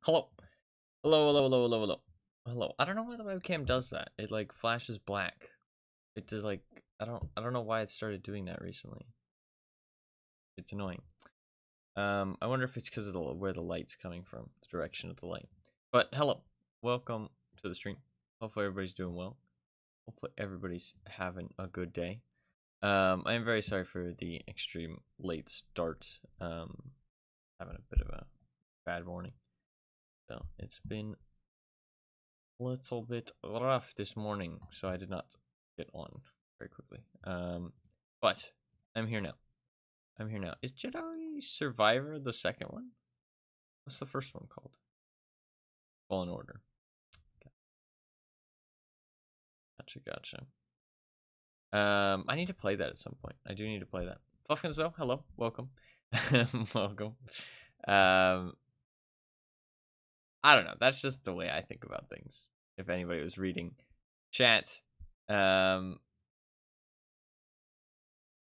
Hello. Hello, hello, hello, hello, hello. Hello. I don't know why the webcam does that. It like flashes black. It does like I don't know why it started doing that recently. It's annoying. I wonder if it's because of where the light's coming from, the direction of the light. But hello. Welcome to the stream. Hopefully everybody's doing well. Hopefully everybody's having a good day. I am very sorry for the extreme late start. Having a bit of a bad morning. So it's been little bit rough this morning, so I did not get on very quickly. But I'm here now. I'm here now. Is Jedi Survivor the second one? What's the first one called? Fallen Order. Gotcha. I need to play that at some point. I do need to play that. Fluffkins though, hello, welcome. Welcome. I don't know. That's just the way I think about things. If anybody was reading chat, I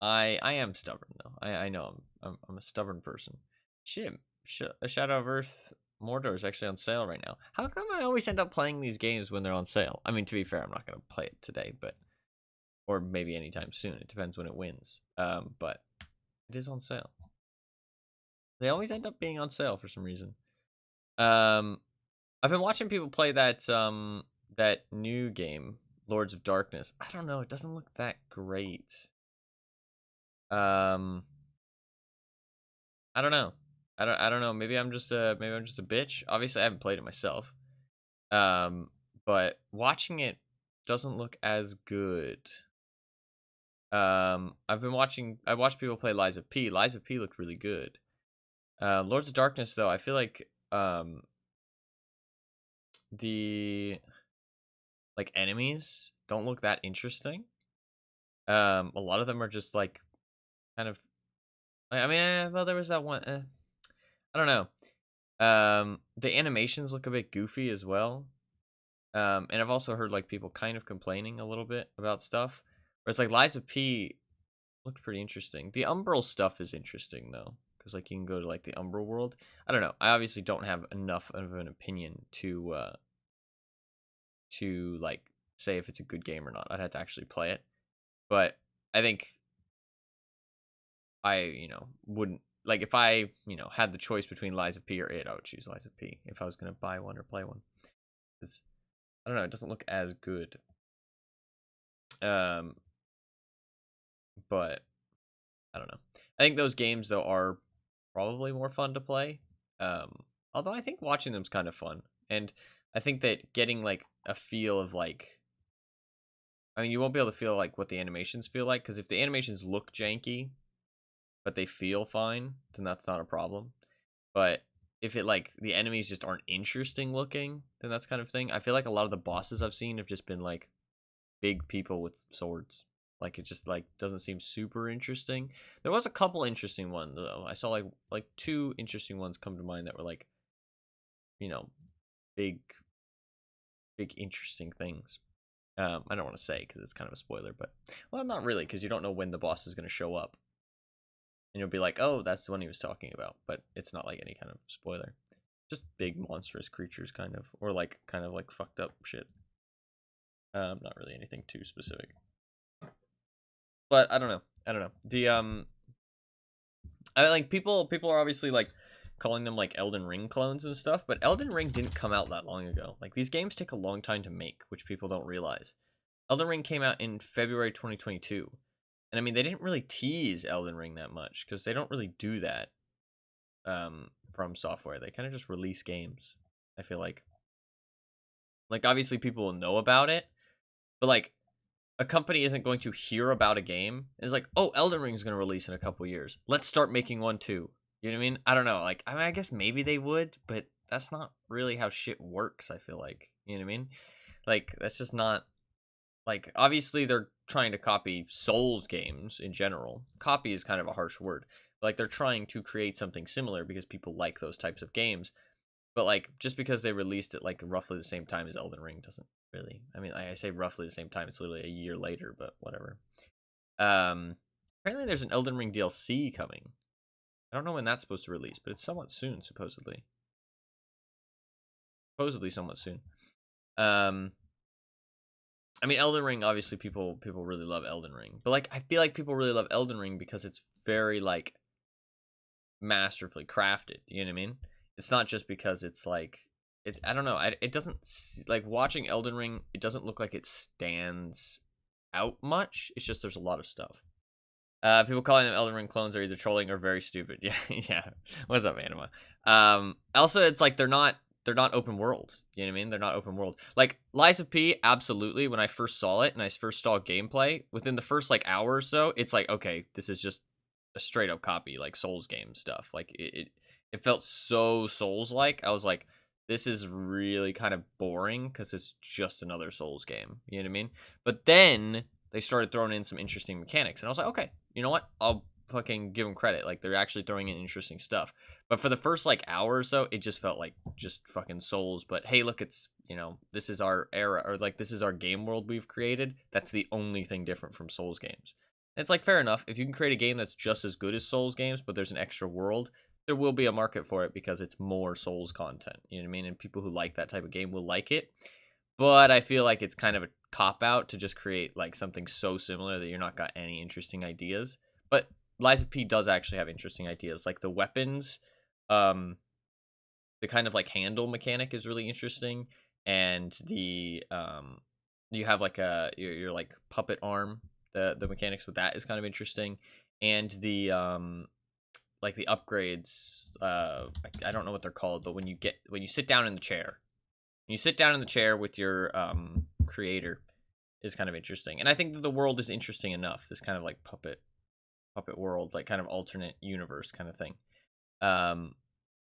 am stubborn though. I know I'm a stubborn person. Shit, Shadow of Earth Mordor is actually on sale right now. How come I always end up playing these games when they're on sale? I mean, to be fair, I'm not gonna play it today, but or maybe anytime soon. It depends when it wins. But it is on sale. They always end up being on sale for some reason. I've been watching people play that new game, Lords of Darkness. I don't know. It doesn't look that great. I don't know. I don't know. Maybe I'm just a bitch. Obviously, I haven't played it myself. But watching it doesn't look as good. I've been watching. I watched people play Lies of P. Lies of P looked really good. Lords of Darkness though, I feel like the enemies don't look that interesting. A lot of them are just like kind of. I mean, well, there was that one. I don't know. The animations look a bit goofy as well. And I've also heard like people kind of complaining a little bit about stuff. Whereas like Lies of P looked pretty interesting. The Umbral stuff is interesting though, because like you can go to like the Umbral world. I don't know. I obviously don't have enough of an opinion to like say if it's a good game or not. I'd have to actually play it. But I think I wouldn't like if I had the choice between Lies of P or it, I would choose Lies of P if I was gonna buy one or play one. It's, I don't know. It doesn't look as good. Um, but I don't know. I think those games though are probably more fun to play. Although I think watching them's kind of fun, and I think that getting like a feel of like, I mean, you won't be able to feel like what the animations feel like because if the animations look janky, but they feel fine, then that's not a problem. But if it like the enemies just aren't interesting looking, then that's kind of thing. I feel like a lot of the bosses I've seen have just been like big people with swords. Like it just like doesn't seem super interesting. There was a couple interesting ones though. I saw like two interesting ones come to mind that were like, you know, big interesting things. I don't want to say because it's kind of a spoiler, but well, not really because you don't know when the boss is going to show up, and you'll be like, oh, that's the one he was talking about, but it's not like any kind of spoiler. Just big monstrous creatures, kind of, or like kind of like fucked up shit. Not really anything too specific. But I don't know. The I like people are obviously like calling them like Elden Ring clones and stuff, but Elden Ring didn't come out that long ago. Like these games take a long time to make, which people don't realize. Elden Ring came out in February 2022. And I mean, they didn't really tease Elden Ring that much because they don't really do that from software. They kind of just release games. I feel like obviously people will know about it, but like a company isn't going to hear about a game. It's like, oh, Elden Ring's going to release in a couple years. Let's start making one too. You know what I mean? I don't know. Like, I mean, I guess maybe they would, but that's not really how shit works. I feel like, you know what I mean? Like, that's just not like. Obviously, they're trying to copy Souls games in general. Copy is kind of a harsh word. But, like, they're trying to create something similar because people like those types of games. But like, just because they released it like roughly the same time as Elden Ring doesn't really. I mean, I say roughly the same time. It's literally a year later, but whatever. Apparently there's an Elden Ring DLC coming. I don't know when that's supposed to release, but it's somewhat soon, supposedly. supposedly somewhat soon. I mean, Elden Ring, obviously people really love Elden Ring. But like I feel like people really love Elden Ring because it's very like masterfully crafted, you know what I mean? It's not just because it's like I don't know. It doesn't like watching Elden Ring, it doesn't look like it stands out much. It's just there's a lot of stuff. People calling them Elden Ring clones are either trolling or very stupid. Yeah, yeah. What's up, Anima? Also, it's like they're not open world. You know what I mean? They're not open world. Like Lies of P, absolutely. When I first saw it and I first saw gameplay, within the first like hour or so, it's like, okay, this is just a straight up copy, like Souls game stuff. Like it felt so Souls like. I was like, this is really kind of boring because it's just another Souls game. You know what I mean? But then they started throwing in some interesting mechanics, and I was like, okay, you know what? I'll fucking give them credit. Like they're actually throwing in interesting stuff. But for the first like hour or so, it just felt like just fucking Souls. But hey, look, it's, you know, this is our era, or like this is our game world we've created. That's the only thing different from Souls games. And it's like fair enough. If you can create a game that's just as good as Souls games, but there's an extra world, there will be a market for it because it's more Souls content. You know what I mean? And people who like that type of game will like it. But I feel like it's kind of a cop out to just create like something so similar that you're not got any interesting ideas. But Lies of P does actually have interesting ideas, like the weapons, the kind of like handle mechanic is really interesting, and the you have like your like puppet arm. The mechanics with that is kind of interesting, and the like the upgrades. I don't know what they're called, but when you sit down in the chair, you sit down in the chair with your creator is kind of interesting, and I think that the world is interesting enough. This kind of like puppet world, like kind of alternate universe kind of thing. I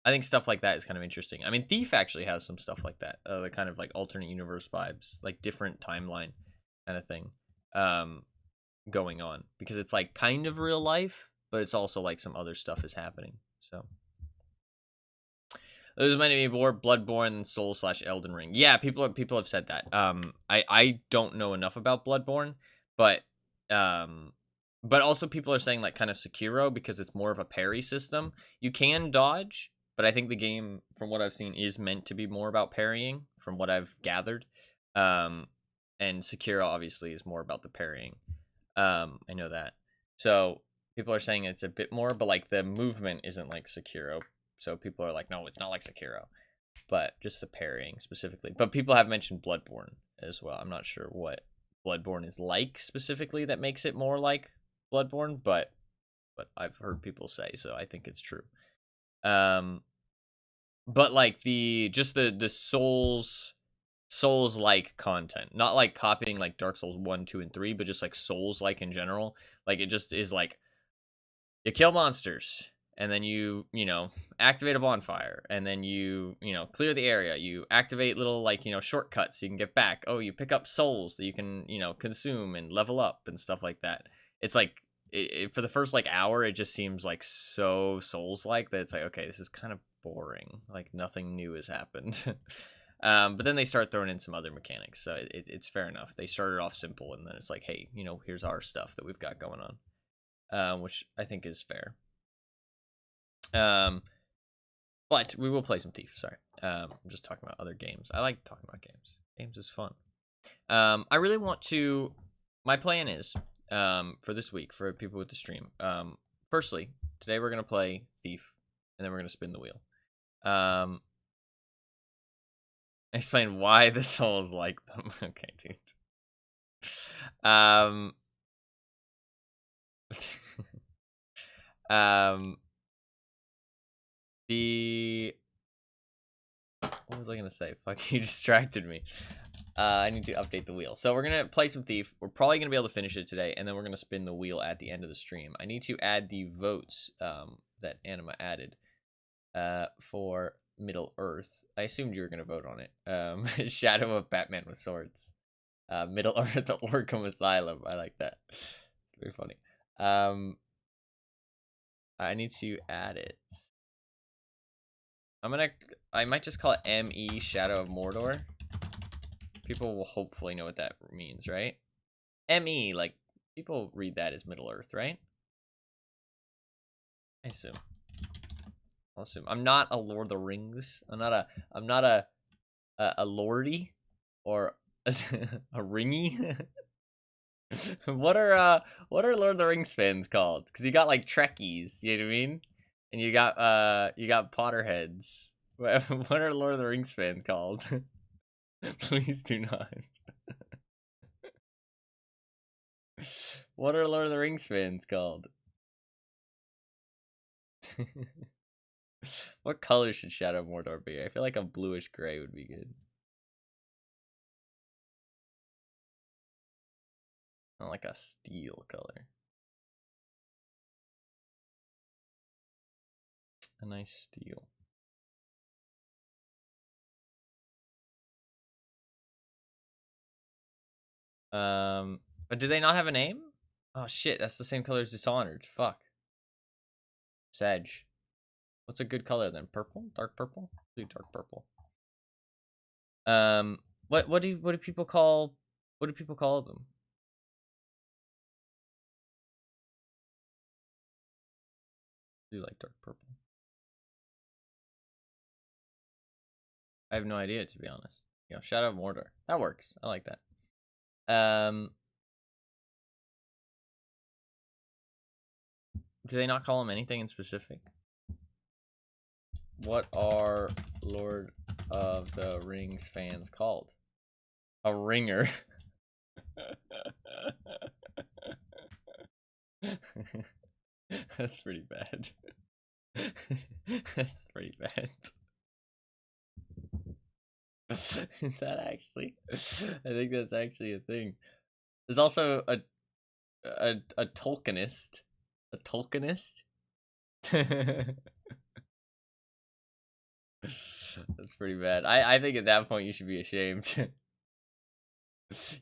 think stuff like that is kind of interesting. I mean, Thief actually has some stuff like that, the kind of like alternate universe vibes, like different timeline kind of thing, going on, because it's like kind of real life, but it's also like some other stuff is happening. So those might be more Bloodborne, Soul / Elden Ring. Yeah, people have said that. I don't know enough about Bloodborne, but also people are saying like kind of Sekiro because it's more of a parry system. You can dodge, but I think the game, from what I've seen, is meant to be more about parrying, from what I've gathered. And Sekiro obviously is more about the parrying. I know that. So people are saying it's a bit more, but like the movement isn't like Sekiro. So people are like, no, it's not like Sekiro, but just the parrying specifically. But people have mentioned Bloodborne as well. I'm not sure what Bloodborne is like specifically that makes it more like Bloodborne, but I've heard people say, so I think it's true. But like the Souls like content, not like copying like Dark Souls 1, 2, and 3, but just like Souls like in general. Like it just is like you kill monsters, and then you know, activate a bonfire, and then you know, clear the area, you activate little like, you know, shortcuts so you can get back. Oh, you pick up souls that you can, you know, consume and level up and stuff like that. It's like for the first like hour, it just seems like so Souls like that it's like, okay, this is kind of boring, like nothing new has happened. But then they start throwing in some other mechanics, so it's fair enough. They started off simple, and then it's like, hey, you know, here's our stuff that we've got going on, which I think is fair. But we will play some Thief. Sorry, I'm just talking about other games. I like talking about games. Games is fun. I really want to. My plan is, for this week, for people with the stream. Firstly, today we're gonna play Thief, and then we're gonna spin the wheel. Explain why the souls like them. Okay, dude. The what was I gonna say? Fuck, you distracted me. I need to update the wheel. So we're gonna play some Thief. We're probably gonna be able to finish it today, and then we're gonna spin the wheel at the end of the stream. I need to add the votes that Anima added for Middle Earth. I assumed you were gonna vote on it. Shadow of Batman with Swords. Middle Earth, the Orcam Asylum. I like that. Very funny. I need to add it. I might just call it ME Shadow of Mordor. People will hopefully know what that means, right? ME, like, people read that as Middle Earth, right? I assume. I'll assume. I'm not a Lord of the Rings. I'm not a a lordy or a ringy. What are Lord of the Rings fans called? Because you got like Trekkies, you know what I mean? And you got Potterheads. What are Lord of the Rings fans called? Please do not. What are Lord of the Rings fans called? What color should Shadow of Mordor be? I feel like a bluish gray would be good. Not like a steel color. A nice steel. But do they not have a name? Oh shit, that's the same color as Dishonored. Fuck. Sedge. What's a good color then? Purple? Dark purple? Do dark purple. What do people call them? Do you like dark purple? I have no idea, to be honest. You know, Shadow of Mordor. That works. I like that. Do they not call him anything in specific? What are Lord of the Rings fans called? A ringer. That's pretty bad. That's pretty bad. Is that actually? I think that's actually a thing. There's also a Tolkienist. A Tolkienist? That's pretty bad. I think at that point you should be ashamed.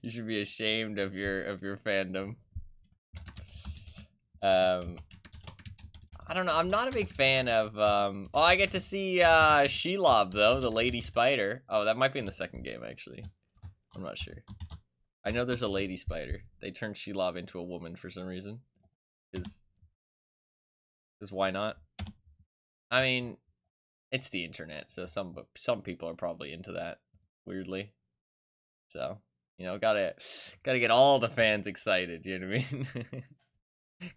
You should be ashamed of your fandom. I don't know. I'm not a big fan of oh, I get to see Shelob though, the lady spider. Oh, that might be in the second game actually. I'm not sure. I know there's a lady spider. They turned Shelob into a woman for some reason. Cause why not? I mean, it's the internet, so some people are probably into that weirdly. So, you know, gotta get all the fans excited, you know what I mean?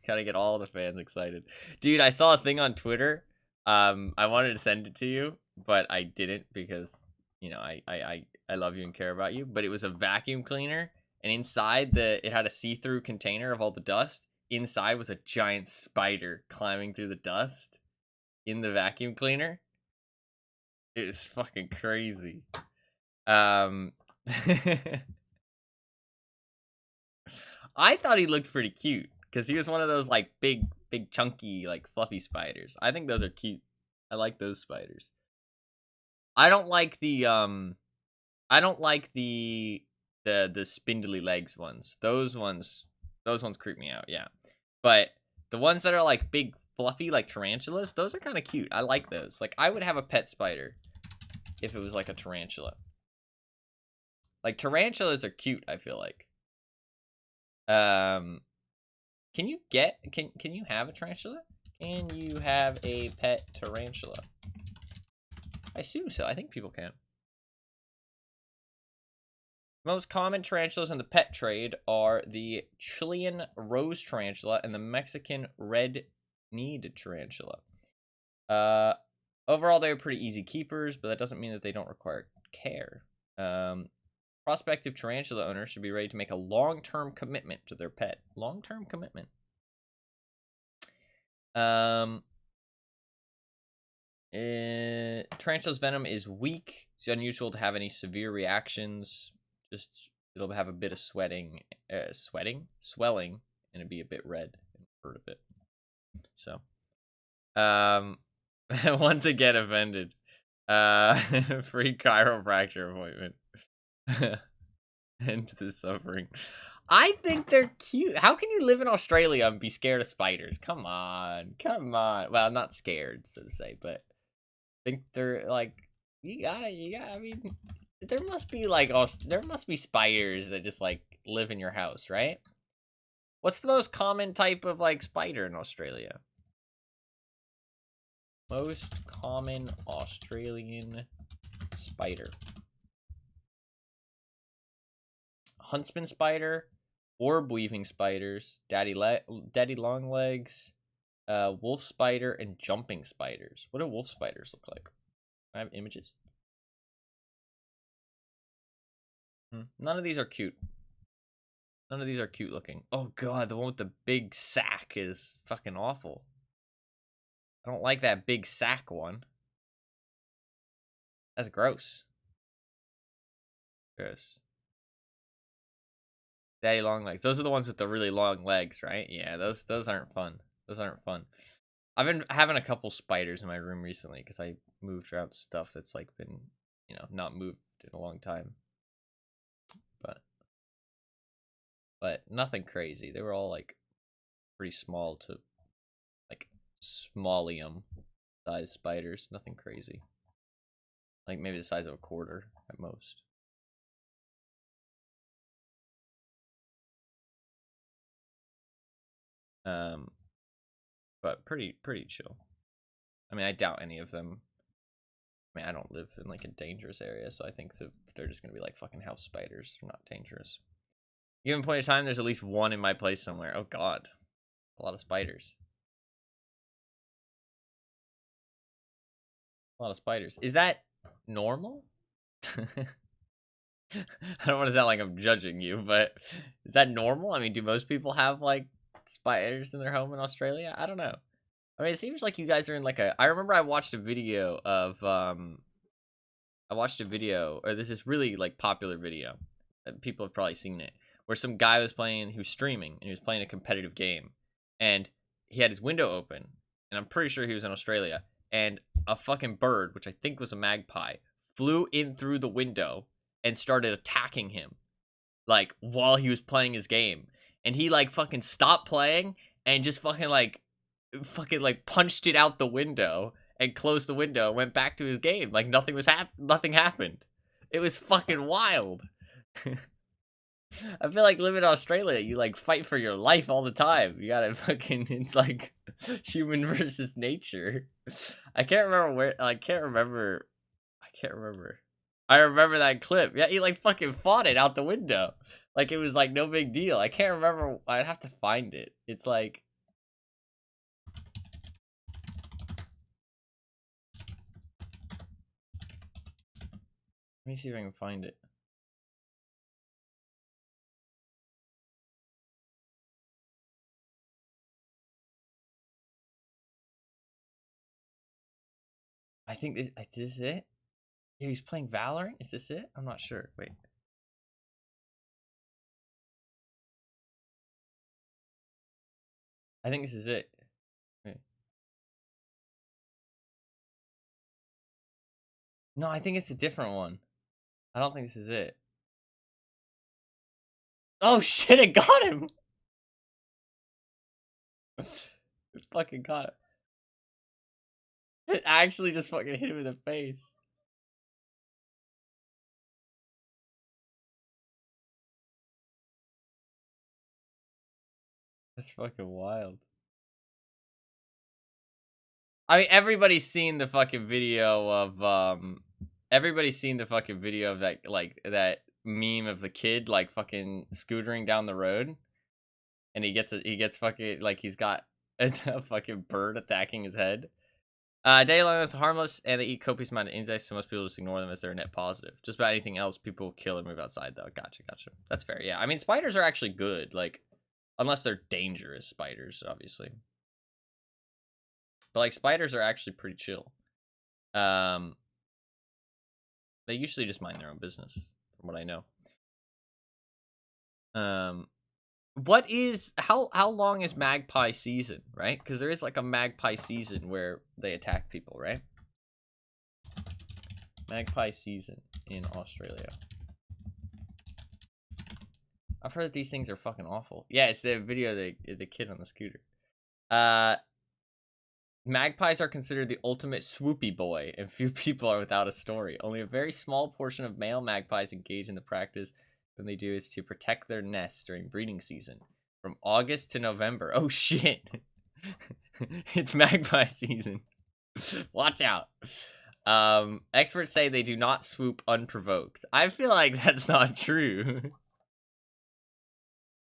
Gotta get all the fans excited. Dude, I saw a thing on Twitter. I wanted to send it to you, but I didn't because, you know, I love you and care about you. But it was a vacuum cleaner, and inside it had a see-through container of all the dust. Inside was a giant spider climbing through the dust in the vacuum cleaner. It was fucking crazy. I thought he looked pretty cute. Because he was one of those, like, big, chunky, like, fluffy spiders. I think those are cute. I like those spiders. I don't like the spindly legs ones. Those ones creep me out, yeah. But the ones that are, like, big, fluffy, like tarantulas, those are kind of cute. I like those. Like, I would have a pet spider if it was, like, a tarantula. Like, tarantulas are cute, I feel like. Can you have a tarantula? Can you have a pet tarantula? I assume so. I think people can. Most common tarantulas in the pet trade are the Chilean rose tarantula and the Mexican red-kneed tarantula. Overall, they're pretty easy keepers, but that doesn't mean that they don't require care. Prospective tarantula owners should be ready to make a long-term commitment to their pet. Long-term commitment. Tarantula's venom is weak. It's unusual to have any severe reactions. Just it'll have a bit of swelling, and it'll be a bit red and hurt a bit. So, once again offended. Free chiropractor appointment. End the suffering. I think they're cute. How can you live in Australia and be scared of spiders? Come on. Well, I'm not scared, so to say, but I think they're like you gotta. I mean, there must be spiders that just like live in your house, right? What's the most common type of like spider in Australia? Most common Australian spider. huntsman spider, orb weaving spiders, daddy long legs, wolf spider, and jumping spiders. What do wolf spiders look like? I have images. None of these are cute. None of these are cute looking. Oh god, the one with the big sack is fucking awful. I don't like that big sack one. That's gross. Gross. Daddy long legs. Those are the ones with the really long legs, right? Yeah, those aren't fun. Those aren't fun. I've been having a couple spiders in my room recently because I moved around stuff that's like been, you know, not moved in a long time. But nothing crazy. They were all like pretty small to like smallium size spiders. Nothing crazy. Like maybe the size of a quarter at most. But pretty chill. I mean, I doubt any of them. I mean, I don't live in like a dangerous area, so I think that they're just gonna be like fucking house spiders. They're not dangerous. Given point of time, there's at least one in my place somewhere. Oh god, a lot of spiders. A lot of spiders. Is that normal? I don't want to sound like I'm judging you, but is that normal? I mean, do most people have like spiders in their home in Australia? I don't know. I mean, it seems like you guys are in like a. I remember I watched a video of or this is really like popular video. People have probably seen it, where some guy was playing, he was streaming, and he was playing a competitive game, and he had his window open, and I'm pretty sure he was in Australia, and a fucking bird, which I think was a magpie, flew in through the window and started attacking him, like, while he was playing his game. And he, like, fucking stopped playing and just fucking punched it out the window and closed the window and went back to his game. Like, nothing happened. It was fucking wild. I feel like living in Australia, you, like, fight for your life all the time. You gotta fucking, it's like human versus nature. I can't remember. I remember that clip. Yeah, he like fucking fought it out the window. Like it was like no big deal. I can't remember. I'd have to find it. It's like. Let me see if I can find it. I think is this it? Yeah, he's playing Valorant? Is this it? I'm not sure. Wait. I think this is it. Wait. No, I think it's a different one. I don't think this is it. Oh shit, it got him! It fucking got him. It actually just fucking hit him in the face. That's fucking wild. I mean, everybody's seen the fucking video of everybody's seen the fucking video of that, like, that meme of the kid like fucking scootering down the road, and he gets fucking, like, he's got a fucking bird attacking his head. Dandelion is harmless, and they eat copious amount of insects, so most people just ignore them as they're net positive. Just about anything else, people kill or move outside, though. Gotcha. That's fair. Yeah, I mean, spiders are actually good, like, unless they're dangerous spiders, obviously. But like spiders are actually pretty chill. They usually just mind their own business, from what I know. What is how long is magpie season, right? Because there is like a magpie season where they attack people, right? Magpie season in Australia. I've heard that these things are fucking awful. Yeah, it's the video of the kid on the scooter. Magpies are considered the ultimate swoopy boy, and few people are without a story. Only a very small portion of male magpies engage in the practice. When they do is to protect their nests during breeding season, from August to November. Oh shit! It's magpie season. Watch out. Experts say they do not swoop unprovoked. I feel like that's not true.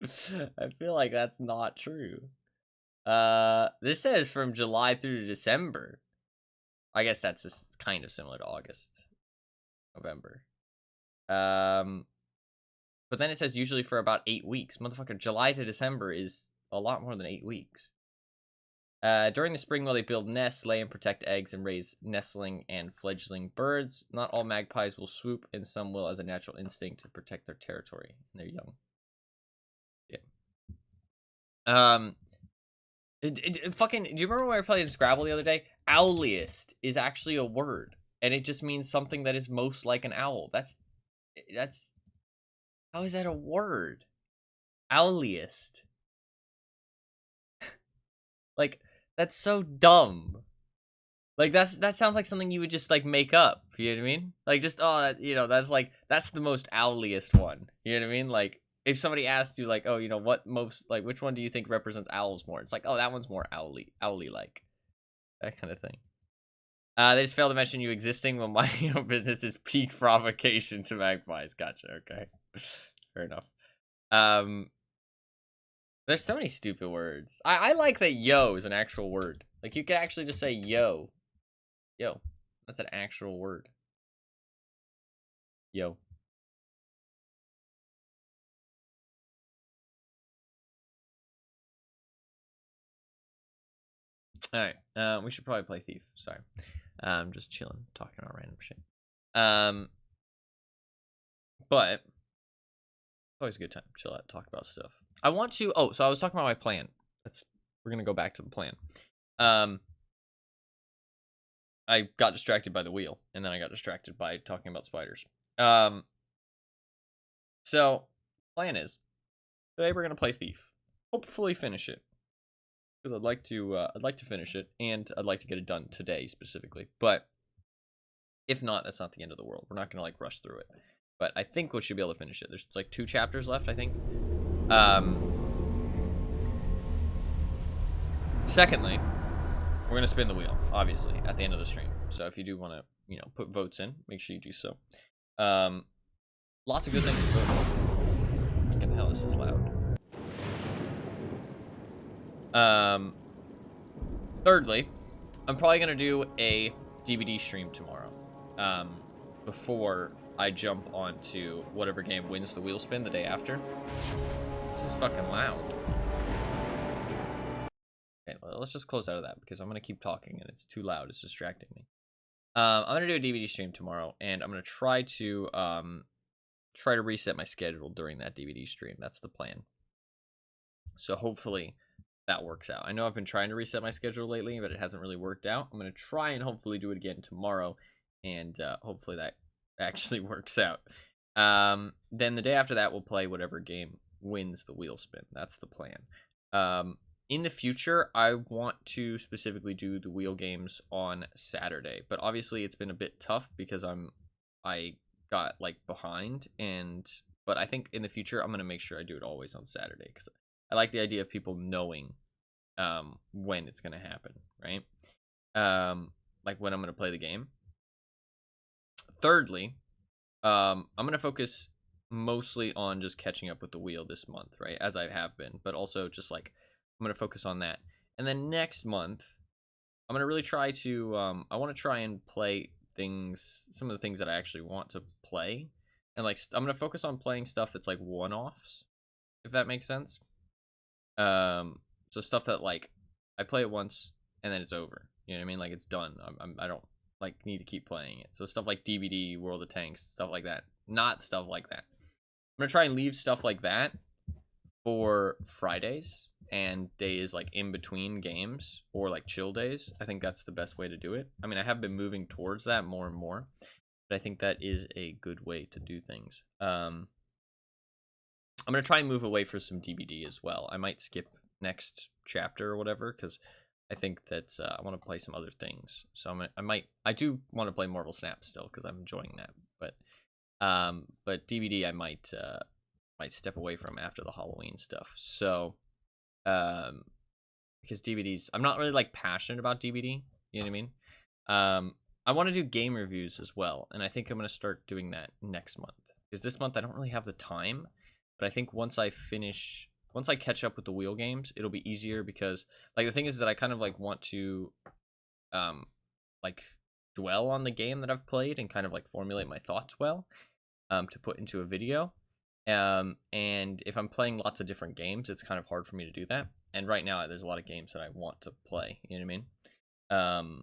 I feel like that's not true. This says from July through to December. I guess that's just kind of similar to August, November. But then it says usually for about 8 weeks. Motherfucker, July to December is a lot more than 8 weeks. During the spring, while they build nests, lay and protect eggs, and raise nestling and fledgling birds, not all magpies will swoop, and some will as a natural instinct to protect their territory when they're young. Yeah. Fucking, do you remember when I played Scrabble the other day? Owliest is actually a word, and it just means something that is most like an owl. That's, how is that a word? Owliest. Like, that's so dumb. Like, that sounds like something you would just, like, make up. You know what I mean? Like, just, oh, you know, that's, like, that's the most owliest one. You know what I mean? Like, if somebody asked you, like, oh, you know, what most, like, which one do you think represents owls more? It's like, oh, that one's more owly-like. That kind of thing. They just failed to mention you existing when minding your own business is peak provocation to magpies. Gotcha, okay. Fair enough. There's so many stupid words. I like that yo is an actual word. Like, you could actually just say yo. Yo. That's an actual word. Yo. Alright. We should probably play Thief. Sorry. Just chilling, talking about random shit. But it's always a good time to chill out, talk about stuff. I want to, so I was talking about my plan. We're gonna go back to the plan. I got distracted by the wheel, and then I got distracted by talking about spiders. So plan is today we're gonna play Thief. Hopefully finish it, because I'd like to finish it, and I'd like to get it done today specifically. But if not, that's not the end of the world. We're not gonna like rush through it. But I think we should be able to finish it. There's like 2 chapters left, I think. Secondly, we're gonna spin the wheel, obviously, at the end of the stream. So if you do want to, you know, put votes in, make sure you do so. Lots of good things to vote for. Fucking hell, this is loud. Thirdly, I'm probably gonna do a DVD stream tomorrow. Before I jump onto whatever game wins the wheel spin the day after. This is fucking loud. Okay, well, let's just close out of that because I'm gonna keep talking and it's too loud. It's distracting me. I'm gonna do a DVD stream tomorrow, and I'm gonna try to reset my schedule during that DVD stream. That's the plan. So hopefully that works out. I know I've been trying to reset my schedule lately, but it hasn't really worked out. I'm gonna try and hopefully do it again tomorrow, and hopefully that actually works out. Then the day after that, we'll play whatever game wins the wheel spin. That's the plan. In the future, I want to specifically do the wheel games on Saturday, but obviously it's been a bit tough because I got like behind, but I think in the future I'm gonna make sure I do it always on Saturday because I like the idea of people knowing when it's gonna happen, right? Like when I'm gonna play the game. Thirdly, I'm gonna focus mostly on just catching up with the wheel this month, right? As I have been, but also just like I'm gonna focus on that. And then next month, I'm gonna really try to I want to try and play some of the things that I actually want to play, and like I'm gonna focus on playing stuff that's like one-offs, if that makes sense. So stuff that like I play it once and then it's over. You know what I mean? Like it's done. I don't like need to keep playing it. So stuff like DVD, World of Tanks, stuff like that. Not stuff like that. I'm gonna try and leave stuff like that for Fridays and days like in between games or like chill days. I think that's the best way to do it. I mean, I have been moving towards that more and more, but I think that is a good way to do things. I'm gonna try and move away for some DVD as well. I might skip next chapter or whatever because I think that I want to play some other things. So I do want to play Marvel Snap still because I'm enjoying that. But DVD I might step away from after the Halloween stuff. So, because DVDs, I'm not really like passionate about DVD. You know what I mean? I want to do game reviews as well, and I think I'm gonna start doing that next month because this month I don't really have the time. But I think once I catch up with the wheel games, it'll be easier because like the thing is that I kind of like want to like dwell on the game that I've played and kind of like formulate my thoughts well to put into a video. And if I'm playing lots of different games, it's kind of hard for me to do that. And right now there's a lot of games that I want to play, you know what I mean?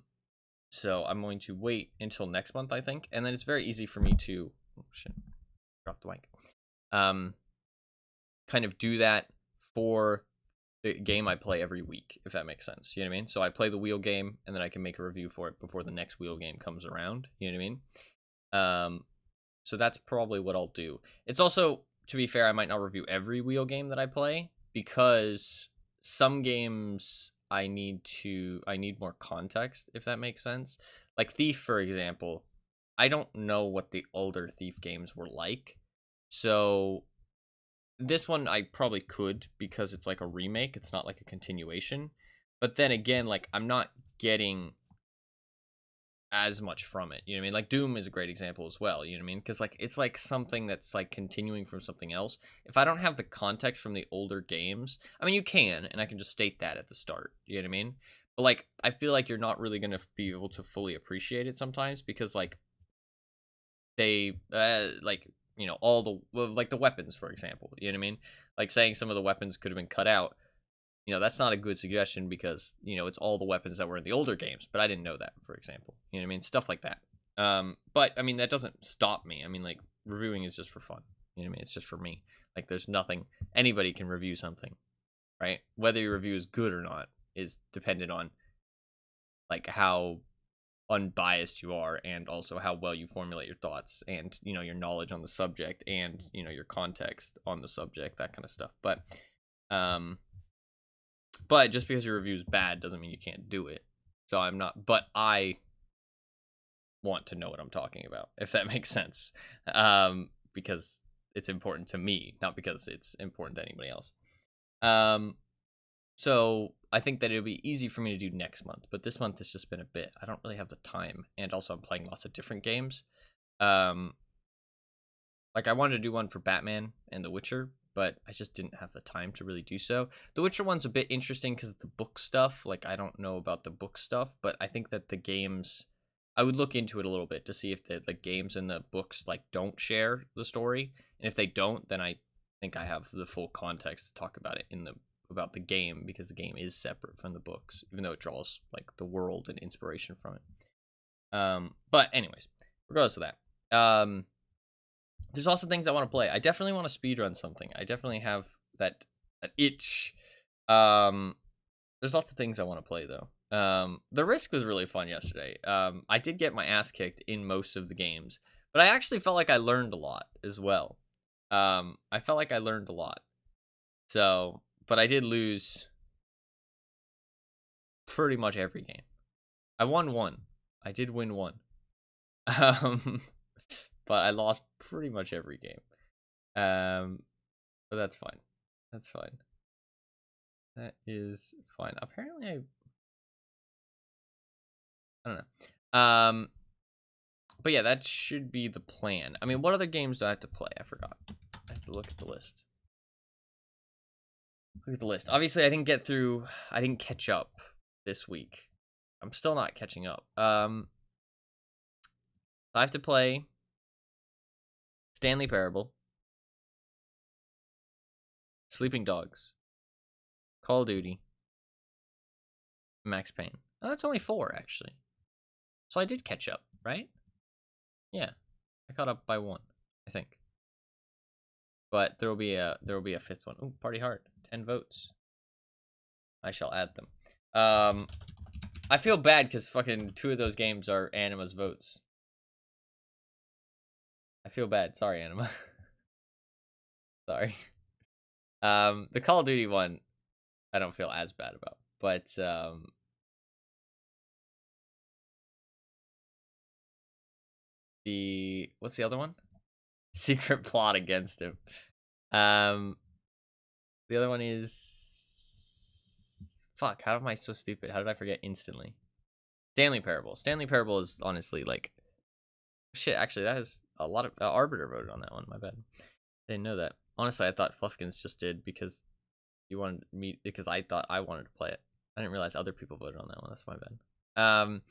So I'm going to wait until next month, I think, and then it's very easy for me to drop the mic. Kind of do that for the game I play every week, if that makes sense. You know what I mean? So I play the wheel game, and then I can make a review for it before the next wheel game comes around. You know what I mean? So that's probably what I'll do. It's also, to be fair, I might not review every wheel game that I play because some games I need more context, if that makes sense. Like Thief, for example, I don't know what the older Thief games were like. So this one I probably could because it's like a remake. It's not like a continuation. But then again, like I'm not getting as much from it, you know what I mean? Like Doom is a great example as well, you know what I mean? Because like it's like something that's like continuing from something else. If I don't have the context from the older games, I mean you can, and I can just state that at the start, you know what I mean? But like I feel like you're not really gonna be able to fully appreciate it sometimes because like they like you know all the like the weapons, for example, you know what I mean? Like saying some of the weapons could have been cut out, you know, that's not a good suggestion because, you know, it's all the weapons that were in the older games, but I didn't know that, for example. You know what I mean? Stuff like that. But, I mean, that doesn't stop me. I mean, like, reviewing is just for fun. You know what I mean? It's just for me. Like, there's nothing, anybody can review something, right? Whether your review is good or not is dependent on, like, how unbiased you are and also how well you formulate your thoughts and, you know, your knowledge on the subject and, you know, your context on the subject, that kind of stuff. But just because your review is bad doesn't mean you can't do it. So I'm not, but I want to know what I'm talking about, if that makes sense. Because it's important to me, not because it's important to anybody else. So I think that it'll be easy for me to do next month, but this month has just been a bit, I don't really have the time. And also I'm playing lots of different games. Like I wanted to do one for Batman and The Witcher, but I just didn't have the time to really do so. The Witcher one's a bit interesting because of the book stuff. Like, I don't know about the book stuff, but I think that the games, I would look into it a little bit to see if the games and the books, like, don't share the story. And if they don't, then I think I have the full context to talk about it about the game, because the game is separate from the books, even though it draws, like, the world and inspiration from it. But anyways, regardless of that, there's also things I want to play. I definitely want to speedrun something. I definitely have that itch. There's lots of things I want to play though. The Risk was really fun yesterday. I did get my ass kicked in most of the games, but I actually felt like I learned a lot as well. I felt like I learned a lot. So, but I did lose pretty much every game. I won one. I did win one. But I lost pretty much every game. But that's fine. That's fine. That is fine. Apparently I don't know. But yeah, that should be the plan. I mean, what other games do I have to play? I forgot. I have to look at the list. Look at the list. Obviously, I didn't catch up this week. I'm still not catching up. I have to play Stanley Parable, Sleeping Dogs, Call of Duty, Max Payne. Oh, that's only 4 actually. So I did catch up, right? Yeah, I caught up by 1, I think. But there will be a 5th one. Ooh, Party Hard, 10 votes. I shall add them. I feel bad because fucking 2 of those games are Anima's votes. I feel bad. Sorry, Anima. Sorry. The Call of Duty one, I don't feel as bad about. But, what's the other one? Secret Plot Against Him. The other one is... Fuck, how am I so stupid? How did I forget instantly? Stanley Parable. Stanley Parable is honestly, like... Shit, actually, that is a lot of... Arbiter voted on that one, my bad. I didn't know that. Honestly, I thought Fluffkins just did because you wanted me, because I thought I wanted to play it. I didn't realize other people voted on that one. That's my bad.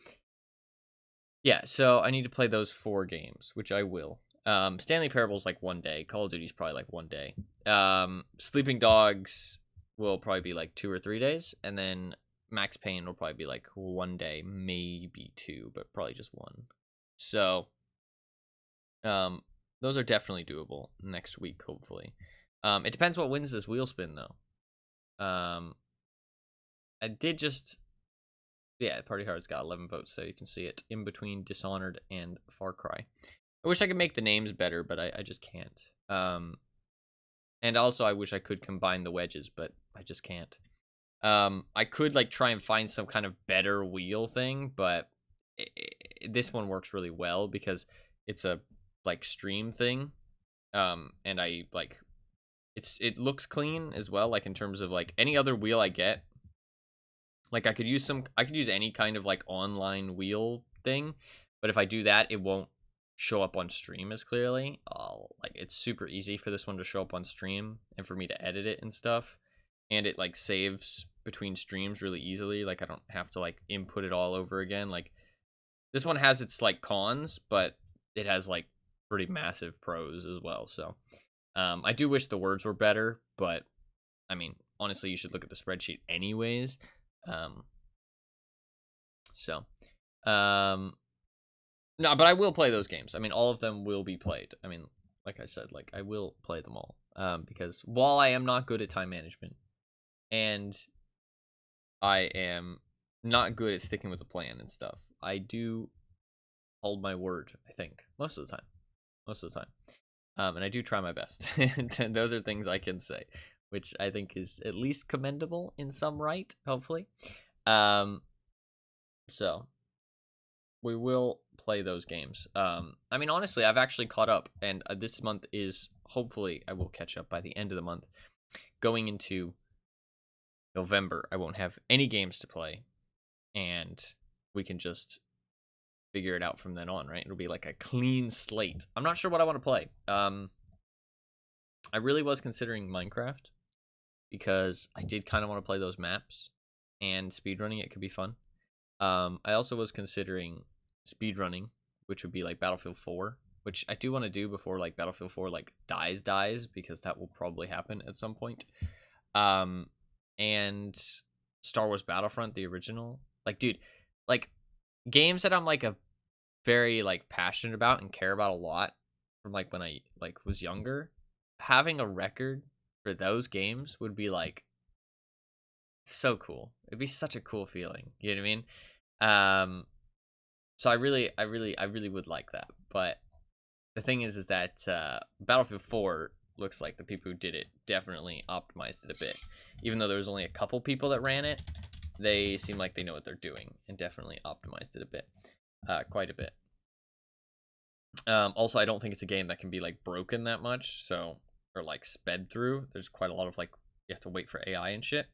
Yeah, so I need to play those 4 games, which I will. Stanley Parable's like 1 day. Call of Duty's probably like 1 day. Sleeping Dogs will probably be like 2 or 3 days, and then Max Payne will probably be like 1 day, maybe 2, but probably just 1. So, those are definitely doable next week, hopefully. It depends what wins this wheel spin, though. I did just... Yeah, Party Hard's got 11 votes, so you can see it in between Dishonored and Far Cry. I wish I could make the names better, but I just can't. And also, I wish I could combine the wedges, but I just can't. I could like try and find some kind of better wheel thing, but this one works really well because it's a like stream thing. And I like it looks clean as well, like in terms of like any other wheel I get. Like I could use any kind of like online wheel thing, but if I do that, it won't show up on stream as clearly. Like it's super easy for this one to show up on stream and for me to edit it and stuff, and it like saves between streams really easily. Like I don't have to like input it all over again. Like this one has its like cons, but it has like pretty massive pros as well. So I do wish the words were better, but I mean honestly you should look at the spreadsheet anyways. No, but I will play those games. I mean, all of them will be played. I mean, like I said, like I will play them all. Because while I am not good at time management, and I am not good at sticking with the plan and stuff, I do hold my word. I think most of the time, and I do try my best. And those are things I can say, which I think is at least commendable in some right, hopefully. So we will play those games. I mean, honestly, I've actually caught up, and this month is, hopefully, I will catch up by the end of the month. Going into November, I won't have any games to play, and we can just figure it out from then on, right? It'll be like a clean slate. I'm not sure what I want to play. I really was considering Minecraft, because I did kind of want to play those maps, and speedrunning it could be fun. I also was considering speedrunning, which would be like Battlefield 4, which I do want to do before like Battlefield 4 like dies, because that will probably happen at some point. And Star Wars Battlefront, the original. Like, dude, like games that I'm like a very like passionate about and care about a lot from like when I like was younger, having a record for those games would be like so cool. It'd be such a cool feeling. You know what I mean? So I really would like that. But the thing is that Battlefield 4 looks like the people who did it definitely optimized it a bit. Even though there was only a couple people that ran it, they seem like they know what they're doing and definitely optimized it a bit, quite a bit. Also, I don't think it's a game that can be like broken that much, so, or like sped through. There's quite a lot of like you have to wait for AI and shit.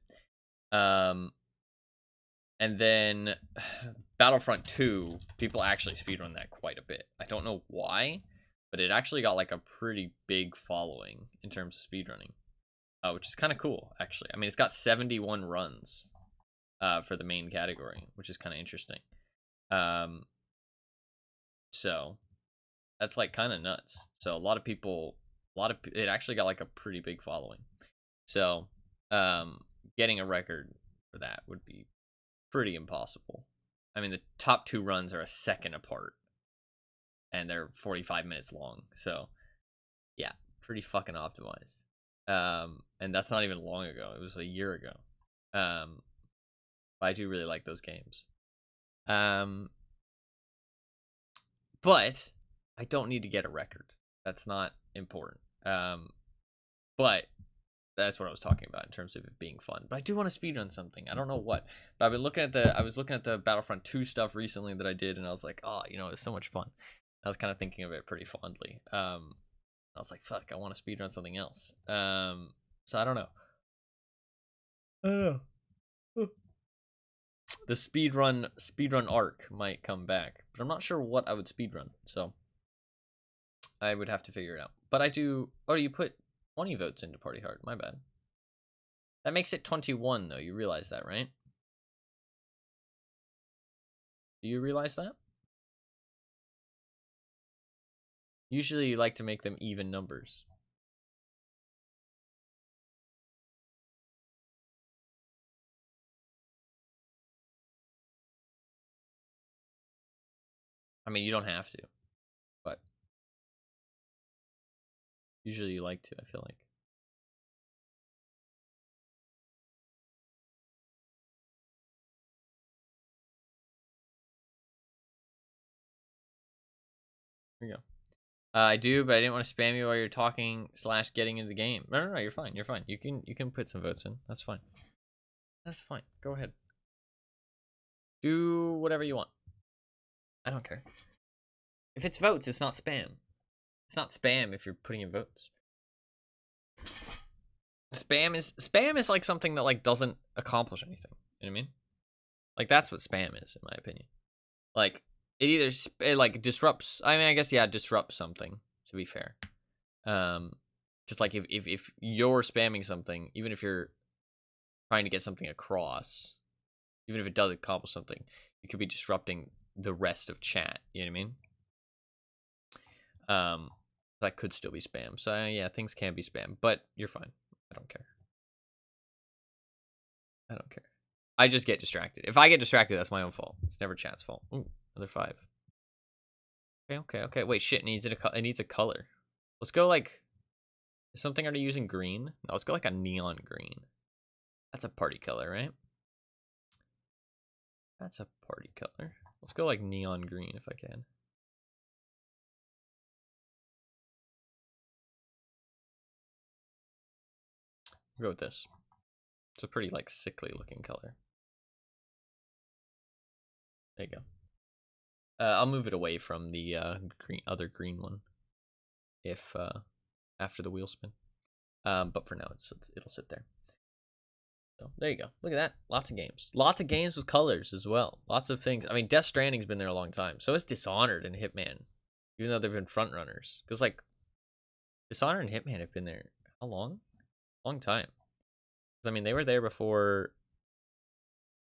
And then Battlefront 2, people actually speedrun that quite a bit. I don't know why, but it actually got like a pretty big following in terms of speedrunning, which is kind of cool, actually. I mean, it's got 71 runs for the main category, which is kind of interesting. So that's like kind of nuts. So it actually got like a pretty big following. So getting a record for that would be pretty impossible. I mean, the top 2 runs are a second apart, and they're 45 minutes long. So yeah, pretty fucking optimized. And that's not even long ago. It was a year ago. But I do really like those games. But I don't need to get a record. That's not important. But that's what I was talking about in terms of it being fun. But I do want to speedrun something. I don't know what. But I was looking at the Battlefront 2 stuff recently that I did, and I was like, oh, it's so much fun. I was kind of thinking of it pretty fondly. I was like, fuck, I want to speedrun something else. So I don't know. The speedrun arc might come back, but I'm not sure what I would speedrun. So I would have to figure it out. But I do. Oh, you put 20 votes into Party Hard. My bad. That makes it 21, though. You realize that, right? Do you realize that? Usually you like to make them even numbers. I mean, you don't have to, but usually you like to, I feel like. Here we go. I do, but I didn't want to spam you while you're talking / getting into the game. No, you're fine. You're fine. You can put some votes in. That's fine. That's fine. Go ahead. Do whatever you want. I don't care. If it's votes, it's not spam. It's not spam if you're putting in votes. Spam is like something that like doesn't accomplish anything. You know what I mean? Like that's what spam is, in my opinion. Like it either like disrupts. I mean, I guess yeah, disrupts something. To be fair, just like if you're spamming something, even if you're trying to get something across, even if it does accomplish something, you could be disrupting the rest of chat. You know what I mean? That could still be spam. So yeah, things can be spam, but you're fine. I don't care. I don't care. I just get distracted. If I get distracted, that's my own fault. It's never chat's fault. Ooh, another 5. Okay. Wait, shit, it needs a color. Let's go like, is something already using green? No, let's go like a neon green. That's a party color, right? That's a party color. Let's go like neon green if I can. I'll go with this. It's a pretty like sickly looking color. There you go. I'll move it away from the other green one if after the wheel spin. But for now it'll sit there. So there you go. Look at that. Lots of games. Lots of games with colors as well. Lots of things. I mean, Death Stranding's been there a long time. So is Dishonored and Hitman. Even though they've been front runners. Because like Dishonored and Hitman have been there how long? Long time. I mean, they were there before.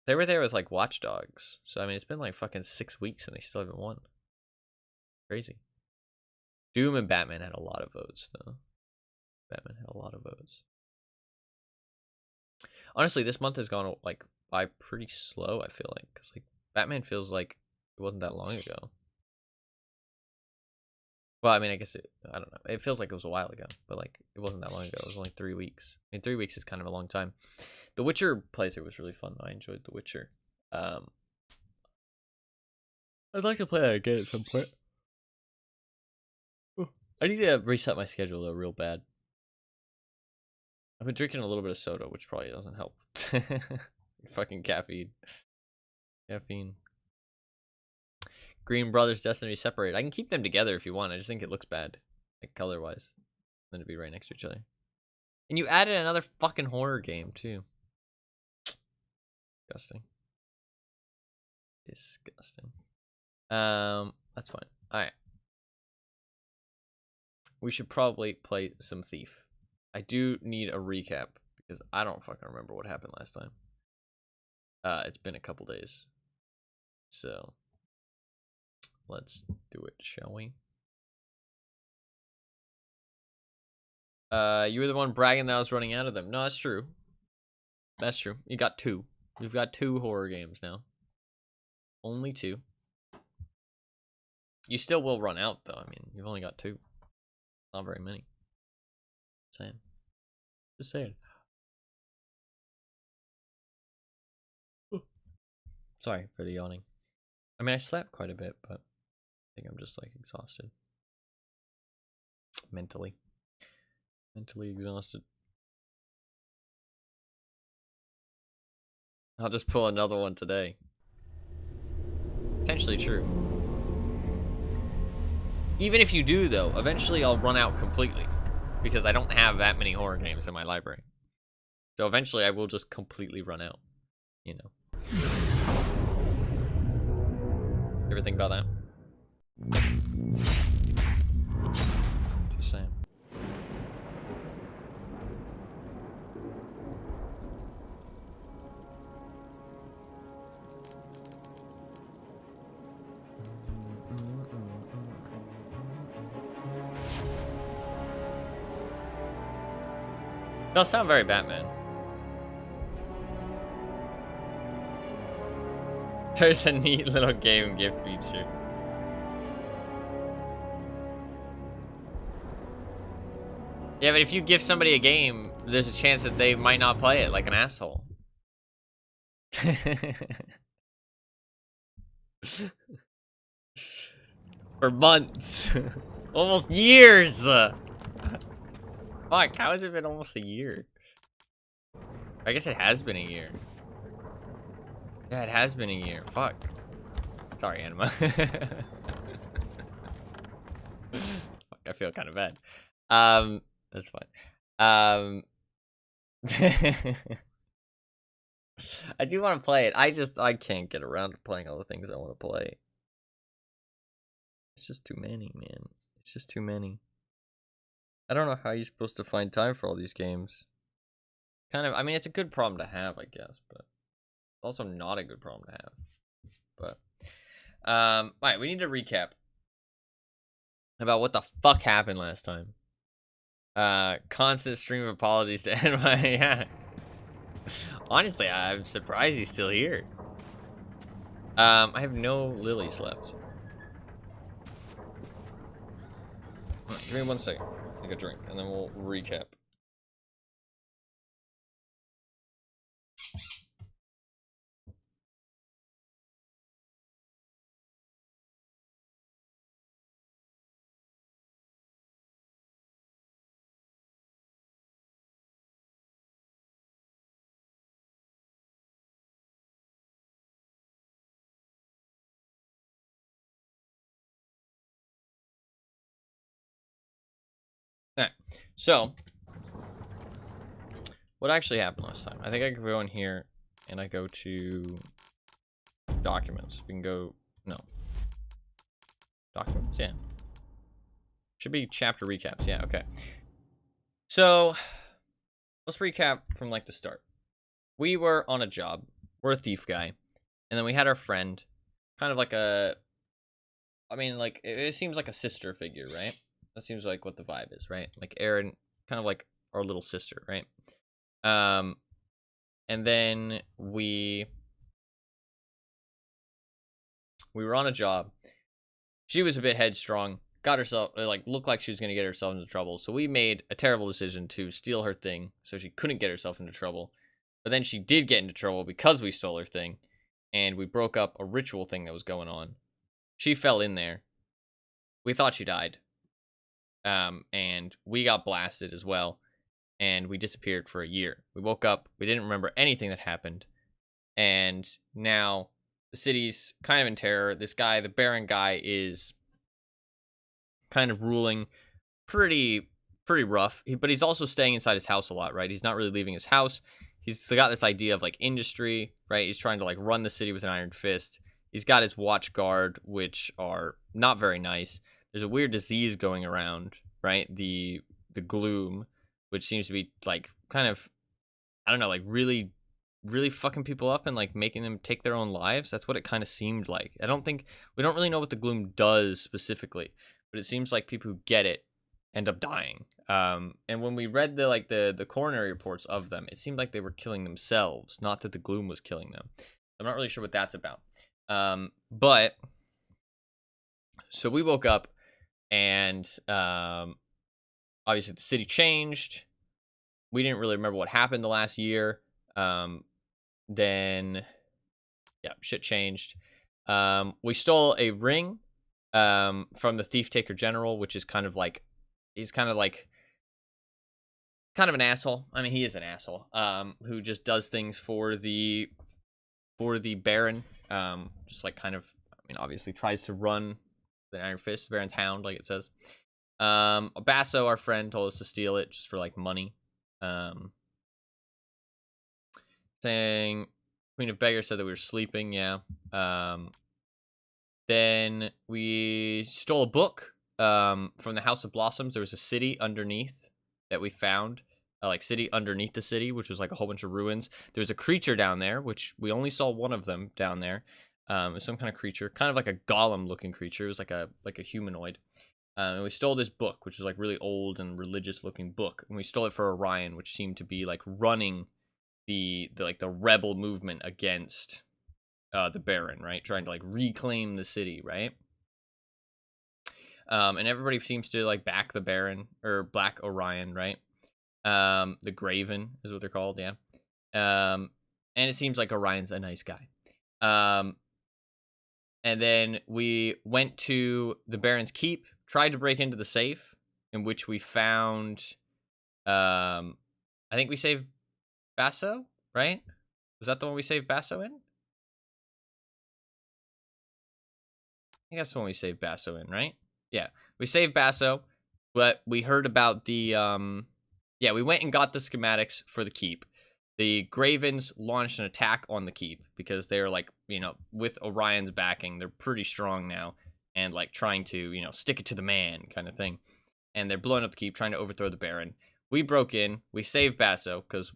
They were there with like Watch Dogs. So I mean, it's been like fucking 6 weeks and they still haven't won. Crazy. Doom and Batman had a lot of votes though. Batman had a lot of votes. Honestly, this month has gone like by pretty slow, I feel like, because like Batman feels like it wasn't that long ago. Well, I mean, I guess I don't know. It feels like it was a while ago, but like it wasn't that long ago. It was only 3 weeks. I mean, 3 weeks is kind of a long time. The Witcher playthrough was really fun. I enjoyed The Witcher. I'd like to play that again at some point. I need to reset my schedule though, real bad. I've been drinking a little bit of soda, which probably doesn't help. Fucking caffeine. Green Brothers Destiny separate. I can keep them together if you want. I just think it looks bad, like color wise. Then to be right next to each other. And you added another fucking horror game too. Disgusting. That's fine. All right. We should probably play some Thief. I do need a recap because I don't fucking remember what happened last time. It's been a couple days. So let's do it, shall we? You were the one bragging that I was running out of them. No, that's true. That's true. You got 2. We've got 2 horror games now. Only 2. You still will run out though. I mean, you've only got 2. Not very many. Just saying. Ooh. Sorry for the yawning. I mean, I slept quite a bit, but I think I'm just like exhausted. Mentally exhausted. I'll just pull another one today. Potentially true. Even if you do, though, eventually I'll run out completely. Because I don't have that many horror games in my library. So eventually I will just completely run out. You know. Ever think about that? Just saying. Does sound very Batman. There's a neat little game gift feature. Yeah, but if you give somebody a game, there's a chance that they might not play it, like an asshole. For months. Almost years! Fuck, how has it been almost a year? I guess it has been a year. Yeah, it has been a year. Fuck. Sorry, Anima. Fuck, I feel kind of bad. That's fine. I do want to play it. I can't get around to playing all the things I want to play. It's just too many, man. It's just too many. I don't know how you're supposed to find time for all these games. Kind of, I mean, it's a good problem to have, I guess, but also not a good problem to have. But, alright, we need to recap about what the fuck happened last time. Constant stream of apologies to NY. Yeah. Honestly, I'm surprised he's still here. I have no lilies left. Give me 1 second. Take a drink, and then we'll recap. Alright, so what actually happened last time? I think I could go in here and I go to documents. We can go, no. Documents, yeah. Should be chapter recaps, yeah, okay. So, let's recap from like the start. We were on a job. We're a thief guy. And then we had our friend, kind of like a, I mean, like, it seems like a sister figure, right? That seems like what the vibe is, right? Like Erin, kind of like our little sister, right? And then we were on a job. She was a bit headstrong, got herself, like, looked like she was going to get herself into trouble. So we made a terrible decision to steal her thing so she couldn't get herself into trouble. But then she did get into trouble because we stole her thing. And we broke up a ritual thing that was going on. She fell in there. We thought she died. And we got blasted as well. And we disappeared for a year. We woke up. We didn't remember anything that happened. And now the city's kind of in terror. This guy, the Baron guy, is kind of ruling pretty rough. But he's also staying inside his house a lot, right? He's not really leaving his house. He's got this idea of, like, industry, right? He's trying to, like, run the city with an iron fist. He's got his watch guard, which are not very nice. There's a weird disease going around, right? The gloom, which seems to be, like, kind of, I don't know, like, really fucking people up and, like, making them take their own lives. That's what it kind of seemed like. We don't really know what the gloom does specifically, but it seems like people who get it end up dying. And when we read the coronary reports of them, it seemed like they were killing themselves, not that the gloom was killing them. I'm not really sure what that's about. But so we woke up and obviously the city changed. We didn't really remember what happened the last year. Then yeah, shit changed. We stole a ring from the Thief Taker General, which is kind of like, he's kind of an asshole. I mean, he is an asshole. Who just does things for the Baron. Just like kind of, I mean, obviously tries to run the Iron Fist, the Baron's Hound, like it says. Basso, our friend, told us to steal it just for like money. Saying Queen of Beggars said that we were sleeping, yeah. Then we stole a book from the House of Blossoms. There was a city underneath that we found, like city underneath the city, which was like a whole bunch of ruins. There was a creature down there, which we only saw one of them down there. It was some kind of creature, kind of like a golem looking creature. It was like a humanoid. And we stole this book, which is like really old and religious looking book, and we stole it for Orion, which seemed to be like running the rebel movement against the Baron, right? Trying to like reclaim the city, right? And everybody seems to like back the Baron or Black Orion, right? The Graven is what they're called, yeah. And it seems like Orion's a nice guy. And then we went to the Baron's Keep, tried to break into the safe, in which we found, I think we saved Basso, right? Was that the one we saved Basso in? I think that's the one we saved Basso in, right? Yeah, we saved Basso, but we heard about the, yeah, we went and got the schematics for the keep. The Gravens launched an attack on the keep because they're like, with Orion's backing, they're pretty strong now and like trying to, stick it to the man kind of thing. And they're blowing up the keep, trying to overthrow the Baron. We broke in, we saved Basso because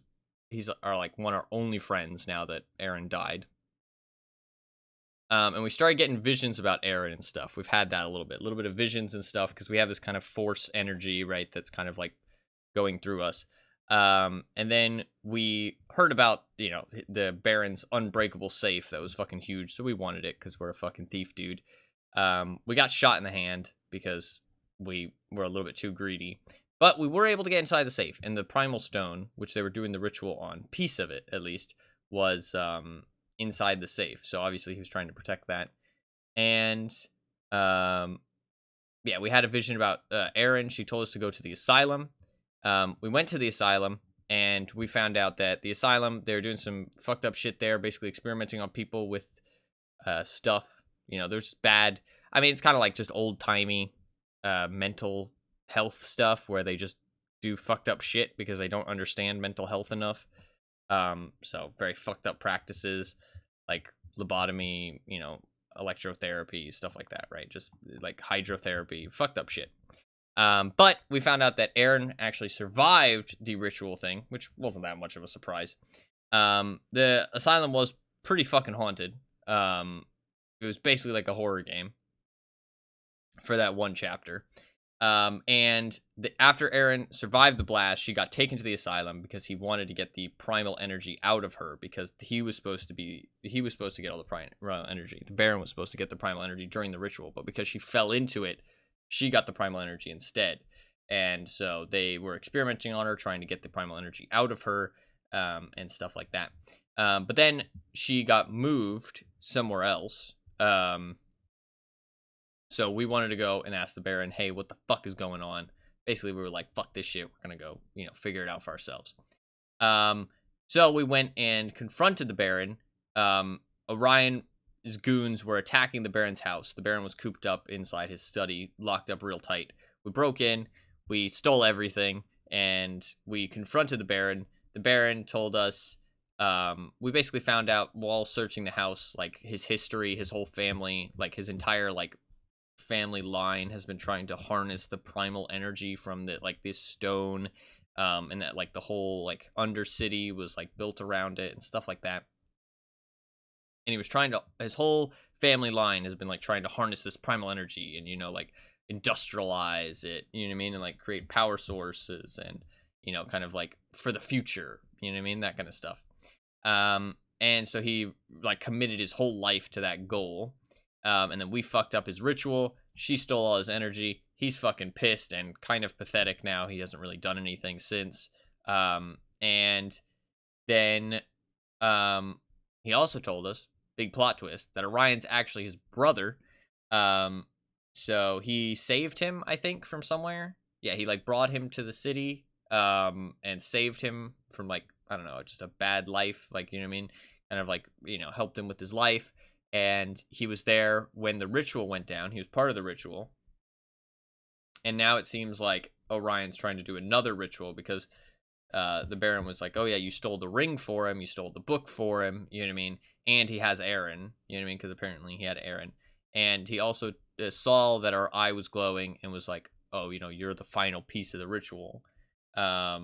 he's like one of our only friends now that Aaron died. And we started getting visions about Aaron and stuff. We've had that a little bit of visions and stuff because we have this kind of force energy, right? That's kind of like going through us. And then we heard about, the Baron's unbreakable safe that was fucking huge. So we wanted it because we're a fucking thief, dude. We got shot in the hand because we were a little bit too greedy. But we were able to get inside the safe. And the primal stone, which they were doing the ritual on, piece of it at least, was inside the safe. So obviously he was trying to protect that. And yeah, we had a vision about Aaron. She told us to go to the asylum. We went to the asylum and we found out that the asylum, they're doing some fucked up shit there, basically experimenting on people with stuff. There's bad, I mean, it's kind of like just old-timey mental health stuff where they just do fucked up shit because they don't understand mental health enough. So very fucked up practices like lobotomy, electrotherapy, stuff like that, right? Just like hydrotherapy, fucked up shit. But we found out that Aaron actually survived the ritual thing, which wasn't that much of a surprise. The asylum was pretty fucking haunted. It was basically like a horror game for that one chapter. And after Aaron survived the blast, she got taken to the asylum because he wanted to get the primal energy out of her because he was supposed to get all the primal energy. The Baron was supposed to get the primal energy during the ritual, but because she fell into it, she got the primal energy instead. And so they were experimenting on her, trying to get the primal energy out of her, and stuff like that. But then she got moved somewhere else. So we wanted to go and ask the Baron, hey, what the fuck is going on? Basically, we were like, fuck this shit. We're going to go, figure it out for ourselves. So we went and confronted the Baron. Orion's goons were attacking the Baron's house. The Baron was cooped up inside his study, locked up real tight. We broke in, we stole everything, and we confronted the Baron. The Baron told us, we basically found out while searching the house, like his history, his whole family, like his entire like family line has been trying to harness the primal energy from this stone, and that like the whole like undercity was like built around it and stuff like that. And he was trying to, his whole family line has been like trying to harness this primal energy and like industrialize it, you know what I mean, and like create power sources and kind of like for the future, you know what I mean, that kind of stuff. And so he like committed his whole life to that goal. And then we fucked up his ritual. She stole all his energy. He's fucking pissed and kind of pathetic now. He hasn't really done anything since. And then he also told us, big plot twist, that Orion's actually his brother. So he saved him, I think, from somewhere. Yeah, he like brought him to the city and saved him from like, I don't know, just a bad life. Like, you know what I mean? Kind of like, helped him with his life. And he was there when the ritual went down. He was part of the ritual. And now it seems like Orion's trying to do another ritual because the Baron was like, oh yeah, you stole the ring for him. You stole the book for him. You know what I mean? And he has Aaron. You know what I mean? Because apparently he had Aaron. And he also saw that our eye was glowing and was like, oh, you're the final piece of the ritual. Yeah,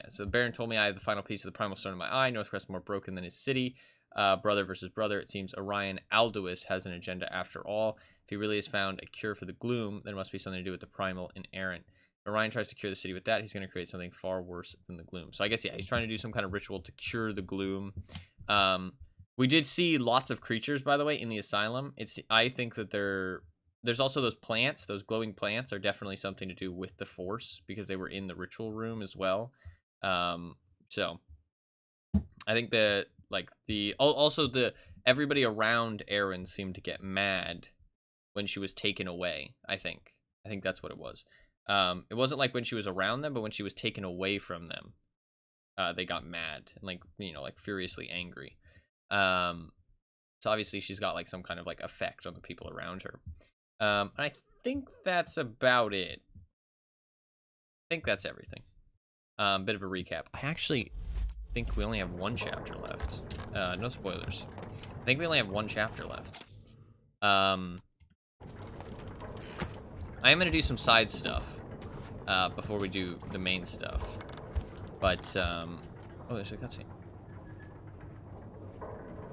so Baron told me I had the final piece of the primal stone in my eye. Northcrest more broken than his city. brother versus brother. It seems Orion Alduus has an agenda after all. If he really has found a cure for the gloom, there must be something to do with the primal in Aaron. If Orion tries to cure the city with that, he's going to create something far worse than the gloom. So I guess, yeah, he's trying to do some kind of ritual to cure the gloom. We did see lots of creatures, by the way, in the asylum. I think that there's also those plants. Those glowing plants are definitely something to do with the Force, because they were in the ritual room as well. So I think that, like, everybody around Aaron seemed to get mad when she was taken away. I think that's what it was. It wasn't like when she was around them, but when she was taken away from them, they got mad and, like, you know, like furiously angry. So obviously she's got like some kind of like effect on the people around her. I think that's about it. I think that's everything. Bit of a recap. I actually think we only have one chapter left. No spoilers. I think we only have one chapter left. I am going to do some side stuff before we do the main stuff. But, oh, there's a cutscene.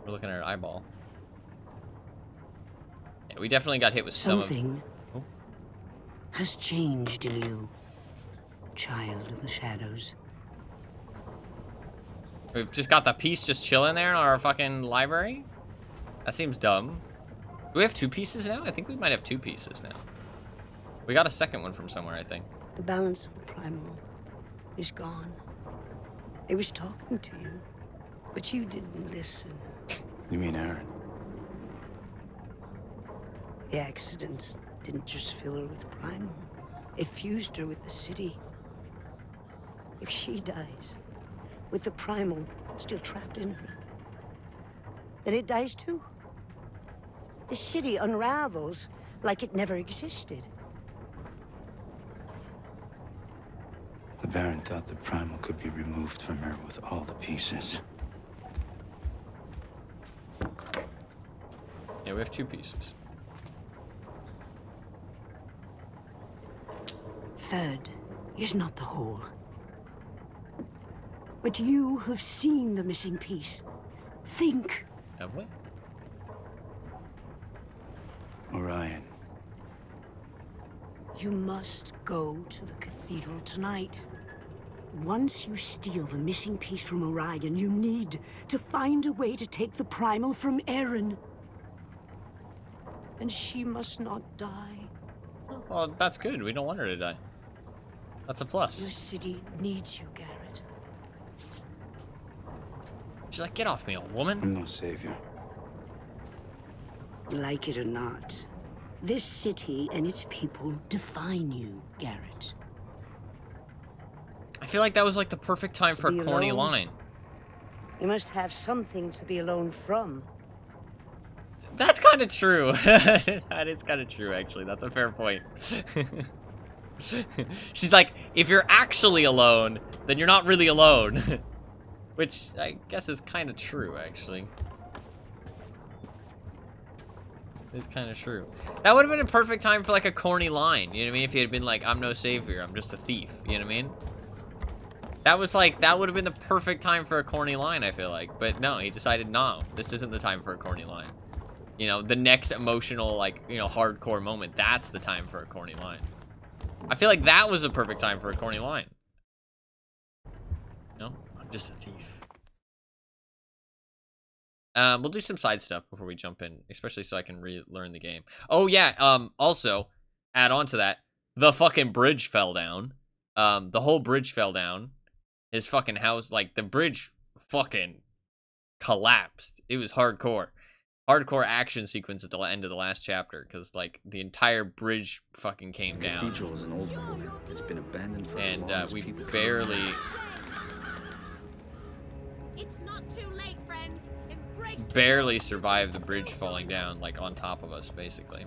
We're looking at her eyeball. Yeah, we definitely got hit with something has changed in you, child of the shadows. We've just got the piece just chilling there in our fucking library? That seems dumb. Do we have 2 pieces now? I think we might have 2 pieces now. We got a second one from somewhere, I think. The balance of the primal is gone. It was talking to you, but you didn't listen. You mean Aaron? The accident didn't just fill her with primal. It fused her with the city. If she dies, with the primal still trapped in her, then it dies too. The city unravels like it never existed. The Baron thought the primal could be removed from her with all the pieces. Yeah, we have 2 pieces. Third is not the whole. But you have seen the missing piece. Think. Have we? Orion. You must go to the cathedral tonight. Once you steal the missing piece from Orion, you need to find a way to take the primal from Aaron. And she must not die. Well, that's good. We don't want her to die. That's a plus. Your city needs you, Garrett. She's like, get off me, old woman. I'm no savior. Like it or not, this city and its people define you, Garrett. I feel like that was like the perfect time for a corny line. You must have something to be alone from. That's kind of true. That is kind of true, actually. That's a fair point. She's like, if you're actually alone, then you're not really alone. Which I guess is kind of true, actually. It's kind of true. That would have been a perfect time for like a corny line. You know what I mean? If he had been like, I'm no savior, I'm just a thief. You know what I mean? That was like, that would have been the perfect time for a corny line, I feel like. But no, he decided, no, this isn't the time for a corny line. You know, the next emotional, like, you know, hardcore moment, that's the time for a corny line. I feel like that was a perfect time for a corny line. No, I'm just a thief. We'll do some side stuff before we jump in, especially so I can relearn the game. Oh yeah, also, add on to that, the fucking bridge fell down. The whole bridge fell down. His fucking house, like, the bridge fucking collapsed. It was hardcore. Hardcore action sequence at the end of the last chapter, because, like, the entire bridge fucking came down. The cathedral is an old building. It's been abandoned for and as long as we people barely... It's not too late, friends. Embrace barely survived the bridge falling down, like, on top of us, basically.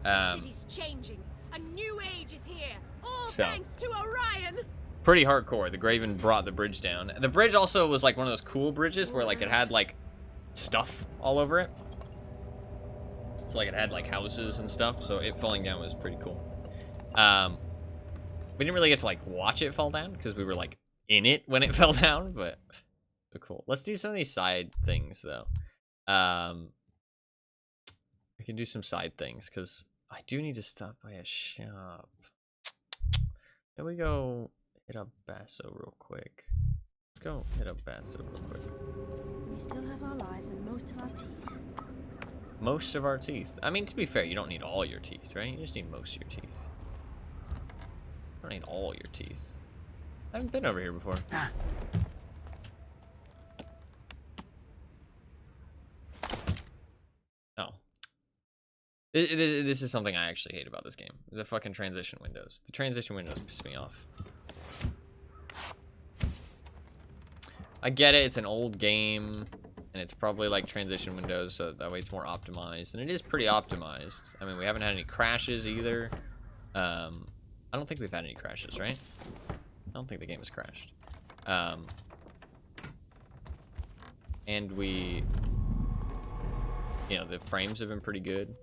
the city's changing. A new age is here. All So. thanks to Orion. Pretty hardcore. The Graven brought the bridge down. The bridge also was, like, one of those cool bridges where, like, it had, like, stuff all over it. So, like, it had, like, houses and stuff, so it falling down was pretty cool. We didn't really get to, like, watch it fall down, because we were, like, in it when it fell down, but So cool. Let's do some of these side things though. We can do some side things because I do need to stop by a shop. Then we go hit up Basso real quick. Let's go hit up Basso real quick. We still have our lives and most of our teeth. Most of our teeth. I mean, to be fair, you don't need all your teeth, right? You just need most of your teeth. You don't need all your teeth. I haven't been over here before. Oh. This is something I actually hate about this game. The fucking transition windows. The transition windows piss me off. I get it, it's an old game, and it's probably like transition windows, so that way it's more optimized. And it is pretty optimized. I mean, we haven't had any crashes either. I don't think we've had any crashes, right? I don't think the game has crashed. And we... You know, the frames have been pretty good.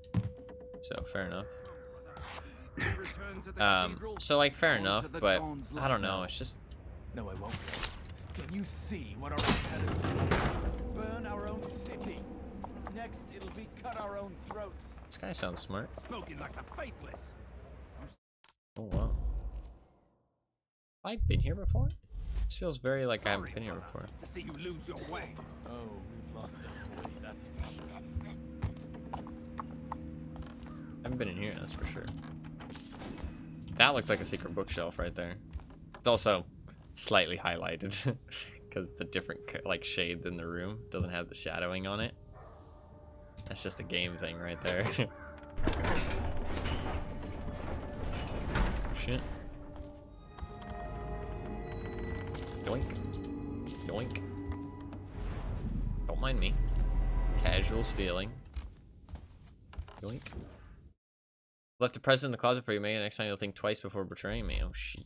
So, fair enough. So, like, fair enough, but I don't know, it's just... No, I won't. Can you see what our competitors do? Burn our own city. Next, it'll be cut our own throats. This guy sounds smart. Spoken like the faithless. Oh, wow. Have I been here before? This feels very like I haven't been here before. To see you lose your way. Oh, we've lost our way, that's for sure. I haven't been in here, that's for sure. That looks like a secret bookshelf right there. It's also slightly highlighted because it's a different like shade than the room. It doesn't have the shadowing on it. That's just a game thing right there. Shit. Yoink. Yoink. Don't mind me. Casual stealing. Yoink. Left the present in the closet for you, Megan. Next time you'll think twice before betraying me. Oh, shit.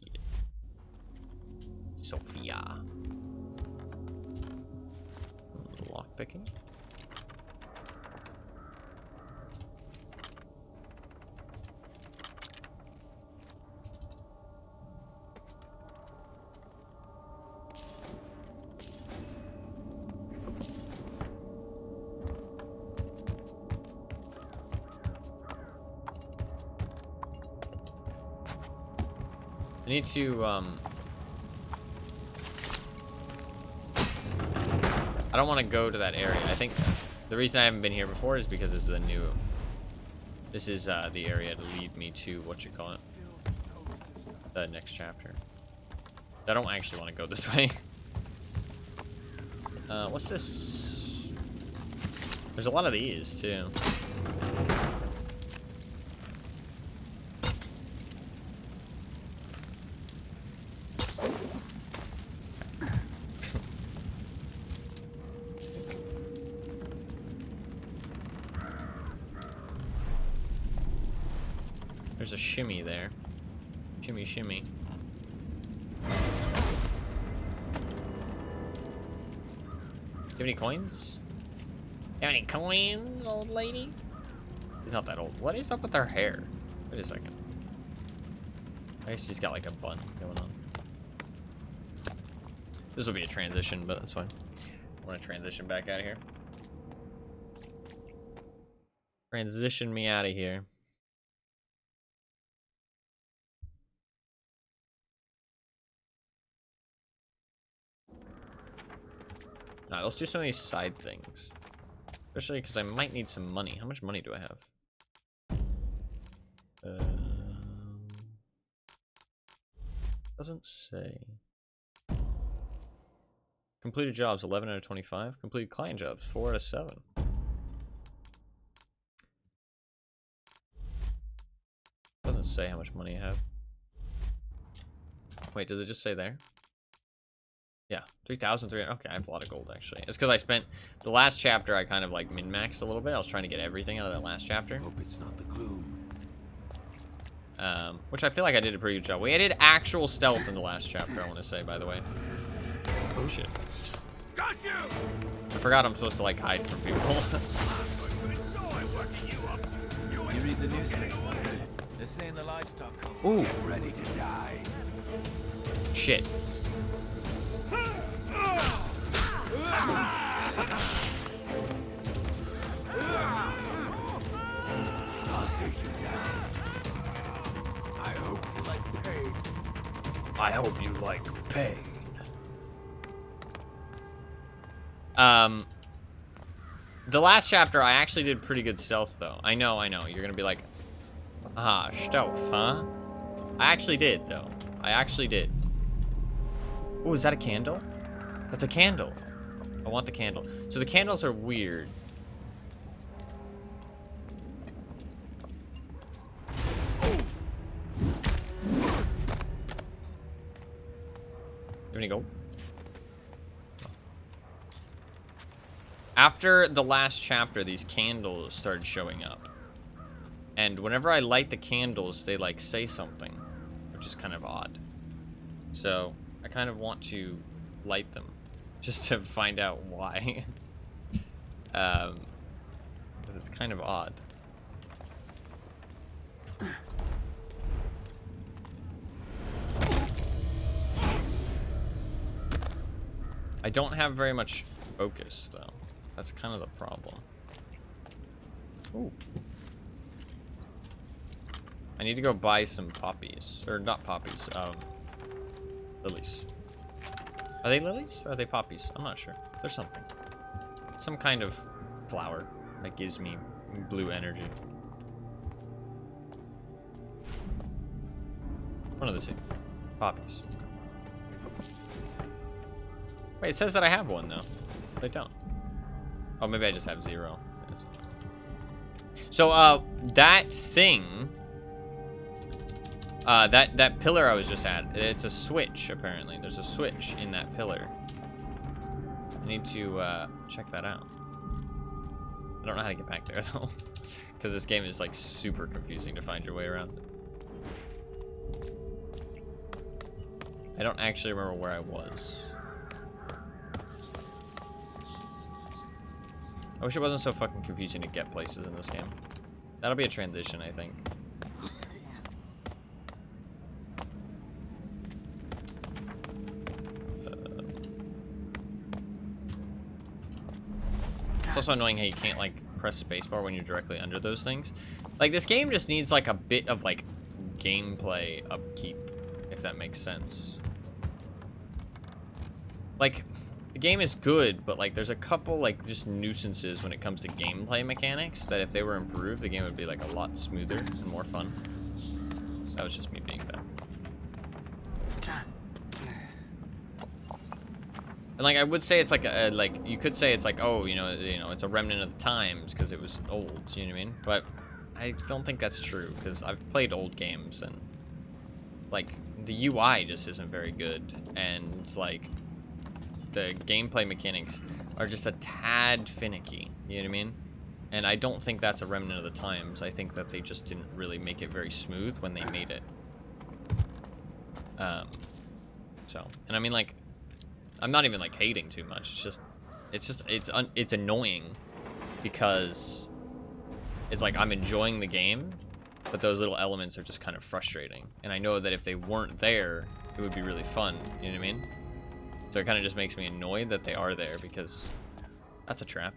Sophia. Lock picking. I need to I don't want to go to that area. I think the reason I haven't been here before is because this is the area to lead me to what you call it, the next chapter. I don't actually want to go this way. What's this? There's a lot of these too. There's a shimmy there. Shimmy, shimmy. Do you have any coins? You have any coins, old lady? She's not that old. What is up with her hair? Wait a second. I guess she's got like a bun going on. This will be a transition, but that's fine. I want to transition back out of here. Transition me out of here. Alright, let's do some of these side things. Especially because I might need some money. How much money do I have? Doesn't say. Completed jobs, 11 out of 25. Completed client jobs, 4 out of 7. Doesn't say how much money I have. Wait, does it just say there? Yeah, 3,300. Okay, I have a lot of gold, actually. It's because I spent the last chapter, I kind of like min-maxed a little bit. I was trying to get everything out of that last chapter. Hope it's not the gloom. Which I feel like I did a pretty good job. We did actual stealth in the last chapter, I want to say, by the way. Oh, shit. Got you! I forgot I'm supposed to, like, hide from people. You read the newspaper. They're saying the livestock Ooh. ready to die. Shit. I'll take you down. I hope you like pain. I hope you like pain. The last chapter, I actually did pretty good stealth, though. I know. You're gonna be like, stealth, huh? I actually did, though. I actually did. Oh, is that a candle? That's a candle. I want the candle. So the candles are weird. There we go. After the last chapter, these candles started showing up. And whenever I light the candles, they, like, say something, which is kind of odd. So, I kind of want to light them, just to find out why. Because it's kind of odd. I don't have very much focus, though. That's kind of the problem. Ooh. I need to go buy some poppies. Or not poppies, lilies. Are they lilies? Or are they poppies? I'm not sure. There's something. Some kind of flower that gives me blue energy. One of the two. Poppies. Wait, it says that I have one, though. They don't. Oh, maybe I just have 0. So, that thing... that pillar I was just at, it's a switch, apparently. There's a switch in that pillar. I need to, check that out. I don't know how to get back there, though. Because this game is, like, super confusing to find your way around. I don't actually remember where I was. I wish it wasn't so fucking confusing to get places in this game. That'll be a transition, I think. It's also annoying how you can't, like, press spacebar when you're directly under those things. Like, this game just needs, like, a bit of, like, gameplay upkeep, if that makes sense. Like, the game is good, but, like, there's a couple, like, just nuisances when it comes to gameplay mechanics that if they were improved, the game would be, like, a lot smoother and more fun. That was just me being bad. And, like, I would say it's like a, like, you could say it's like, oh, you know, it's a remnant of the times because it was old, you know what I mean? But I don't think that's true because I've played old games and, like, the UI just isn't very good and, like, the gameplay mechanics are just a tad finicky, you know what I mean? And I don't think that's a remnant of the times. I think that they just didn't really make it very smooth when they made it. And I mean, like, I'm not even, like, hating too much. It's annoying because it's like I'm enjoying the game, but those little elements are just kind of frustrating. And I know that if they weren't there, it would be really fun, you know what I mean? So it kind of just makes me annoyed that they are there because that's a trap.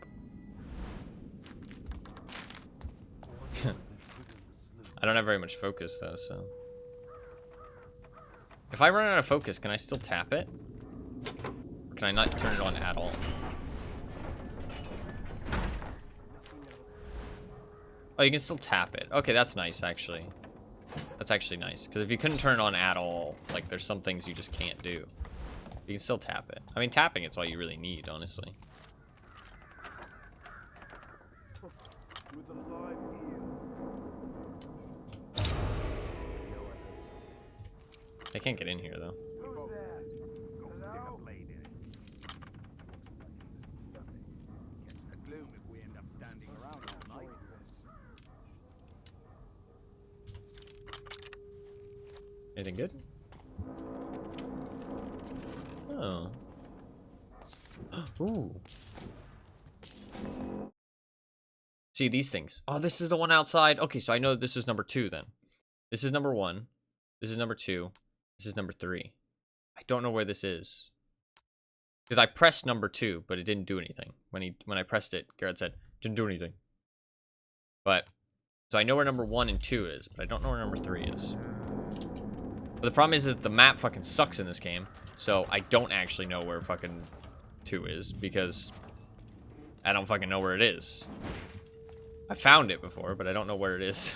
I don't have very much focus, though, so... If I run out of focus, can I still tap it? Or can I not turn it on at all? Oh, you can still tap it. Okay, that's nice, actually. That's actually nice. Because if you couldn't turn it on at all, like, there's some things you just can't do. You can still tap it. I mean, tapping it's all you really need, honestly. They can't get in here, though. Anything good? Oh. Ooh. See, these things. Oh, this is the one outside. Okay, so I know this is number 2, then. This is number 1. This is number 2. This is number 3. I don't know where this is. Because I pressed number 2, but it didn't do anything. When I pressed it, Garrett said, didn't do anything. But, so I know where number 1 and 2 is, but I don't know where number 3 is. But the problem is that the map fucking sucks in this game. So I don't actually know where fucking 2 is, because I don't fucking know where it is. I found it before, but I don't know where it is.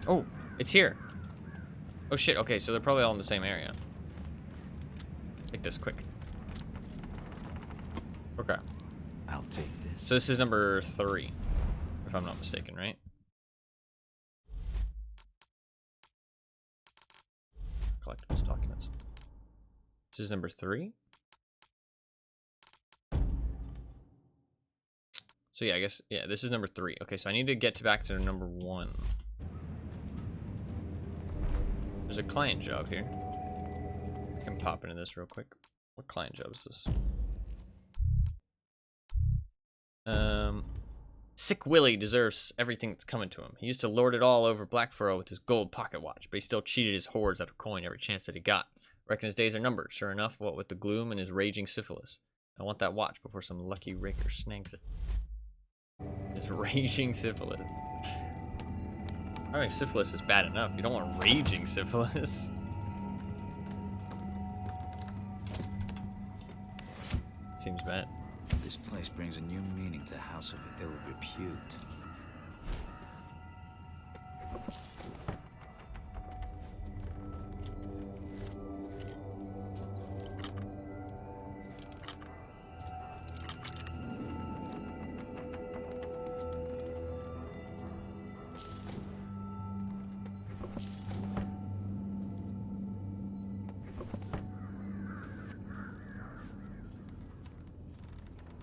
Oh, it's here. Oh shit, okay, so they're probably all in the same area. Take this quick. Okay. I'll take this. So this is number 3, if I'm not mistaken, right? Collectibles documents. This is number 3. So yeah, I guess, yeah, this is number 3. Okay, so I need to get back to number 1. There's a client job here. I can pop into this real quick. What client job is this? Sick Willie deserves everything that's coming to him. He used to lord it all over Blackfurrow with his gold pocket watch, but he still cheated his hordes out of coin every chance that he got. Reckon his days are numbered, sure enough, what with the gloom and his raging syphilis. I want that watch before some lucky raker snags it. His raging syphilis. I mean, syphilis is bad enough. You don't want raging syphilis. Seems bad. This place brings a new meaning to House of Ill Repute.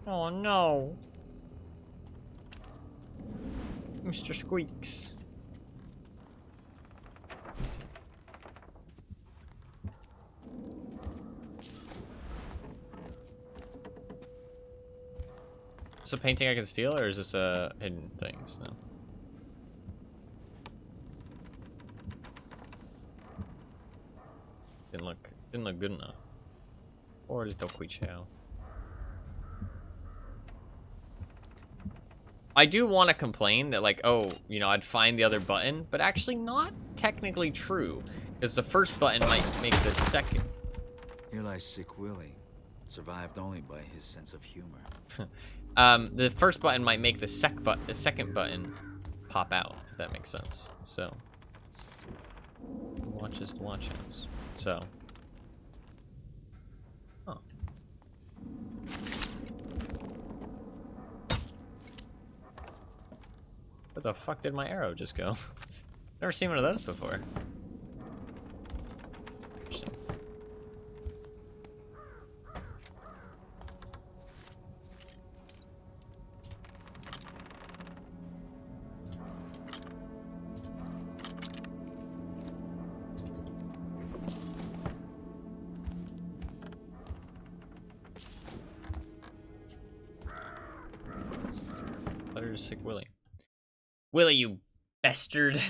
Oh no. Mr. Squeaks. Is this a painting I can steal, or is this a hidden things? No. Didn't look good enough. Or a little quichao. I do want to complain that, like, oh, you know, I'd find the other button, but actually not technically true, because the first button might make the second. Here lies Sick Willie, survived only by his sense of humor. The first button might make the second button pop out, if that makes sense. So, watches the watch hands. So, oh. Where the fuck did my arrow just go? Never seen one of those before. Interesting. Letter to Sick Willie. Willie, you bastard.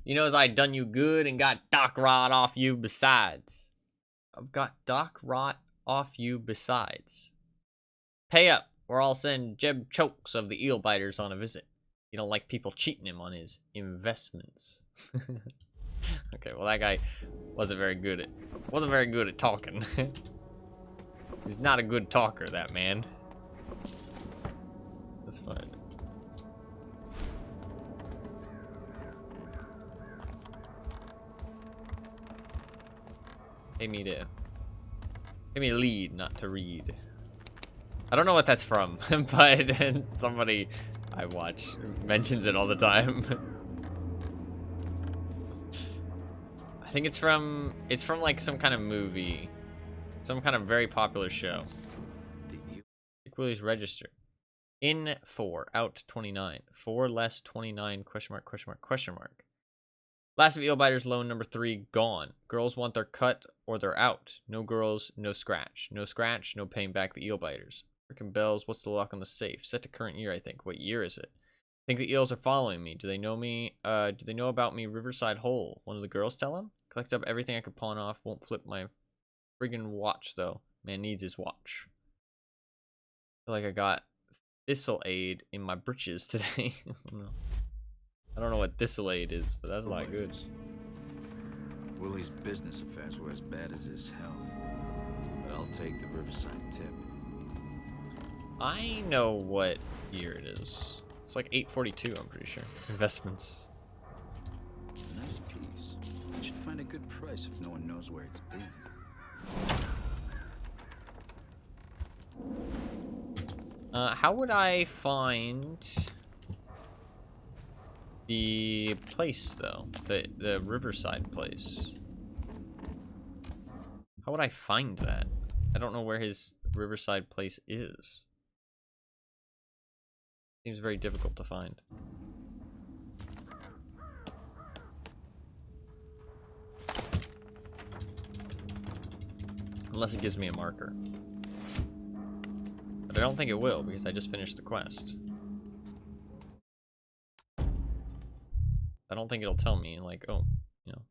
You know as I done you good and got dock rot off you besides. I've got dock rot off you besides. Pay up, or I'll send Jeb Chokes of the Eel Biters on a visit. You don't like people cheating him on his investments. Okay, well that guy wasn't very good at talking. He's not a good talker, that man. That's fine. Pay me to lead, not to read. I don't know what that's from, but somebody I watch mentions it all the time. I think it's from like some kind of movie, some kind of very popular show. Sick Willie's Register. In 4, out 29. 4 less 29, question mark, question mark, question mark. Last of Eel Biters loan number 3, gone. Girls want their cut or they're out. No girls, no scratch. No scratch, no paying back the Eel Biters. Freaking bells. What's the lock on the safe? Set to current year, I think. What year is it? I think the eels are following me. Do they know me? Do they know about me? Riverside Hole. One of the girls tell him? Collect up everything I could pawn off. Won't flip my friggin' watch, though. Man needs his watch. I feel like I got thistle aid in my britches today. I don't know what thistle aid is, but that's not good. Willie's business affairs were as bad as his health. But I'll take the Riverside tip. I know what year it is. It's like 842, I'm pretty sure. Investments. Nice piece. I should find a good price if no one knows where it's been. How would I find the place, though? The Riverside place. How would I find that? I don't know where his Riverside place is. Seems very difficult to find. Unless it gives me a marker. But I don't think it will, because I just finished the quest. I don't think it'll tell me, like, oh, you know.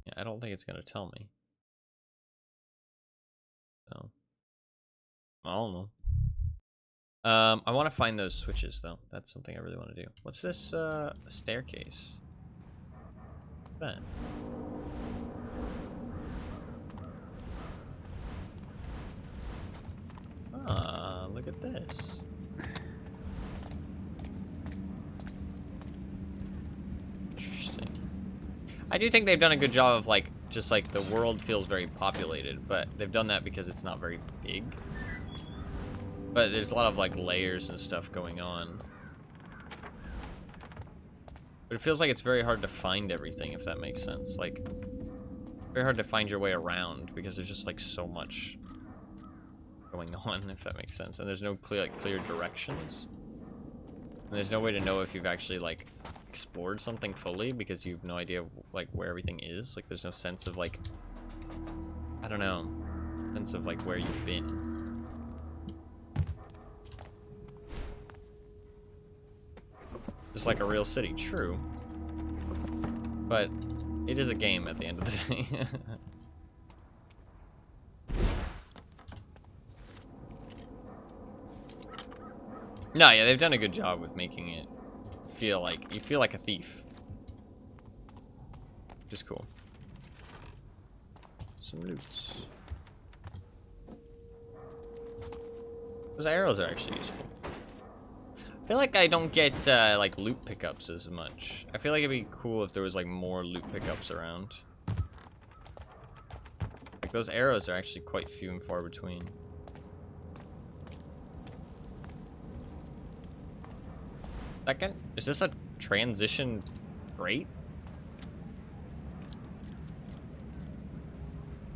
Yeah, I don't think it's gonna tell me. So, I don't know. I want to find those switches, though. That's something I really want to do. What's this, staircase? What's that? Ah, look at this. Interesting. I do think they've done a good job of, like, just like the world feels very populated, but they've done that because it's not very big. But there's a lot of, like, layers and stuff going on. But it feels like it's very hard to find everything, if that makes sense. Like, very hard to find your way around because there's just, like, so much going on, if that makes sense. And there's no clear directions. And there's no way to know if you've actually, like, explored something fully because you have no idea, like, where everything is. Like, there's no sense of, like, I don't know, sense of, like, where you've been. Just like a real city, true. But it is a game at the end of the day. No, yeah, they've done a good job with making it feel like you feel like a thief. Which is cool. Some loots. Those arrows are actually useful. I feel like I don't get like loot pickups as much. I feel like it'd be cool if there was like more loot pickups around. Like those arrows are actually quite few and far between. Second, is this a transition grate?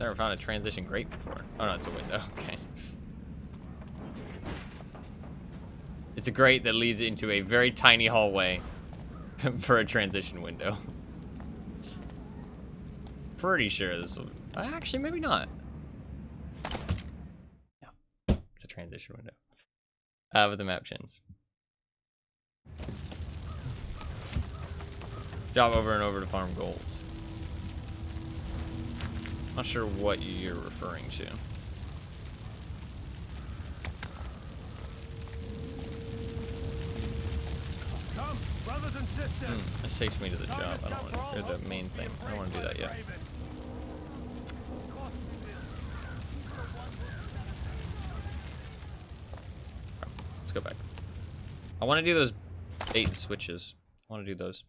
Never found a transition grate before. Oh no, it's a window. Okay. It's a grate that leads into a very tiny hallway for a transition window. Pretty sure this will... Actually, maybe not. No, it's a transition window. With the map chins. Job over and over to farm gold. Not sure what you're referring to. Come, brothers and sisters. This takes me to the job. I don't want to, or the main thing. I don't want to do that yet. Let's go back. I want to do those bait and switches. I want to do those.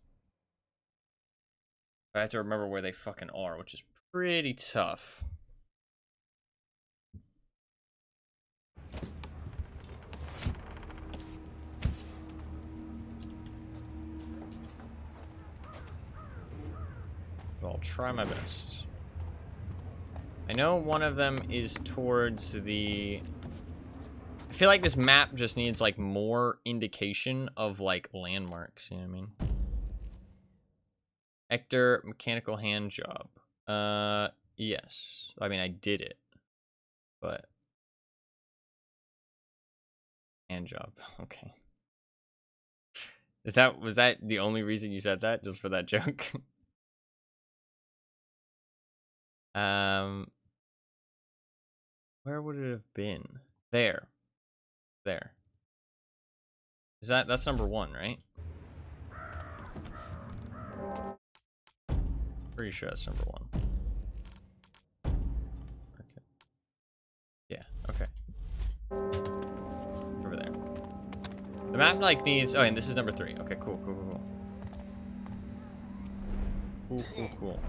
I have to remember where they fucking are, which is pretty tough. I'll try my best. I know one of them is towards the... I feel like this map just needs, like, more indication of, like, landmarks, you know what I mean? Hector, mechanical hand job. Yes. I mean, I did it, but hand job. Okay. Was that the only reason you said that? Just for that joke? Where would it have been? There. There. That's number 1, right? Pretty sure that's number 1. Okay. Yeah, okay. Over there. The map like needs and this is number 3. Okay, cool. Cool.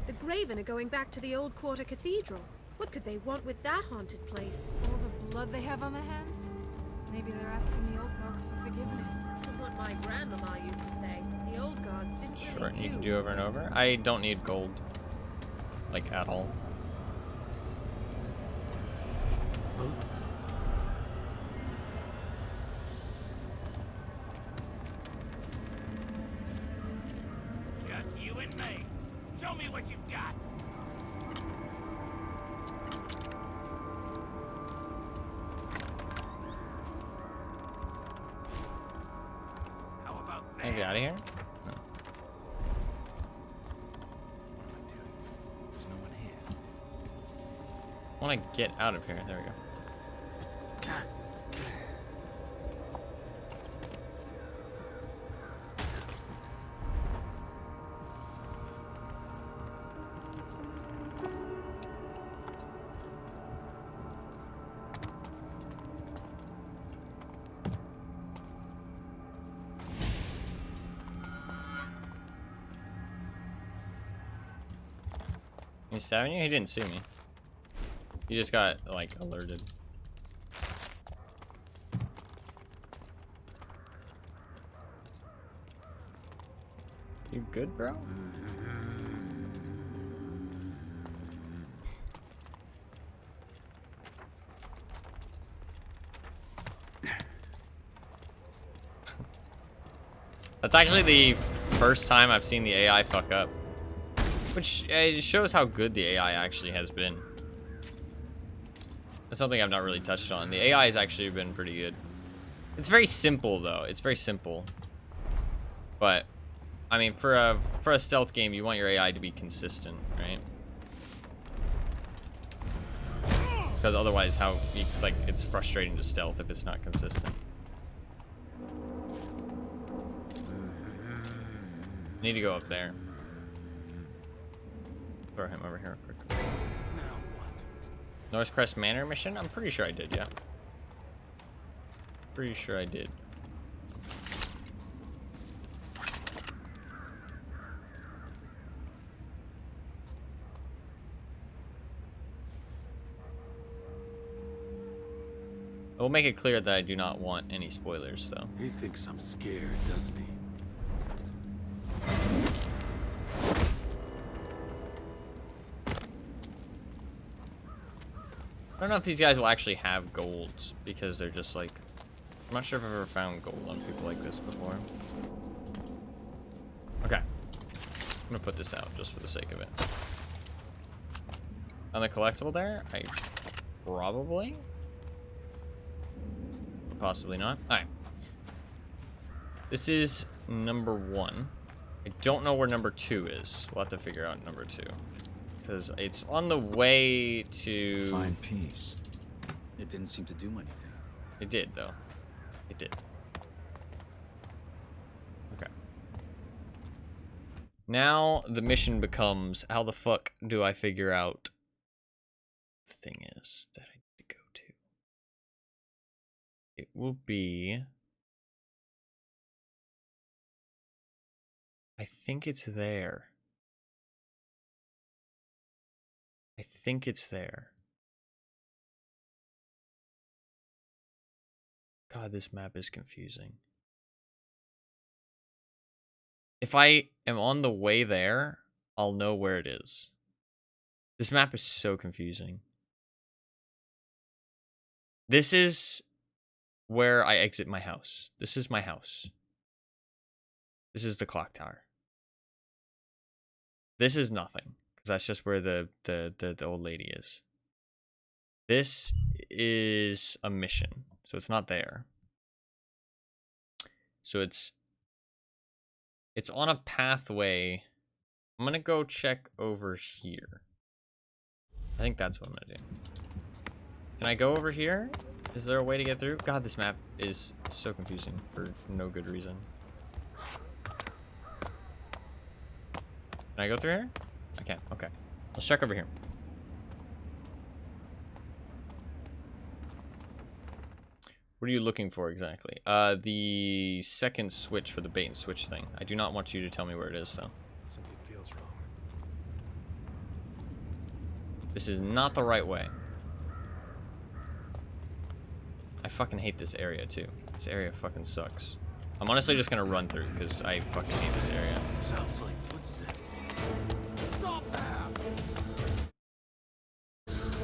The Graven are going back to the old quarter cathedral. What could they want with that haunted place? All the blood they have on their hands? Maybe they're asking the old gods for forgiveness. That's what my grandmama used to say. The old gods didn't Sure, really you can do over and over. I don't need gold. Like, at all. Just you and me. Show me what you've got. How about Can I get out of here? No. There's no one here. I want to get out of here. There we go. He's stabbing you? He didn't see me. He just got, like, alerted. You good, bro? That's actually the first time I've seen the AI fuck up. Which shows how good the AI actually has been. That's something I've not really touched on. The AI has actually been pretty good. It's very simple, though. It's very simple. But, I mean, for a stealth game, you want your AI to be consistent, right? Because otherwise, it's frustrating to stealth if it's not consistent. I need to go up there. Throw him over here real quick. North Crest Manor mission? I'm pretty sure I did, yeah. Pretty sure I did. I will make it clear that I do not want any spoilers, though. He thinks I'm scared, doesn't he? I don't know if these guys will actually have gold, because they're just like... I'm not sure if I've ever found gold on people like this before. Okay. I'm gonna put this out, just for the sake of it. On the collectible there? Probably? Possibly not. Alright. This is number 1. I don't know where number 2 is. We'll have to figure out number 2. Because it's on the way to... Fine piece. It didn't seem to do anything. It did, though. It did. Okay. Now the mission becomes, how the fuck do I figure out the thing is that I need to go to? It will be... I think it's there. I think it's there. God, this map is confusing. If I am on the way there, I'll know where it is. This map is so confusing. This is where I exit my house. This is my house. This is the clock tower. This is nothing, because that's just where the old lady is. This is a mission, so it's not there. So it's on a pathway. I'm gonna go check over here. I think that's what I'm gonna do. Can I go over here? Is there a way to get through? God, this map is so confusing for no good reason. Can I go through here? I can. Okay. Let's check over here. What are you looking for exactly? The second switch for the bait and switch thing. I do not want you to tell me where it is, though. Something feels wrong. This is not the right way. I fucking hate this area, too. This area fucking sucks. I'm honestly just gonna run through, because I fucking hate this area. Sounds like footsteps. Stop there!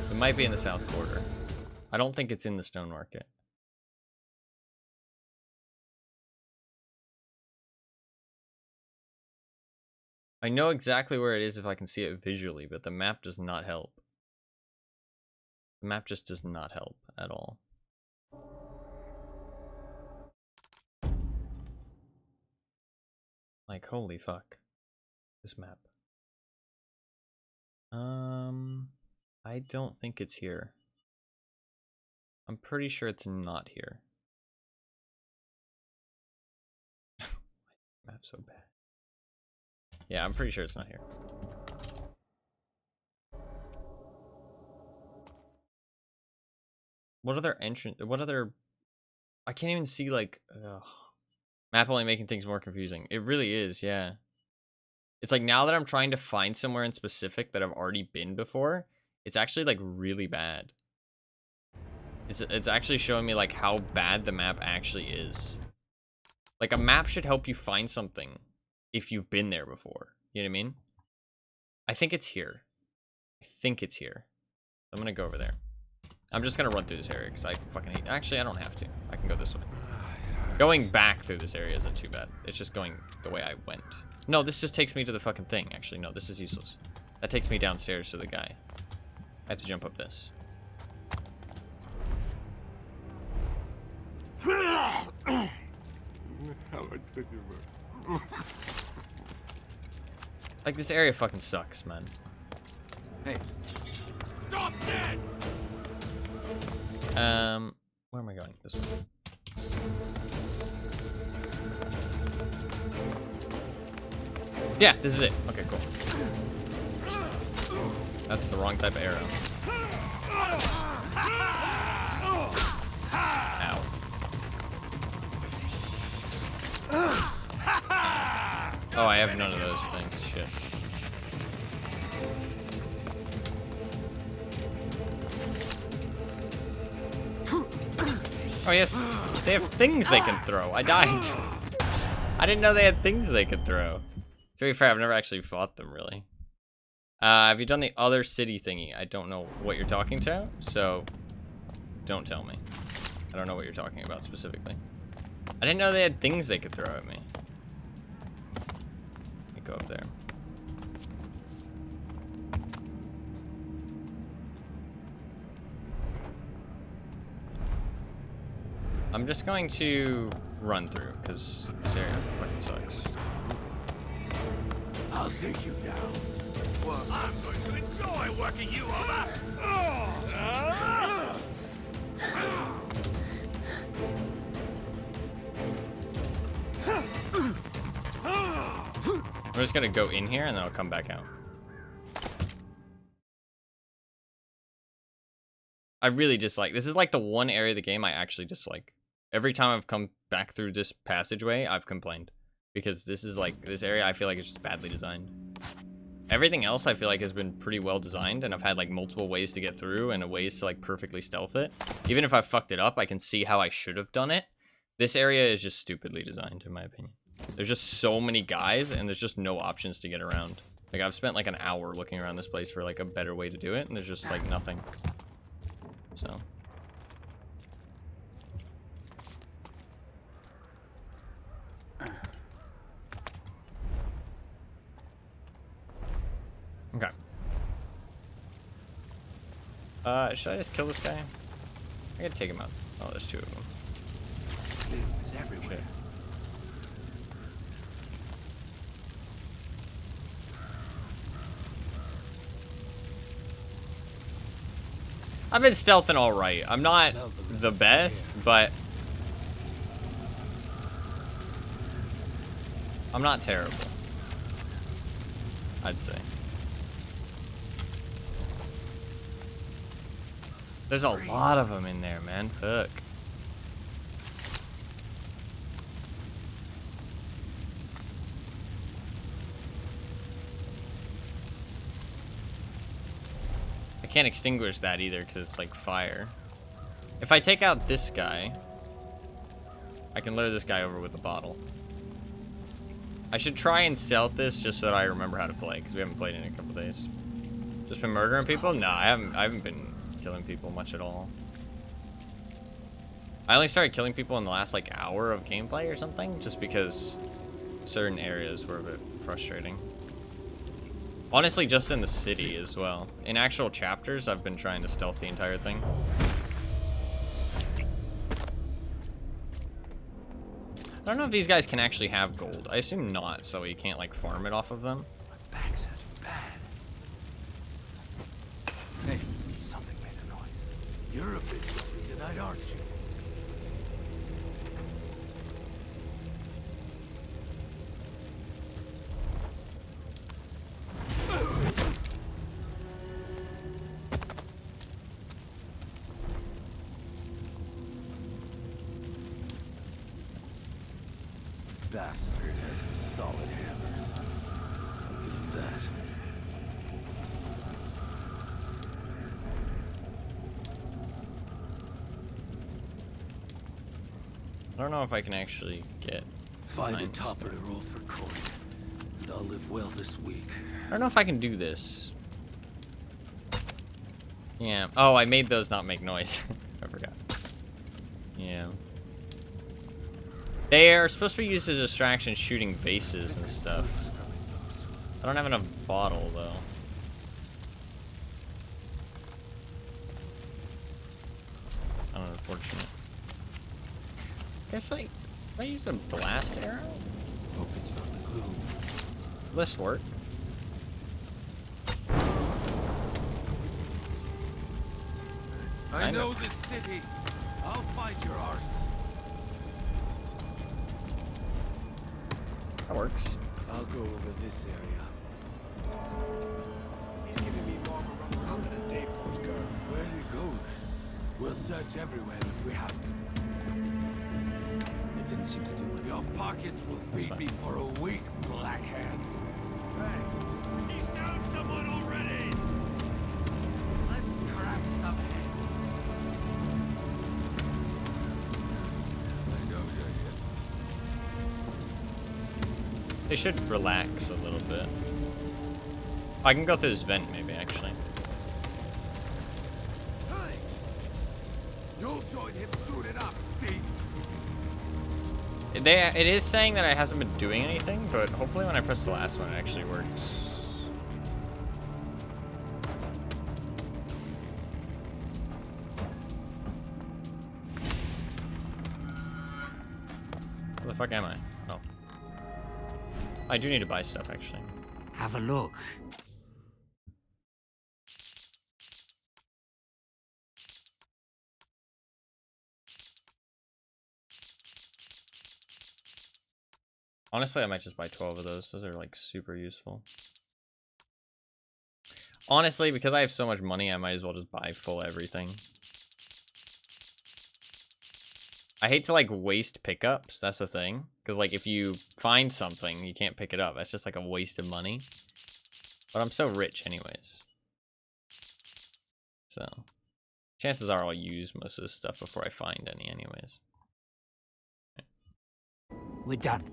It might be in the south quarter. I don't think it's in the stone market. I know exactly where it is if I can see it visually, but the map does not help. The map just does not help at all. Like, holy fuck. This map. I don't think it's here. I'm pretty sure it's not here. Map's so bad. Yeah, I'm pretty sure it's not here. What other entrance? What other? I can't even see, like, ugh. Map only making things more confusing. It really is, yeah. It's like now that I'm trying to find somewhere in specific that I've already been before, it's actually like really bad. It's actually showing me like how bad the map actually is. Like a map should help you find something if you've been there before. You know what I mean? I think it's here. I think it's here. I'm gonna go over there. I'm just gonna run through this area because I fucking hate. Actually, I don't have to. I can go this way. Going back through this area isn't too bad. It's just going the way I went. No, this just takes me to the fucking thing. Actually, no, this is useless. That takes me downstairs to the guy. I have to jump up this. Like, this area fucking sucks, man. Hey. Stop dead! Where am I going? This way. Yeah, this is it. Okay, cool. That's the wrong type of arrow. Ow. Oh, I have none of those things. Shit. Oh, yes. They have things they can throw. I died. I didn't know they had things they could throw. To be fair, I've never actually fought them, really. Have you done the other city thingy? I don't know what you're talking to, so don't tell me. I don't know what you're talking about specifically. I didn't know they had things they could throw at me. Let me go up there. I'm just going to run through, because this area fucking sucks. I'll take you down. Well, I'm going to enjoy working you over. I'm just gonna go in here and then I'll come back out. I really dislike this. Is like the one area of the game I actually dislike. Every time I've come back through this passageway, I've complained. Because this is like, this area I feel like is just badly designed. Everything else I feel like has been pretty well designed, and I've had like multiple ways to get through and ways to like perfectly stealth it. Even if I fucked it up, I can see how I should have done it. This area is just stupidly designed, in my opinion. There's just so many guys, and there's just no options to get around. Like, I've spent like an hour looking around this place for like a better way to do it, and there's just like nothing. So. Should I just kill this guy? I gotta take him out. Oh, there's 2 of them. Is everywhere. Shit. I've been stealthing alright. I'm not the best, but I'm not terrible, I'd say. There's a lot of them in there, man. Fuck. I can't extinguish that either because it's like fire. If I take out this guy, I can lure this guy over with a bottle. I should try and stealth this just so that I remember how to play, because we haven't played in a couple days. Just been murdering people? No, I haven't been killing people much at all. I only started killing people in the last like hour of gameplay or something, just because certain areas were a bit frustrating. Honestly, just in the city as well. In actual chapters, I've been trying to stealth the entire thing. I don't know if these guys can actually have gold. I assume not, so you can't like farm it off of them. My back's hurting bad. Hey, something made a noise. You're a bit busy tonight, aren't you? Bastard has some solid hammers. I'll give him that. I don't know if I can actually get... Find a mines. topper to roll for coin, and I'll live well this week. I don't know if I can do this. Yeah. Oh, I made those not make noise. I forgot. Yeah. They are supposed to be used as a distraction shooting vases and stuff. I don't have enough bottle, though. Unfortunate. Guess, like, if I use a blast arrow? Hope it's not the glue. Will this work? I know this city. I'll find your arse. That works. I'll go over this area. He's giving me more of a run than a Dayport girl. Where he goes, we'll search everywhere if we have to. It didn't seem to do it. Your pockets will feed me for a week, Blackhand. Hey, He's down someone already! let's grab some heads. I know you're here. They should relax a little bit. I can go through this vent, maybe, actually. Hey! You'll join him soon enough, Steve. It is saying that it hasn't been doing anything, but hopefully when I press the last one, it actually works. Where the fuck am I? Oh. I do need to buy stuff, actually. Have a look. Honestly, I might just buy 12 of those. Those are like super useful. Honestly, because I have so much money, I might as well just buy full everything. I hate to like waste pickups. That's the thing. Because like if you find something, you can't pick it up. That's just like a waste of money. But I'm so rich anyways. So chances are I'll use most of this stuff before I find any anyways. We're done.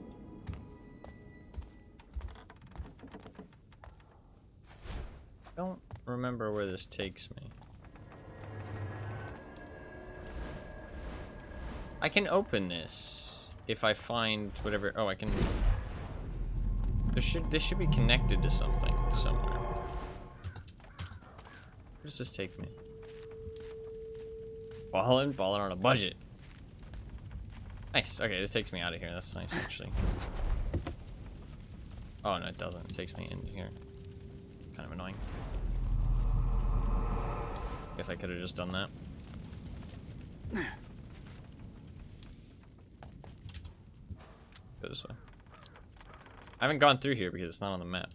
Don't remember where this takes me. I can open this if I find whatever. Oh, I can. This should be connected to something somewhere. Where does this take me? Fallen on a budget. Nice. Okay, this takes me out of here. That's nice, actually. Oh, no, it doesn't. It takes me in here. Kind of annoying. Guess I could have just done that. Go this way. I haven't gone through here because it's not on the map.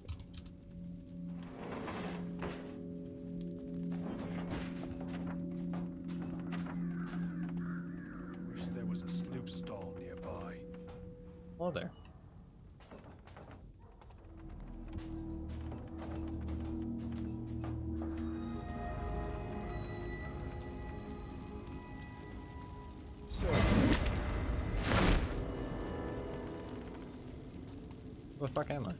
Wish there was a sloop stall nearby. Hello there. So, Where the fuck am I?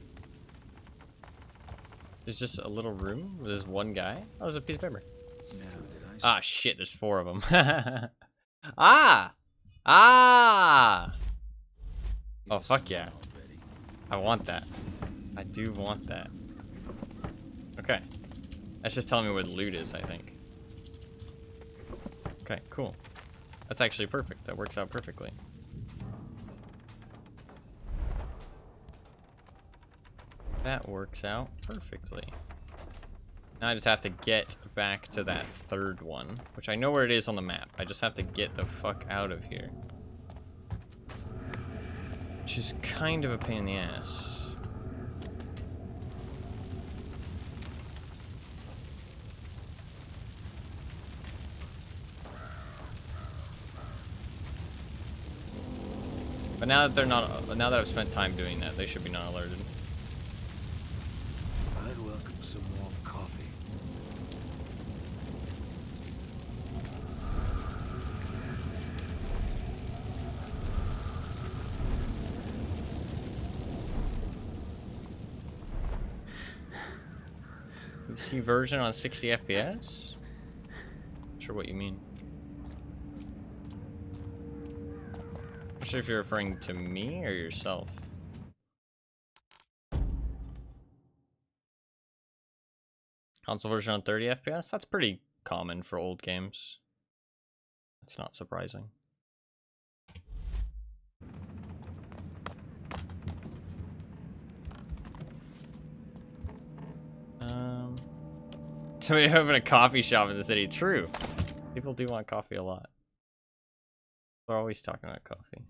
There's just a little room with this one guy. Oh, there's a piece of paper. Now, did I Ah, shit, there's 4 of them. Ah! Ah! Oh, fuck yeah. already? I want that. I do want that. Okay. That's just telling me where the loot is, I think. Okay, cool. That's actually perfect. That works out perfectly. That works out perfectly. Now I just have to get back to that 3rd one, which I know where it is on the map. I just have to get the fuck out of here. Which is kind of a pain in the ass. But now that they're not, now that I've spent time doing that, they should be not alerted. I'd welcome some warm coffee. PC version on 60 FPS? Not sure what you mean. Not sure if you're referring to me or yourself. Console version on 30 FPS? That's pretty common for old games. It's not surprising. So we open a coffee shop in the city. True. People do want coffee a lot. They're always talking about coffee.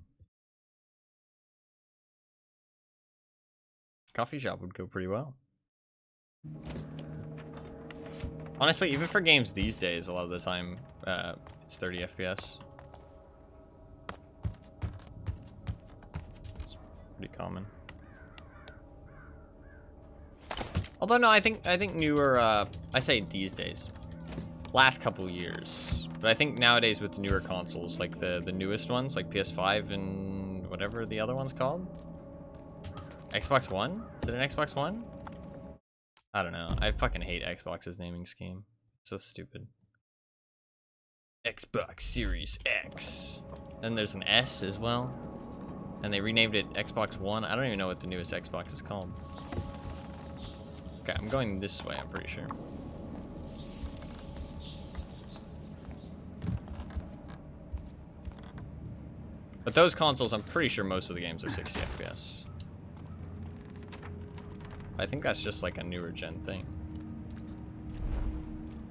Coffee shop would go pretty well. Honestly, even for games these days, a lot of the time, it's 30 FPS. It's pretty common. Although no, I think newer. I say these days, last couple years. But I think nowadays with the newer consoles, like the newest ones, like PS5 and whatever the other one's called, Xbox One. Is it an Xbox One? I don't know. I fucking hate Xbox's naming scheme. It's so stupid. Xbox Series X. And there's an S as well. And they renamed it Xbox One. I don't even know what the newest Xbox is called. Okay, I'm going this way, I'm pretty sure. But those consoles, I'm pretty sure most of the games are 60 FPS. I think that's just like a newer gen thing.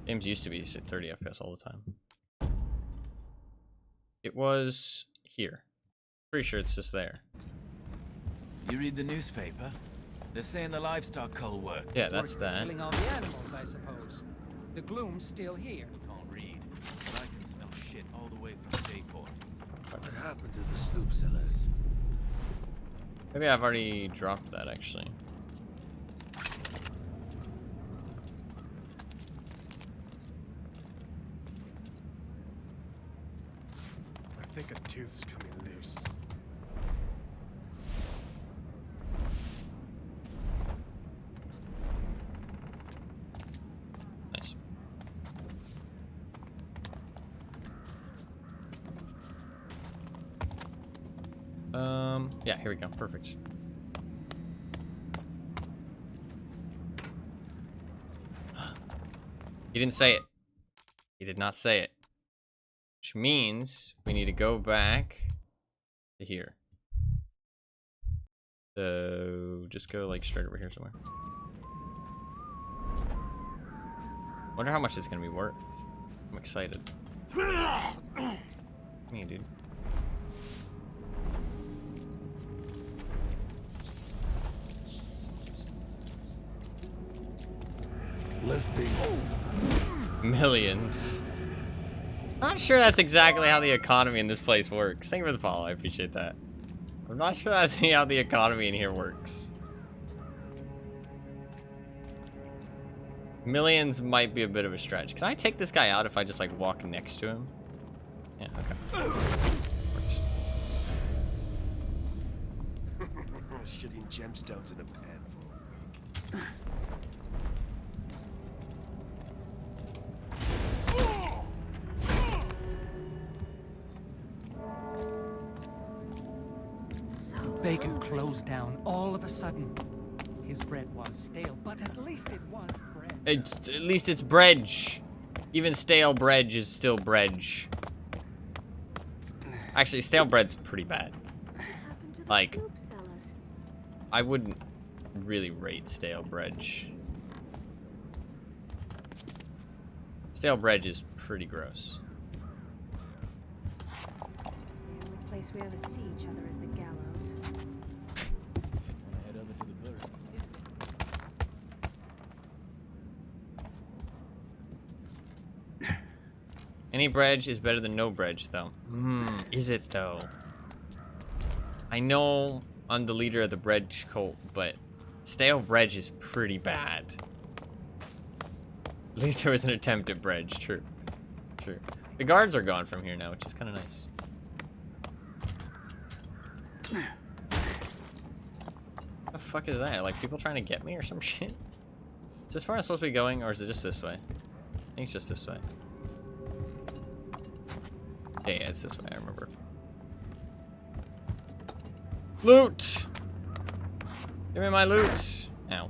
Games used to be 30 FPS all the time. It was here. Pretty sure it's just there. You read the newspaper? They're saying the livestock cull worked. Yeah, that's that. Killing all the animals, I suppose. The gloom's still here. Can't read, but I can smell shit all the way from Dayport. What happened to the sloop sellers? Maybe I've already dropped that, actually. I think a tooth's coming loose. Nice. Yeah, here we go. Perfect. He didn't say it. He did not say it. Which means we need to go back to here. So just go like straight over here somewhere. Wonder how much it's gonna be worth. I'm excited. Me, dude. Lifting. Millions. Not sure that's exactly how the economy in this place works. Thank you for the follow. I appreciate that. I'm not sure that's how the economy in here works. Millions might be a bit of a stretch. Can I take this guy out if I just like walk next to him? Yeah, okay. Works. Shitting gemstones in a pan for a week. Baker closed down all of a sudden. His bread was stale, but at least it was bread. At least it's bread. Even stale bread is still bread. Actually, stale bread's pretty bad. Like, I wouldn't really rate stale bread. Stale bread is pretty gross. The only place we ever see each other is the gallows. Head over to the village. Any bread is better than no bread, though. Is it though? I know I'm the leader of the bread cult, but stale bread is pretty bad. At least there was an attempt at bread. True. True. The guards are gone from here now, which is kind of nice. What the fuck is that? Like people trying to get me or some shit? Is this where I'm supposed to be going, or is it just this way? I think it's just this way. Yeah, it's this way, I remember. Loot! Give me my loot! Ow.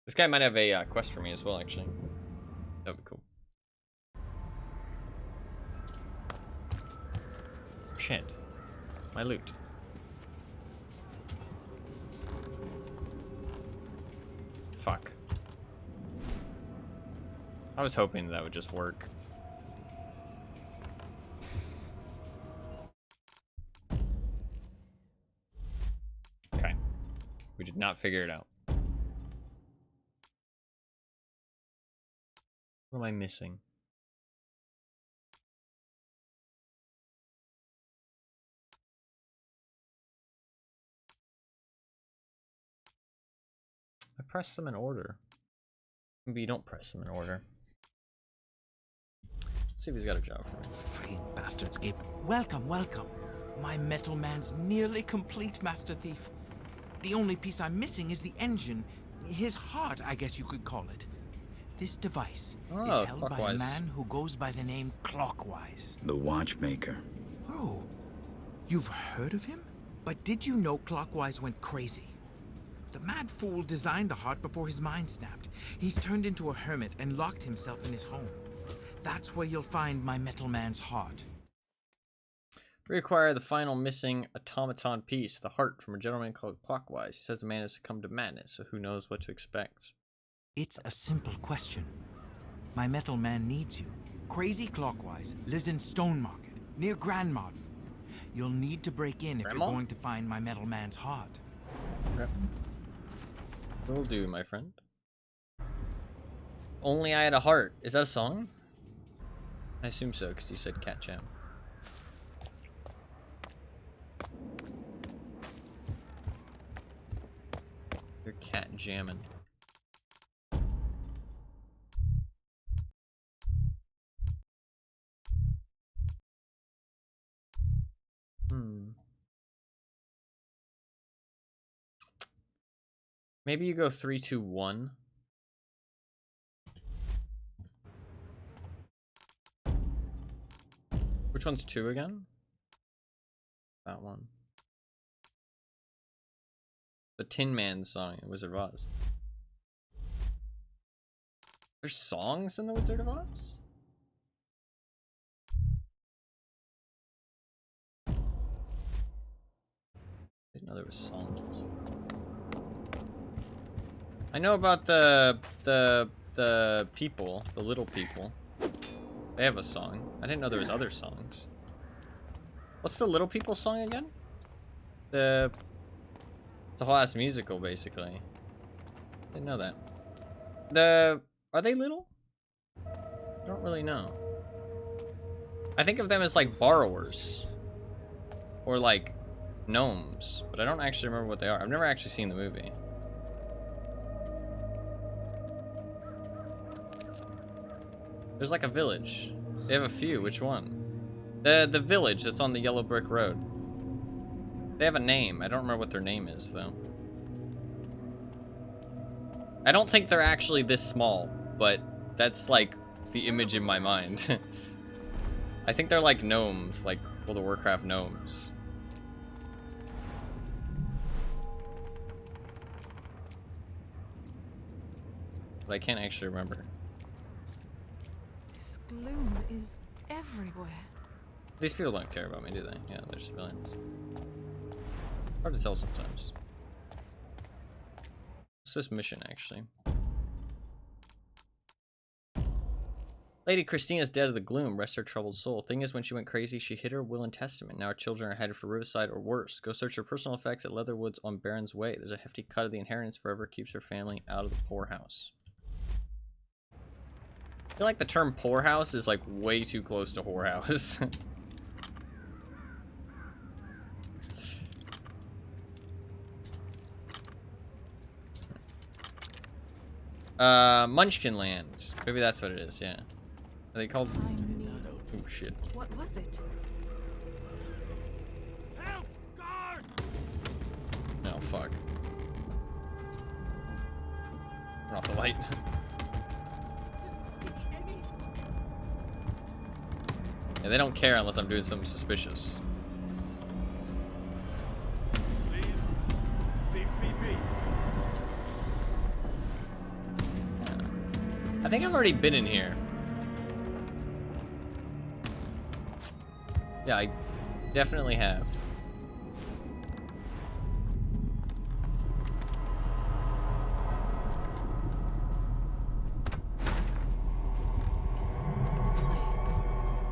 This guy might have a quest for me as well, actually. That would be cool. Shit. My loot. Fuck. I was hoping that would just work. Okay. We did not figure it out. What am I missing? I pressed them in order. Maybe you don't press them in order. Let's see if he's got a job for me. Friggin' bastards gave. Welcome, welcome. My metal man's nearly complete, Master Thief. The only piece I'm missing is the engine. His heart, I guess you could call it. This device is held by a man who goes by the name Clockwise. The watchmaker. Oh, you've heard of him? But did you know Clockwise went crazy? The mad fool designed the heart before his mind snapped. He's turned into a hermit and locked himself in his home. That's where you'll find my metal man's heart. We require the final missing automaton piece, the heart, from a gentleman called Clockwise. He says the man has succumbed to madness, so who knows what to expect. It's a simple question. My metal man needs you. Crazy Clockwise lives in Stone Market, near Grand Modern. You'll need to break in if you're going to find my metal man's heart. Okay. Will do, my friend. Only I had a heart. Is that a song? I assume so, because you said Cat Jam. You're cat jamming. Maybe you go 3, 2, 1. Which one's 2 again? That one. The Tin Man song in Wizard of Oz. There's songs in the Wizard of Oz? Didn't know there was songs. I know about the people, the little people. They have a song. I didn't know there was other songs. What's the little people song again? It's a whole ass musical, basically. Didn't know that. Are they little? I don't really know. I think of them as like borrowers. Or like gnomes. But I don't actually remember what they are. I've never actually seen the movie. There's like a village. They have a few. Which one? The village that's on the yellow brick road. They have a name. I don't remember what their name is, though. I don't think they're actually this small, but that's like the image in my mind. I think they're like gnomes, like World of Warcraft gnomes. But I can't actually remember. This gloom is everywhere. These people don't care about me, do they? Yeah, they're civilians. Hard to tell sometimes. What's this mission, actually? Lady Christina's dead of the gloom. Rest her troubled soul. Thing is, when she went crazy, she hid her will and testament. Now her children are headed for Riverside or worse. Go search her personal effects at Leatherwoods on Baron's Way. There's a hefty cut of the inheritance forever keeps her family out of the poorhouse. I feel like the term poorhouse is like way too close to whorehouse. Munchkin Land. Maybe that's what it is, yeah. Are they called? Oh shit. What was it? Help! Guard! No, fuck. Turn off the light. Yeah, they don't care unless I'm doing something suspicious. Please, leave me be. I think I've already been in here. Yeah, I definitely have.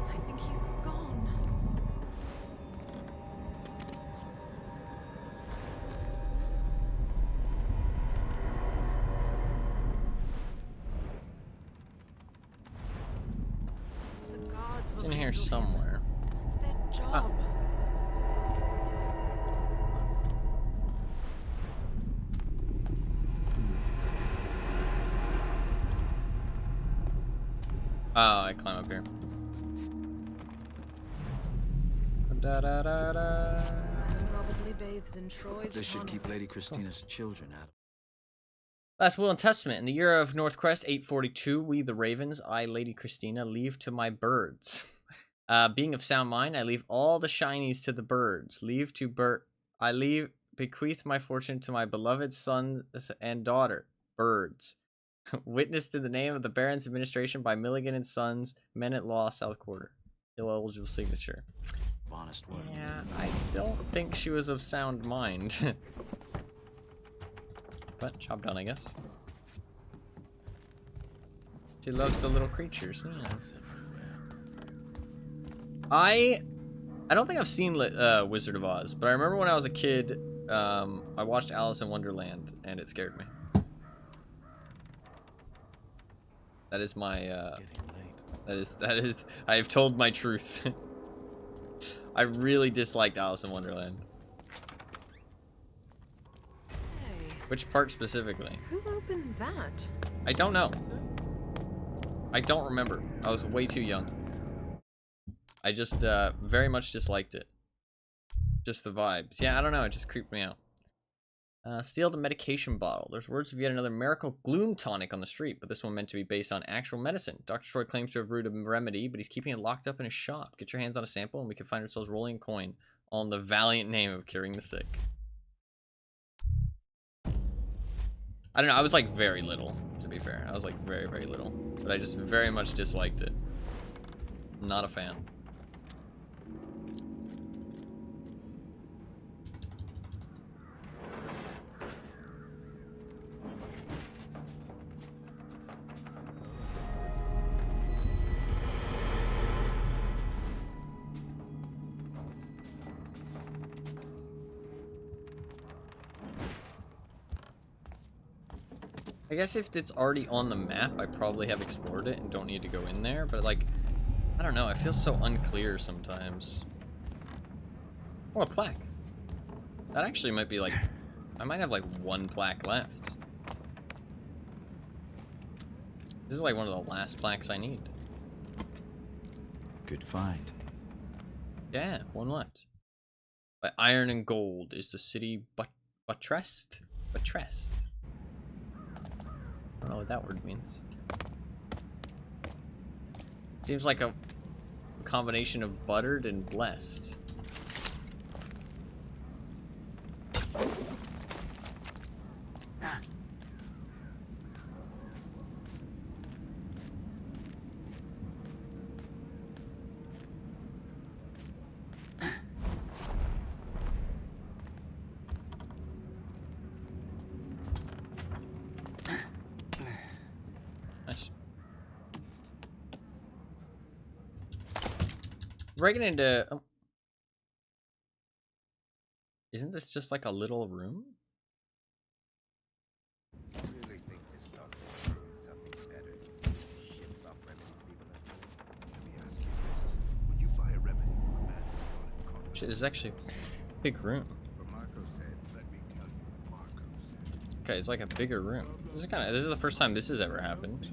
I think he's gone. The guards It's will in here handle him. somewhere. It's their job. Oh, I climb up here. Da da da da. Probably bathes in Troy's This should pond. keep Lady Christina's children out of Last will and testament. In the year of Northcrest 842, we the ravens, I, Lady Christina, leave to my birds. Being of sound mind, I leave all the shinies to the birds. Bequeath my fortune to my beloved son and daughter, birds. Witnessed in the name of the Baron's administration by Milligan and Sons, men-at-law, South Quarter. Illegible signature. honest work. Yeah, I don't think she was of sound mind. But job done, I guess. She loves the little creatures. Yeah. I don't think I've seen Wizard of Oz, but I remember when I was a kid, I watched Alice in Wonderland, and it scared me. That is my that is I have told my truth. I really disliked Alice in Wonderland. Hey, Which part specifically? who opened that? I don't know. I don't remember. I was way too young. I just very much disliked it. Just the vibes. Yeah, I don't know. It just creeped me out. Steal the medication bottle. There's words of yet another miracle gloom tonic on the street, but this one meant to be based on actual medicine. Dr. Troy claims to have brewed a remedy, but he's keeping it locked up in his shop. Get your hands on a sample, and we can find ourselves rolling a coin on the valiant name of curing the sick. I don't know. I was like very little, to be fair. I was like very, very little, but I just very much disliked it. Not a fan. I guess if it's already on the map, I probably have explored it and don't need to go in there, but like, I don't know, it feels so unclear sometimes. Oh, a plaque. That actually might be like, I might have like one plaque left. This is like one of the last plaques I need. Good find. Yeah, one left. By iron and gold is the city buttressed? Buttressed. I don't know what that word means. Seems like a combination of buttered and blessed. Nice. Breaking into... Oh. Isn't this just like a little room? Really think this doctor is doing something better than ships off remedy people like me? Let me ask you this. Would you buy a remedy from a man who thought it caught Shit, this is actually a big room. what Marco said? Let me tell you what Marco said. Okay, it's like a bigger room. This is the first time this has ever happened.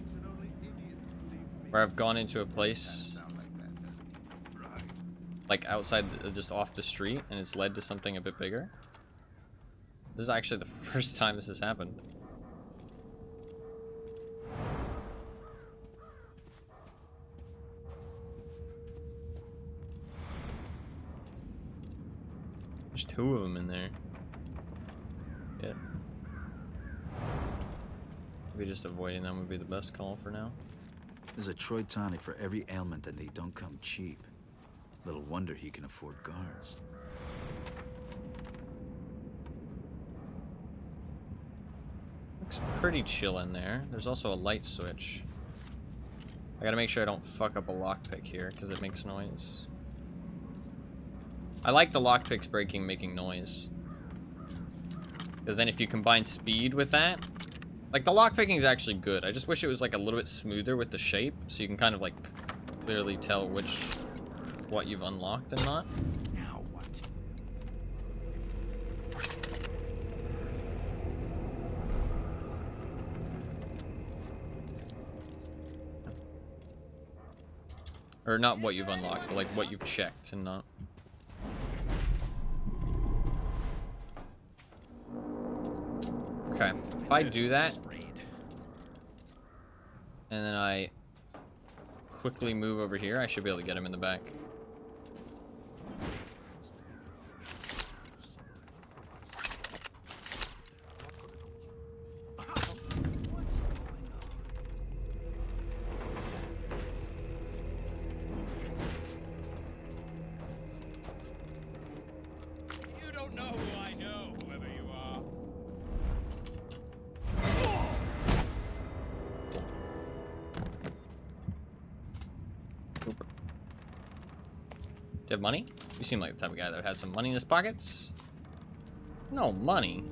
Where I've gone into a place like outside, just off the street, and it's led to something a bit bigger. This is actually the first time this has happened. There's two of them in there. Yeah. Maybe just avoiding them would be the best call for now. There's a Troy tonic for every ailment, and they don't come cheap. Little wonder he can afford guards. Looks pretty chill in there. There's also a light switch. I gotta make sure I don't fuck up a lockpick here, because it makes noise. I like the lockpicks breaking, making noise. Because then if you combine speed with that, like the lockpicking is actually good. I just wish it was like a little bit smoother with the shape, so you can kind of like clearly tell what you've unlocked and not. Now what? Or not what you've unlocked, but like what you've checked and not. Okay, if I do that, and then I quickly move over here, I should be able to get him in the back. You don't know who I know, whoever you are. Oop. Do you have money? You seem like the type of guy that had some money in his pockets. No money.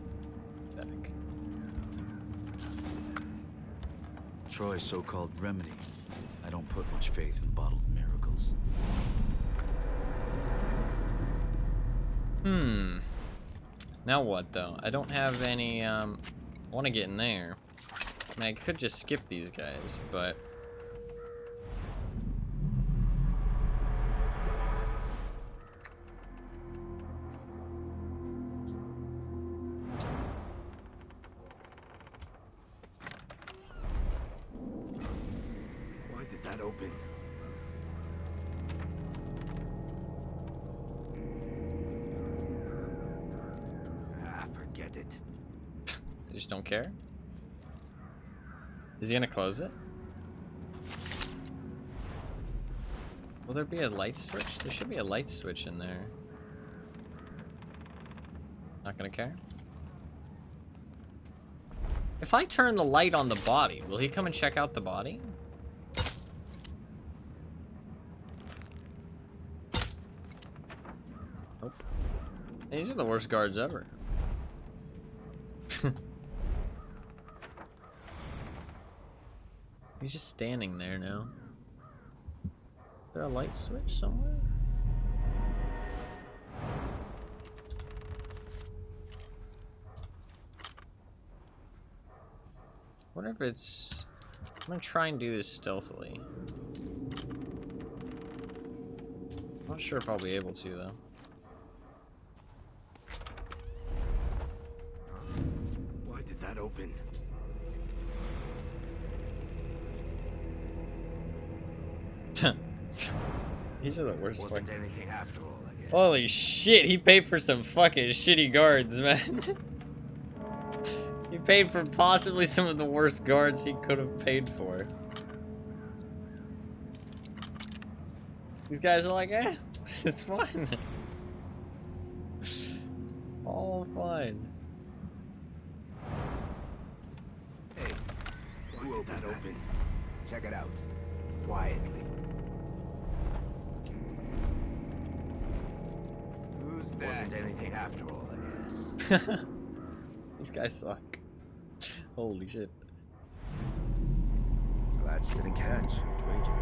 Pathetic. Troy's so-called remedy. I don't put much faith in bottled miracles. Now what, though? I don't have any, I want to get in there. I mean, I could just skip these guys, but... Why did that open? Ah, forget it. I just don't care. Is he gonna close it? Will there be a light switch? There should be a light switch in there. Not gonna care. If I turn the light on the body, will he come and check out the body? Nope. These are the worst guards ever. He's just standing there now. Is there a light switch somewhere? What if it's... I'm gonna try and do this stealthily. I'm not sure if I'll be able to, though. Why did that open? These are the worst. Wasn't anything after all, I guess. Holy shit, he paid for some fucking shitty guards, man. He paid for possibly some of the worst guards he could have paid for. These guys are like, eh, it's fine. All fine. Hey, who opened that open? Check it out. Quietly. Who's that? Wasn't anything after all, I guess. These guys suck. Holy shit. Latch didn't catch. I'd wager.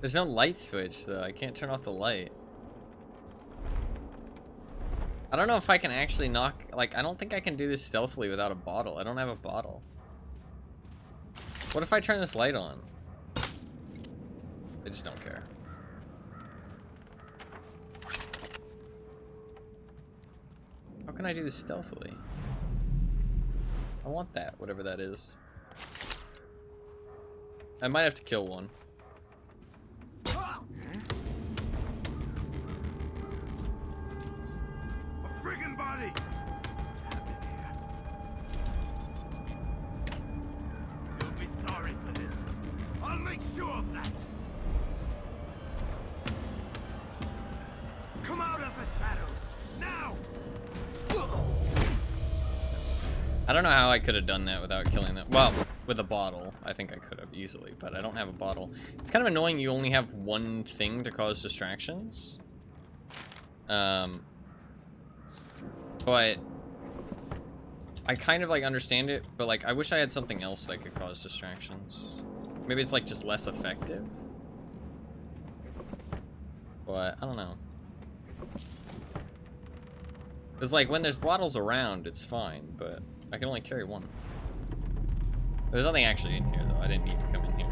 There's no light switch, though. I can't turn off the light. I don't know if I can actually knock... Like, I don't think I can do this stealthily without a bottle. I don't have a bottle. What if I turn this light on? They just don't care. How can I do this stealthily? I want that, whatever that is. I might have to kill one. A friggin' body! You'll be sorry for this. I'll make sure of that. Come out of the shadows! Now! I don't know how I could have done that without killing them. Well, with a bottle, I think I could have easily, but I don't have a bottle. It's kind of annoying you only have one thing to cause distractions. But I kind of like understand it, but like I wish I had something else that could cause distractions. Maybe it's like just less effective. But I don't know. It's like when there's bottles around, it's fine, but I can only carry one. There's nothing actually in here, though. I didn't need to come in here.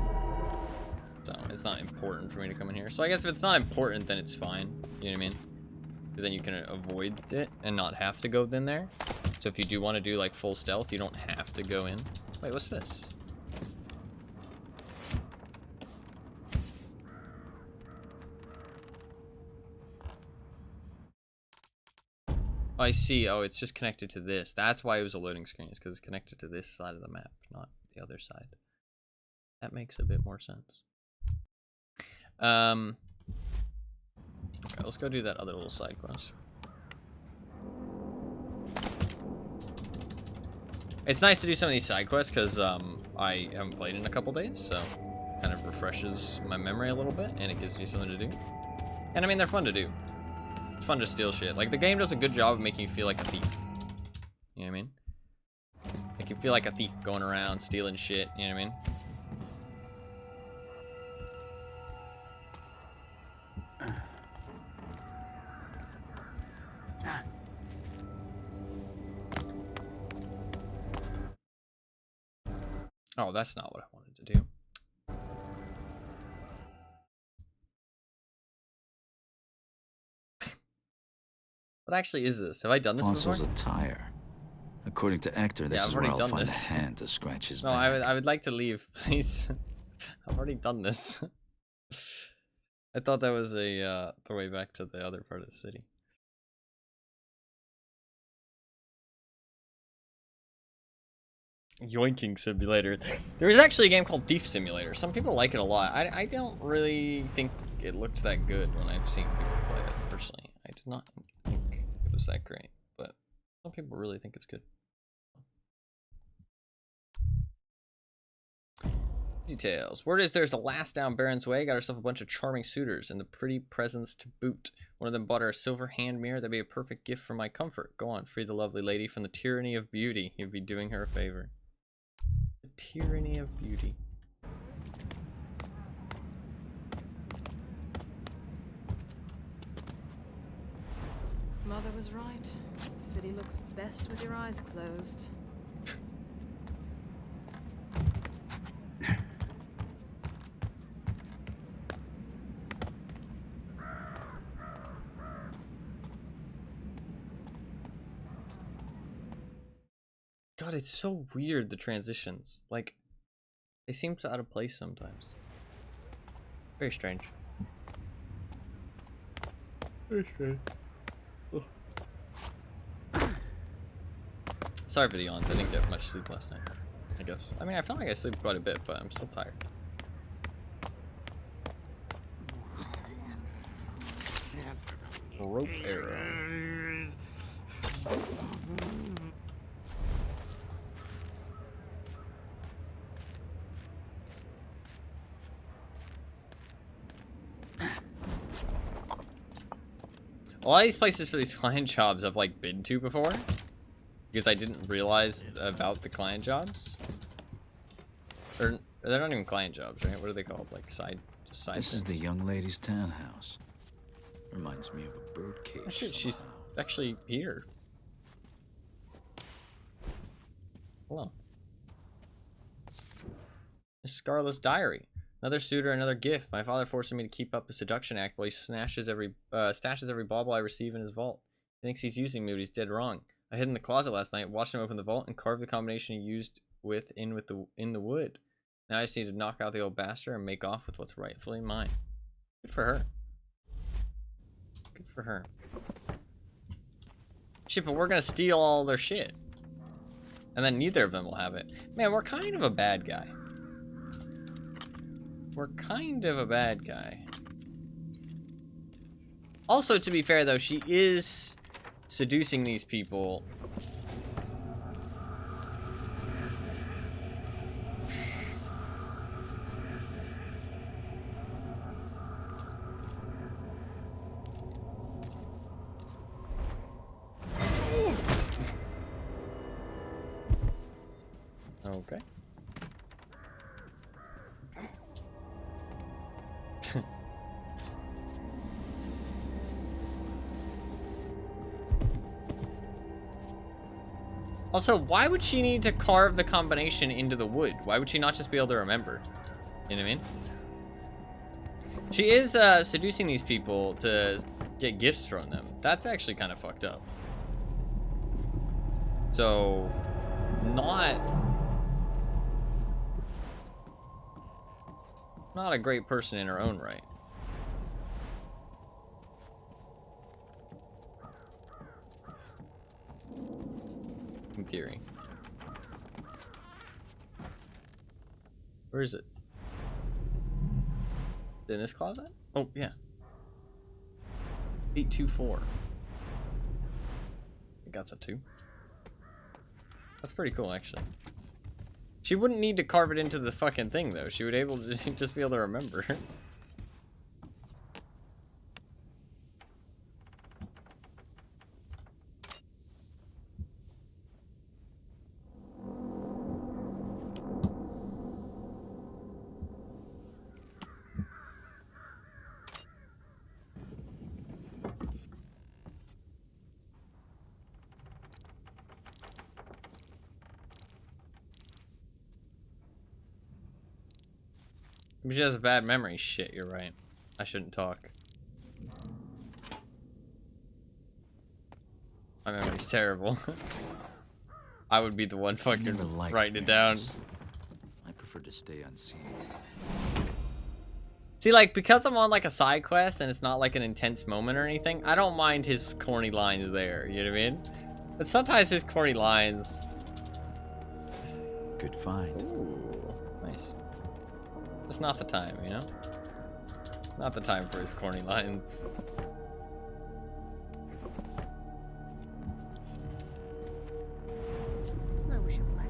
So, it's not important for me to come in here. So, I guess if it's not important, then it's fine. You know what I mean? Because then you can avoid it and not have to go in there. So, if you do want to do, like, full stealth, you don't have to go in. Wait, what's this? Oh, I see. Oh, it's just connected to this. That's why it was a loading screen. It's because it's connected to this side of the map, not the other side. That makes a bit more sense. Okay, let's go do that other little side quest. It's nice to do some of these side quests because I haven't played in a couple days, so kind of refreshes my memory a little bit, and it gives me something to do. And I mean, they're fun to do. It's fun to steal shit. Like, the game does a good job of making you feel like a thief. You know what I mean? Make you feel like a thief going around stealing shit. You know what I mean? Oh, that's not what I wanted to do. What actually is this? Have I done this Fossils before? a tire. According to Hector, this Yeah, I've is where already I'll done find this. a hand to scratch his No, back. I would like to leave, please. I've already done this. I thought that was a the way back to the other part of the city. Yoinking Simulator. There is actually a game called Thief Simulator. Some people like it a lot. I don't really think it looked that good when I've seen people play it, personally. I did not think it was that great, but some people really think it's good. Details. Word is there's the last down Baron's Way. Got herself a bunch of charming suitors and the pretty presents to boot. One of them bought her a silver hand mirror. That'd be a perfect gift for my comfort. Go on, free the lovely lady from the tyranny of beauty. You'd be doing her a favor. tyranny of beauty. Mother was right. The city looks best with your eyes closed. God, it's so weird, the transitions. Like, they seem so out of place sometimes. Very strange. Very strange. Ugh. Sorry for the yawns. I didn't get much sleep last night, I guess. I mean, I felt like I slept quite a bit, but I'm still tired. Rope arrow. A lot of these places for these client jobs I've like been to before, because I didn't realize about the client jobs. Or they're not even client jobs, right? What are they called? Like side This is things. the young lady's townhouse. Reminds me of a birdcage. Oh, shit, she's actually here. Hello. Miss Scarlett's diary. Another suitor, another gift. My father forcing me to keep up the seduction act while he stashes every bauble I receive in his vault. He thinks he's using me, but he's dead wrong. I hid in the closet last night, watched him open the vault, and carved the combination he used in the wood. Now I just need to knock out the old bastard and make off with what's rightfully mine. Good for her. Good for her. Shit, but we're gonna steal all their shit. And then neither of them will have it. Man, we're kind of a bad guy. We're kind of a bad guy. Also, to be fair, though, she is seducing these people. Okay. Also, why would she need to carve the combination into the wood? Why would she not just be able to remember? You know what I mean? She is seducing these people to get gifts from them. That's actually kind of fucked up. So, not a great person in her own right. In theory. Where is it? In this closet? Oh, yeah. 824. I think that's a 2. That's pretty cool, actually. She wouldn't need to carve it into the fucking thing, though. She would able to just be able to remember. She has a bad memory. Shit, you're right. I shouldn't talk. My memory's terrible. I would be the one fucking writing it down. I prefer to stay unseen. See, like, because I'm on, like, a side quest and it's not, like, an intense moment or anything, I don't mind his corny lines there, you know what I mean? But sometimes his corny lines... Good find. Ooh, nice. It's not the time, you know? Not the time for his corny lines. I wish you black.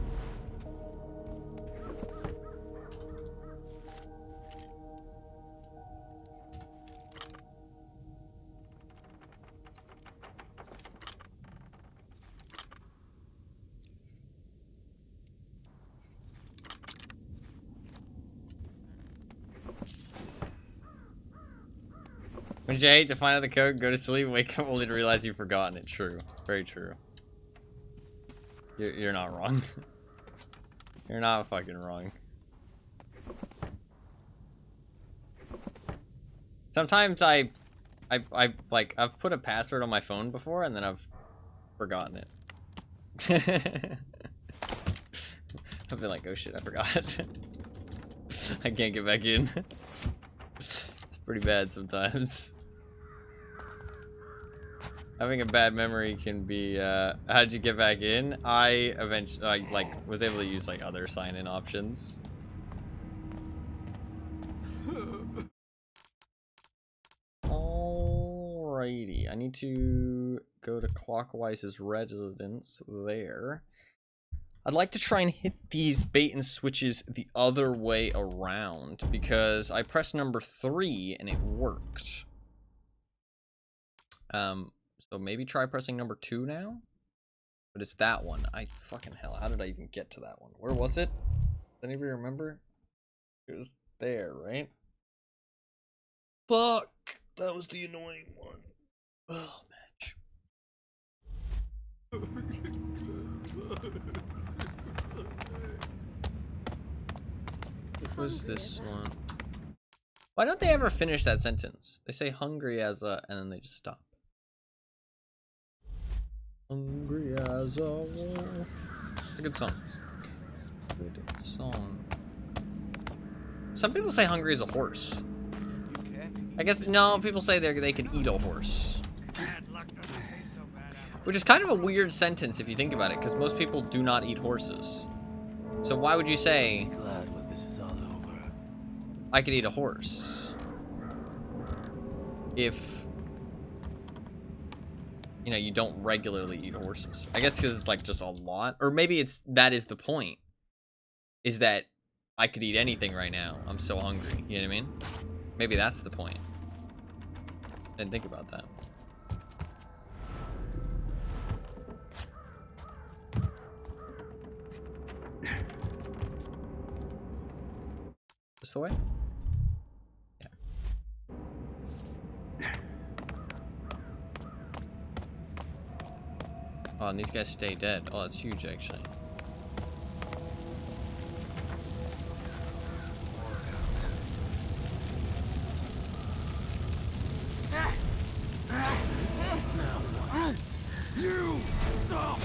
Wouldn't you hate to find out the code, go to sleep, wake up only to realize you've forgotten it? True. Very true. You're not wrong. You're not fucking wrong. Sometimes I've put a password on my phone before and then I've forgotten it. I've been like, oh shit, I forgot. I can't get back in. It's pretty bad sometimes. Having a bad memory can be, how'd you get back in? I eventually, was able to use, like, other sign-in options. Alrighty, I need to go to Clockwise's residence there. I'd like to try and hit these bait and switches the other way around, because I pressed number 3 and it worked. So maybe try pressing number 2 now? But it's that one. Fucking hell, how did I even get to that one? Where was it? Does anybody remember? It was there, right? Fuck! That was the annoying one. Oh, match. What was this one? Why don't they ever finish that sentence? They say hungry as a, and then they just stop. Hungry as a wolf. It's a good song. Good song. Some people say hungry as a horse. I guess, no, people say they can eat a horse. Which is kind of a weird sentence if you think about it, because most people do not eat horses. So why would you say, Glad when this is all over. I could eat a horse? If, you know, you don't regularly eat horses. I guess because it's like just a lot. Or maybe it's, that is the point. Is that I could eat anything right now. I'm so hungry. You know what I mean? Maybe that's the point. Didn't think about that. This the way? Yeah. Oh, and these guys stay dead. Oh, that's huge, actually. You stop!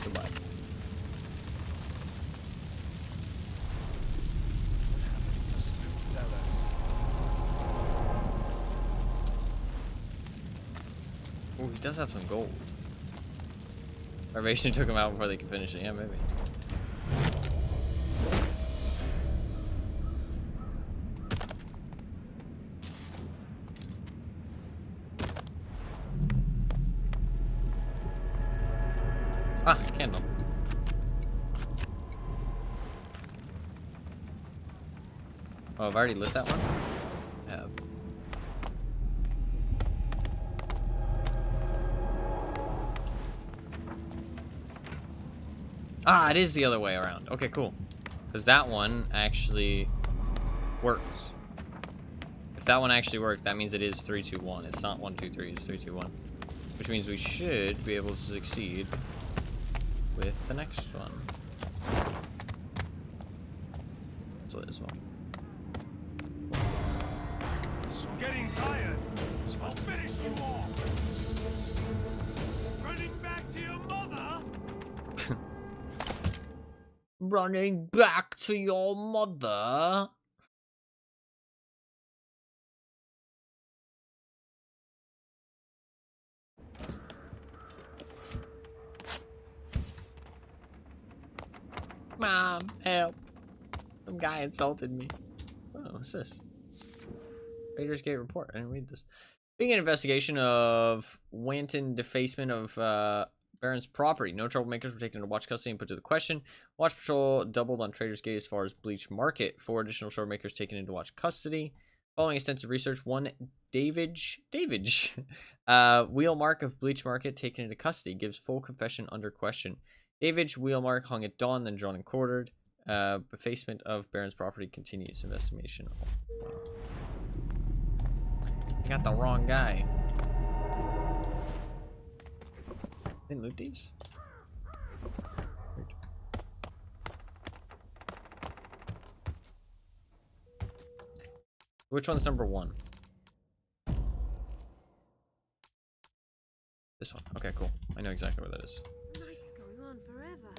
Goodbye. Oh, he does have some gold. Starvation took him out before they could finish it. Yeah, maybe. Ah, candle. Oh, I've already lit that one? Yeah. Ah, it is the other way around. Okay, cool. Because that one actually works. If that one actually worked, that means it is 3, 2, 1. It's not 1, 2, 3, it's 3, 2, 1. Which means we should be able to succeed with the next one. Let's lit as well. Getting tired. I'll finish you off. Running back to your mother. Running back to your mother. Mom, help. Some guy insulted me. Oh, what's this? Raiders Gate report. I didn't read this. Being an investigation of wanton defacement of Baron's property. No troublemakers were taken into watch custody and put to the question. Watch patrol doubled on Trader's Gate as far as Bleach Market. 4 additional troublemakers taken into watch custody. Following extensive research, one Davidge, wheel mark of Bleach Market taken into custody. Gives full confession under question. Davidge wheelmark hung at dawn, then drawn and quartered. Effacement of Baron's property continues. Investigation. I got the wrong guy. Didn't loot these? Weird. Which one's number 1? This one. Okay, cool. I know exactly where that is. Night's going on forever.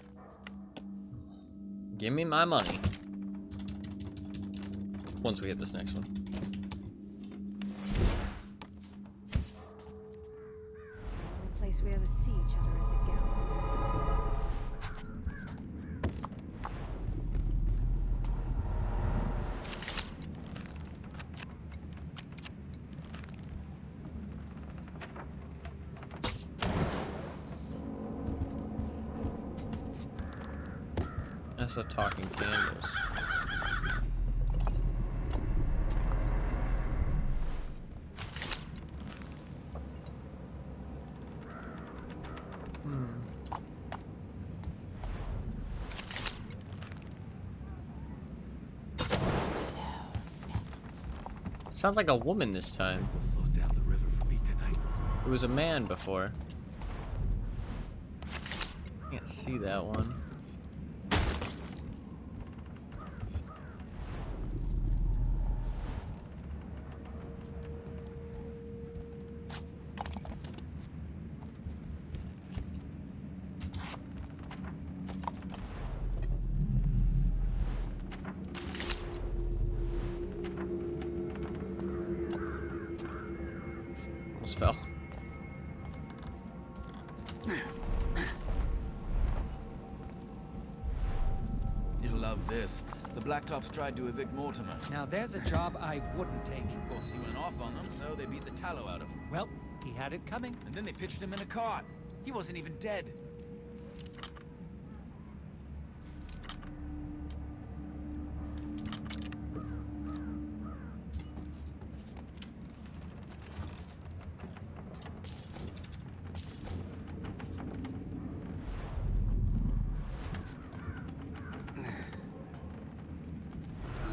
Give me my money. Once we hit this next one. The only place we ever see each other is the gallows. That's the talking candles. Sounds like a woman this time. Float down the river for me tonight. It was a man before. Can't see that one. Almost fell. You'll love this. The Blacktops tried to evict Mortimer. Now there's a job I wouldn't take. Of course, he went off on them, so they beat the tallow out of him. Well, he had it coming. And then they pitched him in a cart. He wasn't even dead.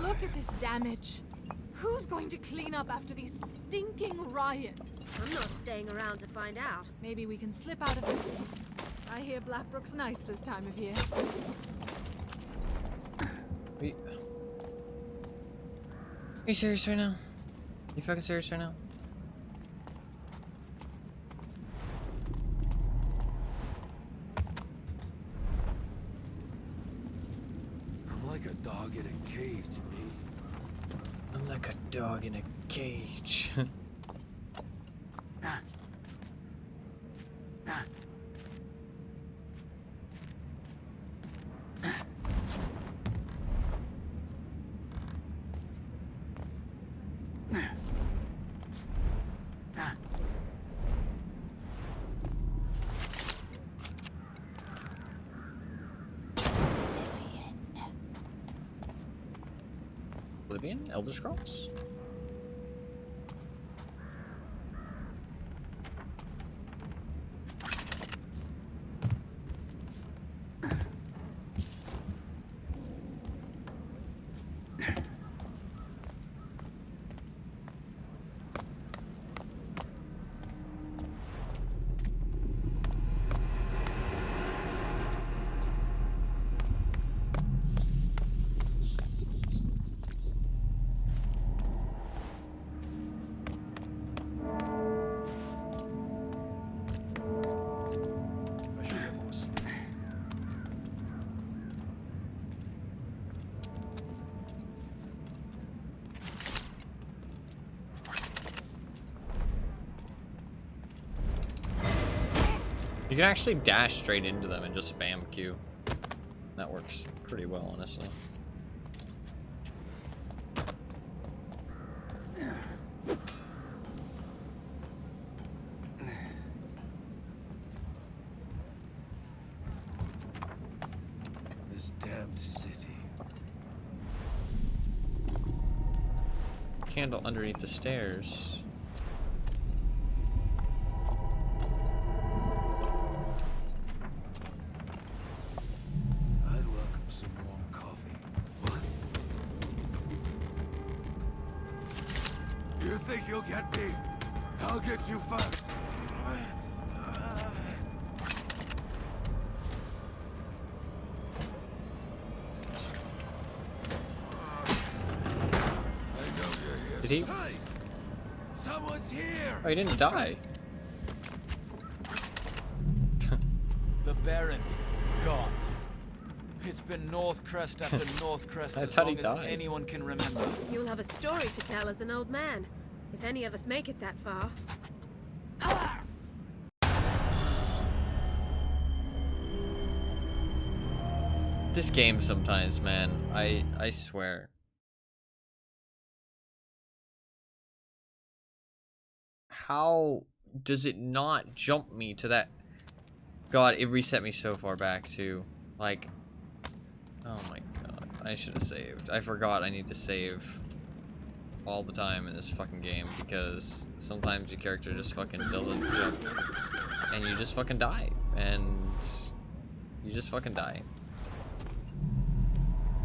Look at this damage. Who's going to clean up after these stinking riots? I'm not staying around to find out. Maybe we can slip out of this. I hear Blackbrook's nice this time of year. Are you serious right now? You fucking serious right now? I'm like a dog in a cage, me. I'm like a dog in a cage. Oblivion? Elder Scrolls? You can actually dash straight into them and just spam Q. That works pretty well, honestly. This damned city. Candle underneath the stairs. think you'll get me? I'll get you first. Did he? Hey! Someone's here! Oh, he didn't die. The Baron, gone. It's been North Crest after North Crest I as thought he long as died. anyone can remember. You'll have a story to tell as an old man, if any of us make it that far. This game sometimes, man, I swear. How does it not jump me to that? God, it reset me so far back too. Like, oh my god, I should have saved. I forgot I need to save all the time in this fucking game because sometimes your character just fucking doesn't jump and you just fucking die and you just fucking die.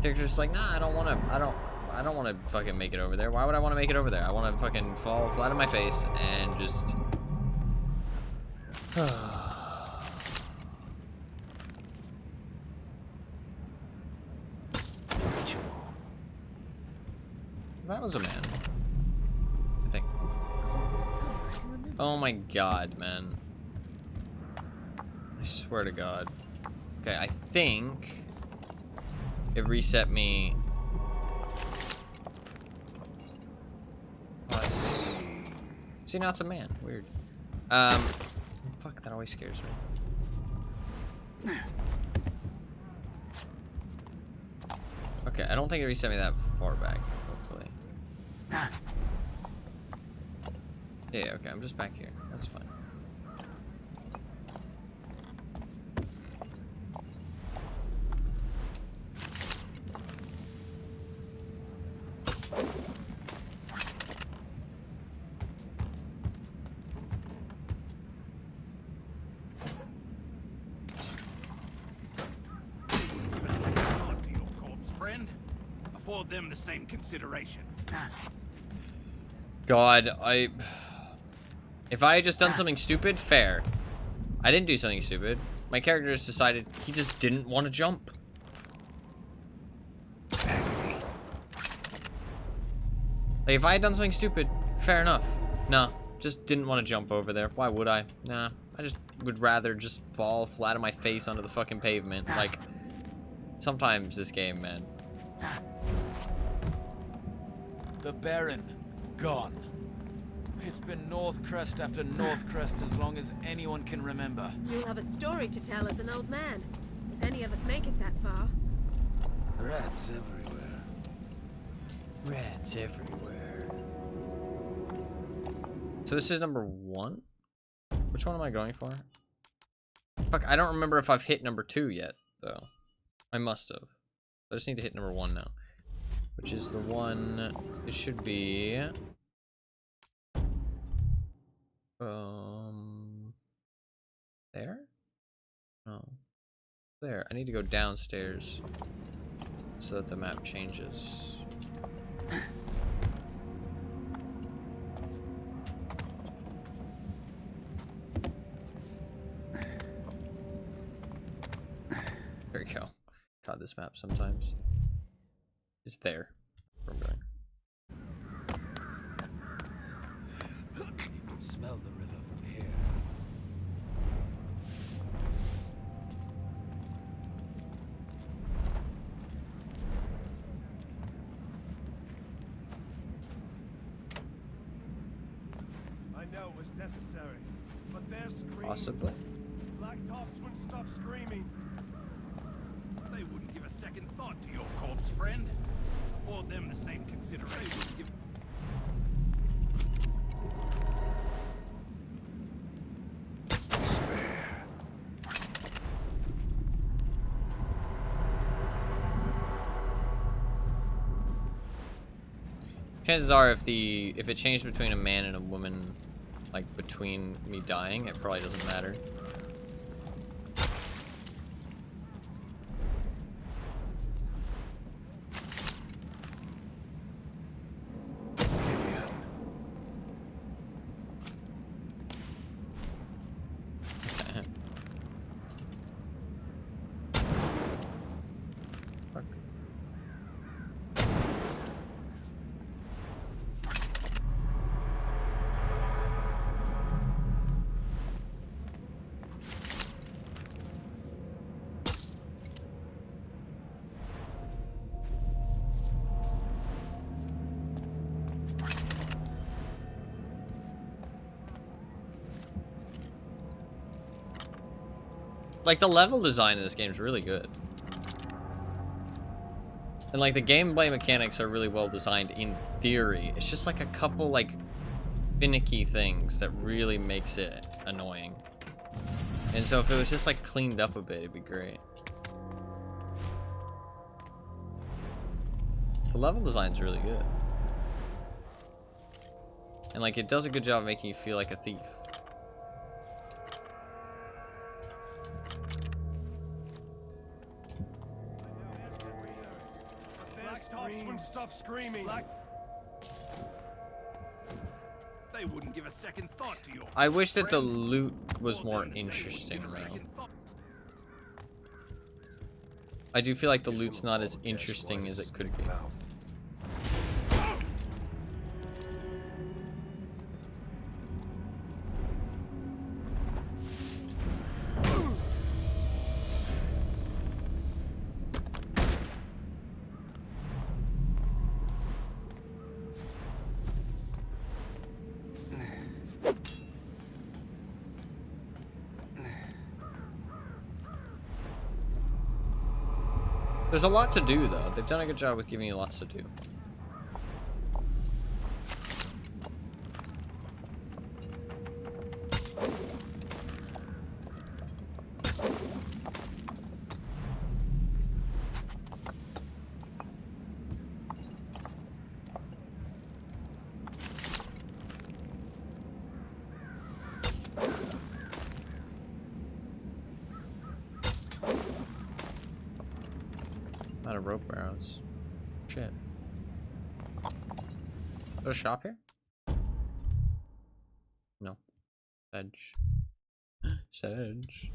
Character's like, nah, I don't want to fucking make it over there. Why would I want to make it over there? I want to fucking fall flat on my face and just that was a man, I think. Oh my god, man. I swear to god. Okay, I think it reset me. See, now it's a man. Weird. Fuck, that always scares me. Okay, I don't think it reset me that far back, hopefully. Yeah, okay, I'm just back here. That's fine. Afford them the same consideration. God, if I had just done something stupid, fair. I didn't do something stupid. My character just decided he just didn't want to jump. Like, if I had done something stupid, fair enough. No, just didn't want to jump over there. Why would I? Nah, I just would rather just fall flat on my face onto the fucking pavement. Like, sometimes this game, man. The Baron, gone. It's been North Crest after North Crest as long as anyone can remember. You'll have a story to tell as an old man, if any of us make it that far. Rats everywhere. Rats everywhere. So this is number 1? Which one am I going for? Fuck, I don't remember if I've hit number 2 yet, though. I must have. I just need to hit number 1 now. Which is the one, it should be... There? No. There. I need to go downstairs so that the map changes. There we go. God, this map sometimes is there where I'm going. Smell the river from here. I know it was necessary, but their screams. Possibly. Black Tops wouldn't stop screaming. They wouldn't give a second thought to your corpse, friend. Afford them the same consideration. Chances are, if it changed between a man and a woman, like between me dying, it probably doesn't matter. Like, the level design in this game is really good. And, like, the gameplay mechanics are really well designed in theory. It's just, like, a couple, like, finicky things that really makes it annoying. And so if it was just, like, cleaned up a bit, it'd be great. The level design's really good. And, like, it does a good job of making you feel like a thief. Stop screaming. They wouldn't give a second thought to your I wish that the loot was more interesting, though. I do feel like the loot's not as interesting as it could be. There's a lot to do, though. They've done a good job with giving you lots to do. Out of rope arrows. Shit. Is there a shop here? No. Sedge. Sedge.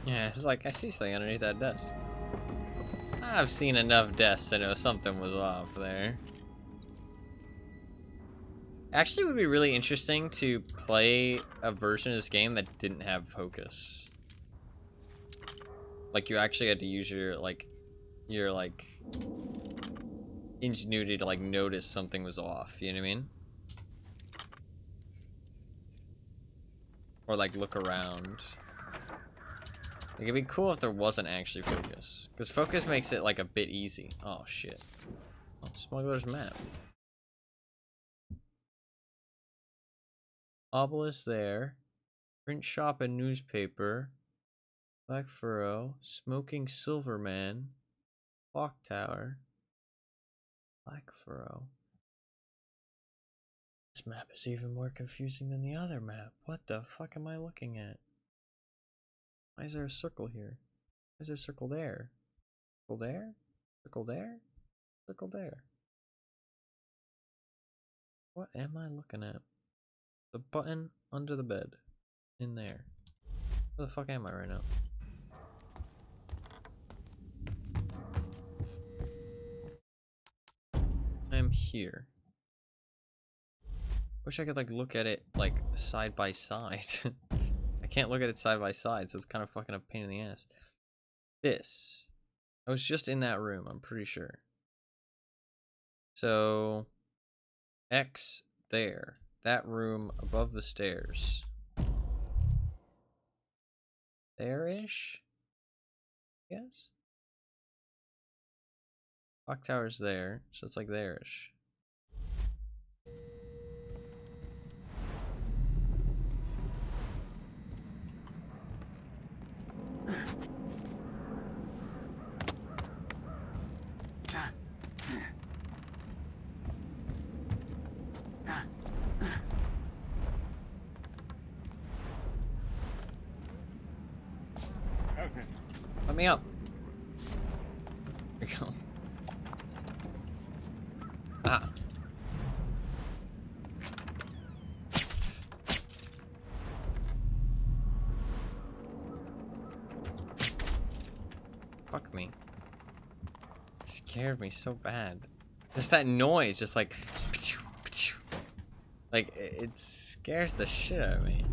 Yeah, it's like, I see something underneath that desk. I've seen enough desks to know something was off there. Actually, it would be really interesting to play a version of this game that didn't have focus. Like, you actually had to use your, like, ingenuity to, like, notice something was off, you know what I mean? Or, like, look around. Like, it'd be cool if there wasn't actually focus. Because focus makes it, like, a bit easy. Oh, shit. Oh, Smuggler's Map. Obelisk there. Print shop and newspaper. Black Furrow. Smoking Silverman. Clock Tower. Black Furrow. This map is even more confusing than the other map. What the fuck am I looking at? Why is there a circle here? Why is there a circle there? Circle there? Circle there? Circle there. What am I looking at? The button under the bed. In there. Where the fuck am I right now? I'm here. Wish I could like look at it like side by side. I can't look at it side by side, so it's kind of fucking a pain in the ass. This. I was just in that room, I'm pretty sure. So X there. That room above the stairs. There-ish? Yes? Clock tower's there, so it's like there-ish. Let me up. There we go. Ah. Fuck me. It scared me so bad. Just that noise, just like... Like, it scares the shit out of me.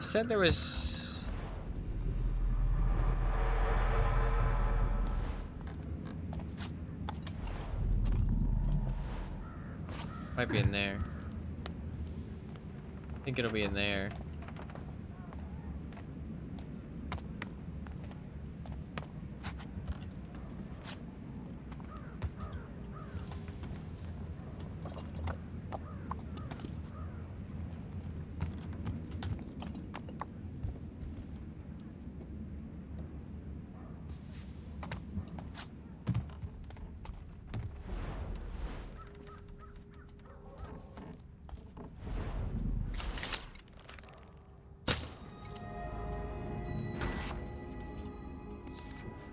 Said there was might be in there. I think it'll be in there.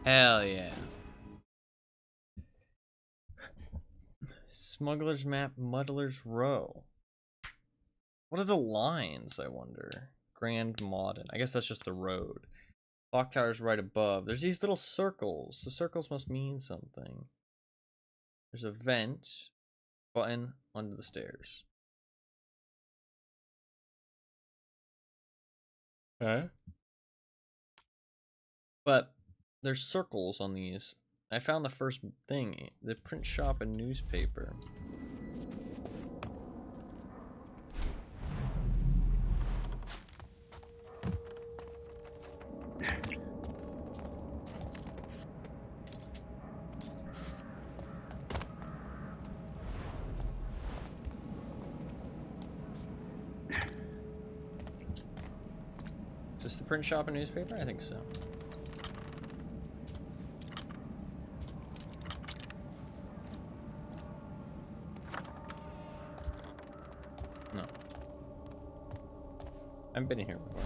Hell yeah. Smuggler's Map, Muddler's Row. What are the lines, I wonder? Grand Modern. I guess that's just the road. Clock tower's right above. There's these little circles. The circles must mean something. There's a vent. Button under the stairs. Huh? But there's circles on these. I found the first thing. The print shop and newspaper. Is this the print shop and newspaper? I think so. No. I haven't been in here before.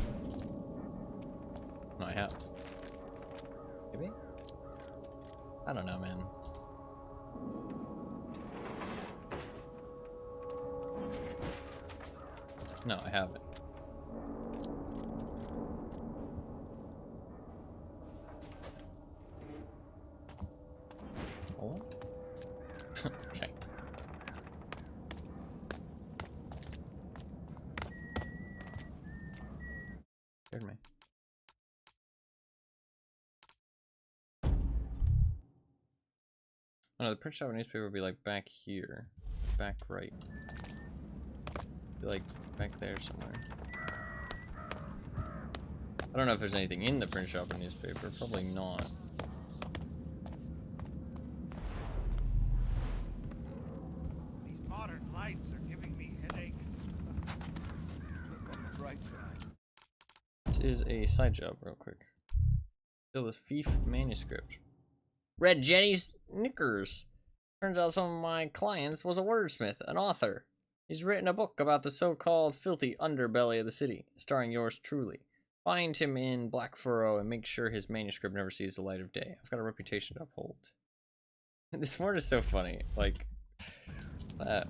No, I have. Maybe? I don't know, man. No, I haven't. Oh? Okay. Scared me. Oh no, the print shop and newspaper would be like back here. Back right. Be like back there somewhere. I don't know if there's anything in the print shop and newspaper. Probably not. These modern lights are giving me headaches. Look on the bright side. This is a side job, real quick. Still the thief manuscript. Read Jenny's knickers. Turns out some of my clients was a wordsmith, an author. He's written a book about the so-called filthy underbelly of the city, starring yours truly. Find him in Black Furrow and make sure his manuscript never sees the light of day. I've got a reputation to uphold. This word is so funny. Like, that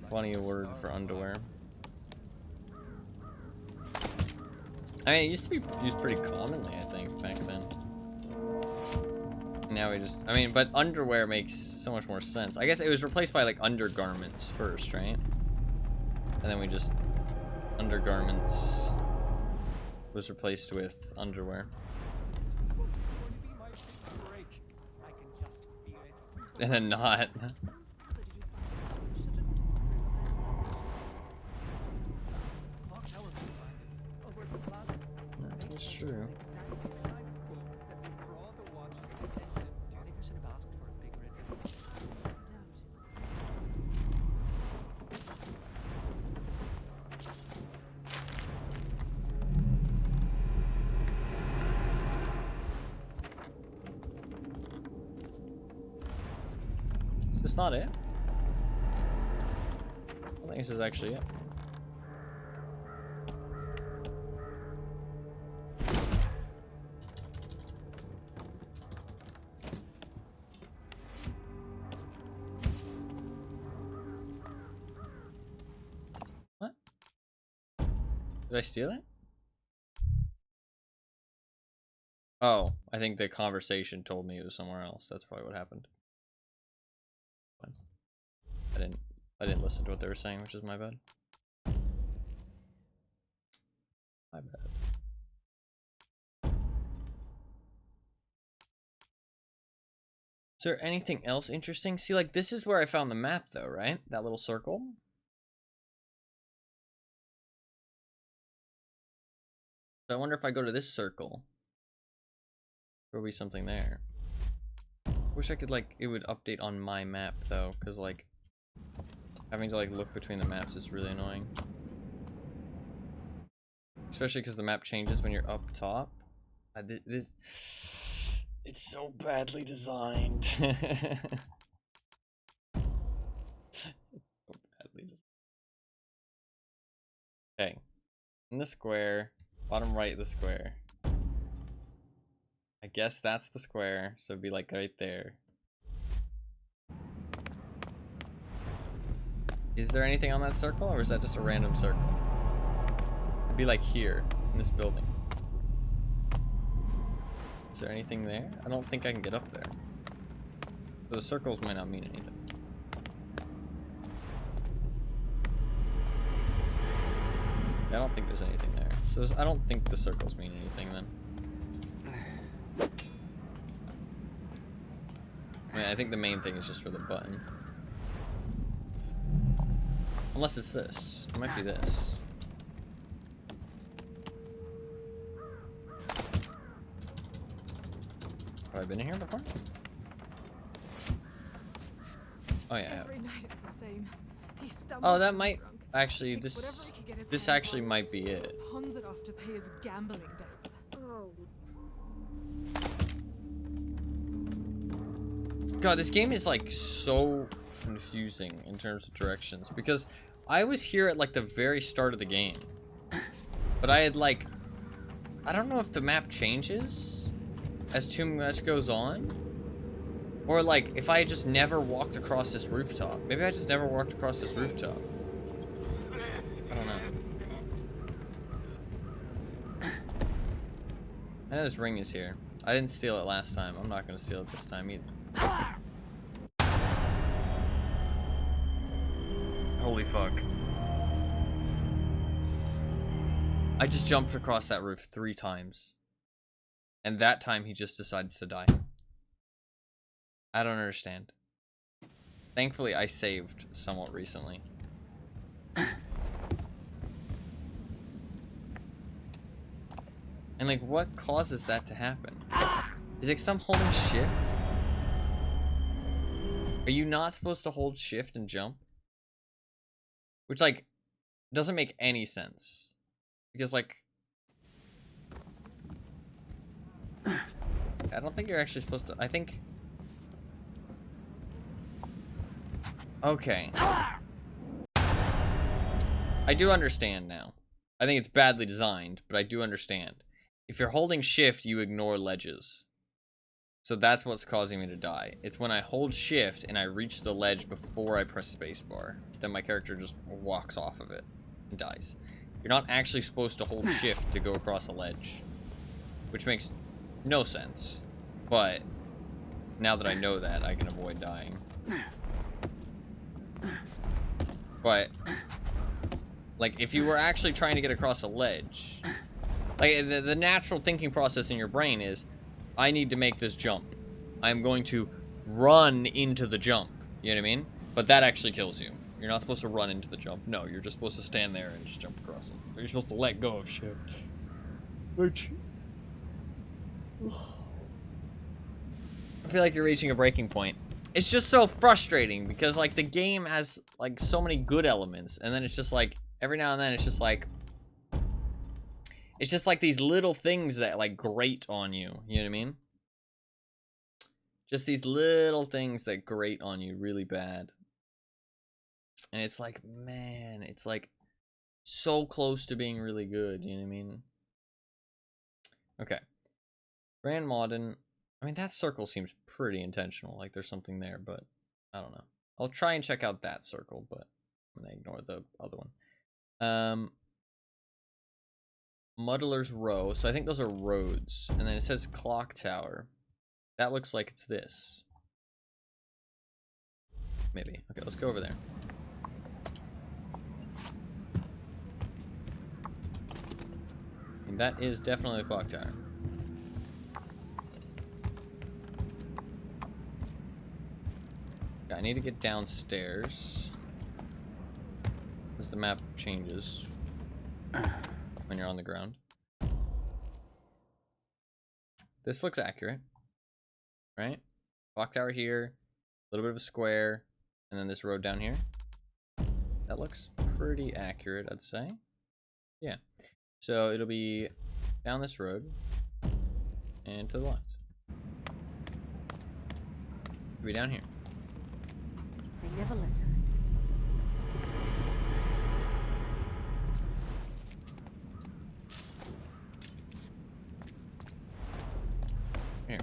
funny word for underwear. I mean, it used to be used pretty commonly, I think, back then. Now we just, I mean, but underwear makes so much more sense. I guess it was replaced by like undergarments first, right? And then we just, undergarments was replaced with underwear. In a knot. That's true. Is this not it? I think this is actually it. What? Did I steal it? Oh, I think the conversation told me it was somewhere else. That's probably what happened. I didn't listen to what they were saying, which is my bad. My bad. Is there anything else interesting? See, like, this is where I found the map, though, right? That little circle. So I wonder if I go to this circle, there'll be something there. Wish I could, like, it would update on my map, though, because, like, having to, like, look between the maps is really annoying. Especially because the map changes when you're up top. It's so badly designed. It's so badly designed. Okay. In the square, bottom right of the square. I guess that's the square, so it'd be like right there. Is there anything on that circle, or is that just a random circle? It'd be like here, in this building. Is there anything there? I don't think I can get up there. So the circles might not mean anything. Yeah, I don't think there's anything there. So I don't think the circles mean anything then. I mean, I think the main thing is just for the button. Unless it's this. It might be this. Have I been in here before? Oh yeah. Every night it's the same. He stumbles Oh, that might drunk, actually takes this whatever he can get his this hands actually on, might be it. pawns it off to pay his gambling debts. Oh, God, this game is like so confusing in terms of directions because I was here at like the very start of the game, but I had like, I don't know if the map changes as too much goes on, or like if I just never walked across this rooftop. Maybe I just never walked across this rooftop. I don't know. I know this ring is here. I didn't steal it last time. I'm not gonna steal it this time either. Holy fuck. I just jumped across that roof 3 times. And that time he just decides to die. I don't understand. Thankfully I saved somewhat recently. And like, what causes that to happen? Is it 'cause I'm holding shift? Are you not supposed to hold shift and jump? Which, like, doesn't make any sense. Because, like, I don't think you're actually supposed to. I think. Okay. I do understand now. I think it's badly designed, but I do understand. If you're holding shift, you ignore ledges. So that's what's causing me to die. It's when I hold shift and I reach the ledge before I press spacebar, then my character just walks off of it and dies. You're not actually supposed to hold shift to go across a ledge, which makes no sense. But now that I know that, I can avoid dying. But like, if you were actually trying to get across a ledge, like the natural thinking process in your brain is, I need to make this jump. I'm going to run into the jump. You know what I mean? But that actually kills you. You're not supposed to run into the jump. No, you're just supposed to stand there and just jump across it. You're supposed to let go of shit. Which... I feel like you're reaching a breaking point. It's just so frustrating because, like, the game has, like, so many good elements. And then it's just, like, every now and then it's just, like... It's just, like, these little things that, like, grate on you. You know what I mean? Just these little things that grate on you really bad. And it's like, man, it's like so close to being really good, you know what I mean? Okay. Grand Modern. I mean, that circle seems pretty intentional. Like there's something there, but I don't know. I'll try and check out that circle, but I'm gonna ignore the other one. Muddler's Row. So I think those are roads. And then it says Clock Tower. That looks like it's this. Maybe. Okay, let's go over there. And that is definitely the clock tower. Okay, I need to get downstairs. Because the map changes when you're on the ground. This looks accurate. Right? Clock tower here. A little bit of a square. And then this road down here. That looks pretty accurate, I'd say. Yeah. So it'll be down this road and to the left. It'll be down here. They never listen. Here.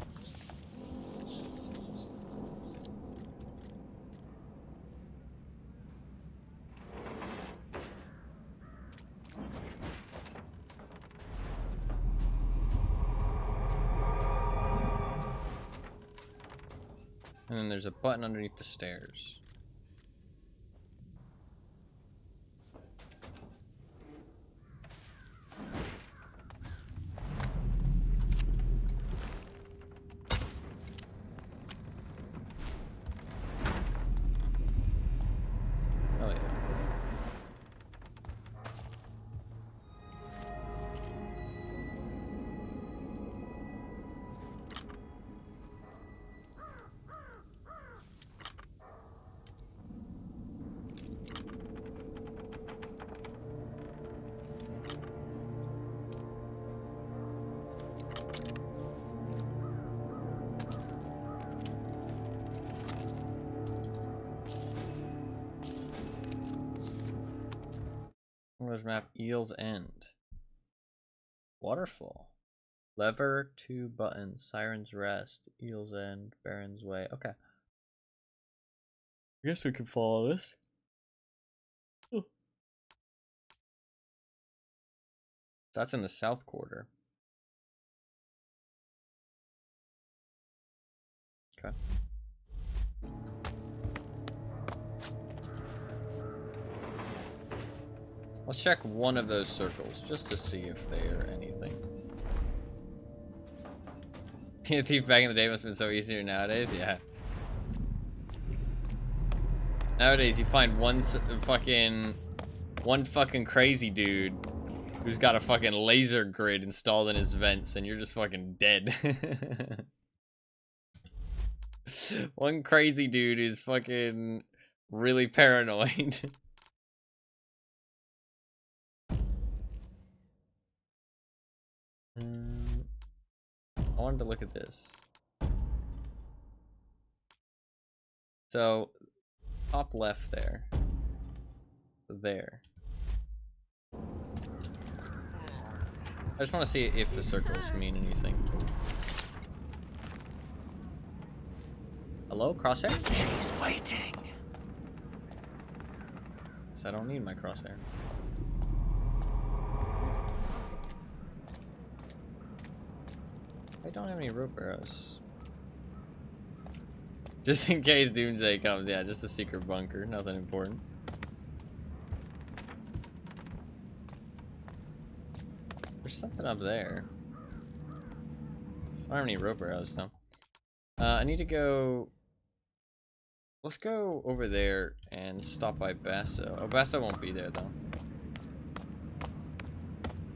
And then there's a button underneath the stairs. Oh yeah. Where's map? Eel's End. Waterfall. Lever, 2 buttons. Siren's Rest. Eel's End. Baron's Way. Okay. I guess we can follow this. Oh. So that's in the south quarter. Okay. Let's check one of those circles just to see if they are anything. Being a thief back in the day must have been so easier nowadays. Yeah. Nowadays you find one fucking crazy dude who's got a fucking laser grid installed in his vents, and you're just fucking dead. One crazy dude is fucking really paranoid. I wanted to look at this. So, top left there. There. I just want to see if the circles mean anything. Hello, crosshair? She's waiting. So I don't need my crosshair. I don't have any rope arrows. Just in case Doomsday comes, yeah, just a secret bunker, nothing important. There's something up there. I don't have any rope arrows though. I need to go Let's go over there and stop by Basso. Oh, Basso won't be there though.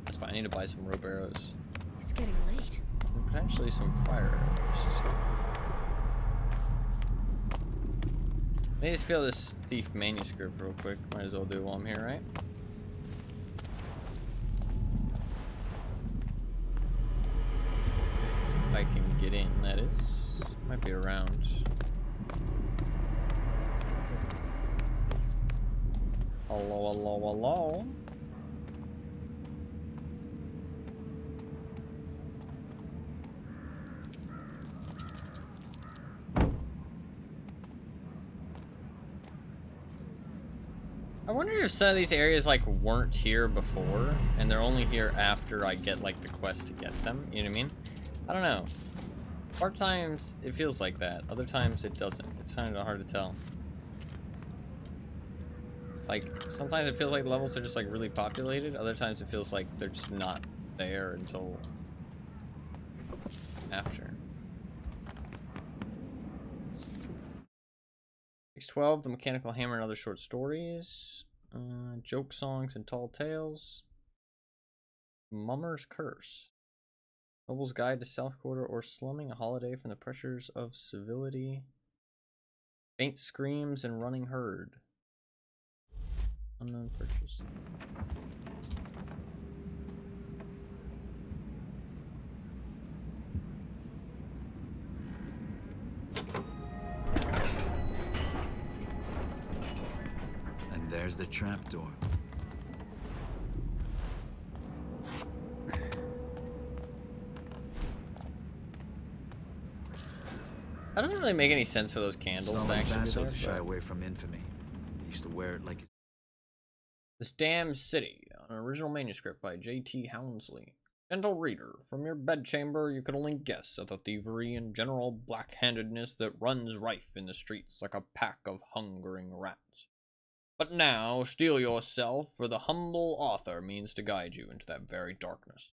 That's fine. I need to buy some rope arrows. It's getting late. And potentially some fire arrows. Let me just feel this thief manuscript real quick. Might as well do it while I'm here, right? If I can get in, that is. Might be around. Hello, hello, hello. I wonder if some of these areas like weren't here before and they're only here after I get like the quest to get them, you know what I mean? I don't know. Part times it feels like that, other times it doesn't. It's kind of hard to tell. Like sometimes it feels like levels are just like really populated, other times it feels like they're just not there until after. 12, The Mechanical Hammer and Other Short Stories, Joke Songs and Tall Tales, Mummer's Curse, Noble's Guide to Self-Quarter or Slumming, A Holiday from the Pressures of Civility, Faint Screams and Running Herd, Unknown Purchase. There's the trapdoor. That doesn't really make any sense for those candles to actually be there, to shy away from infamy. He used to wear it like This Damned City, an original manuscript by J.T. Hounsley. Gentle reader, from your bedchamber you could only guess at the thievery and general black-handedness that runs rife in the streets like a pack of hungering rats. But now, steel yourself, for the humble author means to guide you into that very darkness.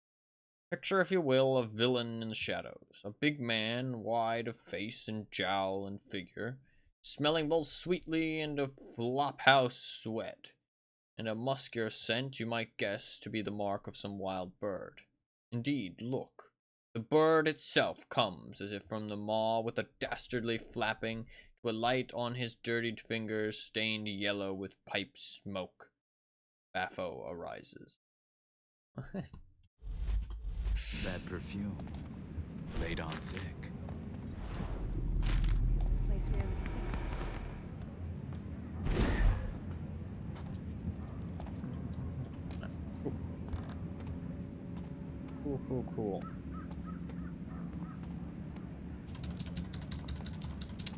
Picture, if you will, a villain in the shadows, a big man, wide of face and jowl and figure, smelling both sweetly and of flophouse sweat, and a muskier scent you might guess to be the mark of some wild bird. Indeed, look, the bird itself comes as if from the maw with a dastardly flapping, to alight on his dirtied fingers stained yellow with pipe smoke. Baffo arises. Bad perfume, laid on thick. Place where I was sick. Cool.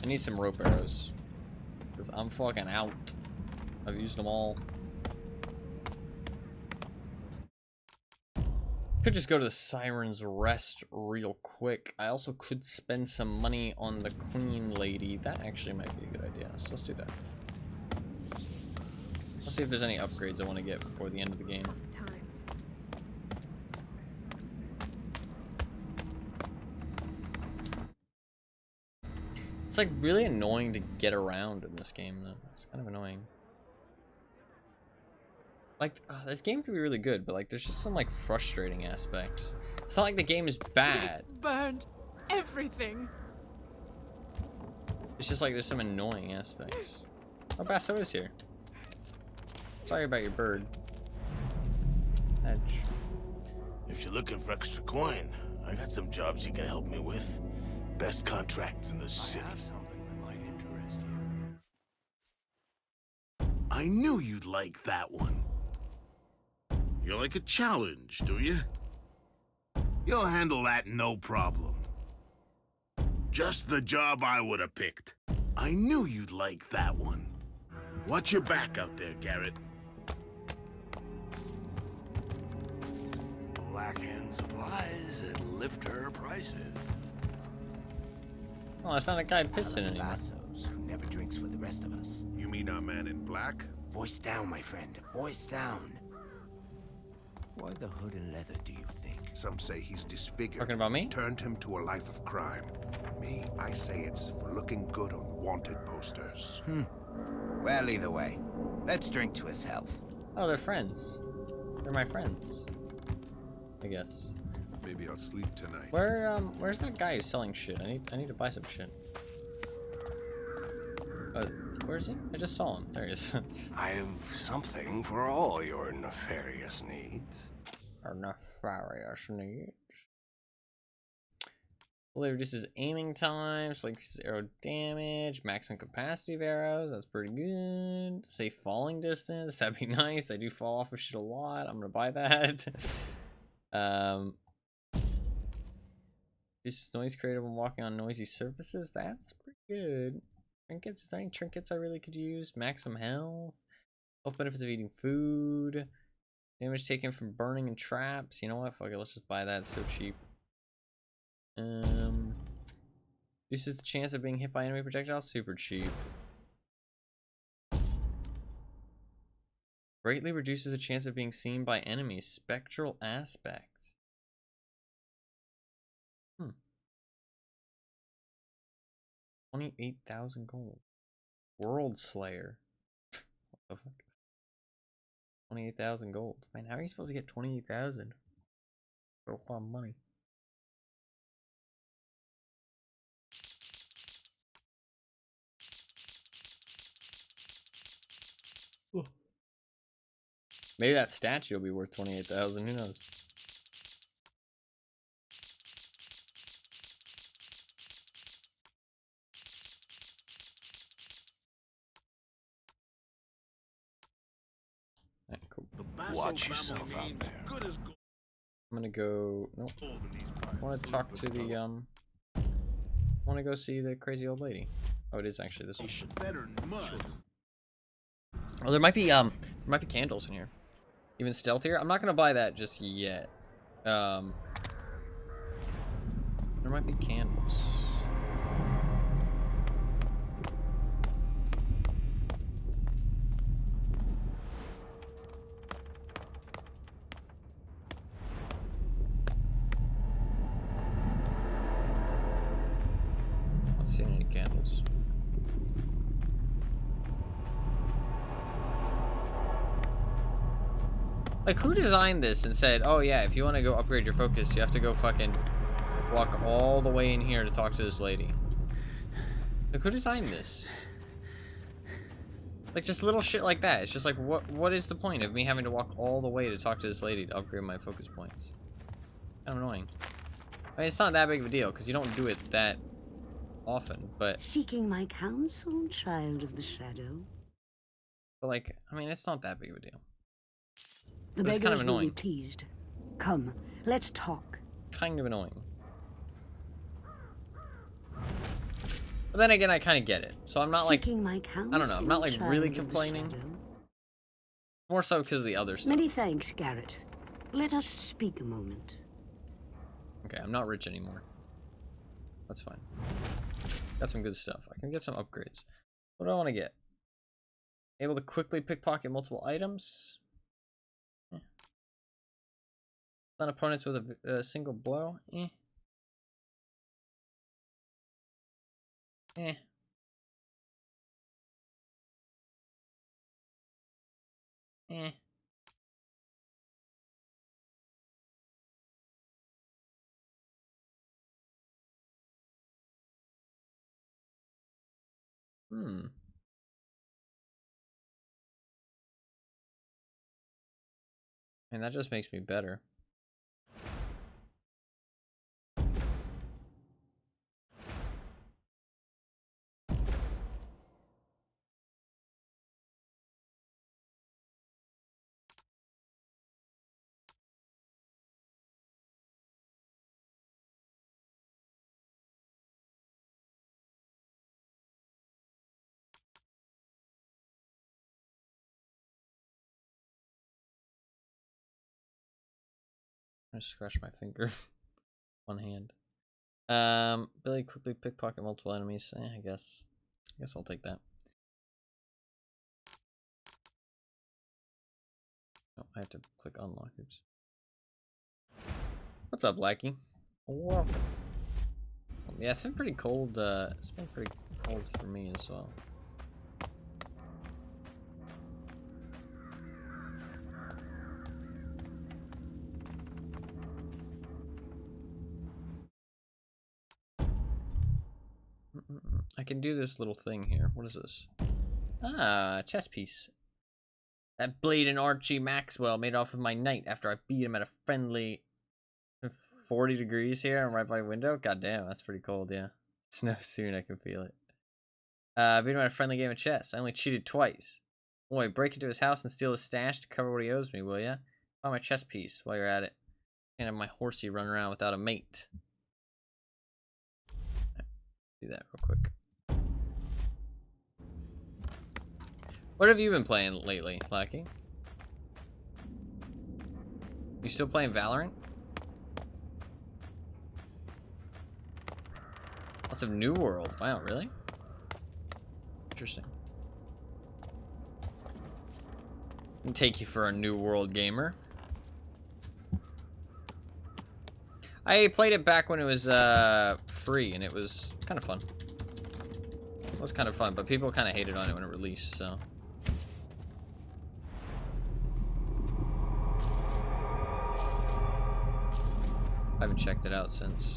I need some rope arrows. Because I'm fucking out. I've used them all. Could just go to the Siren's Rest real quick. I also could spend some money on the Queen Lady. That actually might be a good idea. So let's do that. Let's see if there's any upgrades I want to get before the end of the game. It's like really annoying to get around in this game though. It's kind of annoying. Like, this game could be really good, but like there's just some like frustrating aspects. It's not like the game is bad. It burned everything. It's just like there's some annoying aspects. Oh, Basso is here. Sorry about your bird. Edge. If you're looking for extra coin, I got some jobs you can help me with. Best contracts in the city. I have something that might interest you. I knew you'd like that one. You like a challenge, do you? You'll handle that no problem. Just the job I would have picked. I knew you'd like that one. Watch your back out there, Garrett. Black Hand Supplies at lifter prices. Oh, it's not a guy pissing anymore. Bassos, who never drinks with the rest of us. You mean our man in black? Voice down, my friend. Voice down. Why the hood and leather, do you think? Some say he's disfigured. Talking about me? Turned him to a life of crime. Me, I say it's for looking good on the wanted posters. Well, either way, let's drink to his health. Oh, they're friends. They're my friends. I guess. Maybe I'll sleep tonight. Where's that guy who's selling shit? I need to buy some shit. Where is he? I just saw him. There he is. I've something for all your nefarious needs. Our nefarious needs. Well, it reduces aiming time, so increases arrow damage, maximum capacity of arrows, that's pretty good. Safe falling distance, that'd be nice. I do fall off of shit a lot. I'm gonna buy that. Reduces noise created when walking on noisy surfaces, that's pretty good. Trinkets, is there any trinkets I really could use? Maximum health. Health benefits of eating food. Damage taken from burning and traps. You know what? Fuck it, let's just buy that, it's so cheap. Reduces the chance of being hit by enemy projectiles, super cheap. Greatly reduces the chance of being seen by enemies, spectral aspect. 28,000 gold. World Slayer. What the fuck? 28,000 gold. Man, how are you supposed to get 28,000? For a lot of money. Maybe that statue will be worth 28,000. Who knows? Right, cool. Watch yourself out there. I'm gonna go. Nope. I want to talk to the I want to go see the crazy old lady. Oh, it is actually this one. Oh, there might be candles in here. Even stealthier. I'm not gonna buy that just yet. There might be candles. Not seeing any candles. Like, who designed this and said, oh yeah, if you want to go upgrade your focus, you have to go fucking walk all the way in here to talk to this lady? Like, who designed this? Like, just little shit like that. It's just like, what is the point of me having to walk all the way to talk to this lady to upgrade my focus points? Kind of annoying. I mean, it's not that big of a deal, because you don't do it that often, but... Seeking my counsel, child of the shadow. But, like, I mean, it's not that big of a deal. The But it's kind of beggars will be annoying. pleased. Come, let's talk. Kind of annoying. But then again, I kind of get it. So I'm not like, Seeking my counsel, I don't know, I'm not like really child of the complaining. shadow. More so because of the other stuff. Many thanks, Garrett. Let us speak a moment. Okay, I'm not rich anymore. That's fine. Got some good stuff. I can get some upgrades. What do I want to get? Able to quickly pickpocket multiple items. Stun opponents with a single blow. And that just makes me better. I just scratched my finger. One hand. Ability to quickly pickpocket multiple enemies. I guess I'll take that. Oh, I have to click unlock. Oops. What's up, Lackey? Welcome. Yeah, it's been pretty cold. It's been pretty cold for me as well. I can do this little thing here. What is this? Ah, chess piece. That blade and Archie Maxwell made off with my knight after I beat him at a friendly 40 degrees here. I'm right by window. God damn, that's pretty cold, yeah. Snow soon, I can feel it. Beat him at a friendly game of chess. I only cheated twice. Boy, break into his house and steal his stash to cover what he owes me, will ya? Find my chess piece while you're at it. Can't have my horsey run around without a mate. Do that real quick. What have you been playing lately, Lackey? You still playing Valorant? Lots of New World. Wow, really? Interesting. I'll take you for a New World gamer. I played it back when it was free, and it was kind of fun. It was kind of fun, but people kind of hated on it when it released, so. I haven't checked it out since.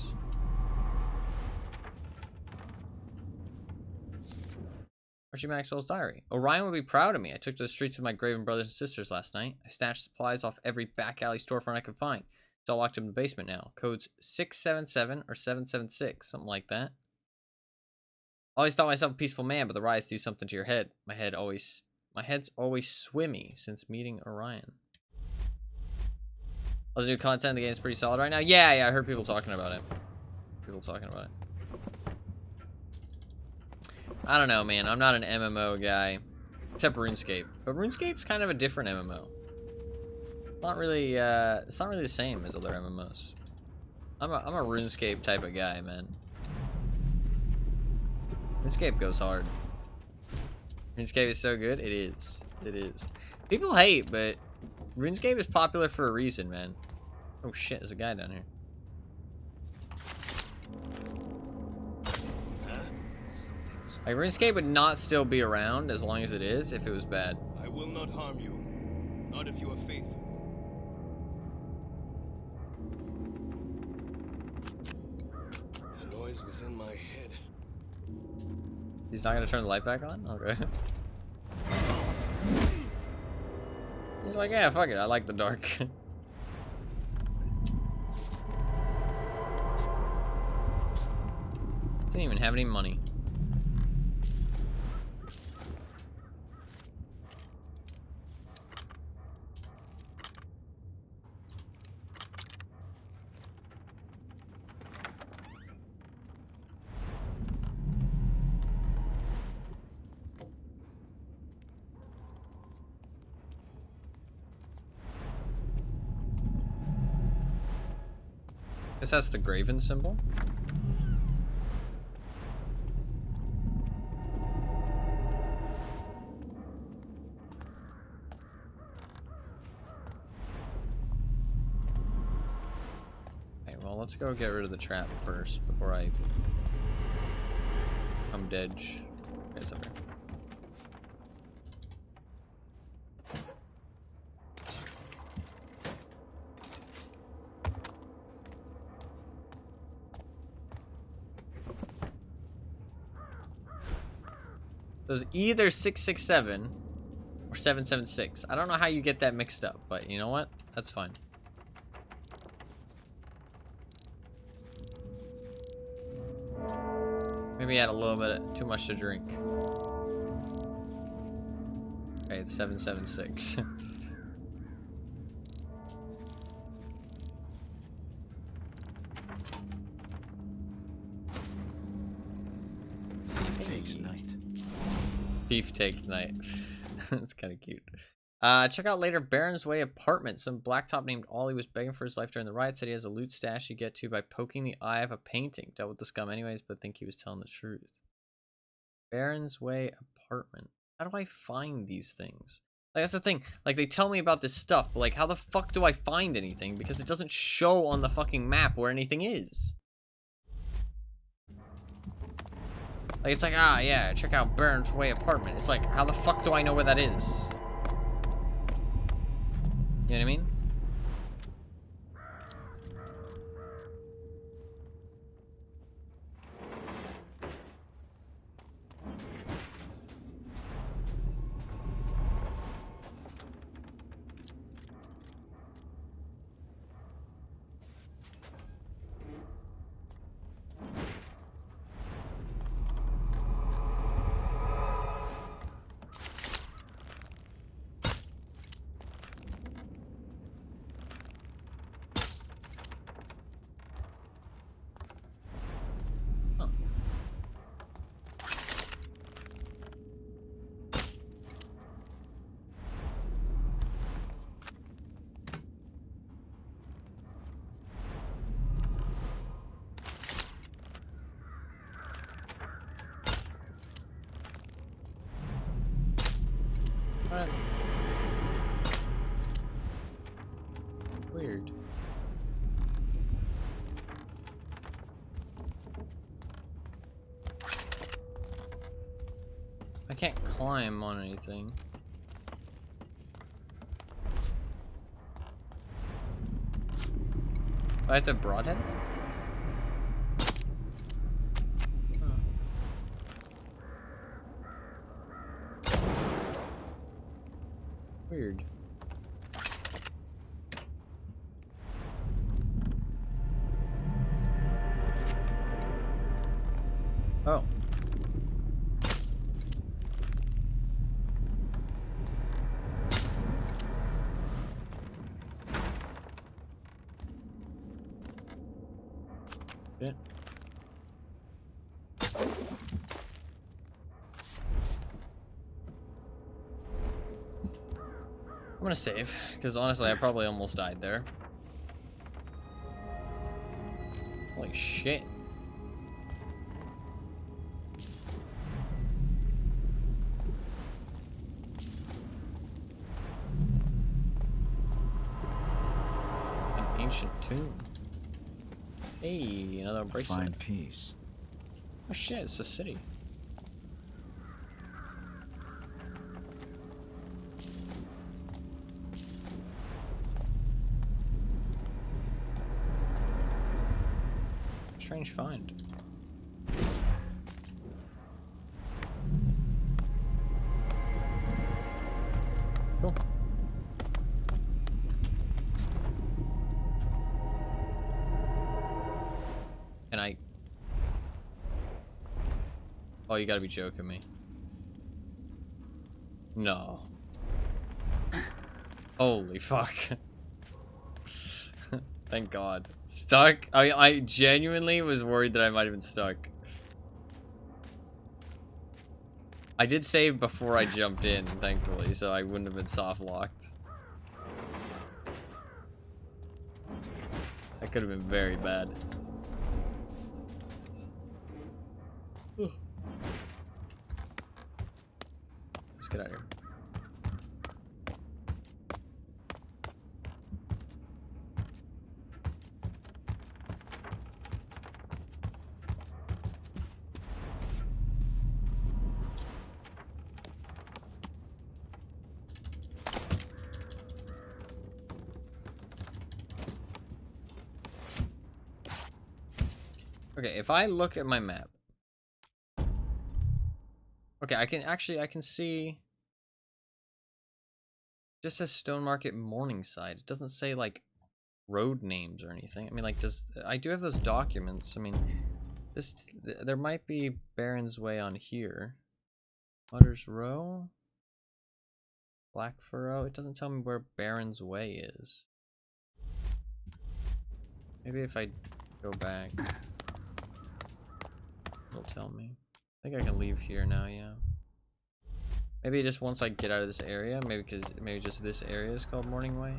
Archie Maxwell's diary. Orion would be proud of me. I took to the streets with my Graven brothers and sisters last night. I snatched supplies off every back alley storefront I could find. It's all locked up in the basement now. Codes 677 or 776, something like that. I always thought myself a peaceful man, but the riots do something to your head. My head's always swimmy since meeting Orion. All the new content in the game is pretty solid right now. Yeah, I heard people talking about it. I don't know, man. I'm not an MMO guy, except RuneScape. But RuneScape's kind of a different MMO. Not really. It's not really the same as other MMOs. I'm a RuneScape type of guy, man. RuneScape goes hard. RuneScape is so good. It is. It is. People hate, but RuneScape is popular for a reason, man. Oh shit, there's a guy down here. Like, RuneScape would not still be around as long as it is if it was bad. I will not harm you. Not if you are faithful. The noise was in my head. He's not gonna turn the light back on? Okay. He's like, yeah, fuck it, I like the dark. Didn't even have any money. Guess that's the Graven symbol. Okay, well, let's go get rid of the trap first before I come dead. Okay, it's up here. So it's either 667 or 776. I don't know how you get that mixed up, but you know what? That's fine. Maybe I had a little bit too much to drink. Okay, it's 776. Thief takes night. Thief takes night. That's kind of cute. Check out later Baron's Way apartment. Some blacktop named Ollie was begging for his life during the riot. Said he has a loot stash you get to by poking the eye of a painting. Dealt with the scum anyways, but think he was telling the truth. Baron's Way apartment. How do I find these things? Like, that's the thing. Like, they tell me about this stuff, but, like, how the fuck do I find anything? Because it doesn't show on the fucking map where anything is. Like, it's like, ah, yeah, check out Baron's Way apartment. It's like, how the fuck do I know where that is? You know what I mean? What? Weird. I can't climb on anything. I have to broadhead? Weird. Oh. Shit. I'm gonna save, because honestly, I probably almost died there. Holy shit. An ancient tomb. Hey, another bracelet. Fine piece. Oh shit, it's a city. Strange find. Cool. And I... Oh, you gotta be joking me. No. Holy fuck. Thank God. Stuck? I genuinely was worried that I might have been stuck. I did save before I jumped in, thankfully, so I wouldn't have been soft locked. That could have been very bad. Let's get out of here. Okay, if I look at my map. Okay, I can see. It just says Stone Market Morningside. It doesn't say like road names or anything. I mean, like, I do have those documents. I mean, there might be Baron's Way on here. Mutter's Row? Black Furrow? It doesn't tell me where Baron's Way is. Maybe if I go back, it'll tell me. I think I can leave here now, yeah. Maybe just once I get out of this area, maybe just this area is called Morning Way.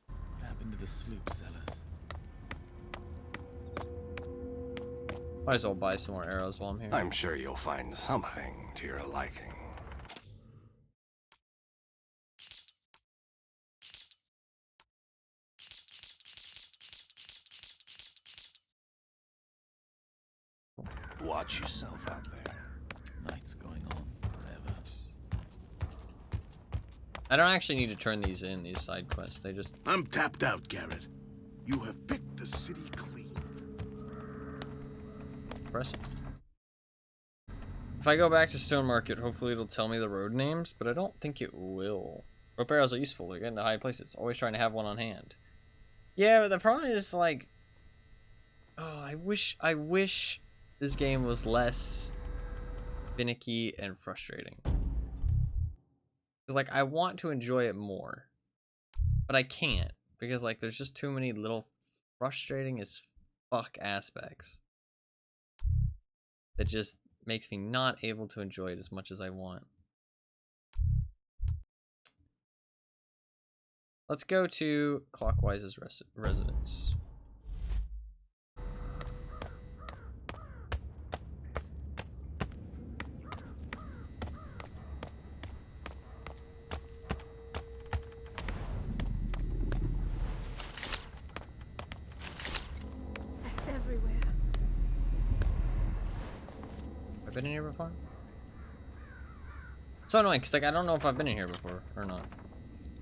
What happened to the sloop sellers? Might as well buy some more arrows while I'm here. I'm sure you'll find something to your liking. Watch yourself out there. Night's going on forever. I don't actually need to turn these in, these side quests. They just... I'm tapped out, Garrett. You have picked the city clean. Impressive. If I go back to Stone Market, hopefully it'll tell me the road names, but I don't think it will. Rope arrows are useful. They're getting to high places. Always trying to have one on hand. Yeah, but the problem is, like... Oh, I wish this game was less finicky and frustrating. Because, like, I want to enjoy it more. But I can't. Because, like, there's just too many little frustrating as fuck aspects. That just makes me not able to enjoy it as much as I want. Let's go to Clockwise's residence. That's everywhere. I've been in here before? So annoying, because like, I don't know if I've been in here before or not.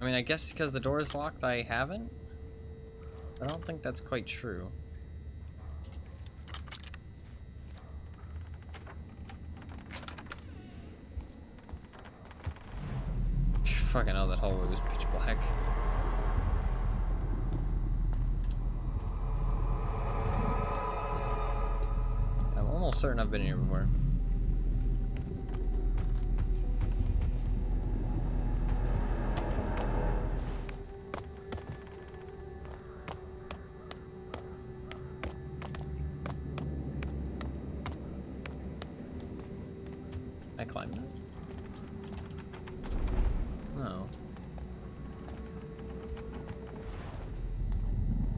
I mean, I guess because the door is locked, I haven't? I don't think that's quite true. Fucking hell, that hallway was pitch black. I'm almost certain I've been here before. I climbed it. No.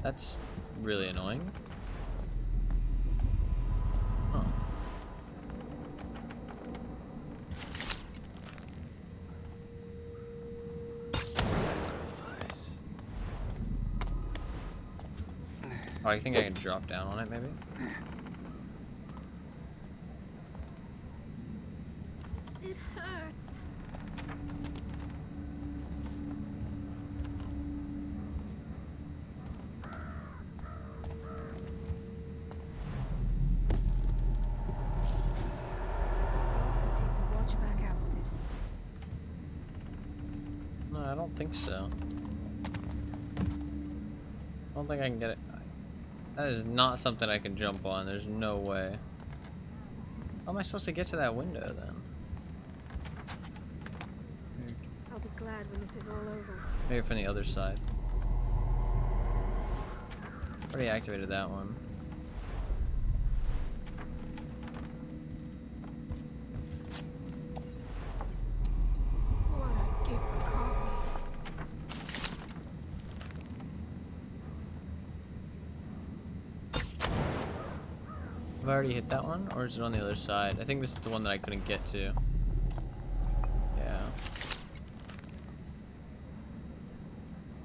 That's really annoying. Huh. Sacrifice. Oh, I think I can drop down on it, maybe? It hurts. Take the watch back out with it. No, I don't think so. I don't think I can get it. That is not something I can jump on. There's no way. How am I supposed to get to that window then? I'll be glad when this is all over. Maybe from the other side. Already activated that one. What a gift for coffee. Have I already hit that one? Or is it on the other side? I think this is the one that I couldn't get to. Yeah.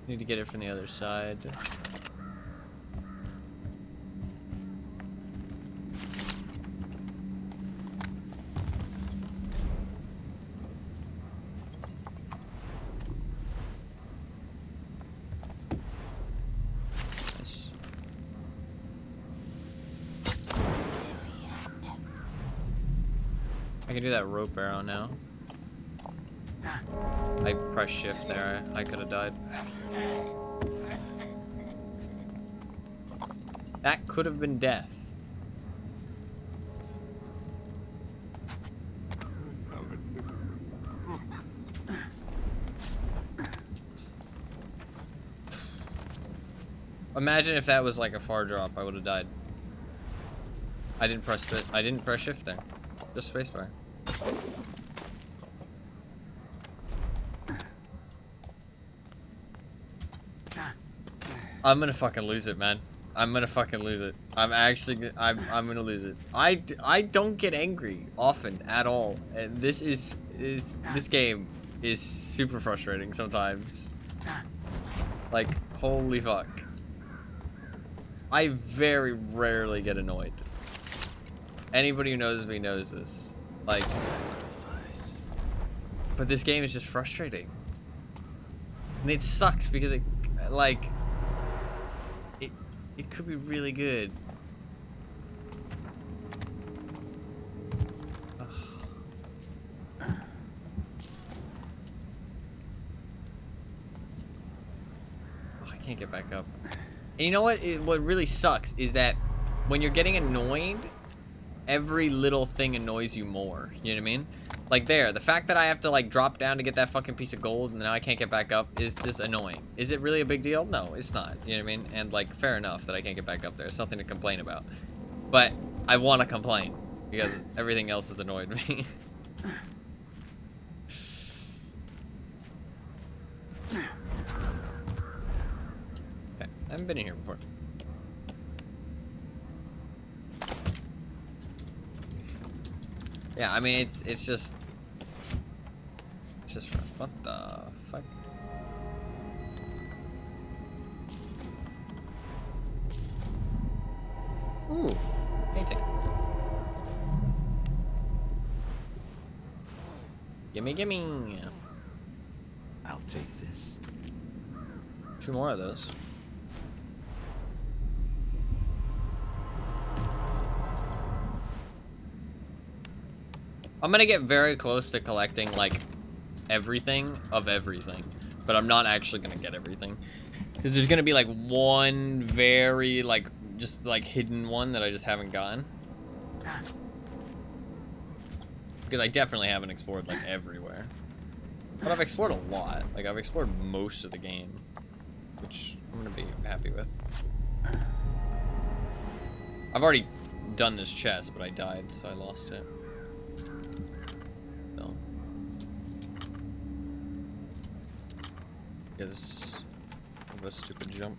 Need to get it from the other side. Nice. I can do that rope arrow now. I pressed shift there. I could have died. That could have been death. Imagine if that was like a far drop, I would have died. I didn't press it. I didn't press shift there. Just spacebar. I'm gonna fucking lose it, man. I'm gonna fucking lose it. I'm actually, I'm gonna lose it. I don't get angry often at all, and this this game is super frustrating sometimes. Like, holy fuck. I very rarely get annoyed. Anybody who knows me knows this. Like, but this game is just frustrating. And it sucks because it, like, it could be really good. I can't get back up. And you know what? What really sucks is that when you're getting annoyed, every little thing annoys you more. You know what I mean? Like there, the fact that I have to like drop down to get that fucking piece of gold and now I can't get back up is just annoying. Is it really a big deal? No, it's not. You know what I mean? And like, fair enough that I can't get back up there. It's nothing to complain about. But I want to complain because everything else has annoyed me. Okay, I haven't been in here before. Yeah, I mean, it's just what the fuck? Ooh, painting. Gimme, gimme. I'll take this. 2 more of those. I'm gonna get very close to collecting, like, everything of everything. But I'm not actually gonna get everything. Because there's gonna be, like, one very, like, just, like, hidden one that I just haven't gotten. Because I definitely haven't explored, like, everywhere. But I've explored a lot. Like, I've explored most of the game. Which I'm gonna be happy with. I've already done this chest, but I died, so I lost it. No. Because of a stupid jump.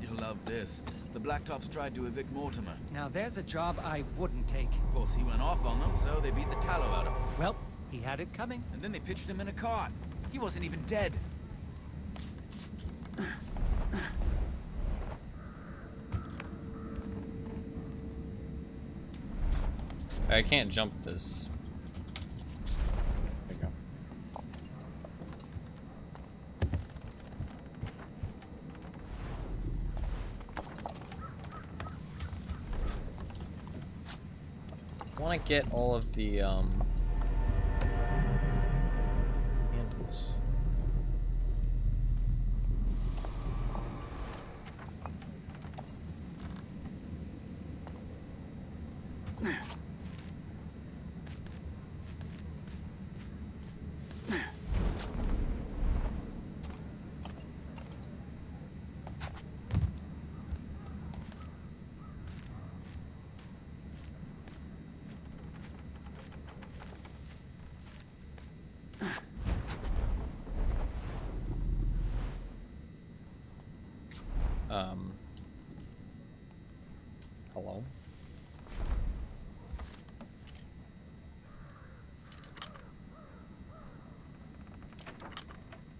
You'll love this. The Blacktops tried to evict Mortimer. Now there's a job I wouldn't take. Of course, he went off on them, so they beat the tallow out of him. Well, he had it coming. And then they pitched him in a cart. He wasn't even dead. I can't jump this. There you go. I want to get all of the handles. Hello?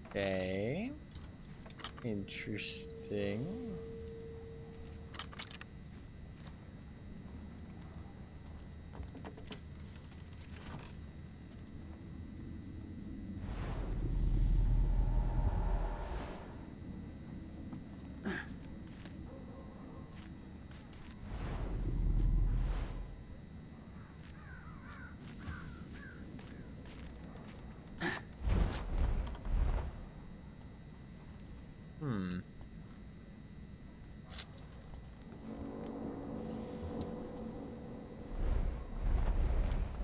Okay. Interesting.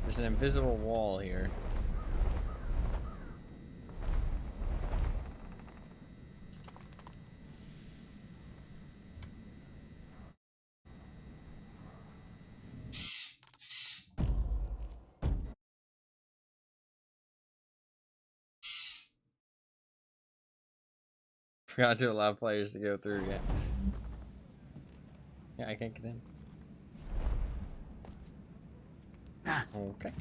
There's an invisible wall here. Forgot to allow players to go through yet. Yeah, I can't get in. Okay.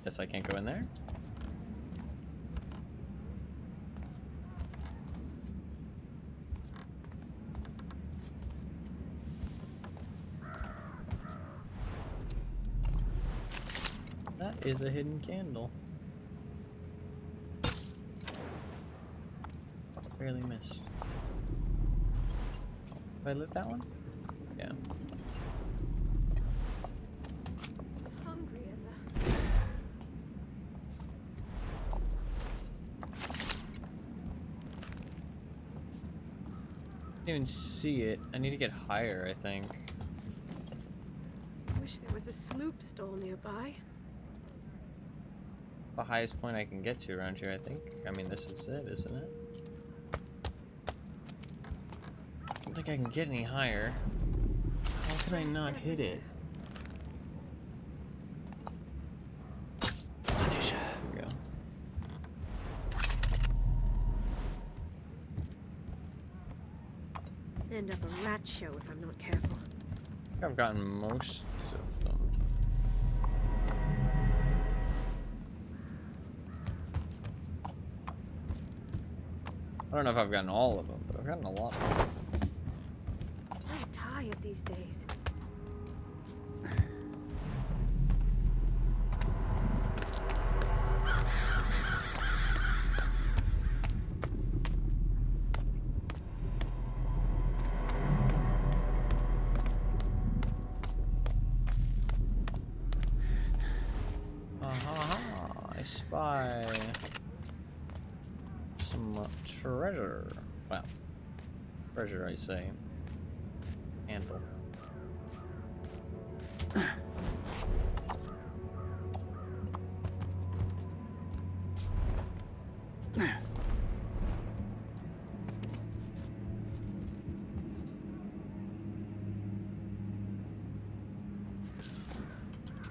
Guess I can't go in there. That is a hidden candle. Barely missed. Did I lit that one? Yeah. Hungry as Can't even see it. I need to get higher, I think. I wish there was a sloop stall nearby. The highest point I can get to around here, I think. I mean, this is it, isn't it? I don't think I can get any higher. How can I not hit it? Punisher. There we go. End up a rat show if I'm not careful. I think I've gotten most of them. I don't know if I've gotten all of them, but I've gotten a lot of them. So tired these days. I spy some treasure. Well, treasure, I say. Handle.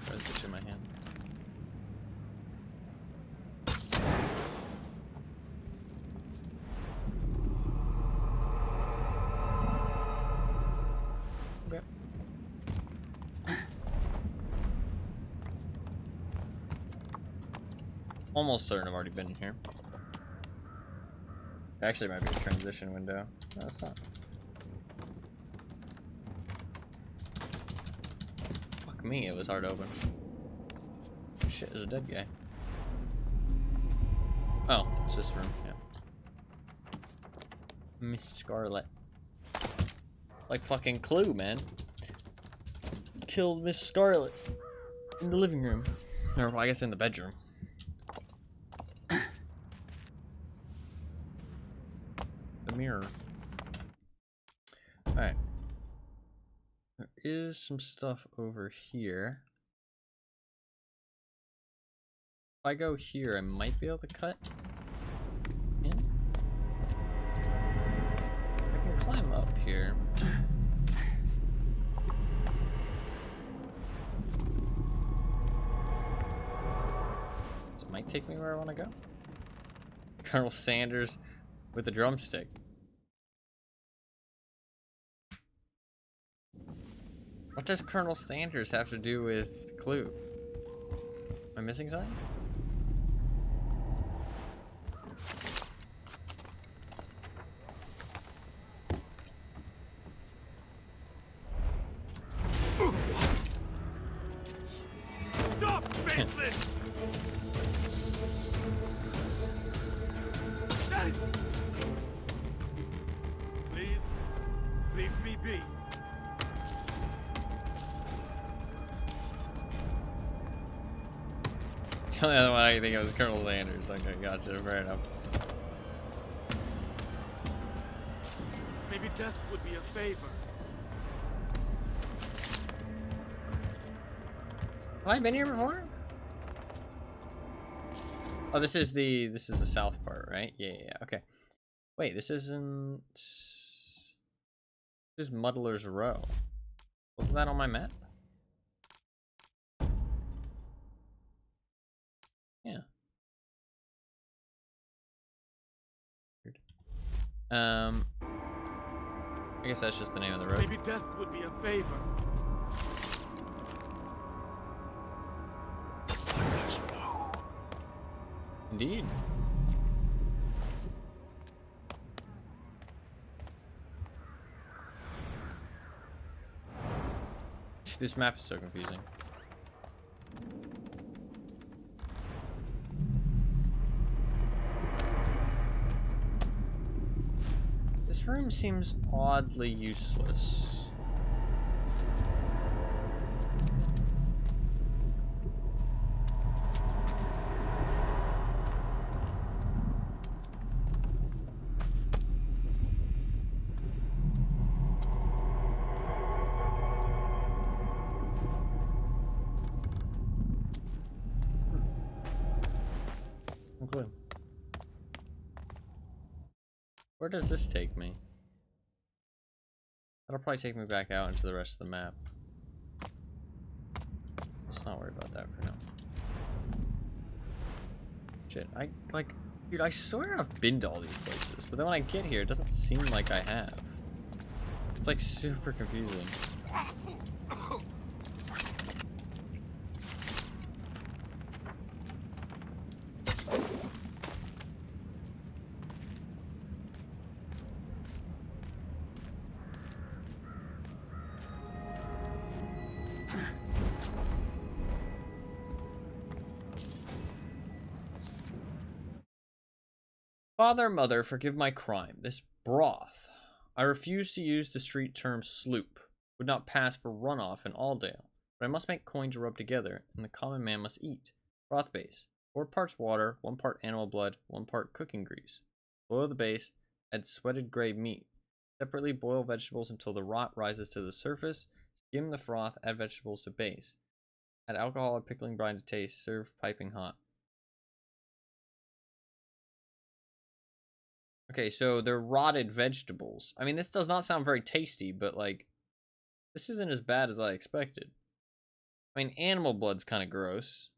Where's it in my hand? Okay. Almost certain I've already been in here. Actually, it might be a transition window. No, it's not. Fuck me, it was hard to open. Shit, there's a dead guy. Oh, it's this room, yeah. Miss Scarlet. Like fucking Clue, man. Killed Miss Scarlet in the living room. Or, well, I guess in the bedroom. The mirror. Alright. There is some stuff over here. If I go here, I might be able to cut in. I can climb up here. This might take me where I want to go. Colonel Sanders with a drumstick. What does Colonel Sanders have to do with Clue? Am I missing something? Stop, faithless! Please, leave me be. The only other one I can think of is Colonel Sanders. Okay, gotcha, fair enough. Maybe death would be a favor. Have I been here before? Oh, this is the south part, right? Yeah, okay. Wait, this isn't... This is Muddler's Row. Wasn't that on my map? Yeah. I guess that's just the name of the road. Maybe death would be a favor. Indeed. This map is so confusing. This room seems oddly useless. Okay. Where does this take me? That'll probably take me back out into the rest of the map. Let's not worry about that for now. Shit, dude, I swear I've been to all these places, but then when I get here, it doesn't seem like I have. It's like super confusing. Father, mother, forgive my crime. This broth. I refuse to use the street term sloop. Would not pass for runoff in Aldale. But I must make coin to rub together, and the common man must eat. Broth base. 4 parts water, 1 part animal blood, 1 part cooking grease. Boil the base, add sweated gray meat. Separately boil vegetables until the rot rises to the surface. Skim the froth, add vegetables to base. Add alcohol or pickling brine to taste. Serve piping hot. Okay, so they're rotted vegetables. I mean, this does not sound very tasty, but, like, this isn't as bad as I expected. I mean, animal blood's kind of gross.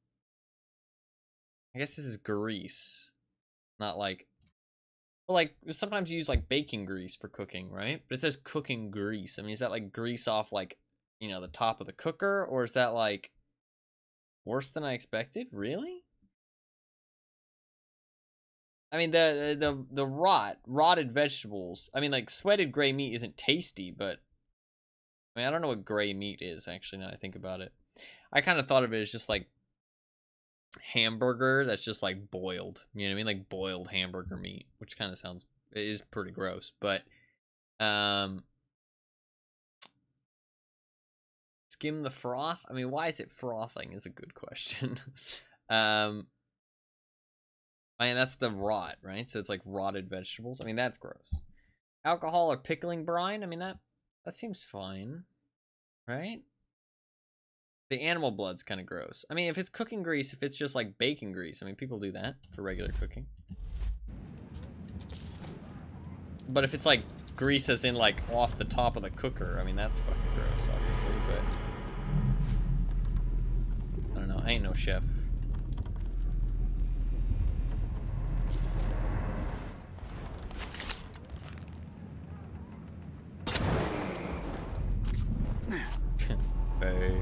I guess this is grease. Not like... Well, like, sometimes you use, like, baking grease for cooking, right? But it says cooking grease. I mean, is that, like, grease off, like, you know, the top of the cooker? Or is that, like, worse than I expected? Really? I mean, the rotted vegetables. I mean, like, sweated gray meat isn't tasty, but I mean, I don't know what gray meat is, actually, now I think about it. I kind of thought of it as just like hamburger that's just like boiled. You know what I mean? Like boiled hamburger meat, which kind of sounds, it is pretty gross, but skim the froth. I mean, why is it frothing is a good question. I mean, that's the rot, right? So it's like rotted vegetables. I mean, that's gross. Alcohol or pickling brine. I mean, that seems fine, right? The animal blood's kind of gross. I mean, if it's cooking grease, if it's just like baking grease, I mean, people do that for regular cooking. But if it's like grease as in like off the top of the cooker, I mean, that's fucking gross, obviously, but I don't know. I ain't no chef. Hey.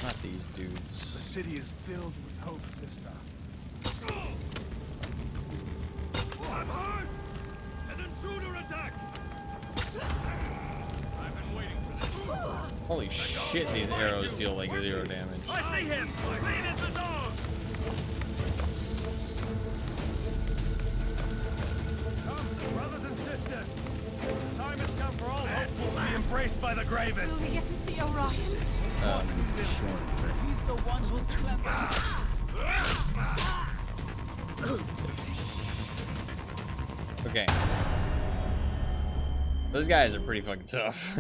Not these dudes. The city is filled with hope, sister. I'm hurt! An intruder attacks! I've been waiting for this. Holy shit, these arrows deal like 0 damage. I see him! Clean as the dog! Come, brothers and sisters. The time has come for all hopefuls to be embraced by the Graven. Will we get to see Orion? He's the one who Okay. Those guys are pretty fucking tough.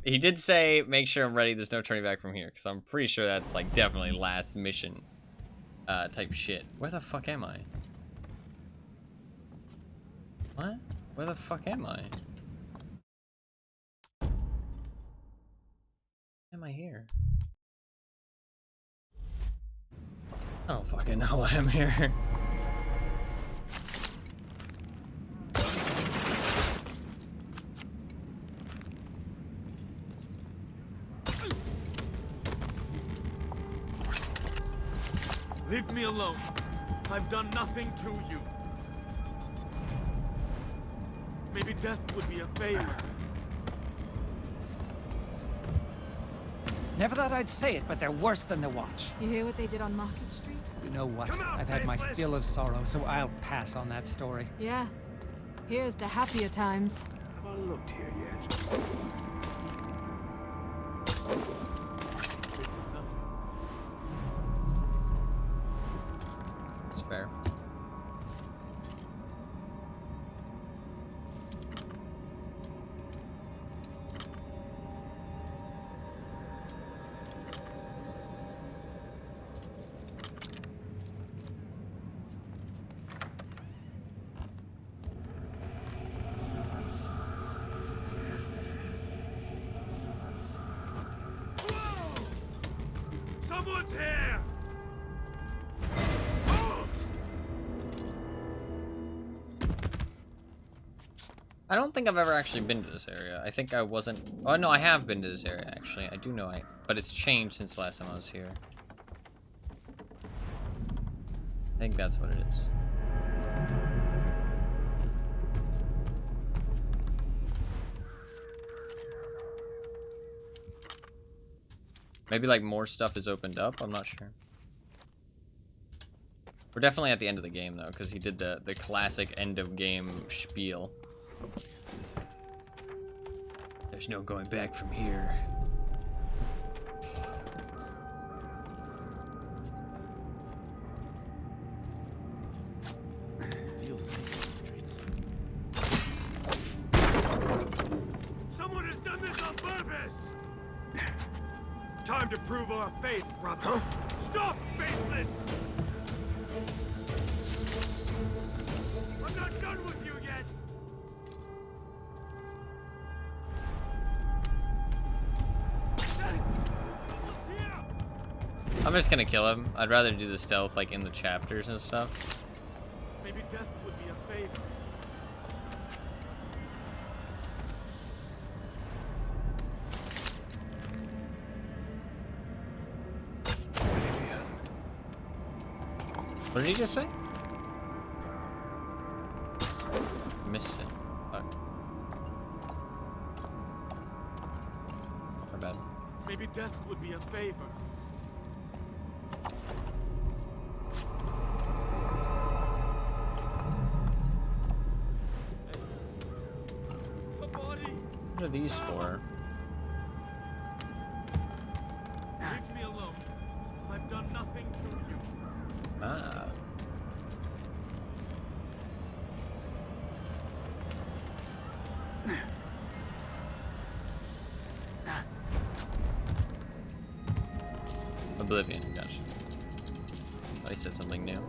He did say, make sure I'm ready, there's no turning back from here, because I'm pretty sure that's, like, definitely last mission, type shit. Where the fuck am I? What? Where the fuck am I? Am I here? I don't fucking know why I'm here. Leave me alone. I've done nothing to you. Maybe death would be a favor. Never thought I'd say it, but they're worse than the Watch. You hear what they did on Market Street? You know what? I've had my fill of sorrow, so I'll pass on that story. Yeah. Here's to happier times. Have I looked here yet? It's fair. Someone's here! I don't think I've ever actually been to this area. I think I wasn't... Oh, no, I have been to this area, actually. I do know But it's changed since last time I was here. I think that's what it is. Maybe, like, more stuff is opened up? I'm not sure. We're definitely at the end of the game, though, because he did the classic end-of-game spiel. There's no going back from here. Someone has done this on purpose! Time to prove our faith, brother. Huh? Stop, faithless! I'm not done with you yet! I'm just gonna kill him. I'd rather do the stealth, like, in the chapters and stuff. Maybe death would be a favor. What did he just say? Missed it. Fuck. My bad. Maybe death would be a favor. What are these for? Leave me alone. I've done nothing to you. Ah. Oblivion, gotcha. Oh, he said something new.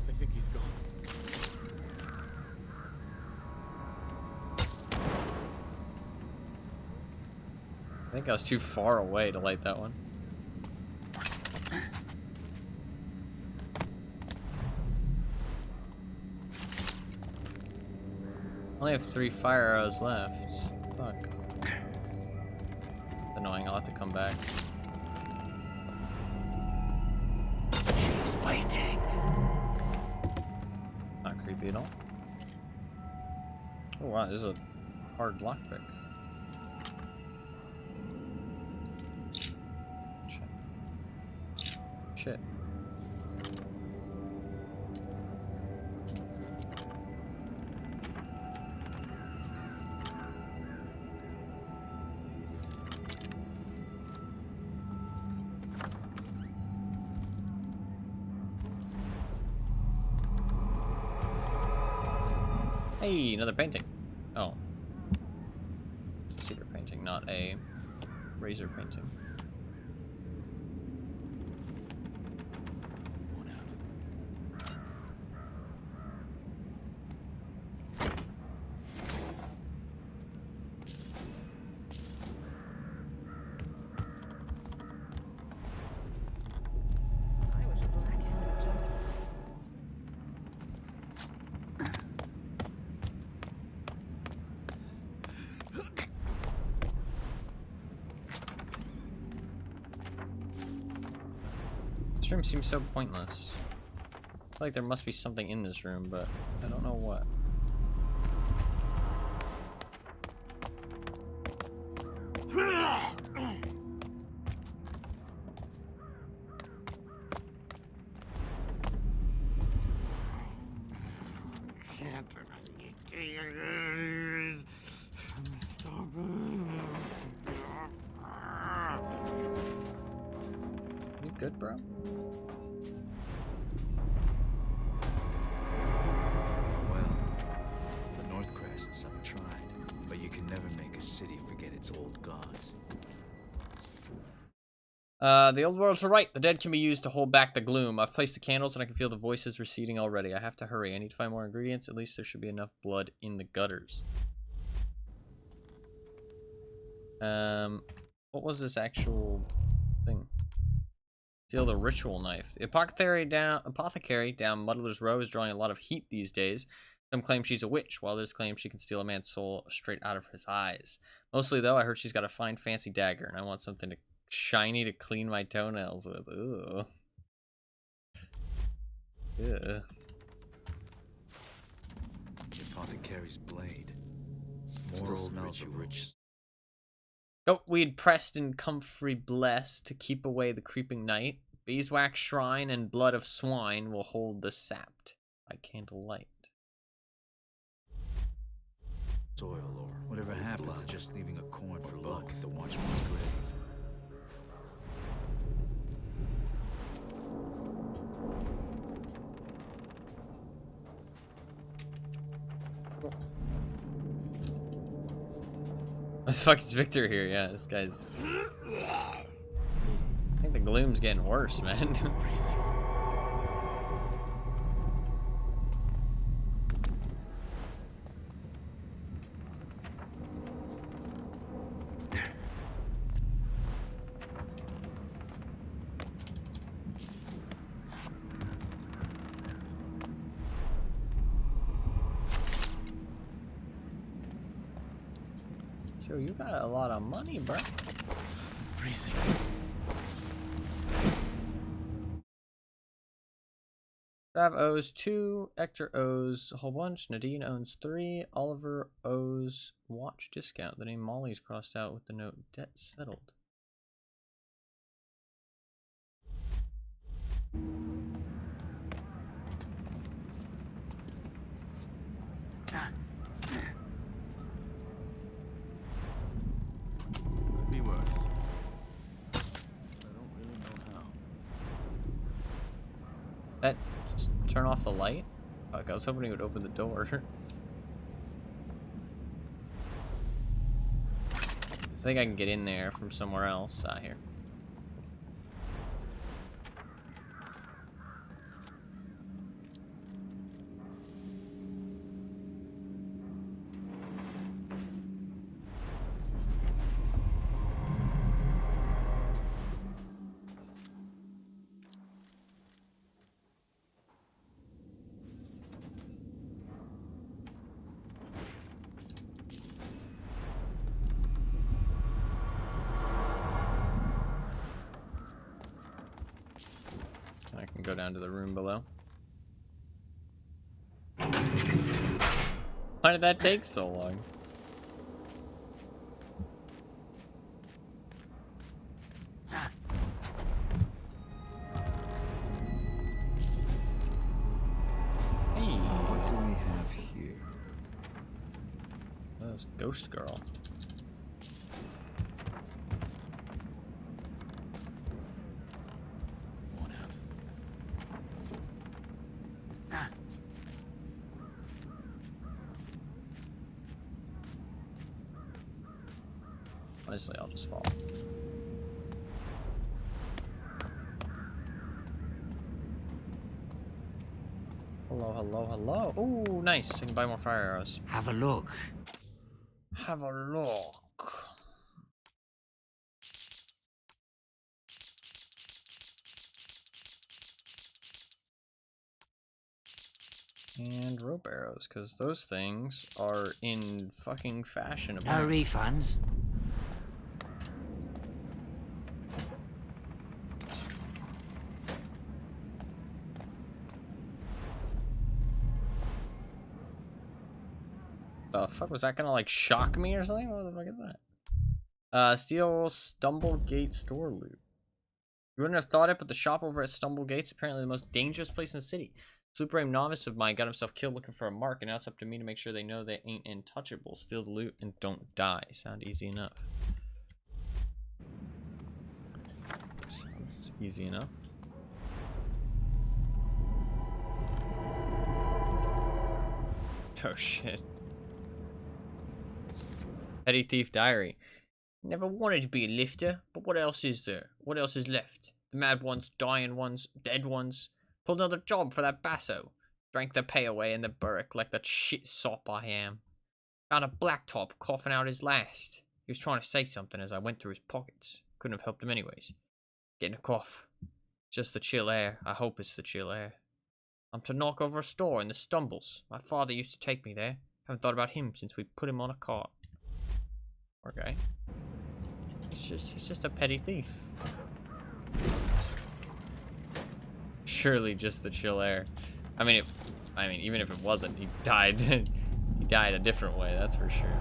I think he's gone. I think I was too far away to light that one. Only have 3 fire arrows left. Fuck. Annoying, I'll have to come back. She's waiting. Not creepy at all. Oh wow, this is a hard lockpick. Shit. Hey, another painting. Oh. It's a secret painting, not a razor painting. This room seems so pointless. I feel like there must be something in this room, but I don't know what. You good, bro? Well, the Northcrests have tried, but you can never make a city forget its old gods. The old worlds are right. The dead can be used to hold back the gloom. I've placed the candles and I can feel the voices receding already. I have to hurry. I need to find more ingredients. At least there should be enough blood in the gutters. What was this actual thing? Steal the ritual knife. The apothecary down Muddler's Row is drawing a lot of heat these days. Some claim she's a witch, while others claim she can steal a man's soul straight out of his eyes. Mostly, though, I heard she's got a fine, fancy dagger, and I want something shiny to clean my toenails with. Ooh. Yeah. The apothecary's blade. Still smells of rich. Goatweed pressed and comfrey blessed to keep away the creeping night. Beeswax shrine and blood of swine will hold the sapped by candlelight. Soil or whatever happened to just leaving a corn for luck at the watchman's grave. What the fuck is Victor here? Yeah, this guy's... I think the gloom's getting worse, man. Yo, you got a lot of money, bro. Freezing. Trav owes 2, Hector owes a whole bunch, Nadine owns 3, Oliver owes watch discount. The name Molly's crossed out with the note debt settled. Could be worse. I don't really know how. That just turn off the light? Fuck, I was hoping he would open the door. I think I can get in there from somewhere else. Ah, here. I can go down to the room below. Why did that take so long? Hey. What do we have here? That was Ghost Girl. Honestly, I'll just fall. Hello, hello, hello. Ooh, nice. I can buy more fire arrows. Have a look. Have a look. And rope arrows, because those things are in fucking fashion. No refunds. the fuck? Was that gonna like shock me or something? What the fuck is that? Steal Stumblegate store loot. You wouldn't have thought it, but the shop over at Stumblegate's apparently the most dangerous place in the city. Super brave novice of mine got himself killed looking for a mark, and now it's up to me to make sure they know they ain't untouchable. Steal the loot and don't die. Sound easy enough. Sounds easy enough. Oh shit. Petty Thief Diary. Never wanted to be a lifter, but what else is there? What else is left? The mad ones, dying ones, dead ones. Pulled another job for that basso. Drank the pay away in the burrick like that shit sop I am. Found a blacktop coughing out his last. He was trying to say something as I went through his pockets. Couldn't have helped him anyways. Getting a cough. Just the chill air. I hope it's the chill air. I'm to knock over a store in the Stumbles. My father used to take me there. Haven't thought about him since we put him on a cart. Okay. He's just a petty thief. Surely just the chill air. I mean, even if it wasn't, he died. He died a different way, that's for sure.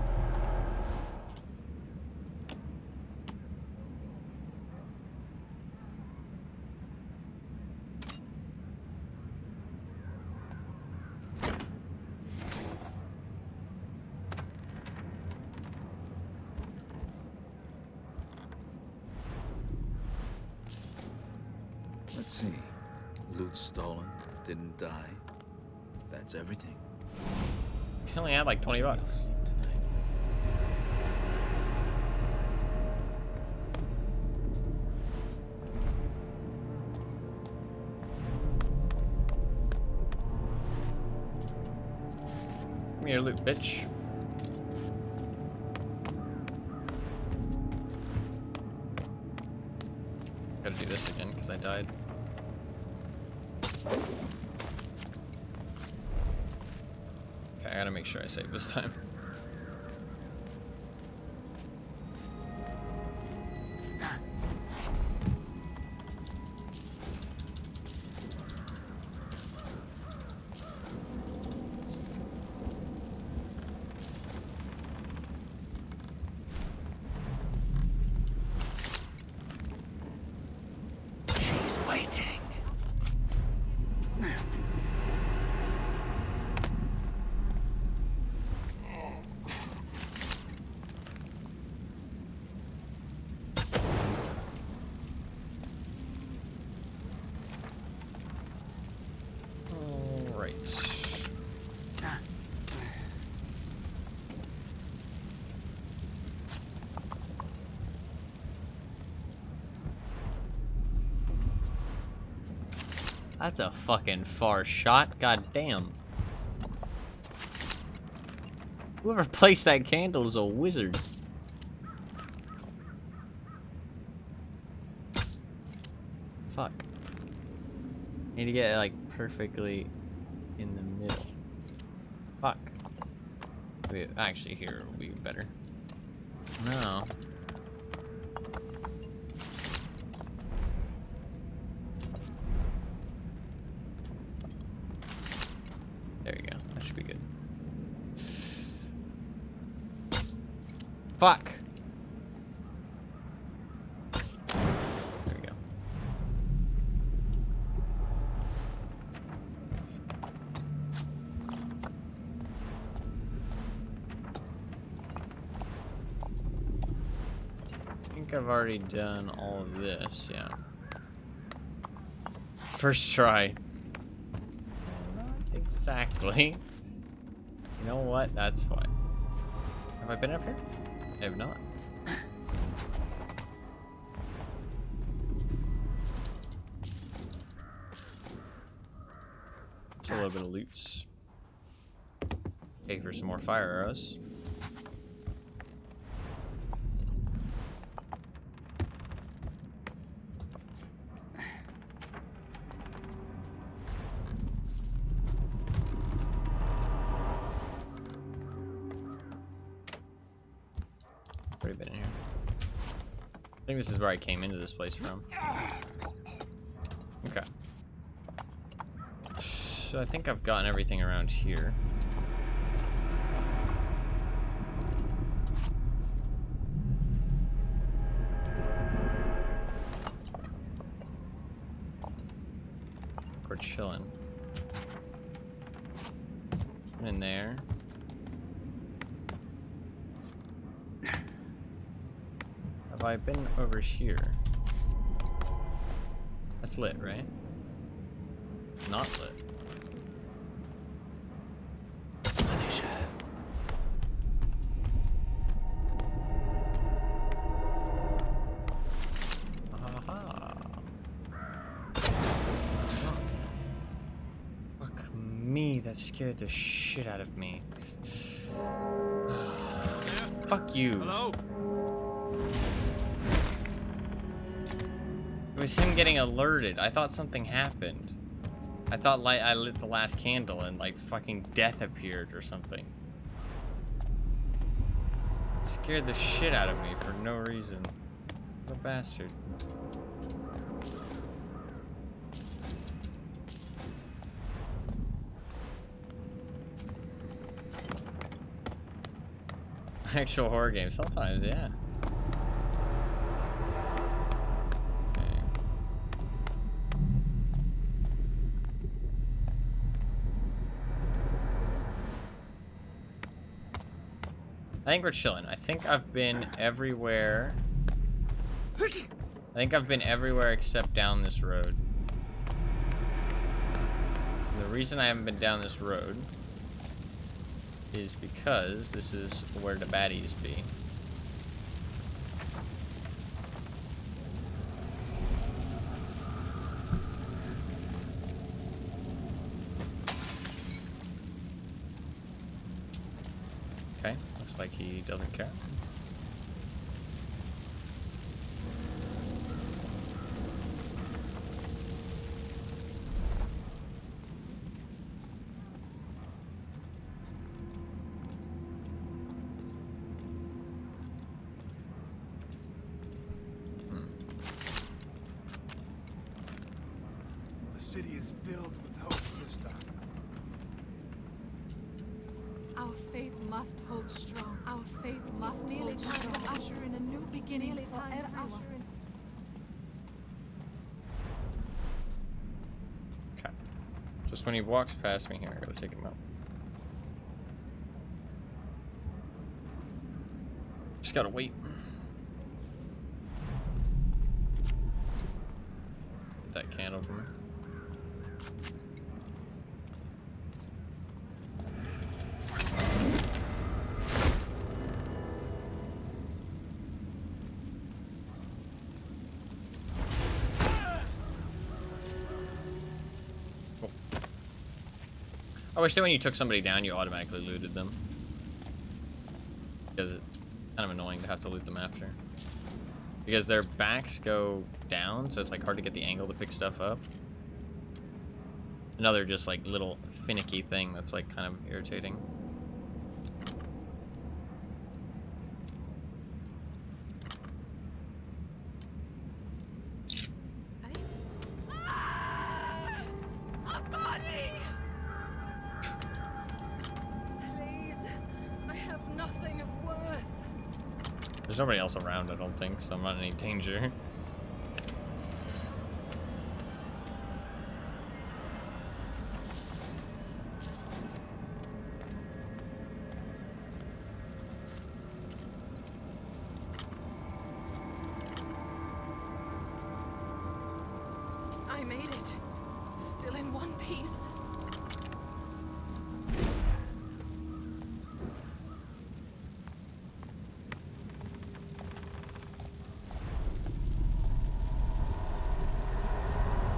Let's see. Loot stolen, didn't die. That's everything. He only had like 20 bucks. Give me your loot, bitch. Gotta do this again because I died. Okay, I gotta make sure I save this time. She's waiting. That's a fucking far shot. God damn. Whoever placed that candle is a wizard. Fuck. Need to get it like perfectly in the middle. Fuck. Wait, actually here will be better. No. There you go. That should be good. Fuck. There we go. I think I've already done all of this, yeah. First try. Exactly. You know what? That's fine. Have I been up here? I have not. Just a little bit of loot. Pay for some more fire arrows. Pretty bit in here. I think this is where I came into this place from. Okay. So I think I've gotten everything around here. chilling. In there. Have I been over here? That's lit, right? Not lit. Aha. Fuck me, that scared the shit out of me. Fuck you. Hello? It was him getting alerted. I thought something happened. I thought I lit the last candle and like fucking death appeared or something. It scared the shit out of me for no reason. What a bastard. Actual horror game, sometimes, yeah. I think we're chilling. I think I've been everywhere. I think I've been everywhere except down this road. And the reason I haven't been down this road is because this is where the baddies be. Okay, looks like he doesn't care. The city is filled with hope, sister. Our faith must hold strong. Our faith must hold strong. To usher in a new beginning for everyone. Okay. Just when he walks past me here, I gotta take him out. Just gotta wait. Get that candle from me. I wish that when you took somebody down, you automatically looted them. Because it's kind of annoying to have to loot them after. Because their backs go down, so it's like hard to get the angle to pick stuff up. Another just like little finicky thing that's like kind of irritating. A body! Please, I have nothing of worth. There's nobody else around, I don't think, so I'm not in any danger. I made it. Still in one piece.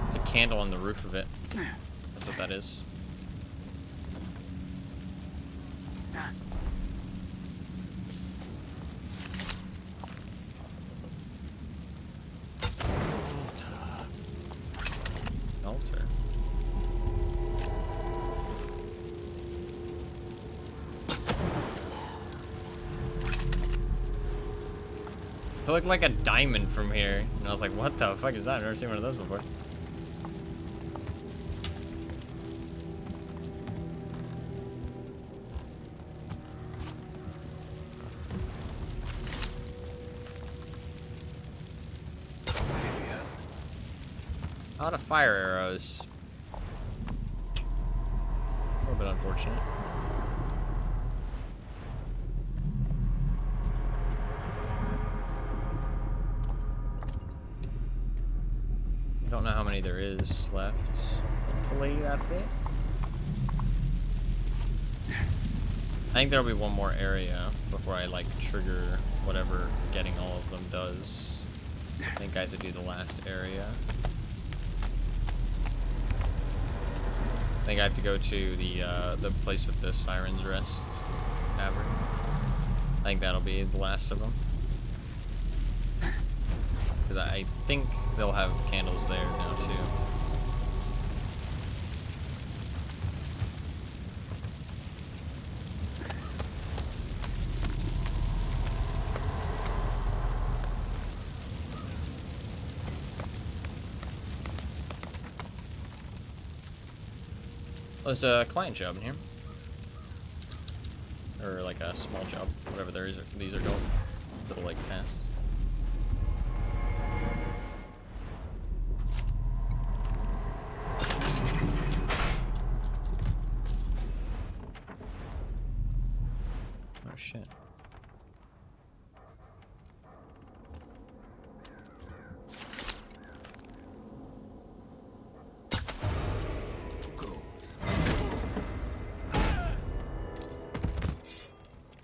It's a candle on the roof of it. That's what that is. Altar. It looked like a diamond from here. And I was like, what the fuck is that? I've never seen one of those before. A lot of fire arrows. unfortunate. I don't know how many there is left. Hopefully that's it. I think there'll be one more area before I like trigger whatever getting all of them does. I think I have to do the last area. I think I have to go to the place with the Siren's Rest Tavern. I think that'll be the last of them. Because I think they'll have candles there now too. Oh, there's a client job in here. Or like a small job, whatever these are called. Little like tasks. Oh shit.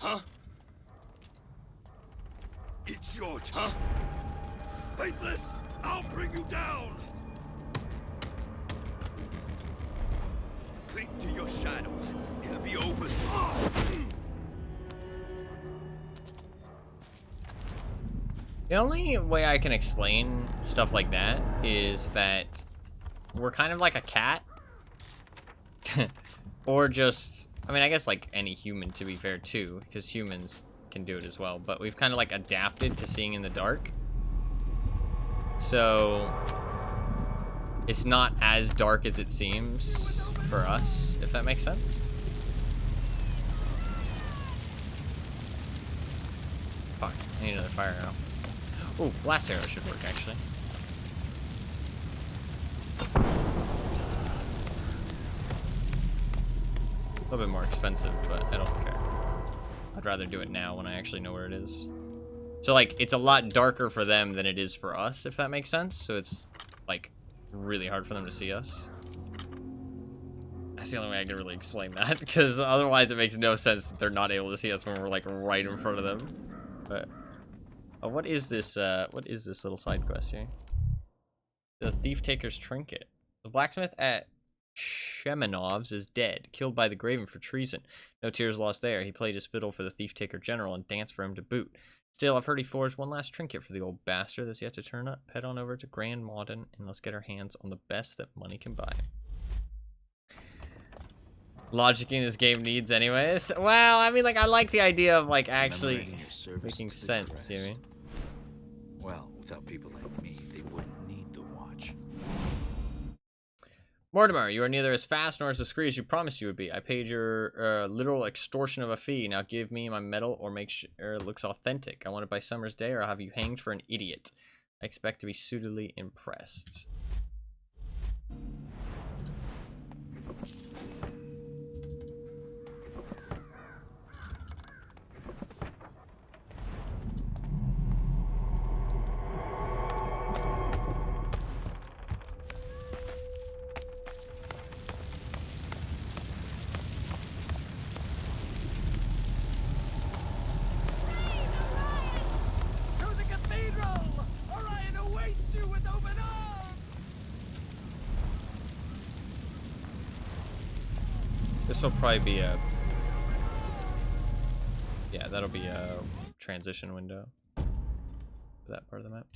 Huh? It's your turn. Faithless, I'll bring you down. Cling to your shadows. It'll be over soon. The only way I can explain stuff like that is that we're kind of like a cat. Or just, I mean, I guess like any human, to be fair, too, because humans can do it as well, but we've kind of like adapted to seeing in the dark. So it's not as dark as it seems for us, if that makes sense. Fuck, I need another fire arrow. Oh, blast arrow should work, actually. A little bit more expensive, but I don't care. I'd rather do it now when I actually know where it is. So, like, it's a lot darker for them than it is for us, if that makes sense. So it's, like, really hard for them to see us. That's the only way I can really explain that, because otherwise it makes no sense that they're not able to see us when we're, like, right in front of them. But... oh, what is this little side quest here? The Thief Taker's Trinket. The blacksmith at Shemenov's is dead, killed by the Graven for treason. No tears lost there. He played his fiddle for the Thief Taker General and danced for him to boot. Still, I've heard he forged one last trinket for the old bastard that's yet to turn up. Head on over to Grand Mauden and let's get our hands on the best that money can buy. Logic in this game needs anyways. Well, I mean, like, I like the idea of, like, actually making sense, you know what I mean? Well, without people like me, they wouldn't need the watch. Mortimer, you are neither as fast nor as discreet as you promised you would be. I paid your literal extortion of a fee. Now give me my medal or make sure it looks authentic. I want it by Summer's Day or I'll have you hanged for an idiot. I expect to be suitably impressed. This will probably be a... yeah, that'll be a transition window for that part of the map.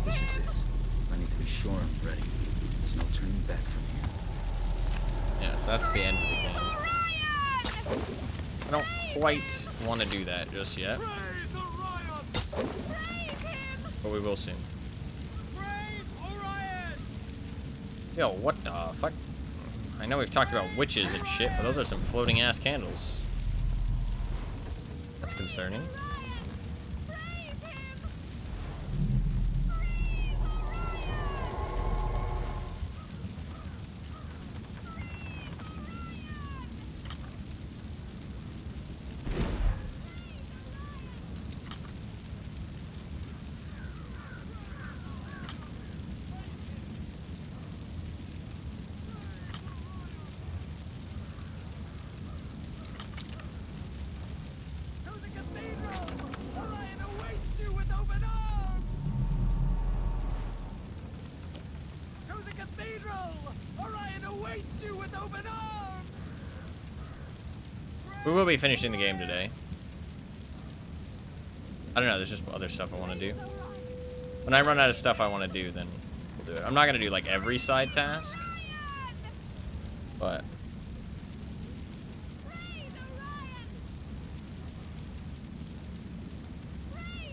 This is it. I need to be sure I'm ready. There's no turning back from here. Yeah, so that's the end of the game. I don't quite want to do that just yet, but we will soon. Yo, what the fuck? I know we've talked about witches and shit, but those are some floating ass candles. That's concerning. We will be finishing the game today. I don't know, there's just other stuff I want to do. When I run out of stuff I want to do, then we'll do it. I'm not going to do, like, every side task. But...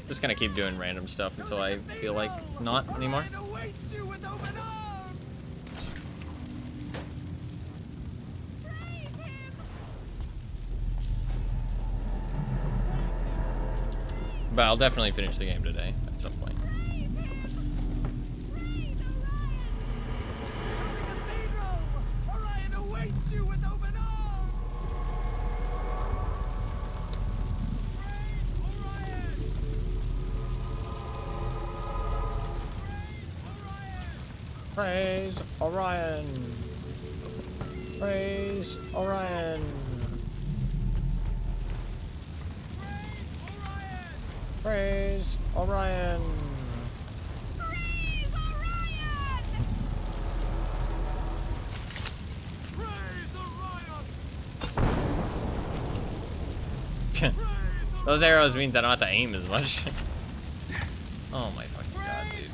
just going to keep doing random stuff until I feel like not anymore. But I'll definitely finish the game today at some point. Praise Orion! Praise Orion! Praise Orion! Those arrows means I don't have to aim as much. Oh my fucking god, dude.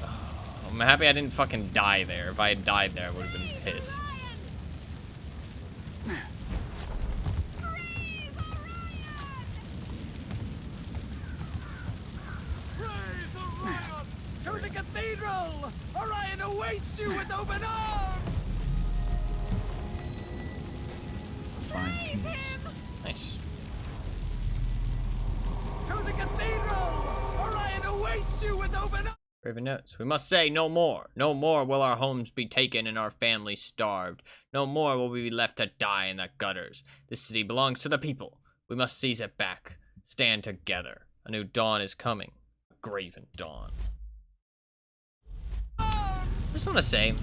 Oh, I'm happy I didn't fucking die there. If I had died there, I would have been pissed. To the cathedral! Orion awaits you with open arms! Find peace. Nice. To the cathedral! Orion awaits you with open arms! Raven notes, we must say no more. No more will our homes be taken and our families starved. No more will we be left to die in the gutters. This city belongs to the people. We must seize it back. Stand together. A new dawn is coming. A graven dawn. I just want to say,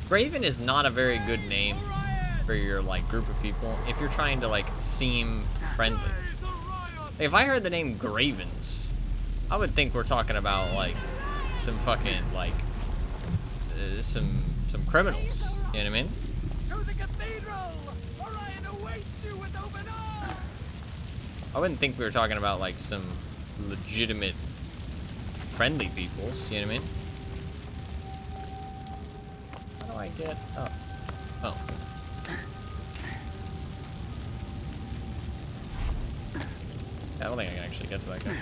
Graven is not a very good name for your, like, group of people if you're trying to, like, seem friendly. If I heard the name Gravens, I would think we're talking about, like, some fucking, like, some criminals. You know what I mean? I wouldn't think we were talking about, like, some legitimate friendly peoples. You know what I mean? How do I get up? Oh. I don't think I can actually get to that guy.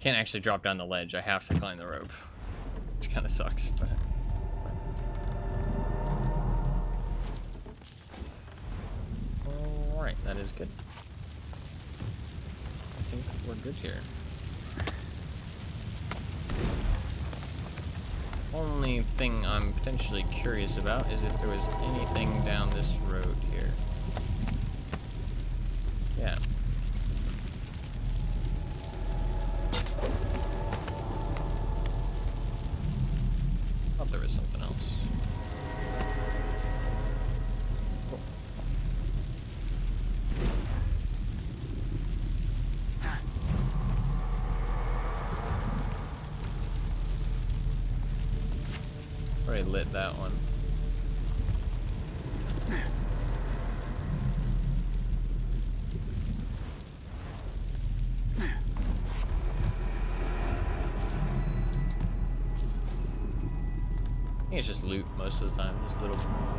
Can't actually drop down the ledge. I have to climb the rope, which kind of sucks. But all right, that is good. I think we're good here. Only thing I'm potentially curious about is if there was anything down this road here. Yeah. Thought there was something else. Already lit that one. I think it's just loot most of the time. Just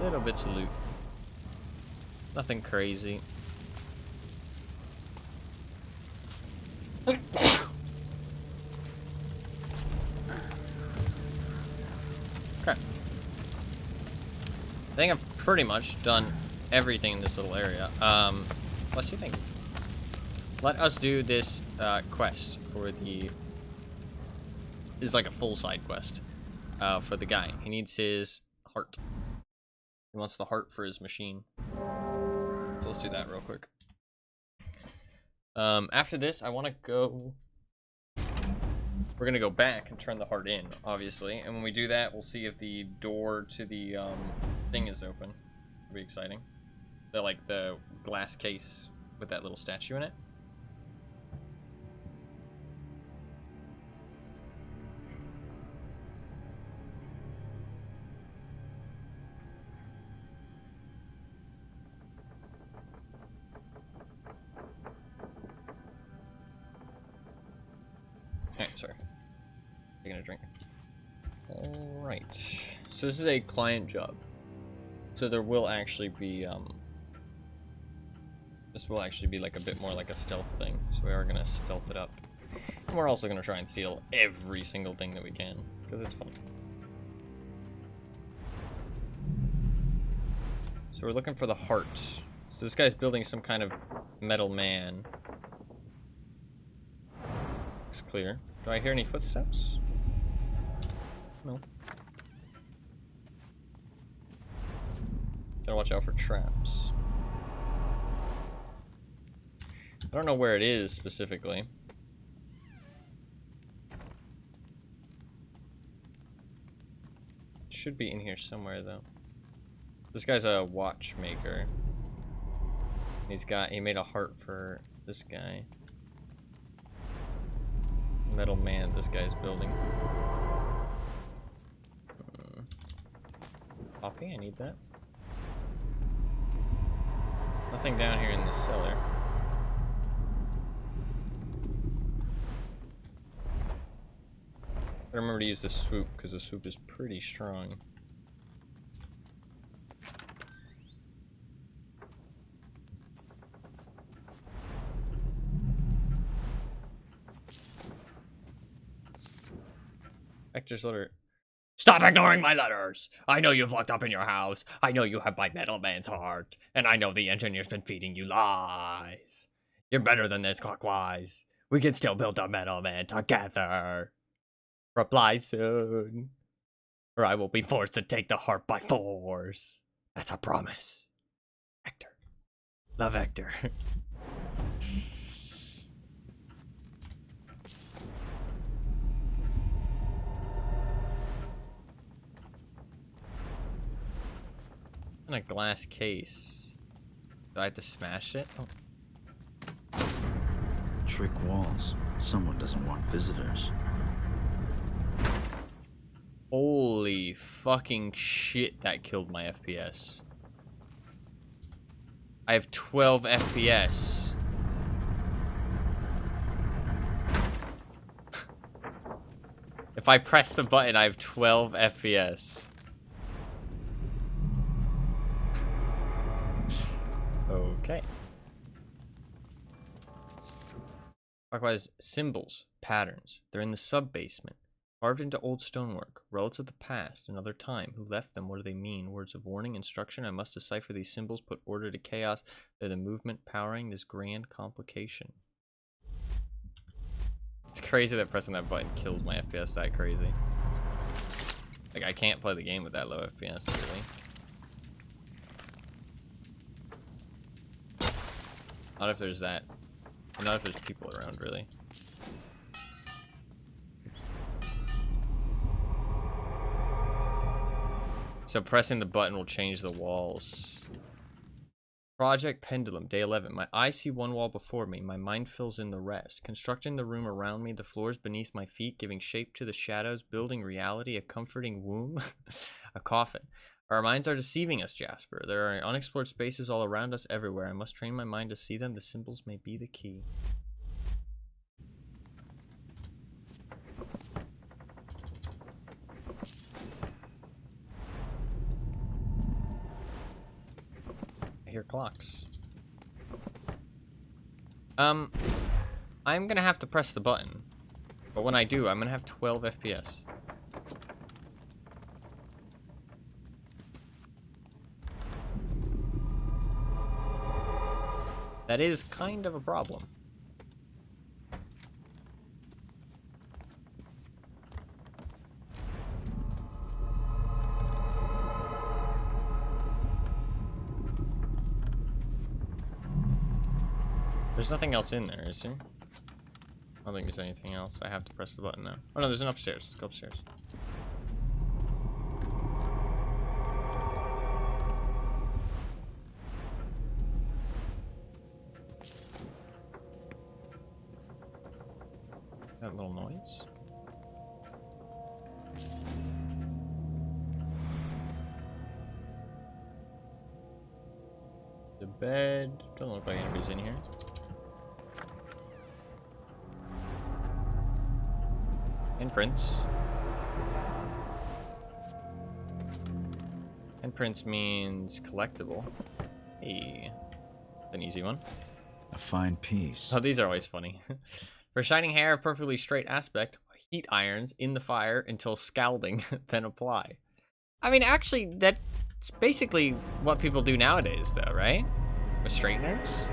little bits of loot. Nothing crazy. Okay. I think I've pretty much done everything in this little area. What's your thing? Let us do this quest for the... This is like a full side quest for the guy. He needs his heart. He wants the heart for his machine. So let's do that real quick. After this, I want to go... We're going to go back and turn the heart in, obviously. And when we do that, we'll see if the door to the thing is open. It'll be exciting. The glass case with that little statue in it. Okay, sorry. Taking a drink. Alright. So this is a client job. So there will actually be, this will actually be like a bit more like a stealth thing. So we are going to stealth it up. And we're also going to try and steal every single thing that we can. Because it's fun. So we're looking for the heart. So this guy's building some kind of metal man. Looks clear. Do I hear any footsteps? No. Gotta watch out for traps. I don't know where it is specifically. Should be in here somewhere though. This guy's a watchmaker. He made a heart for this guy. Metal man this guy's building. Poppy, I need that. Nothing down here in the cellar. I remember to use the swoop because the swoop is pretty strong. Vector's letter. Stop ignoring my letters! I know you've locked up in your house. I know you have my metal man's heart. And I know the engineer's been feeding you lies. You're better than this, Clockwise. We can still build a metal man together. Reply soon. Or I will be forced to take the heart by force. That's a promise. Vector. The Vector. In a glass case. Do I have to smash it? Oh. Trick walls. Someone doesn't want visitors. Holy fucking shit, that killed my FPS. I have 12 FPS. If I press the button, I have 12 FPS. Okay. Likewise, symbols, patterns. They're in the sub-basement. Carved into old stonework. Relics of the past, another time. Who left them? What do they mean? Words of warning, instruction. I must decipher these symbols, put order to chaos. They're the movement powering this grand complication. It's crazy that pressing that button killed my FPS that crazy. Like, I can't play the game with that low FPS, really. Not if there's that. Or not if there's people around, really. So pressing the button will change the walls. Project Pendulum, day 11. My eyes see one wall before me. My mind fills in the rest. Constructing the room around me, the floors beneath my feet, giving shape to the shadows, building reality, a comforting womb, a coffin. Our minds are deceiving us, Jasper. There are unexplored spaces all around us everywhere. I must train my mind to see them. The symbols may be the key. I hear clocks. I'm gonna have to press the button. But when I do, I'm gonna have 12 FPS. That is kind of a problem. There's nothing else in there, is there? I don't think there's anything else. I have to press the button now. Oh no, there's an upstairs. Let's go upstairs. That little noise. The bed. Doesn't look like anybody's in here. Imprints. Imprints means collectible. Hey. An easy one. A fine piece. Oh, these are always funny. For shining hair of perfectly straight aspect, heat irons in the fire until scalding, then apply. I mean, actually, that's basically what people do nowadays, though, right? With straighteners.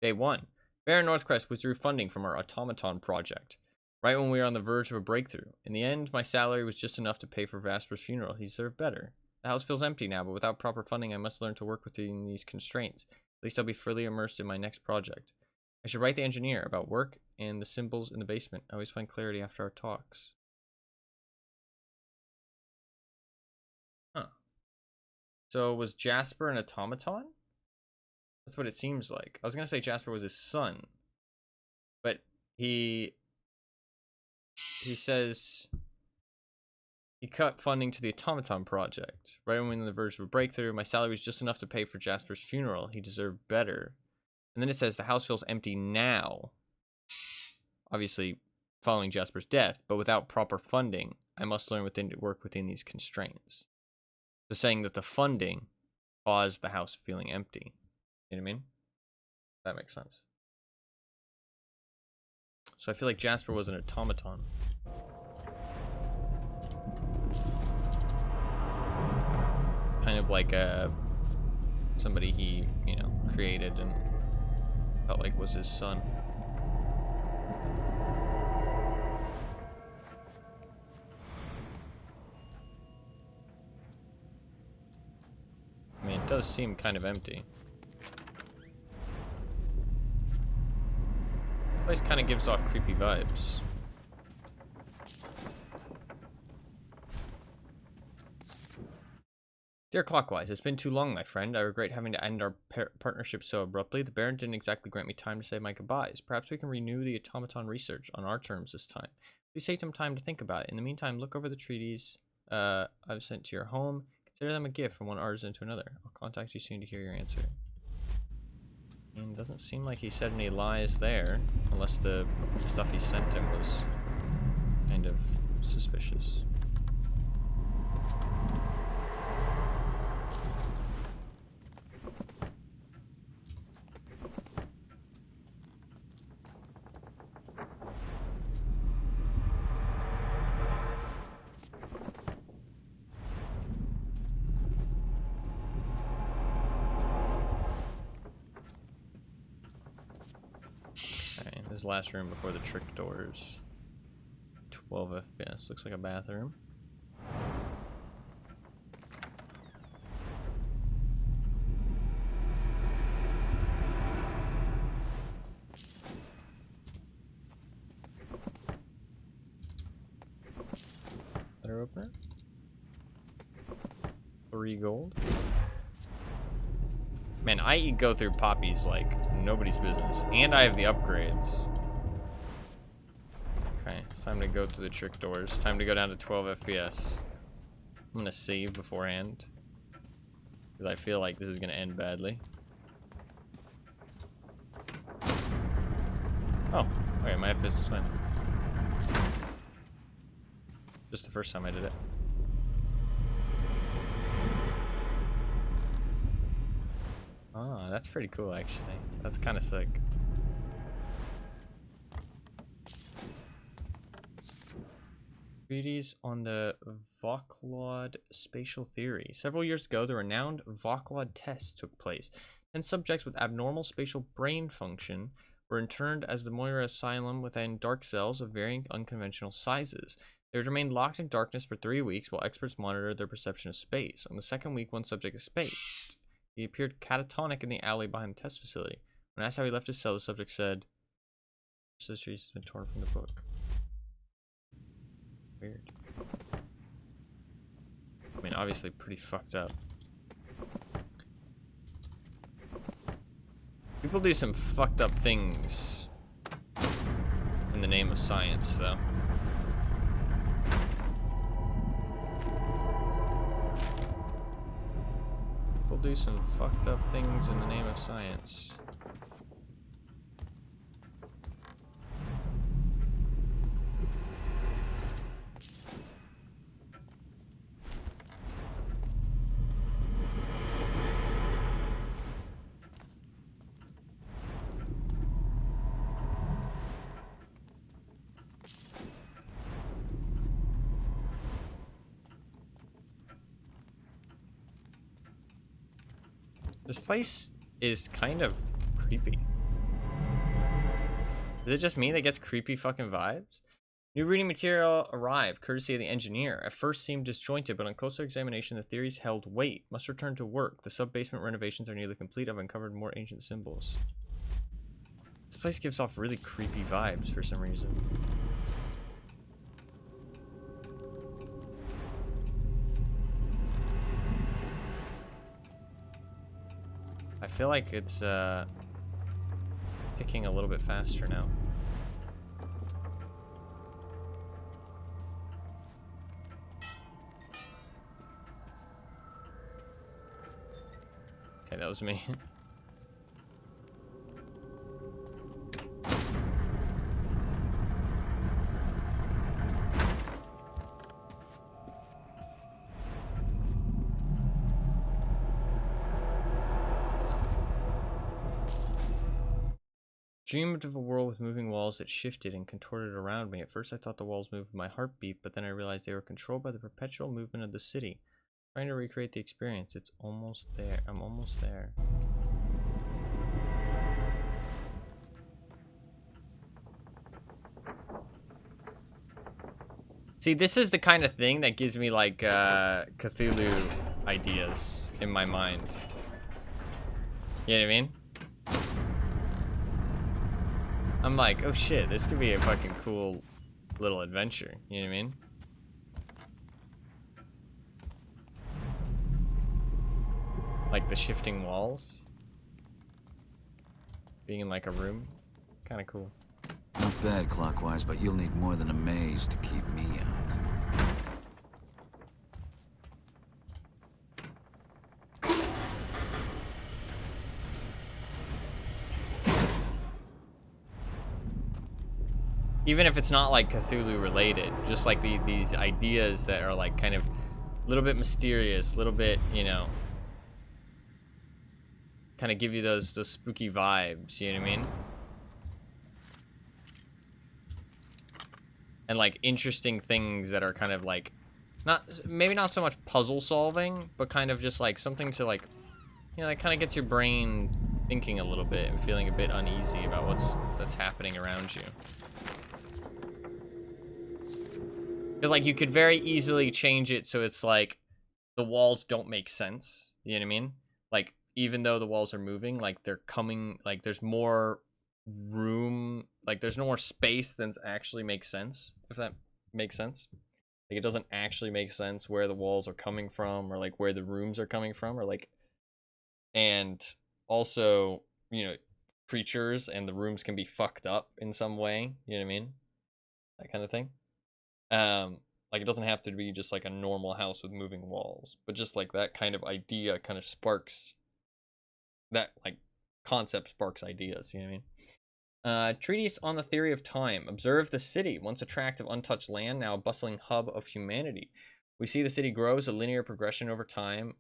Day 1. Baron Northcrest withdrew funding from our automaton project, right when we were on the verge of a breakthrough. In the end, my salary was just enough to pay for Vasper's funeral. He deserved better. The house feels empty now, but without proper funding, I must learn to work within these constraints. At least I'll be fully immersed in my next project. I should write the engineer about work and the symbols in the basement. I always find clarity after our talks. Huh. So was Jasper an automaton? That's what it seems like. I was gonna say Jasper was his son, but he says he cut funding to the automaton project. Right when we were on the verge of a breakthrough, my salary was just enough to pay for Jasper's funeral. He deserved better. And then it says the house feels empty now. Obviously, following Jasper's death, but without proper funding, I must learn to work within these constraints. So saying that the funding caused the house feeling empty. You know what I mean? That makes sense. So I feel like Jasper was an automaton. Kind of like somebody he, you know, created and felt like was his son. I mean, it does seem kind of empty. This place kind of gives off creepy vibes. Dear Clockwise, it's been too long, my friend. I regret having to end our partnership so abruptly. The Baron didn't exactly grant me time to say my goodbyes. Perhaps we can renew the automaton research on our terms this time. Please take some time to think about it. In the meantime, look over the treaties I've sent to your home. Consider them a gift from one artisan to another. I'll contact you soon to hear your answer. And it doesn't seem like he said any lies there, unless the stuff he sent him was kind of suspicious. This last room before the trick doors. 12 FPS. Looks like a bathroom. Better open it. 3 gold. Man, I go through poppies like nobody's business. And I have the upgrades. Okay, time to go to the trick doors. Time to go down to 12 FPS. I'm gonna save beforehand. Because I feel like this is gonna end badly. Oh, okay, my FPS is fine. Just the first time I did it. Oh, that's pretty cool actually. That's kind of sick. Treatise on the Vauquelin spatial theory. Several years ago, the renowned Vauquelin test took place. 10 subjects with abnormal spatial brain function were interned as the Moira Asylum within dark cells of varying unconventional sizes. They would remain locked in darkness for 3 weeks while experts monitored their perception of space. On the second week, one subject escaped. He appeared catatonic in the alley behind the test facility. When asked how he left his cell, the subject said, "This treatise has been torn from the book." Weird. I mean, obviously pretty fucked up. People do some fucked up things in the name of science, though. People do some fucked up things in the name of science. This place is kind of creepy. Is it just me that gets creepy fucking vibes? New reading material arrived, courtesy of the engineer. At first seemed disjointed, but on closer examination, the theories held weight. Must return to work. The sub-basement renovations are nearly complete. I've uncovered more ancient symbols. This place gives off really creepy vibes for some reason. I feel like it's picking a little bit faster now. Okay, that was me. Dreamed of a world with moving walls that shifted and contorted around me. At first I thought the walls moved with my heartbeat, but then I realized they were controlled by the perpetual movement of the city. Trying to recreate the experience. It's almost there. I'm almost there. See, this is the kind of thing that gives me like Cthulhu ideas in my mind. You know what I mean? I'm like, oh shit, this could be a fucking cool little adventure. You know what I mean? Like the shifting walls. Being in like a room. Kind of cool. Not bad clockwise, but you'll need more than a maze to keep me out. Even if it's not like Cthulhu related, just like these ideas that are like kind of a little bit mysterious, a little bit, you know, kind of give you those spooky vibes, you know what I mean? And like interesting things that are kind of like, maybe not so much puzzle solving, but kind of just like something to like, you know, that kind of gets your brain thinking a little bit and feeling a bit uneasy about that's happening around you. Because, like, you could very easily change it so it's like the walls don't make sense. You know what I mean? Like, even though the walls are moving, like, they're coming, like, there's more room, like, there's no more space than actually makes sense, if that makes sense. Like, it doesn't actually make sense where the walls are coming from, or, like, where the rooms are coming from, or, like, and also, you know, creatures and the rooms can be fucked up in some way, you know what I mean? That kind of thing. Like, it doesn't have to be just like a normal house with moving walls, but just like that kind of idea kind of sparks that, like, concept sparks ideas, you know what I mean? Treatise on the Theory of Time. Observe the city, once a tract of untouched land, now a bustling hub of humanity. We see the city grow as a linear progression over time,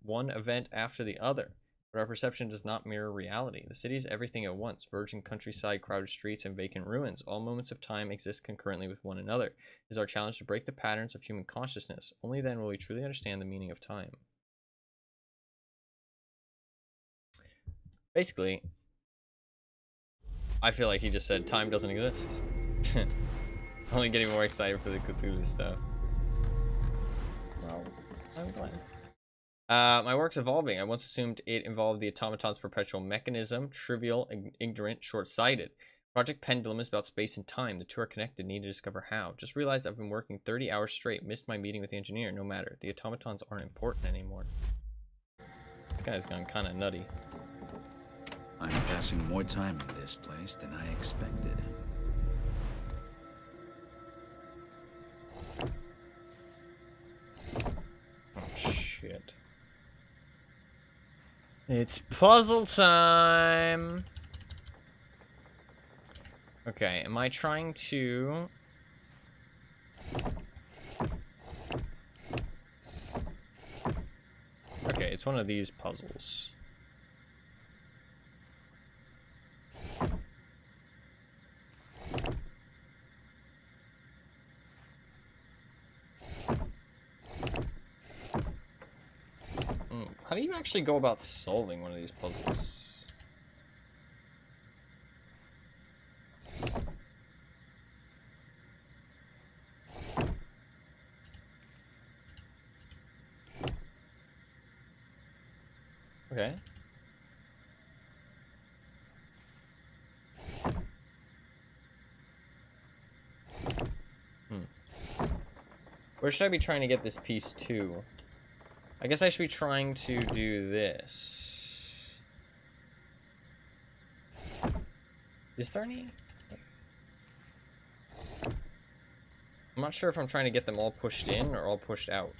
one event after the other. But our perception does not mirror reality. The city is everything at once. Virgin countryside, crowded streets, and vacant ruins. All moments of time exist concurrently with one another. It is our challenge to break the patterns of human consciousness. Only then will we truly understand the meaning of time. Basically, I feel like he just said time doesn't exist. Only getting more excited for the Cthulhu stuff. Well, I'm glad. My work's evolving. I once assumed it involved the automaton's perpetual mechanism. Trivial, ignorant, short-sighted. Project Pendulum is about space and time. The two are connected. Need to discover how. Just realized I've been working 30 hours straight. Missed my meeting with the engineer. No matter. The automatons aren't important anymore. This guy's gone kind of nutty. I'm passing more time in this place than I expected. Oh, shit. It's puzzle time! Okay, am I trying to... Okay, it's one of these puzzles. How do you actually go about solving one of these puzzles? Okay. Where should I be trying to get this piece to? I guess I should be trying to do this. Is there any? I'm not sure if I'm trying to get them all pushed in or all pushed out.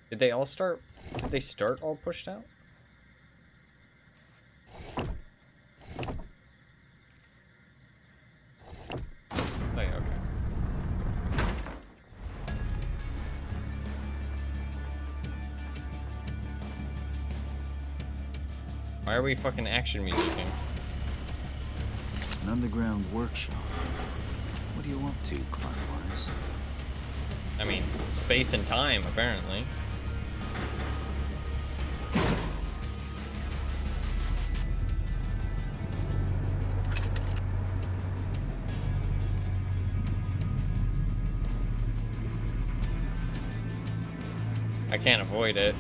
Did they all start? Did they start all pushed out? Oh yeah, okay. Why are we fucking action musicing? An underground workshop. What are you up to, Clockwise? I mean, space and time, apparently. I can't avoid it.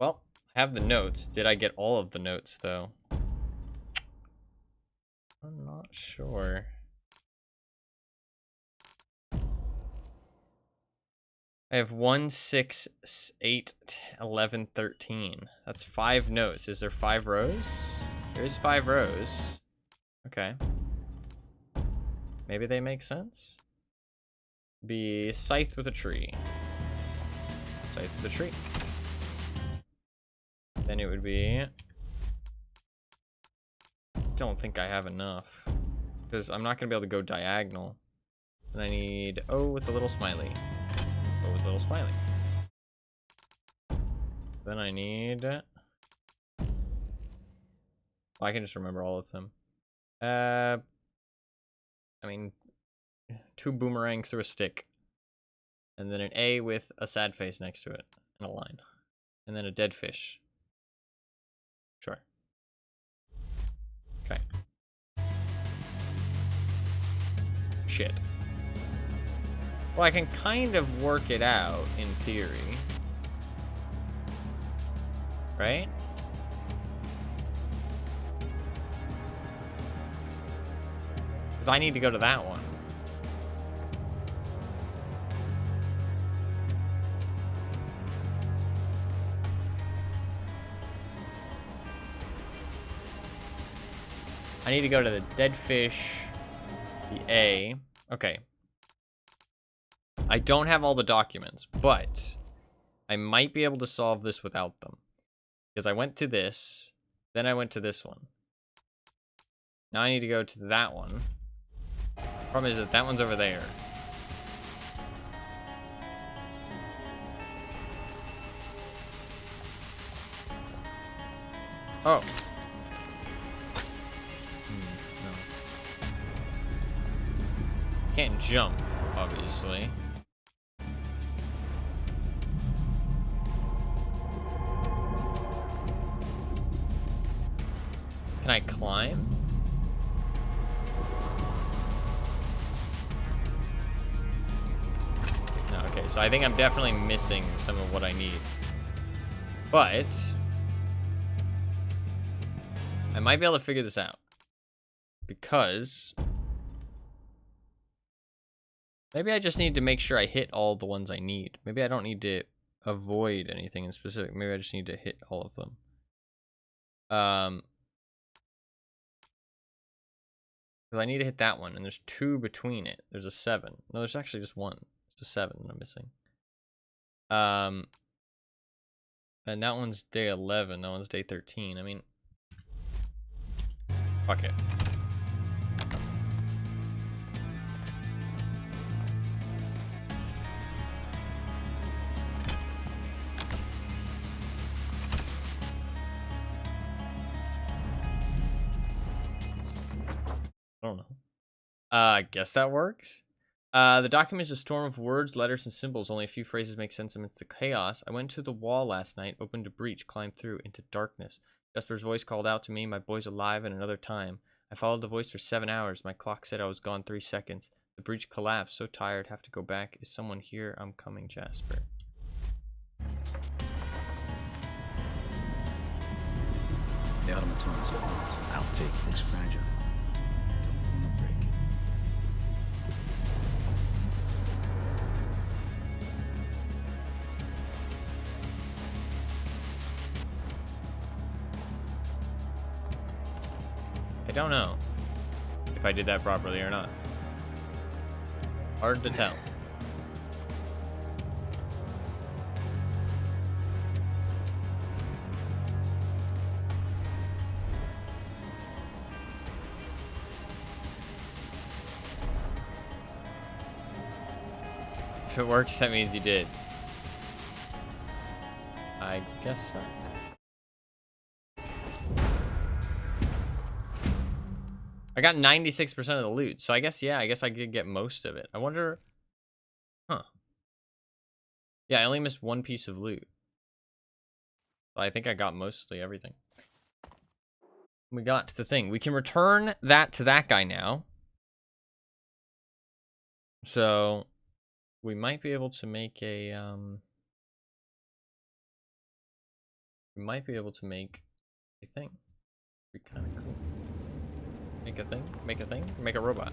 Well, I have the notes. Did I get all of the notes, though? I'm not sure. I have 1, 6, 8, 11, 13. That's 5 notes. Is there 5 rows? There is 5 rows. Okay. Maybe they make sense? Be scythe with a tree. Scythe with a tree. Then it would be... Don't think I have enough. Because I'm not going to be able to go diagonal. And I need O with the little smiley. O with the little smiley. Then I need... I can just remember all of them. I mean, 2 boomerangs through a stick. And then an A with a sad face next to it. And a line. And then a dead fish. Sure. Okay. Shit. Well, I can kind of work it out, in theory. Right? Because I need to go to that one. I need to go to the dead fish, the A. Okay. I don't have all the documents, but I might be able to solve this without them. Because I went to this, then I went to this one. Now I need to go to that one. Problem is that one's over there. Oh. No. Can't jump, obviously. Can I climb? No, okay, so I think I'm definitely missing some of what I need. But I might be able to figure this out. Because maybe I just need to make sure I hit all the ones I need. Maybe I don't need to avoid anything in specific. Maybe I just need to hit all of them. Because I need to hit that one, and there's 2 between it. There's a 7. No, there's actually just 1. It's a 7 that I'm missing. And that one's day 11. That one's day 13. I mean, fuck it. I don't know. I guess that works. The document is a storm of words, letters, and symbols. Only a few phrases make sense amidst the chaos. I went to the wall last night, opened a breach, climbed through into darkness. Jasper's voice called out to me, "My boy's alive in another time." I followed the voice for 7 hours. My clock said I was gone 3 seconds. The breach collapsed. So tired, have to go back. Is someone here? I'm coming, Jasper. The automatons are hot. I'll take this. It's fragile. Don't want to break it. I don't know if I did that properly or not. Hard to tell. If it works, that means you did. I guess so. I got 96% of the loot, so I guess, yeah, I guess I could get most of it. I wonder... Huh. Yeah, I only missed 1 piece of loot. But I think I got mostly everything. We got to the thing. We can return that to that guy now. So... we might be able to make a, we might be able to make a thing. Be kind of cool. Make a thing? Make a thing? Make a robot.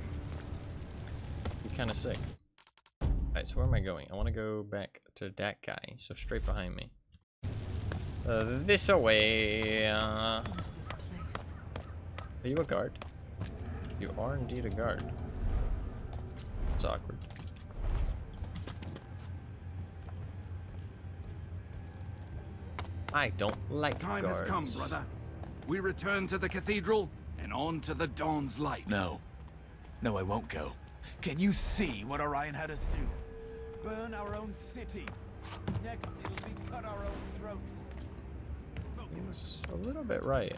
Be kind of sick. Alright, so where am I going? I want to go back to that guy, so straight behind me. This way. Are you a guard? You are indeed a guard. It's awkward. I don't like Time guards. has come, brother. We return to the cathedral and on to the dawn's light. No. No, I won't go. Can you see what Orion had us do? Burn our own city. Next, it'll be cut our own throats. He's a little bit right.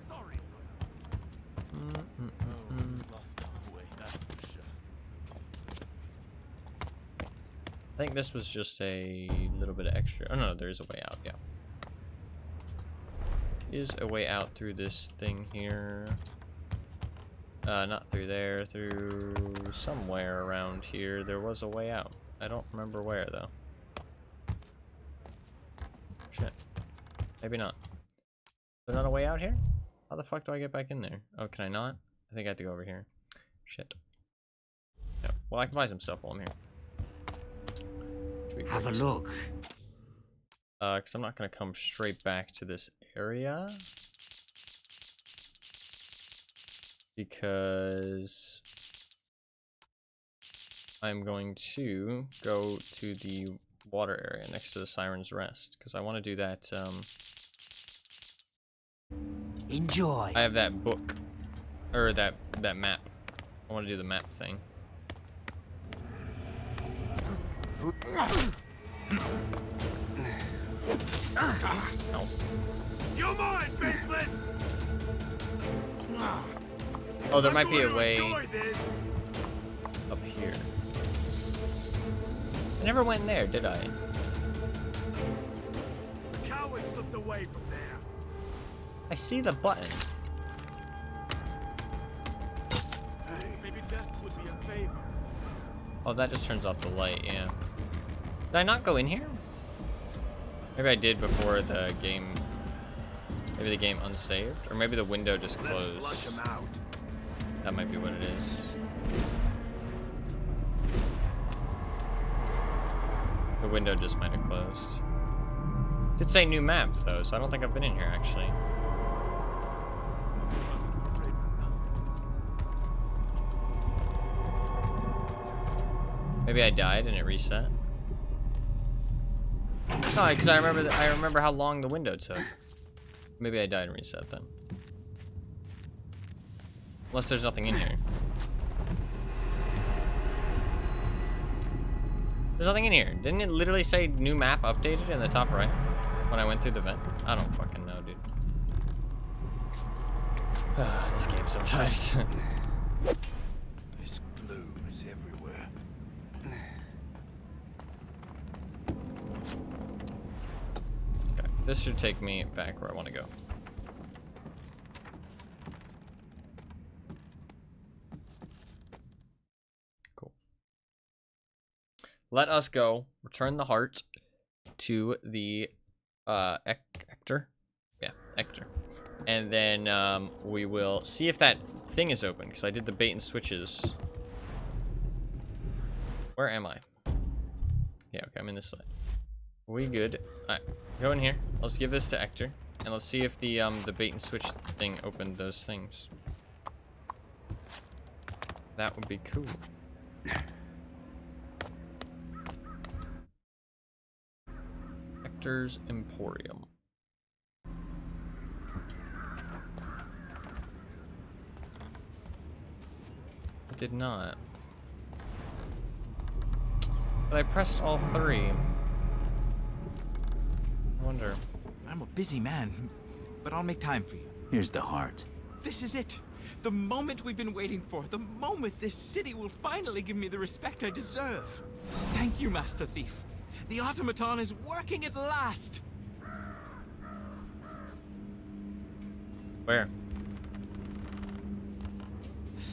Sorry, brother. Oh, lost our way, that's for sure. I think this was just a little bit of extra. Oh no, there is a way out, yeah. Is a way out through this thing here. Not through there, through somewhere around here. There was a way out. I don't remember where though. Shit. Maybe not. Is there not a way out here? How the fuck do I get back in there? Oh, can I not? I think I have to go over here. Shit. Yeah. Well, I can buy some stuff while I'm here. Have a look. Because I'm not going to come straight back to this area. Because I'm going to go to the water area next to the Siren's Rest. Because I want to do that, Enjoy. I have that book. Or that map. I want to do the map thing. Oh. You're mine, Faithless! Oh, there might be a way This. up here. I never went in there, did I? The coward slipped away from there. I see the button. Hey, maybe death would be a favor. Oh, that just turns off the light, yeah. Did I not go in here? Maybe I did before the game... Maybe the game unsaved? Or maybe the window just closed. Let's flush him out. That might be what it is. The window just might have closed. It did say new map, though, so I don't think I've been in here, actually. Maybe I died and it reset. No, because I remember how long the window took. Maybe I died and reset then. Unless there's nothing in here. There's nothing in here. Didn't it literally say new map updated in the top right when I went through the vent? I don't fucking know, dude. This game sometimes. This gloom is everywhere. Okay, this should take me back where I want to go. Cool. Let us go. Return the heart to the Ector. Yeah, Ector. And then we will see if that thing is open, because I did the bait and switches. Where am I? Yeah, okay, I'm in this side. We good? Alright, go in here. Let's give this to Ector, and let's see if the bait and switch thing opened those things. That would be cool. Ector's Emporium. I did not. But I pressed all three. I wonder. I'm a busy man, but I'll make time for you. Here's the heart. This is it. The moment we've been waiting for. The moment this city will finally give me the respect I deserve. Thank you, Master Thief. The automaton is working at last. Where?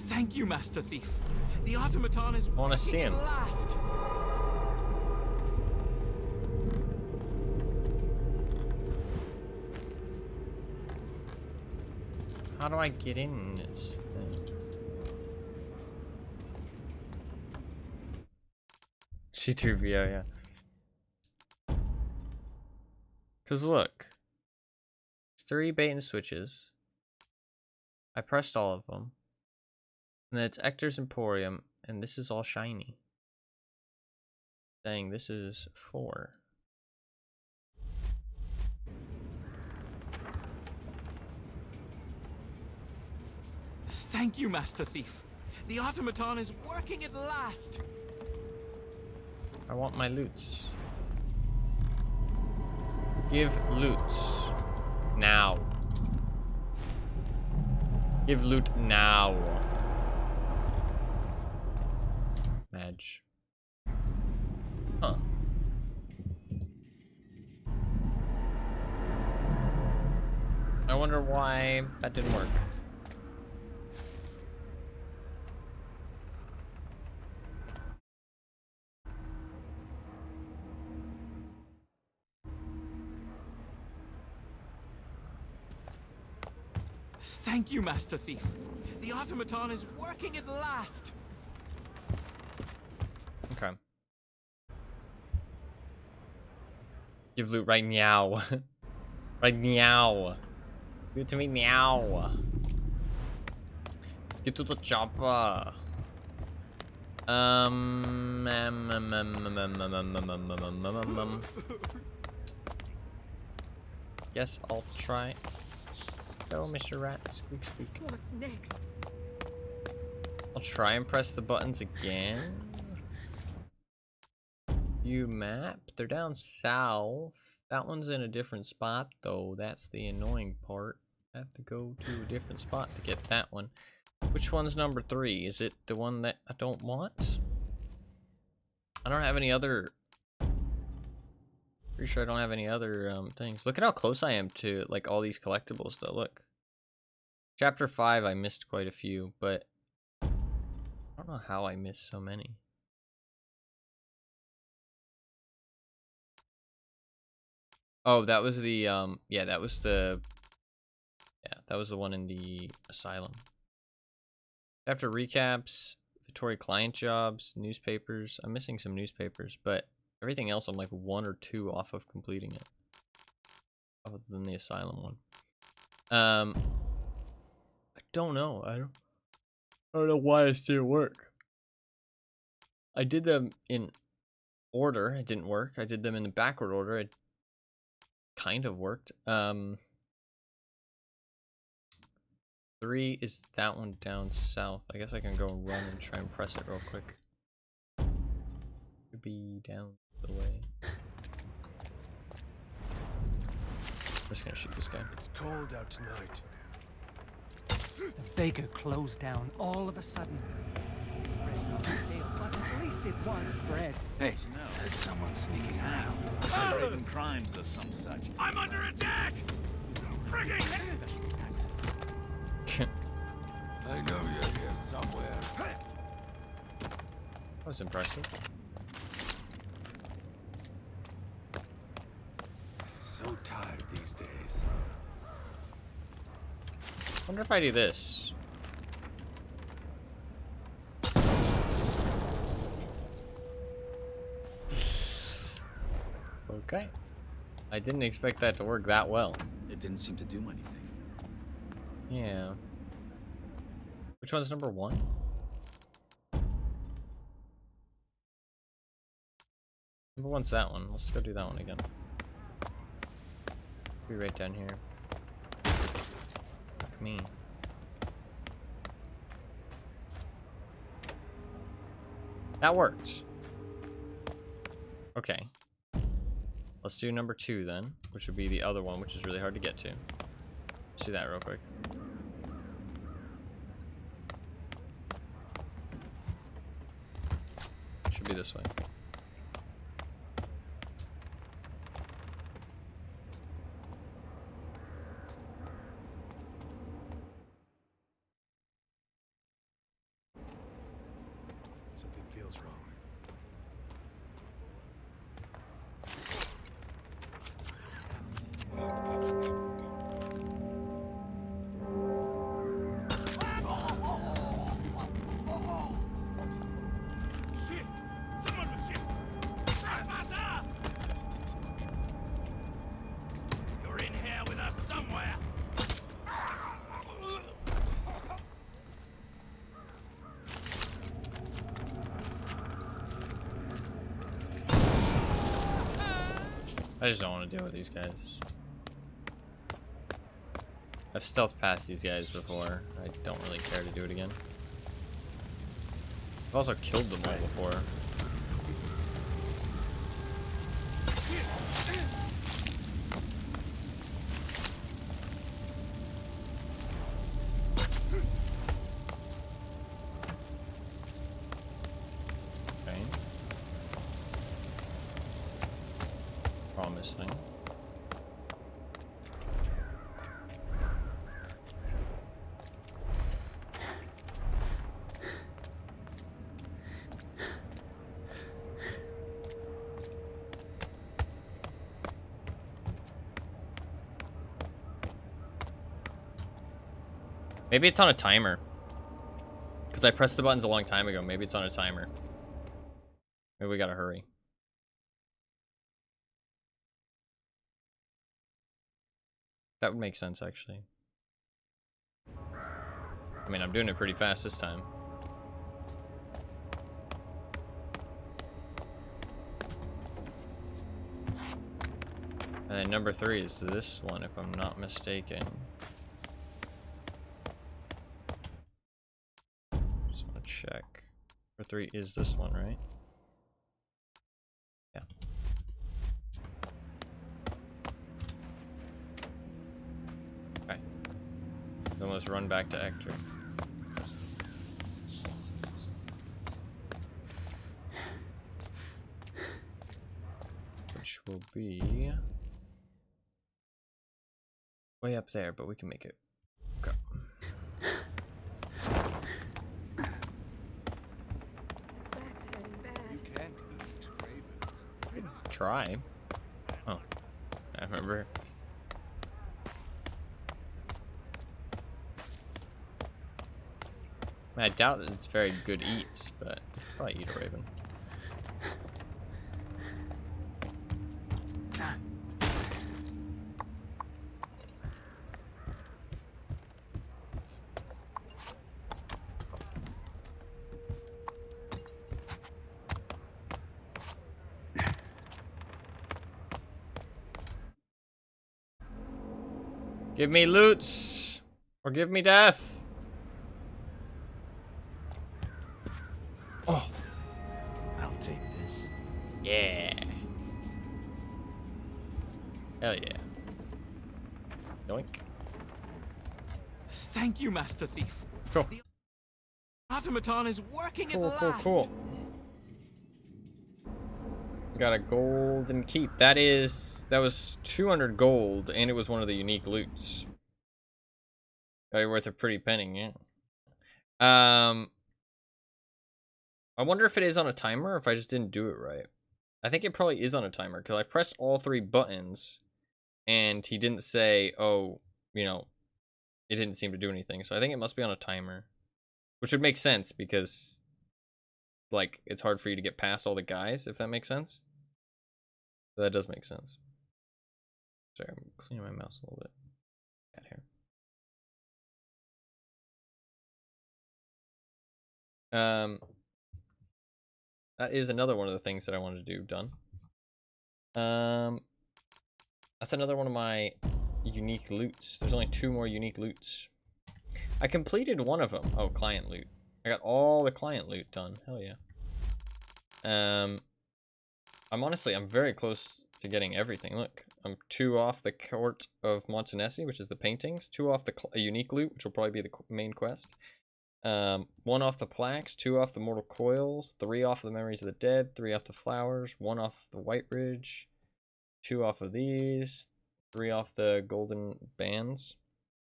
Thank you, Master Thief. The automaton is working at last. How do I get in this thing? C3VO, yeah. Cause look, it's 3 bait and switches. I pressed all of them. And then it's Ector's Emporium, and this is all shiny. Saying this is 4. Thank you, Master Thief. The automaton is working at last. I want my loots. Give loots. Now. Give loot now. Madge. Huh. I wonder why that didn't work. Thank you, Master Thief. The automaton is working at last. Okay. Give loot right now. Right now. Give it to me now. Get to the chopper. Guess I'll try. Go, Mr. Rat. Squeak, squeak. What's next? I'll try and press the buttons again. View map. They're down south. That one's in a different spot, though. That's the annoying part. I have to go to a different spot to get that one. Which one's number 3? Is it the one that I don't want? I don't have any other... Pretty sure I don't have any other things. Look at how close I am to like all these collectibles, though. Look. Chapter 5, I missed quite a few, but I don't know how I missed so many. Oh, that was the yeah, that was the one in the asylum. Chapter recaps, Victoria client jobs, newspapers. I'm missing some newspapers, but everything else I'm like 1 or 2 off of completing it. Other than the asylum one. I don't know. I don't know why this didn't work. I did them in order. It didn't work. I did them in the backward order. It kind of worked. 3 is that one down south. I guess I can go and run and try and press it real quick. Could be down the way. I'm just gonna shoot this guy. It's cold out tonight. The baker closed down all of a sudden. His bread was stale, but at least it was bread. Hey, that's someone sneaking out. Hidden crimes or some such. I'm under attack! Frigging! I know you're here somewhere. That was impressive. So tired these days. Wonder if I do this. Okay. I didn't expect that to work that well. It didn't seem to do anything. Yeah. Which one's number 1? Number 1's that one. Let's go do that one again. Be right down here. Fuck me. That worked. Okay. Let's do number 2 then, which would be the other one, which is really hard to get to. Let's do that real quick. Should be this way. Something feels wrong. Shit! Someone was shit! You're in here with us somewhere! I just don't want to deal with these guys. I've stealthed past these guys before. I don't really care to do it again. I've also killed them all before. Okay. Interesting. Maybe it's on a timer. Because I pressed the buttons a long time ago. Maybe it's on a timer. Maybe we gotta hurry. That would make sense, actually. I mean, I'm doing it pretty fast this time. And then number 3 is this one, if I'm not mistaken. Just want to check. Number 3 is this one, right? Yeah. Okay. Then let's run back to Ector. Which will be way up there, but we can make it. Okay. You can't eat ravens. Try. Oh, I remember. I doubt that it's very good eats, but probably eat a raven. Give me loots, or give me death. Oh, I'll take this. yeah. Hell yeah. Yoink. Thank you, Master Thief. Cool. The automaton is working at Cool, last. cool. Got a golden keep. That was 200 gold, and it was one of the unique loots. Probably worth a pretty penny, yeah. I wonder if it is on a timer or if I just didn't do it right. I think it probably is on a timer because I pressed all 3 buttons and he didn't say, oh, you know, it didn't seem to do anything. So I think it must be on a timer, which would make sense because, like, it's hard for you to get past all the guys, if that makes sense. So that does make sense. Sorry, I'm cleaning my mouse a little bit. Bad hair. That is another one of the things that I wanted to do done. That's another one of my unique loots. There's only 2 more unique loots. I completed one of them. Oh, client loot. I got all the client loot done. Hell yeah. I'm very close to getting everything. Look, I'm 2 off the Court of Montanesi, which is the paintings. 2 off the unique loot, which will probably be the main quest. 1 off the plaques, 2 off the mortal coils, 3 off the memories of the dead, 3 off the flowers, 1 off the White Ridge, 2 off of these, 3 off the golden bands.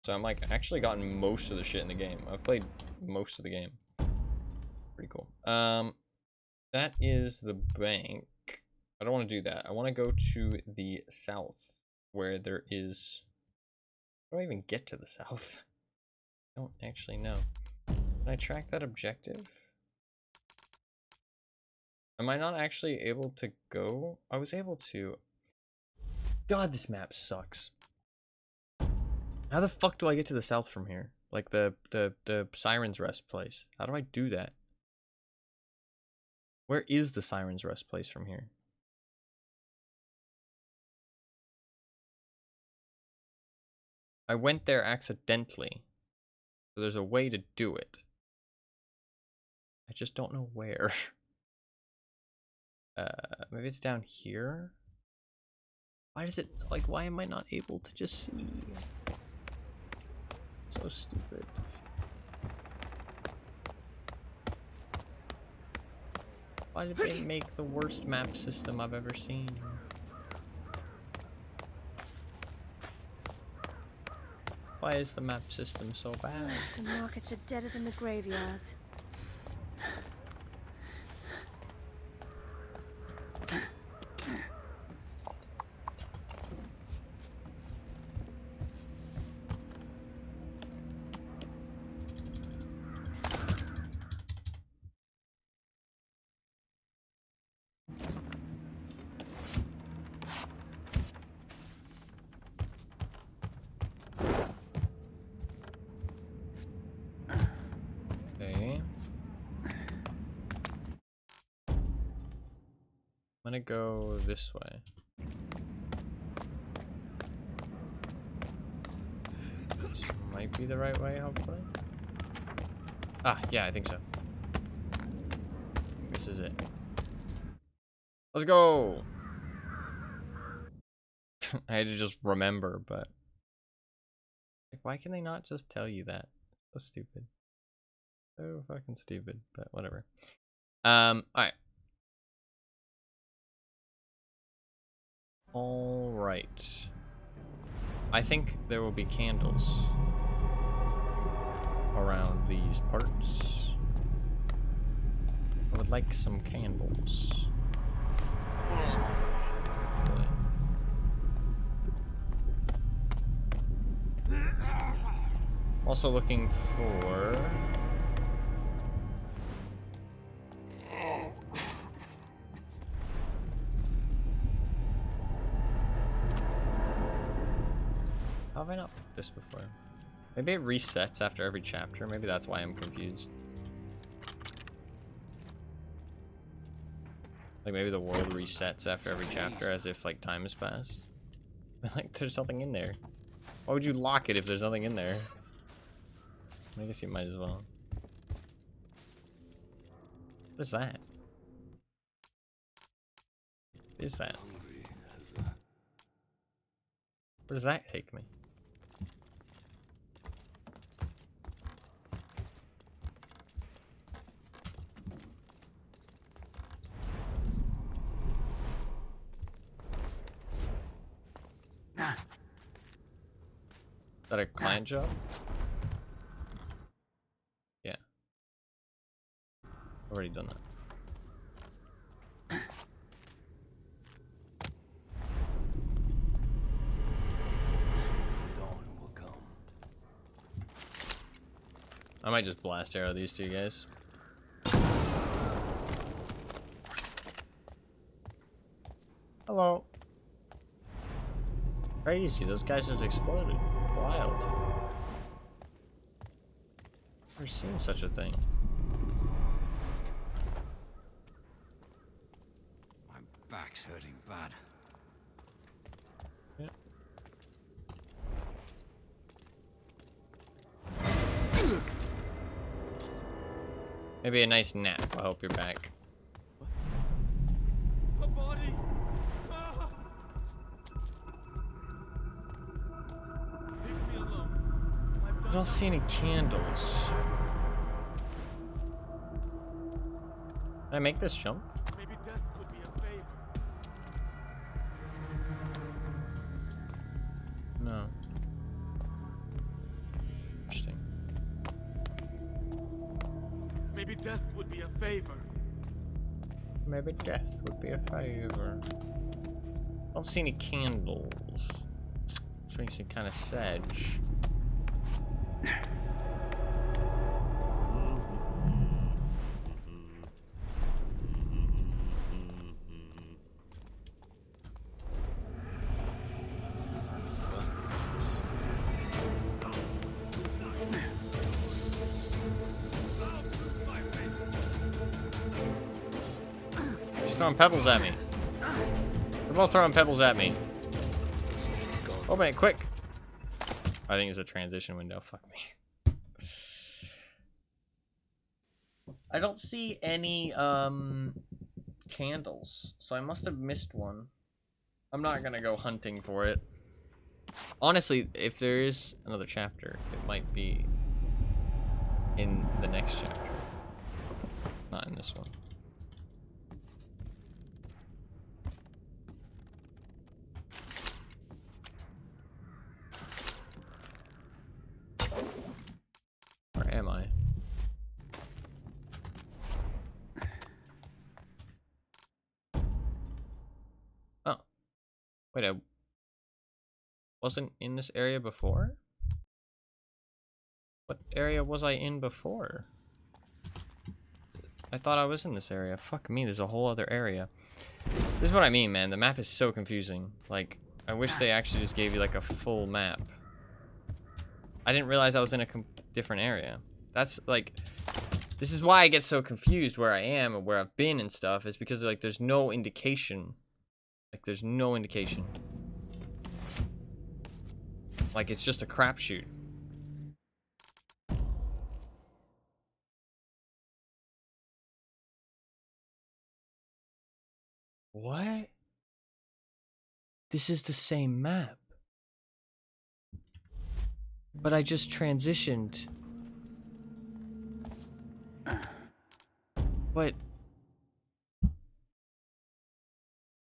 So I'm like actually gotten most of the shit in the game. I've played most of the game. Pretty cool. That is the bank. I don't want to do that. I want to go to the south where there is. How do I even get to the south? I don't actually know. Can I track that objective? Am I not actually able to go? I was able to. God, this map sucks. How the fuck do I get to the south from here? Like the Siren's Rest place. How do I do that? Where is the Siren's Rest place from here? I went there accidentally. So there's a way to do it. I just don't know where. Maybe it's down here? Why does it, like, why am I not able to just see? So stupid. Why did they make the worst map system I've ever seen? Why is the map system so bad? The markets are deader than the graveyards. Okay. I'm gonna go this way. This might be the right way, hopefully. Ah, yeah, I think so. This is it. Let's go! I had to just remember, but... Like, why can they not just tell you that? So stupid. So fucking stupid, but whatever. Alright. Alright. I think there will be candles around these parts. I would like some candles. Hopefully. Also looking for... How have I not picked this before? Maybe it resets after every chapter. Maybe that's why I'm confused. Like maybe the world resets after every chapter as if like time has passed. Like there's something in there. Why would you lock it if there's nothing in there? I guess you might as well. What is that? What is that? Where does that take me? Is that a client job? Yeah. Already done that. I might just blast arrow these two guys. Hello. Crazy, those guys just exploded. Wild. Never seen such a thing. My back's hurting bad. Yeah. Maybe a nice nap. I hope you're back. A body! Ah! Leave me alone. I don't see any candles. Can I make this jump? Maybe death would be a favor. No. Interesting. Maybe death would be a favor. Maybe death would be a favor. Don't see any candles. Which makes me kind of sad. He's throwing pebbles at me. They're both throwing pebbles at me. Open it quick. I think it's a transition window. Fuck me. I don't see any candles, so I must have missed one. I'm not gonna go hunting for it. Honestly, if there is another chapter, it might be in the next chapter, not in this one. Wait, I wasn't in this area before? What area was I in before? I thought I was in this area. Fuck me, there's a whole other area. This is what I mean, man. The map is so confusing. Like, I wish they actually just gave you, like, a full map. I didn't realize I was in a different area. That's, like... This is why I get so confused where I am and where I've been and stuff. Is because, like, there's no indication. Like, there's no indication. Like, it's just a crapshoot. What? This is the same map. But I just transitioned. But...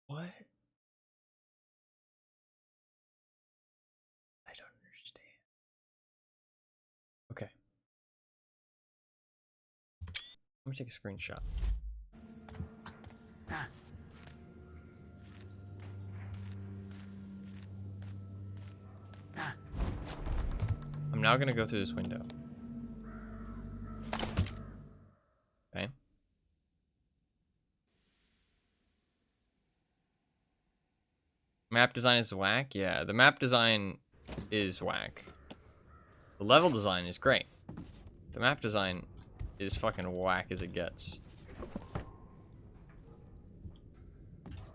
What? I don't understand. Okay. Let me take a screenshot. I'm now gonna go through this window. Okay. Map design is whack? Yeah, the map design is whack. The level design is great. The map design is fucking whack as it gets.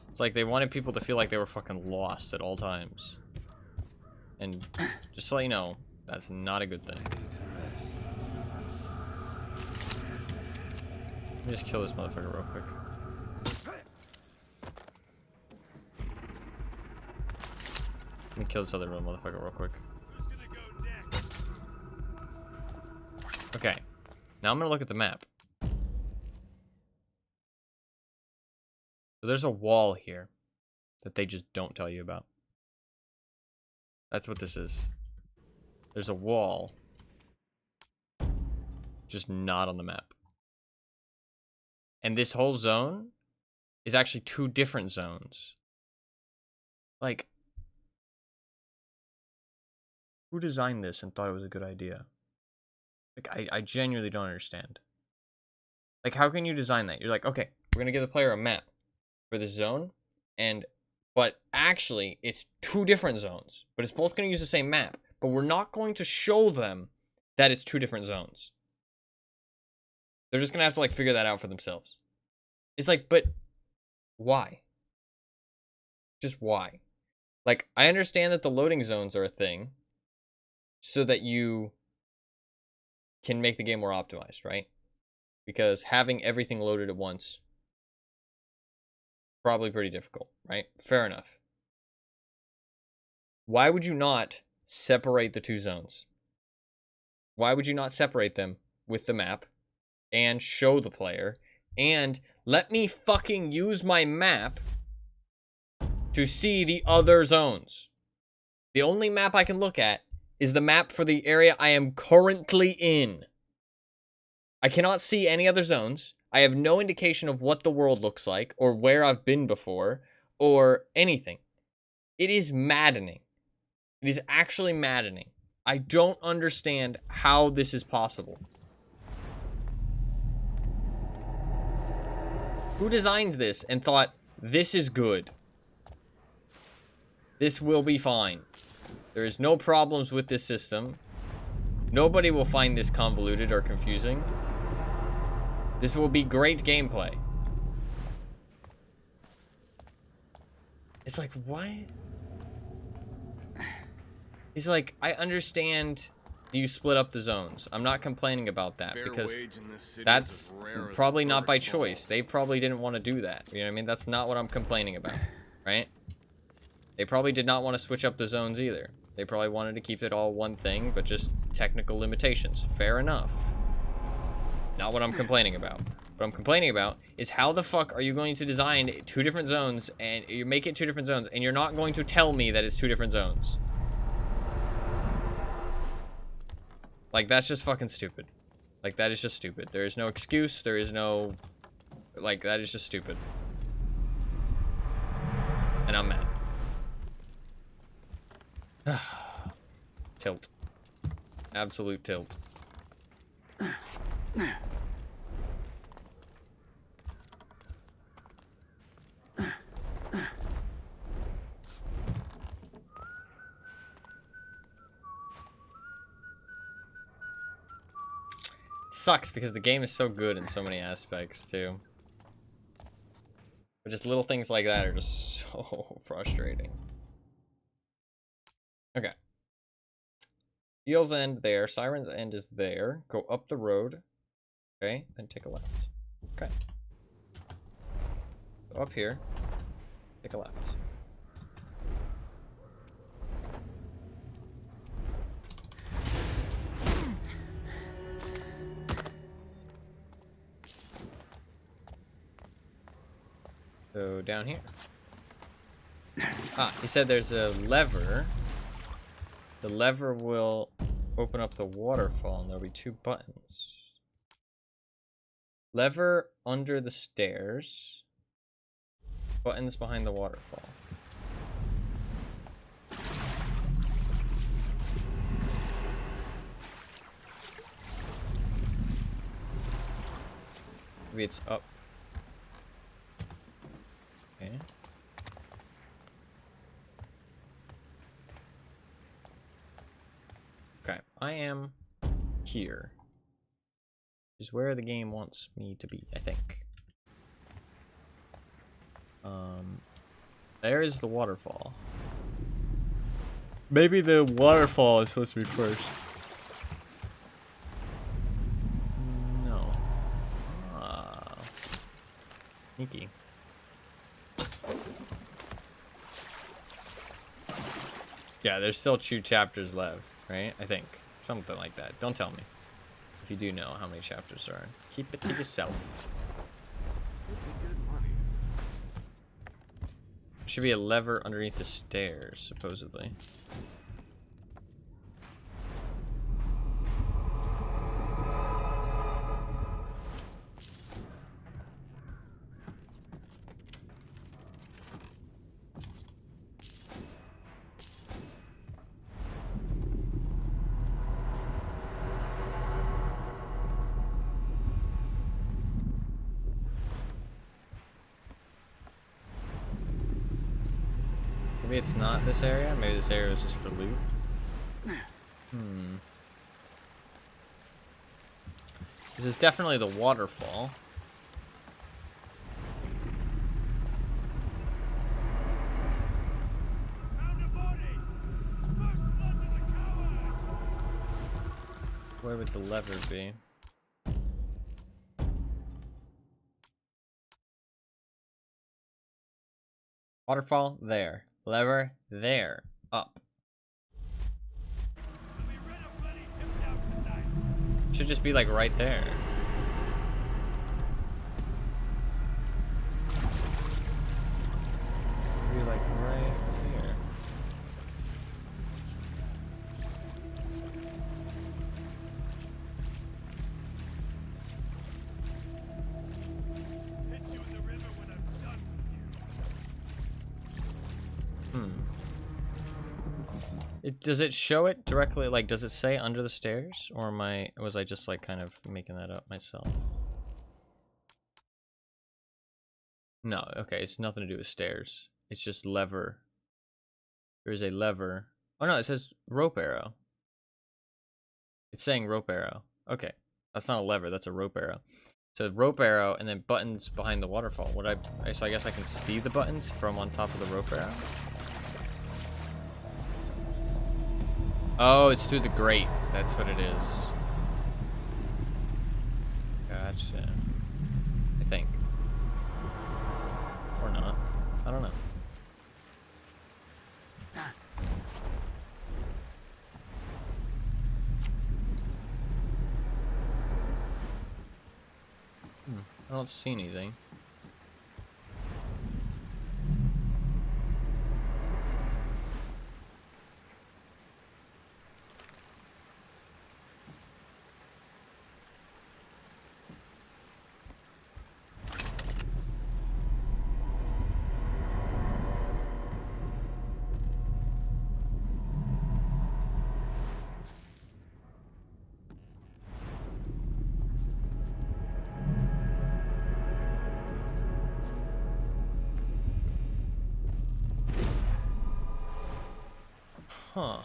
It's like they wanted people to feel like they were fucking lost at all times. And just to let you know, that's not a good thing. Let me just kill this motherfucker real quick. Let me kill this other motherfucker real quick. Okay. Now I'm gonna look at the map. So there's a wall here that they just don't tell you about. That's what this is. There's a wall. Just not on the map. And this whole zone is actually 2 different zones. Like, who designed this and thought it was a good idea? Like, I genuinely don't understand. Like, how can you design that? You're like, okay, we're gonna give the player a map for this zone, but actually, it's 2 different zones. But it's both gonna use the same map. But we're not going to show them that it's 2 different zones. They're just gonna have to, like, figure that out for themselves. It's like, but why? Just why? Like, I understand that the loading zones are a thing so that you can make the game more optimized, right? Because having everything loaded at once probably pretty difficult, right? Fair enough. Why would you not separate the 2 zones? Why would you not separate them with the map and show the player and let me fucking use my map to see the other zones? The only map I can look at is the map for the area I am currently in. I cannot see any other zones. I have no indication of what the world looks like or where I've been before or anything. It is maddening. It is actually maddening. I don't understand how this is possible. Who designed this and thought, this is good? This will be fine. There is no problems with this system. Nobody will find this convoluted or confusing. This will be great gameplay. It's like, what? He's like, I understand you split up the zones. I'm not complaining about that because that's probably not by choice. They probably didn't want to do that. You know what I mean? That's not what I'm complaining about, right? They probably did not want to switch up the zones either. They probably wanted to keep it all one thing, but just technical limitations. Fair enough. Not what I'm complaining about. What I'm complaining about is how the fuck are you going to design 2 different zones and you make it 2 different zones and you're not going to tell me that it's 2 different zones? Like, that's just fucking stupid. Like, that is just stupid. There is no excuse. There is no... Like, that is just stupid. And I'm mad. Tilt. Absolute tilt. Sucks because the game is so good in so many aspects too. But just little things like that are just so frustrating. Okay. Eel's End there. Siren's End is there. Go up the road. Okay, then take a left. Okay. Go up here. Take a left. So down here. Ah, he said there's a lever. The lever will open up the waterfall and there'll be 2 buttons. Lever under the stairs. Buttons behind the waterfall. Maybe it's up. Okay. Okay, I am here. Which is where the game wants me to be, I think. There is the waterfall. Maybe the waterfall is supposed to be first. No. Ah. Sneaky. Yeah, there's still 2 chapters left, right? I think. Something like that. Don't tell me. If you do know how many chapters there are. Keep it to yourself. Should be a lever underneath the stairs, supposedly. Maybe it's not this area. Maybe this area was just for loot. This is definitely the waterfall. Where would the lever be? Waterfall there. Lever there. Up. Should just be like right there. Be like right here. Does it show it directly? Like, does it say under the stairs, or was I just like kind of making that up myself? No, okay, it's nothing to do with stairs. It's just lever. There's a lever. Oh no, it says rope arrow. It's saying rope arrow. Okay, that's not a lever. That's a rope arrow. So rope arrow, and then buttons behind the waterfall. So I guess I can see the buttons from on top of the rope arrow. Oh, it's through the grate. That's what it is. Gotcha. I think. Or not. I don't know. I don't see anything. Huh.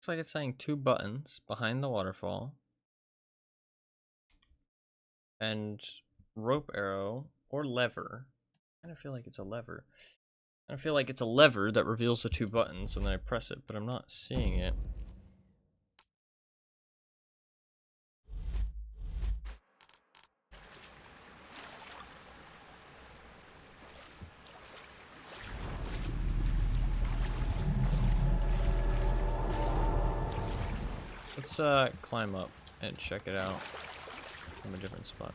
Looks like it's saying 2 buttons behind the waterfall. And rope arrow or lever. I kind of feel like it's a lever. I feel like it's a lever that reveals the 2 buttons and then I press it, but I'm not seeing it. Let's climb up and check it out from a different spot.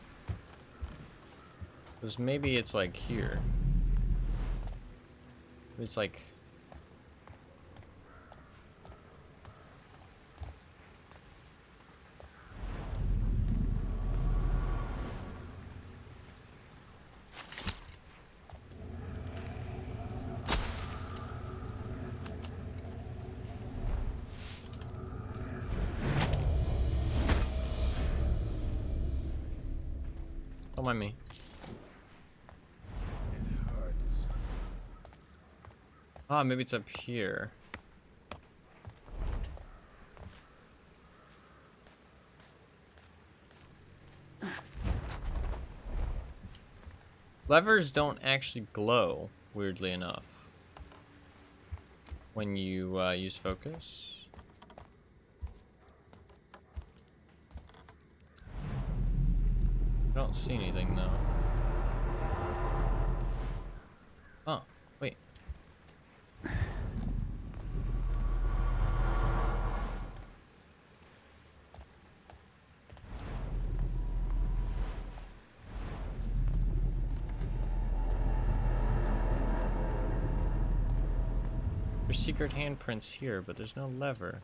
Because maybe it's like here. It's like... Don't mind me. It hurts. Ah, maybe it's up here. Levers don't actually glow, weirdly enough, when you use focus. I don't see anything though. Oh, wait. There's secret handprints here, but there's no lever.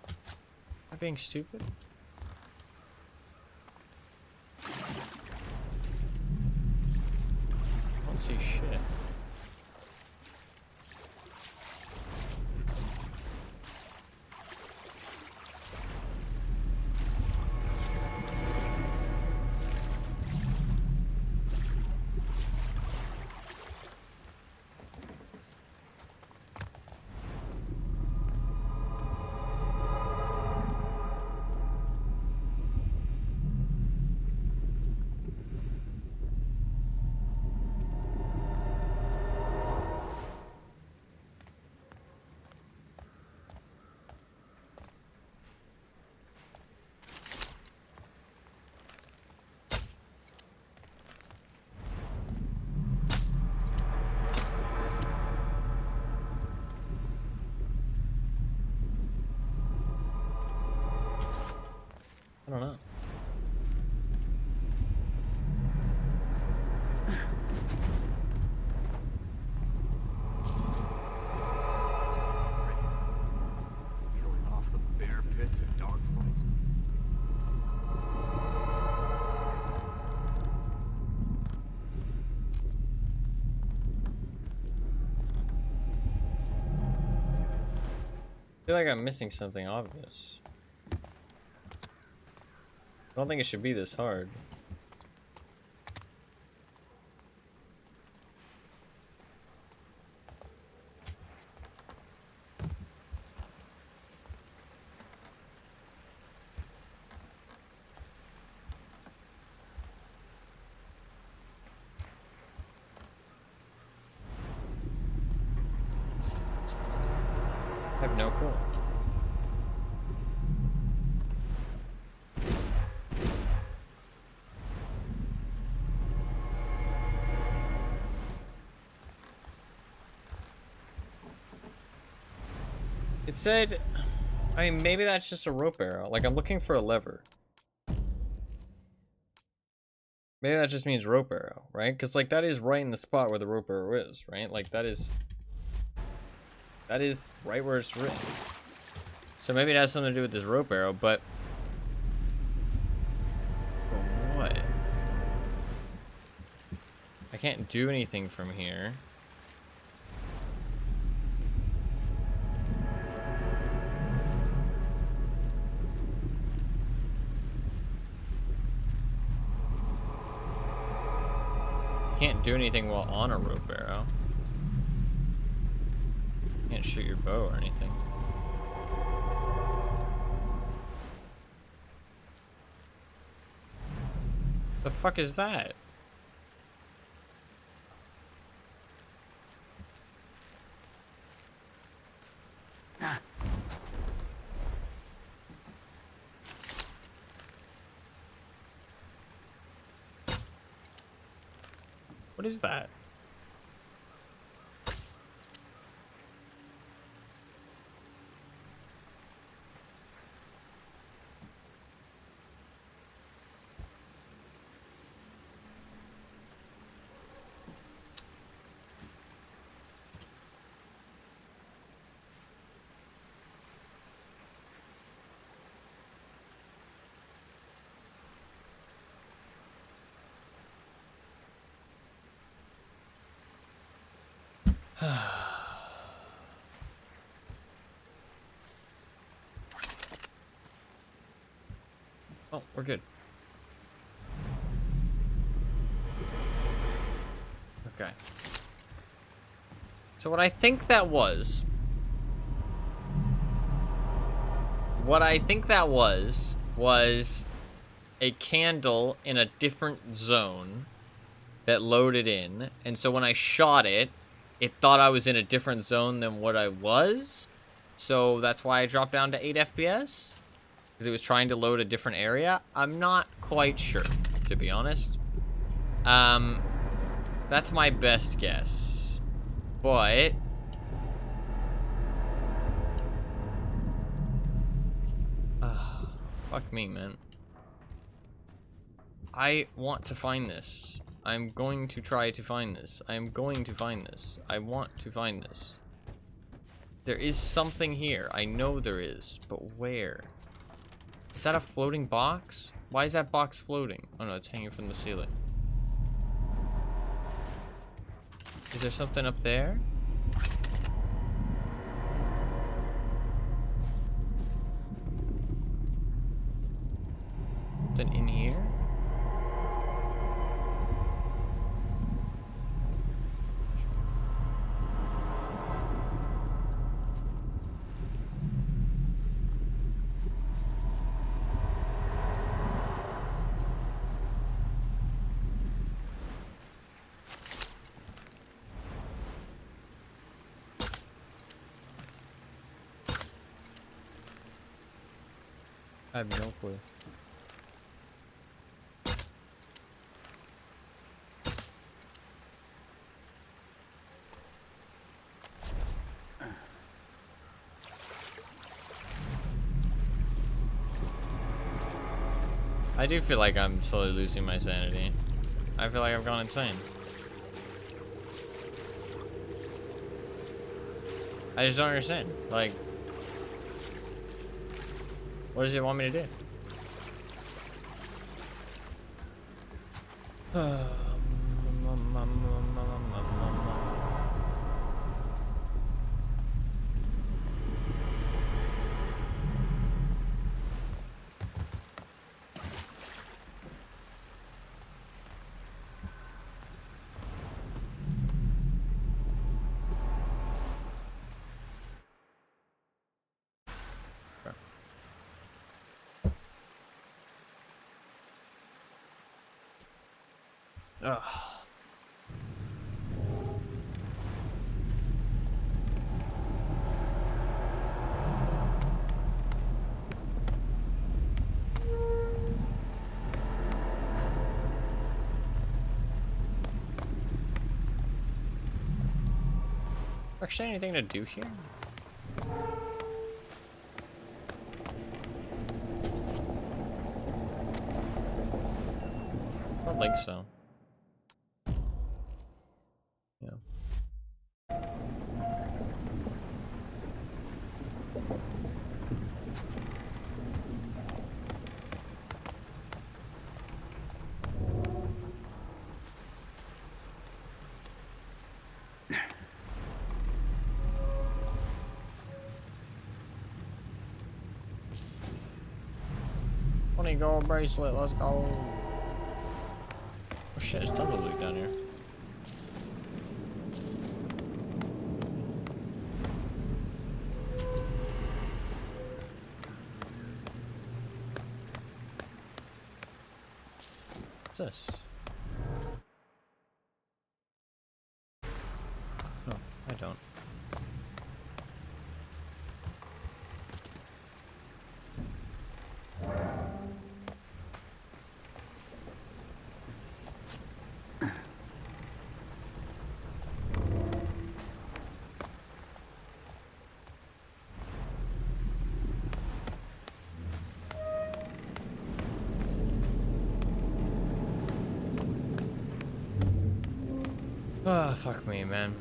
Am I being stupid? I don't see shit. I don't know. Peeling off the bear pits and dogfights. I feel like I'm missing something obvious. I don't think it should be this hard. I have no clue. It said, I mean, maybe that's just a rope arrow. Like, I'm looking for a lever. Maybe that just means rope arrow, right? Because, like, that is right in the spot where the rope arrow is, right? Like, that is right where it's written. So maybe it has something to do with this rope arrow, but... For what? I can't do anything from here. Can't do anything while on a rope arrow. Can't shoot your bow or anything. The fuck is that? What is that? Oh, we're good. Okay. So what I think that was... was a candle in a different zone that loaded in. And so when I shot it, it thought I was in a different zone than what I was. So that's why I dropped down to 8 FPS. Because it was trying to load a different area. I'm not quite sure, to be honest. That's my best guess. But... fuck me, man. I want to find this. I'm going to try to find this. I'm going to find this. I want to find this. There is something here. I know there is. But where? Is that a floating box? Why is that box floating? Oh no, it's hanging from the ceiling. Is there something up there? Something in here? I have no clue. I do feel like I'm slowly losing my sanity. I feel like I've gone insane. I just don't understand. Like, what does it want me to do? Ugh. Actually, anything to do here? don't think so. Yeah. $20 bracelet, let's go. Oh shit, there's tons of loot down here. What's this? No, I don't. Ah, fuck me, man.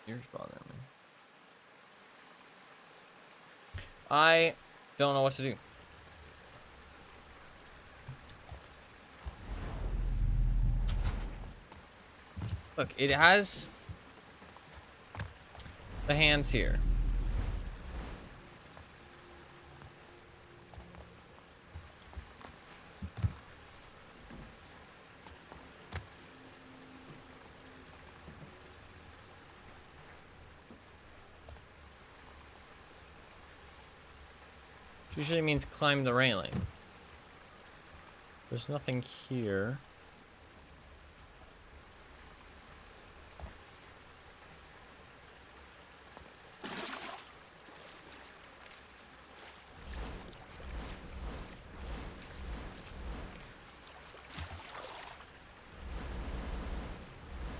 Ears bothering me. I don't know what to do. Look, it has the hands here. Usually means climb the railing. There's nothing here.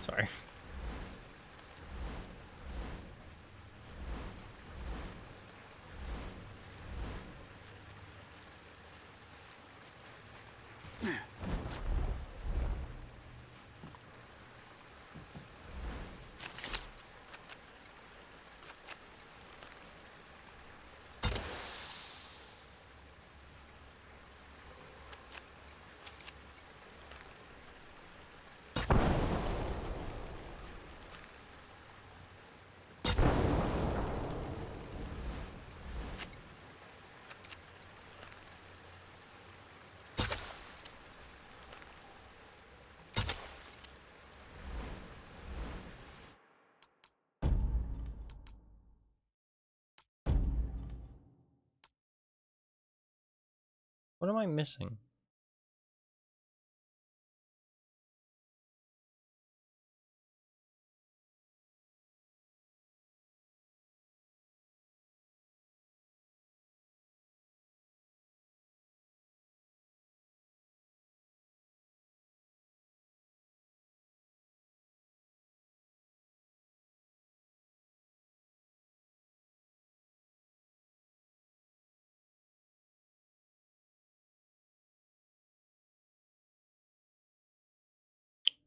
Sorry. What am I missing?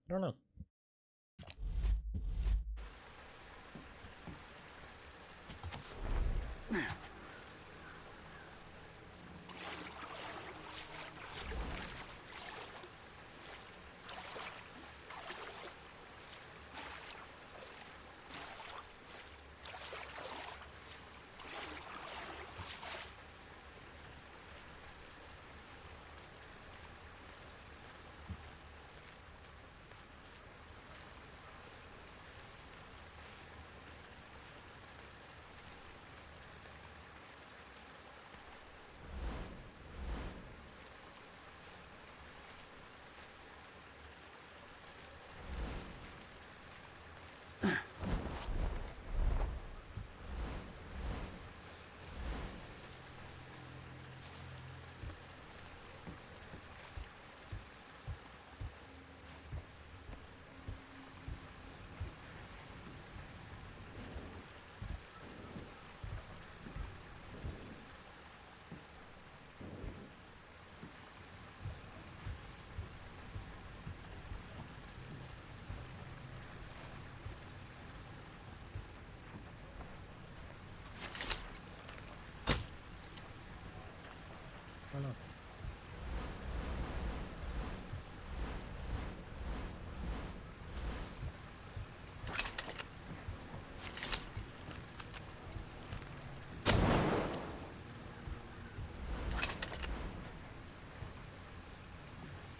I don't know.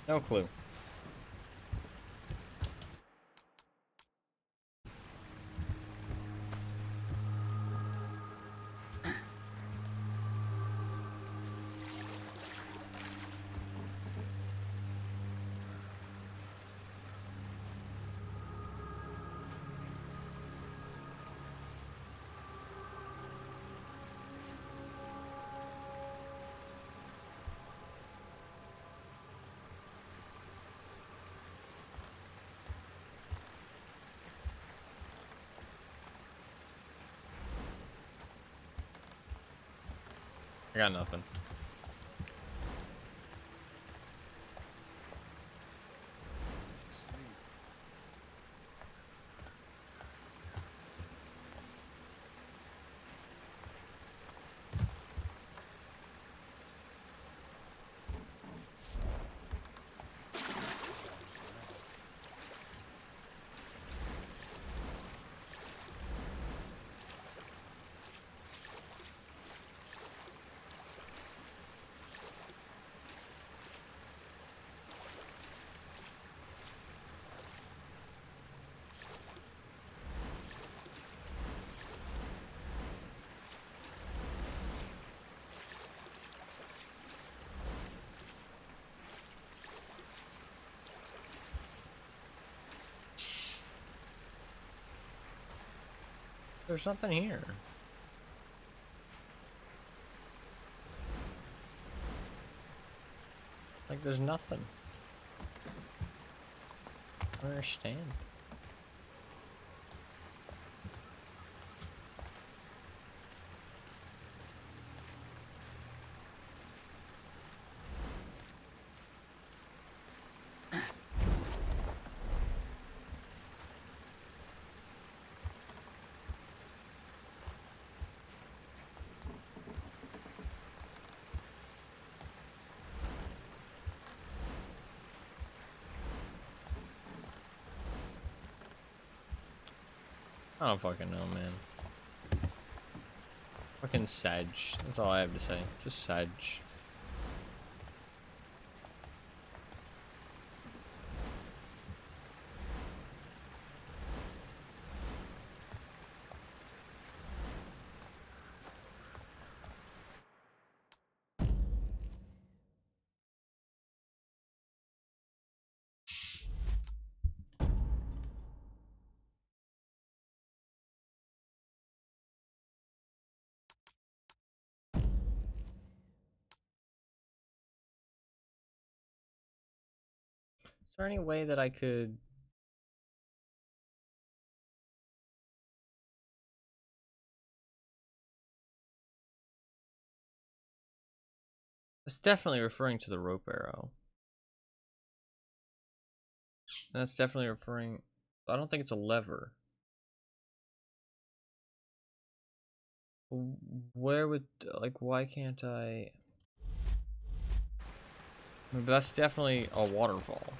No clue. I got nothing. There's nothing here. Like, there's nothing. I don't understand. I don't fucking know, man. Fucking Sedge. That's all I have to say. Just Sedge. Is there any way that I could... It's definitely referring to the rope arrow. That's definitely referring... I don't think it's a lever. Where would... Like, why can't I... But that's definitely a waterfall.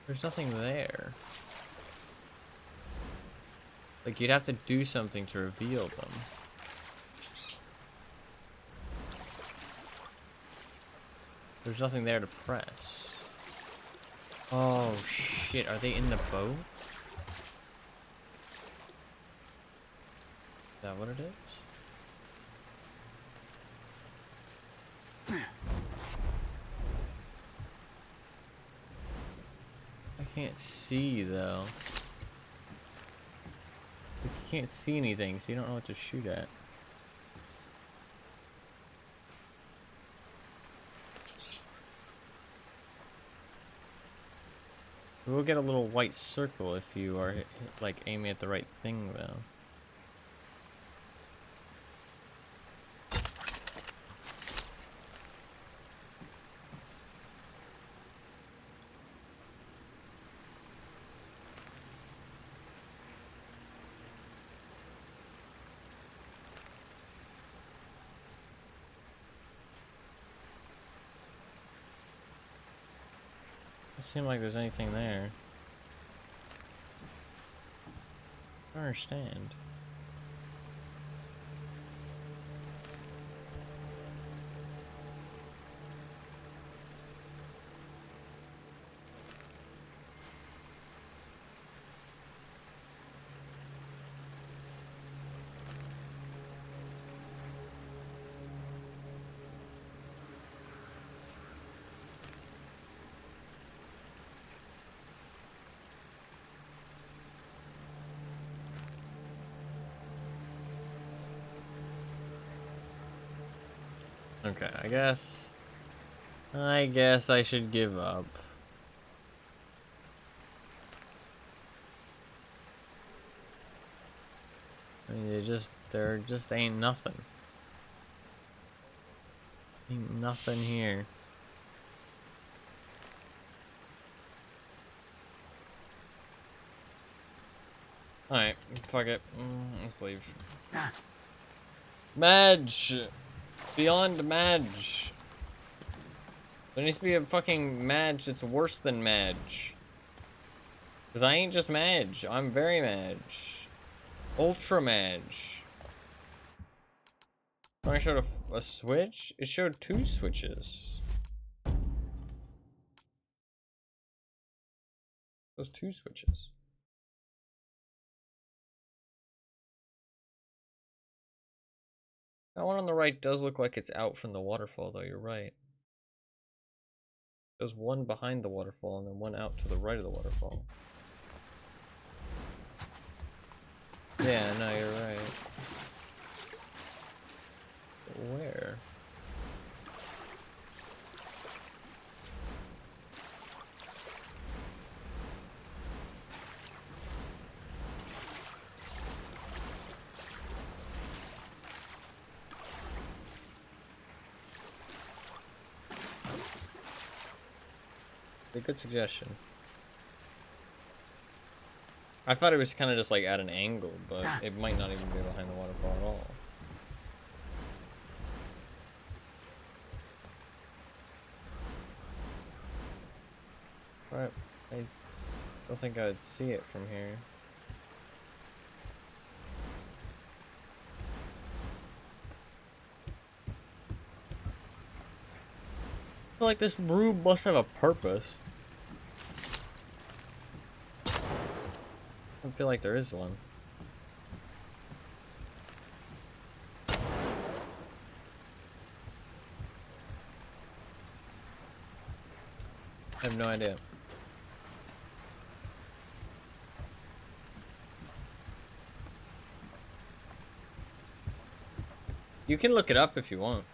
There's nothing there. Like, you'd have to do something to reveal them. There's nothing there to press. Oh shit, are they in the boat? Is that what it is? I can't see though. Like, you can't see anything, so you don't know what to shoot at. You will get a little white circle if you are like aiming at the right thing though. Doesn't seem like there's anything there. I don't understand. Okay, I guess I should give up. I mean, there just ain't nothing. Ain't nothing here. Alright, fuck it. Let's leave. Madge! Beyond Madge! There needs to be a fucking Madge that's worse than Madge. Because I ain't just Madge, I'm very Madge. Ultra Madge. I showed a switch? It showed 2 switches. Those 2 switches. That one on the right does look like it's out from the waterfall, though, you're right. There's one behind the waterfall and then one out to the right of the waterfall. Yeah, no, you're right. Where? A good suggestion. I thought it was kind of just like at an angle, but it might not even be behind the waterfall at all. But I don't think I would see it from here. I feel like this room must have a purpose. I feel like there is one. I have no idea. You can look it up if you want.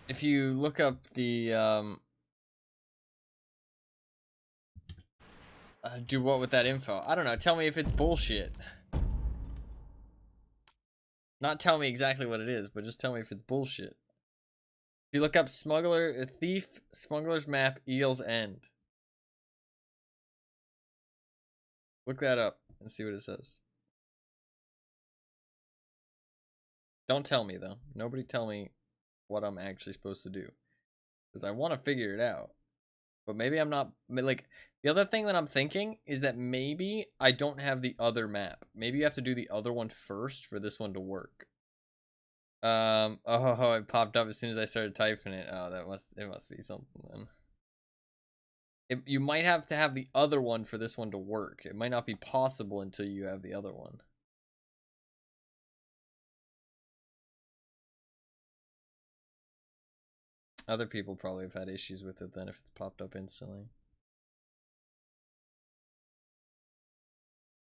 If you look up the do what with that info? I don't know. Tell me if it's bullshit. Not tell me exactly what it is, but just tell me if it's bullshit. If you look up smuggler, thief, smuggler's map, Eel's End. Look that up and see what it says. Don't tell me though. Nobody tell me what I'm actually supposed to do. Because I want to figure it out. But maybe I'm not, like, the other thing that I'm thinking is that maybe I don't have the other map. Maybe you have to do the other one first for this one to work. Oh, it popped up as soon as I started typing it. Oh, it must be something then. You might have to have the other one for this one to work. It might not be possible until you have the other one. Other people probably have had issues with it then if it's popped up instantly.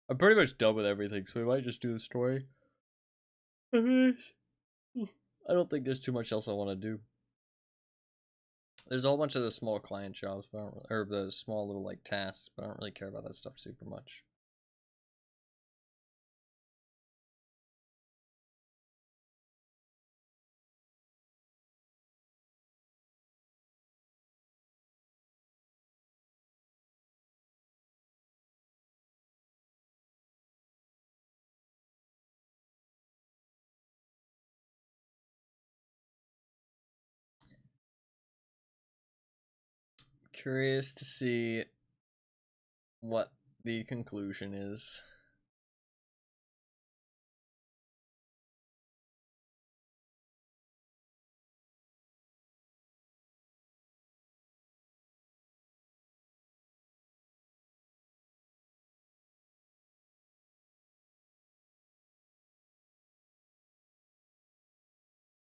I'm pretty much done with everything, so we might just do the story. I don't think there's too much else I want to do. There's a whole bunch of the small client jobs, but I don't, or the small little like tasks, but I don't really care about that stuff super much. Curious to see what the conclusion is.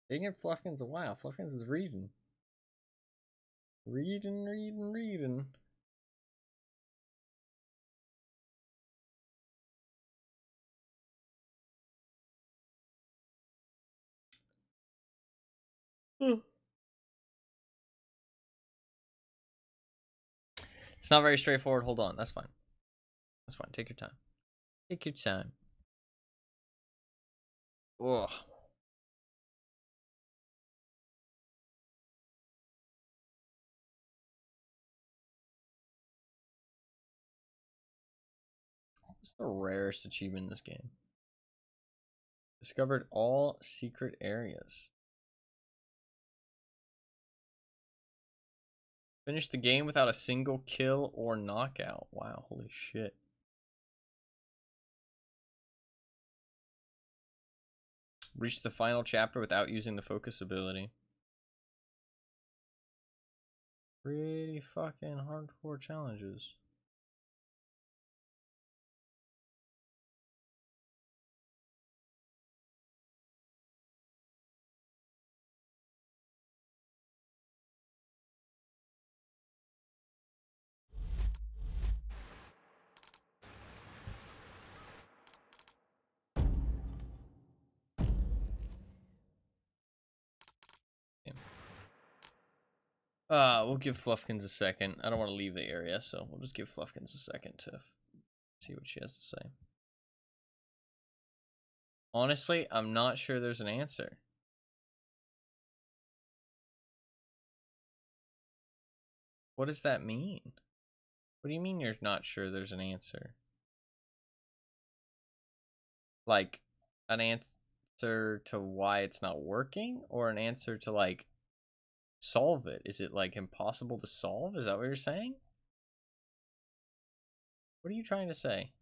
Dang it, Fluffkins a while. Fluffkins is reading. Reading. It's not very straightforward. Hold on. That's fine. That's fine. Take your time. Take your time. Ugh. What's the rarest achievement in this game? Discovered all secret areas. Finished the game without a single kill or knockout. Wow, holy shit. Reached the final chapter without using the focus ability. Pretty fucking hardcore challenges. We'll give Fluffkins a second. I don't want to leave the area, so we'll just give Fluffkins a second to see what she has to say. Honestly, I'm not sure there's an answer. What does that mean? What do you mean you're not sure there's an answer? Like, an answer to why it's not working? Or an answer to, like, solve it? Is it, like, impossible to solve? Is that what you're saying? What are you trying to say?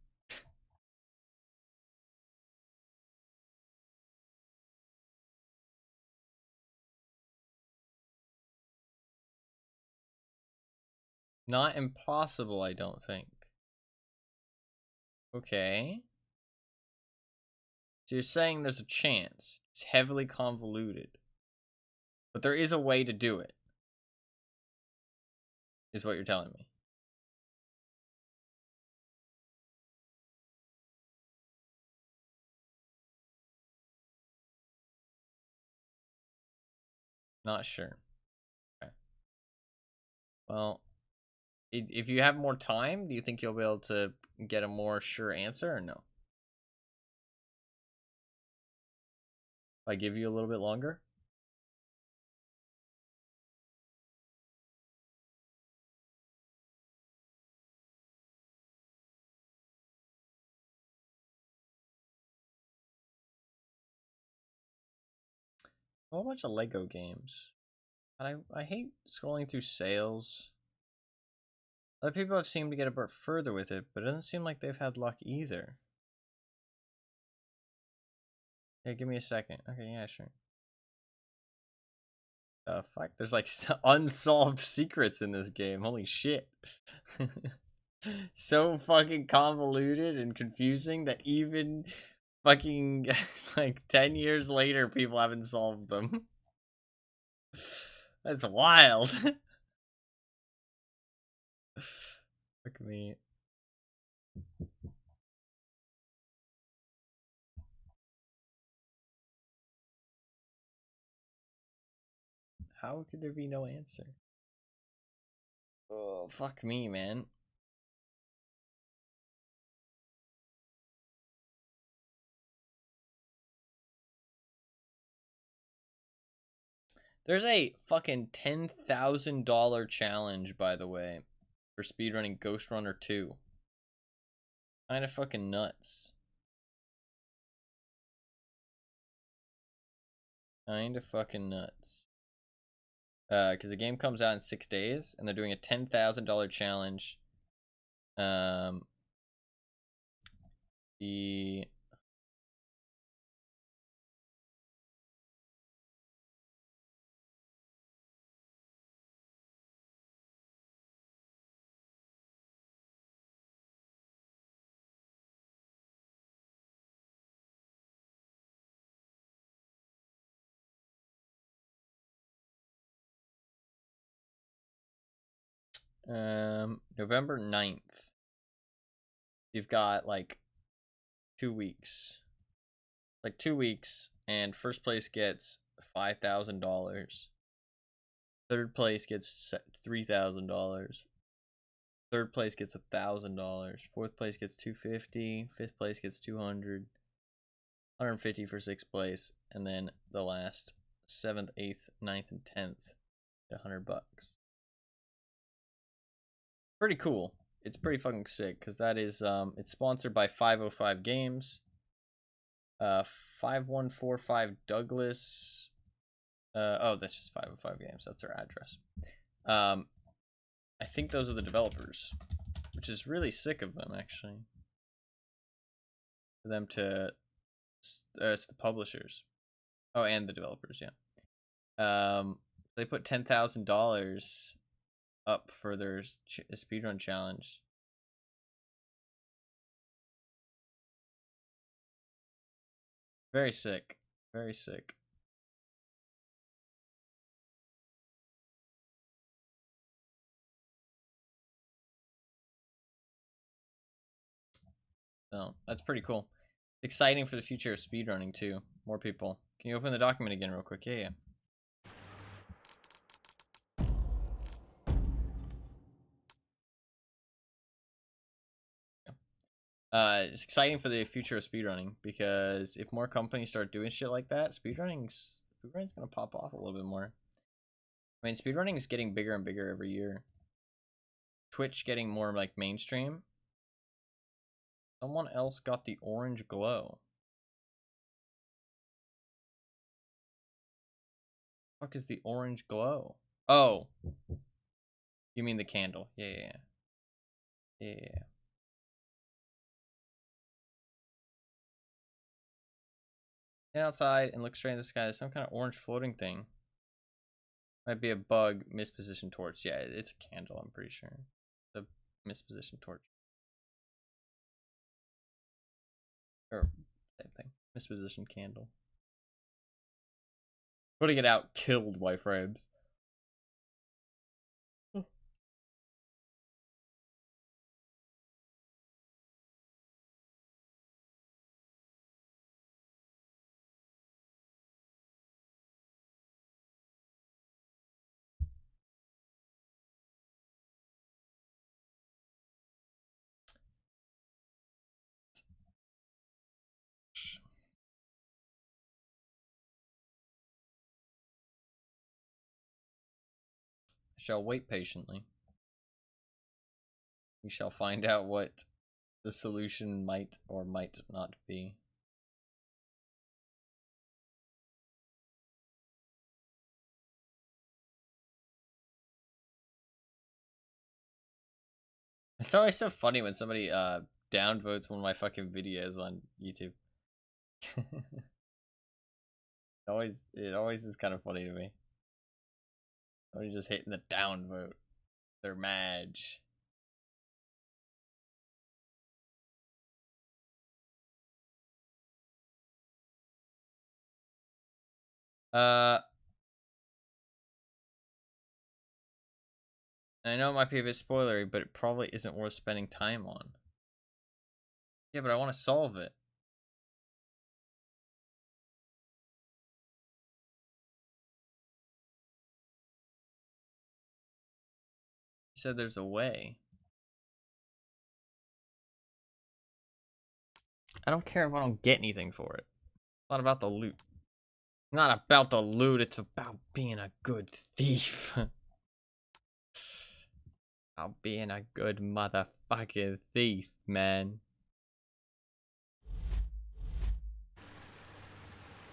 Not impossible, I don't think. Okay. So you're saying there's a chance. It's heavily convoluted. But there is a way to do it. Is what you're telling me. Not sure. Okay. Well, if you have more time, do you think you'll be able to get a more sure answer or no? If I give you a little bit longer? A whole bunch of Lego games. And I hate scrolling through sales. Other people have seemed to get a bit further with it, but it doesn't seem like they've had luck either. Yeah, give me a second. Okay, yeah, sure. Fuck, there's like unsolved secrets in this game. Holy shit. So fucking convoluted and confusing that even fucking like 10 years later people haven't solved them. That's wild. Fuck me. How could there be no answer? Oh, fuck me, man. There's a fucking $10,000 challenge, by the way, for speedrunning Ghost Runner 2. Kinda fucking nuts. Kinda fucking nuts. Because the game comes out in 6 days, and they're doing a $10,000 challenge. The November 9th. You've got like 2 weeks. Like 2 weeks, and first place gets $5,000. Third place gets $3,000. Third place gets $1,000. Fourth place gets $250. Fifth place gets $200. $150 for sixth place, and then the last 7th, 8th, 9th, and 10th, $100. Pretty cool. It's pretty fucking sick because that is it's sponsored by 505 Games. 5145 Douglas. Oh, that's just 505 Games. That's their address. I think those are the developers, which is really sick of them actually. For them to, it's the publishers. Oh, and the developers, yeah. They put $10,000 up for their speedrun challenge. Very sick. Very sick. So that's pretty cool. Exciting for the future of speedrunning too. More people. Can you open the document again real quick? Yeah, yeah. It's exciting for the future of speedrunning because if more companies start doing shit like that, speedrunning's gonna pop off a little bit more. I mean, speedrunning is getting bigger and bigger every year. Twitch getting more like mainstream. Someone else got the orange glow. What the fuck is the orange glow? Oh, you mean the candle? Yeah. Stand outside and look straight in the sky. There's some kind of orange floating thing. Might be a bug. Mispositioned torch. Yeah, it's a candle, I'm pretty sure. The mispositioned torch. Or same thing. Mispositioned candle. Putting it out killed by frames. Shall wait patiently. We shall find out what the solution might or might not be. It's always so funny when somebody downvotes one of my fucking videos on YouTube. It always is kind of funny to me. Somebody just hitting the downvote. They're mad. I know it might be a bit spoilery, but it probably isn't worth spending time on. Yeah, but I want to solve it. He said there's a way. I don't care if I don't get anything for it. It's not about the loot. It's not about the loot, it's about being a good thief. About being a good motherfucking thief, man.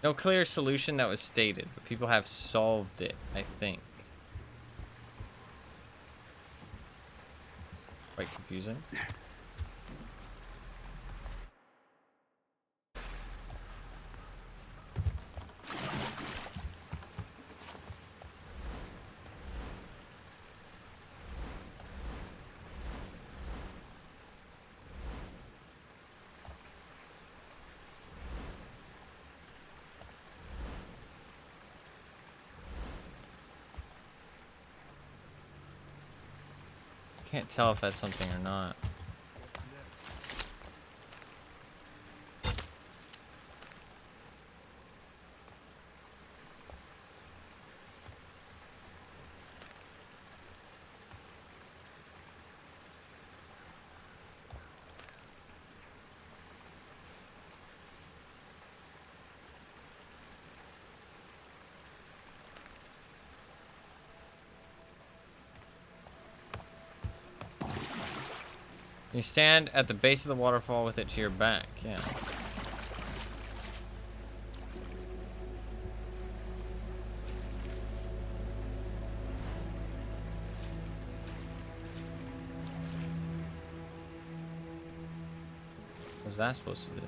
No clear solution that was stated, but people have solved it, I think. Quite confusing. Can't tell if that's something or not. You stand at the base of the waterfall with it to your back. Yeah. What's that supposed to do?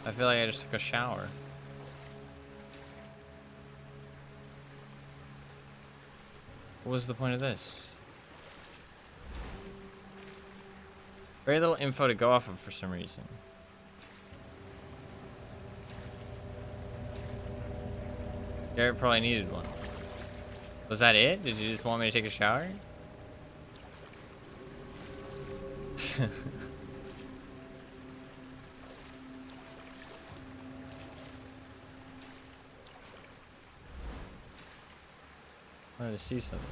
I feel like I just took a shower. What was the point of this? Very little info to go off of for some reason. Garrett probably needed one. Was that it? Did you just want me to take a shower? I wanted to see something.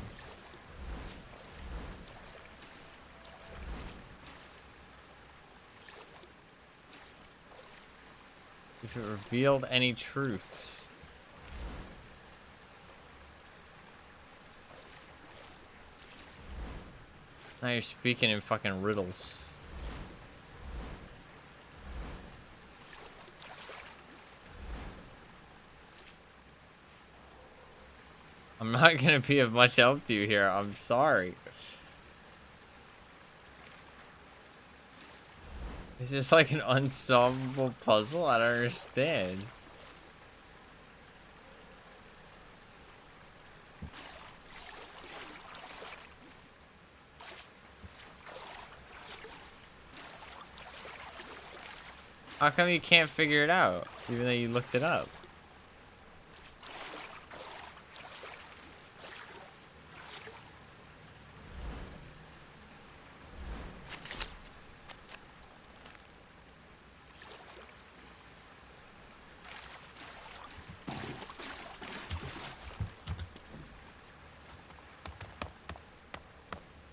If it revealed any truths. Now you're speaking in fucking riddles. I'm not gonna be of much help to you here. I'm sorry. Is this like an unsolvable puzzle? I don't understand. How come you can't figure it out, even though you looked it up?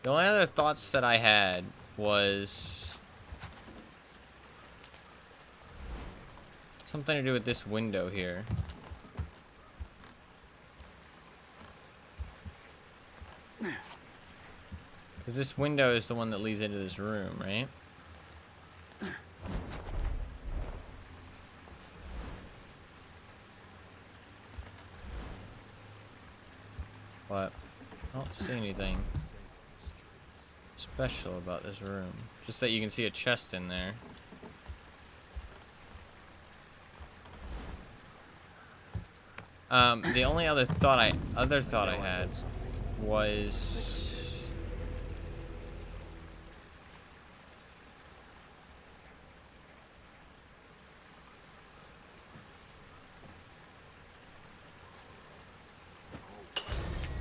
The only other thoughts that I had was something to do with this window here. Because this window is the one that leads into this room, right? But I don't see anything special about this room. Just that you can see a chest in there. The only other thought I had was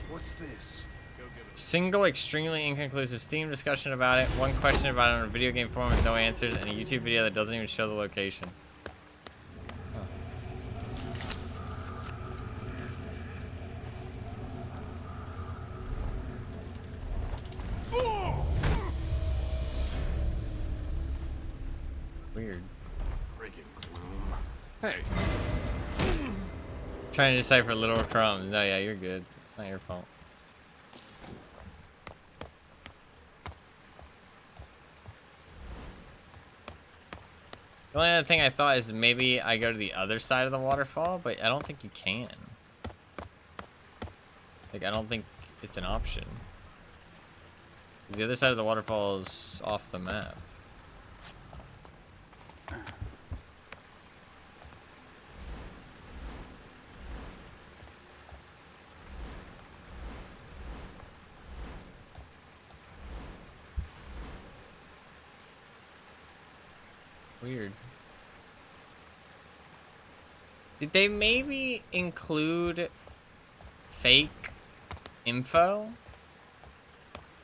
What's this? single extremely inconclusive Steam discussion about it, one question about it on a video game forum with no answers, and a YouTube video that doesn't even show the location. Weird. Hey. Trying to decipher little crumbs. No, yeah, you're good. It's not your fault. The only other thing I thought is maybe I go to the other side of the waterfall, but I don't think you can. Like, I don't think it's an option. The other side of the waterfall is off the map. Weird. Did they maybe include fake info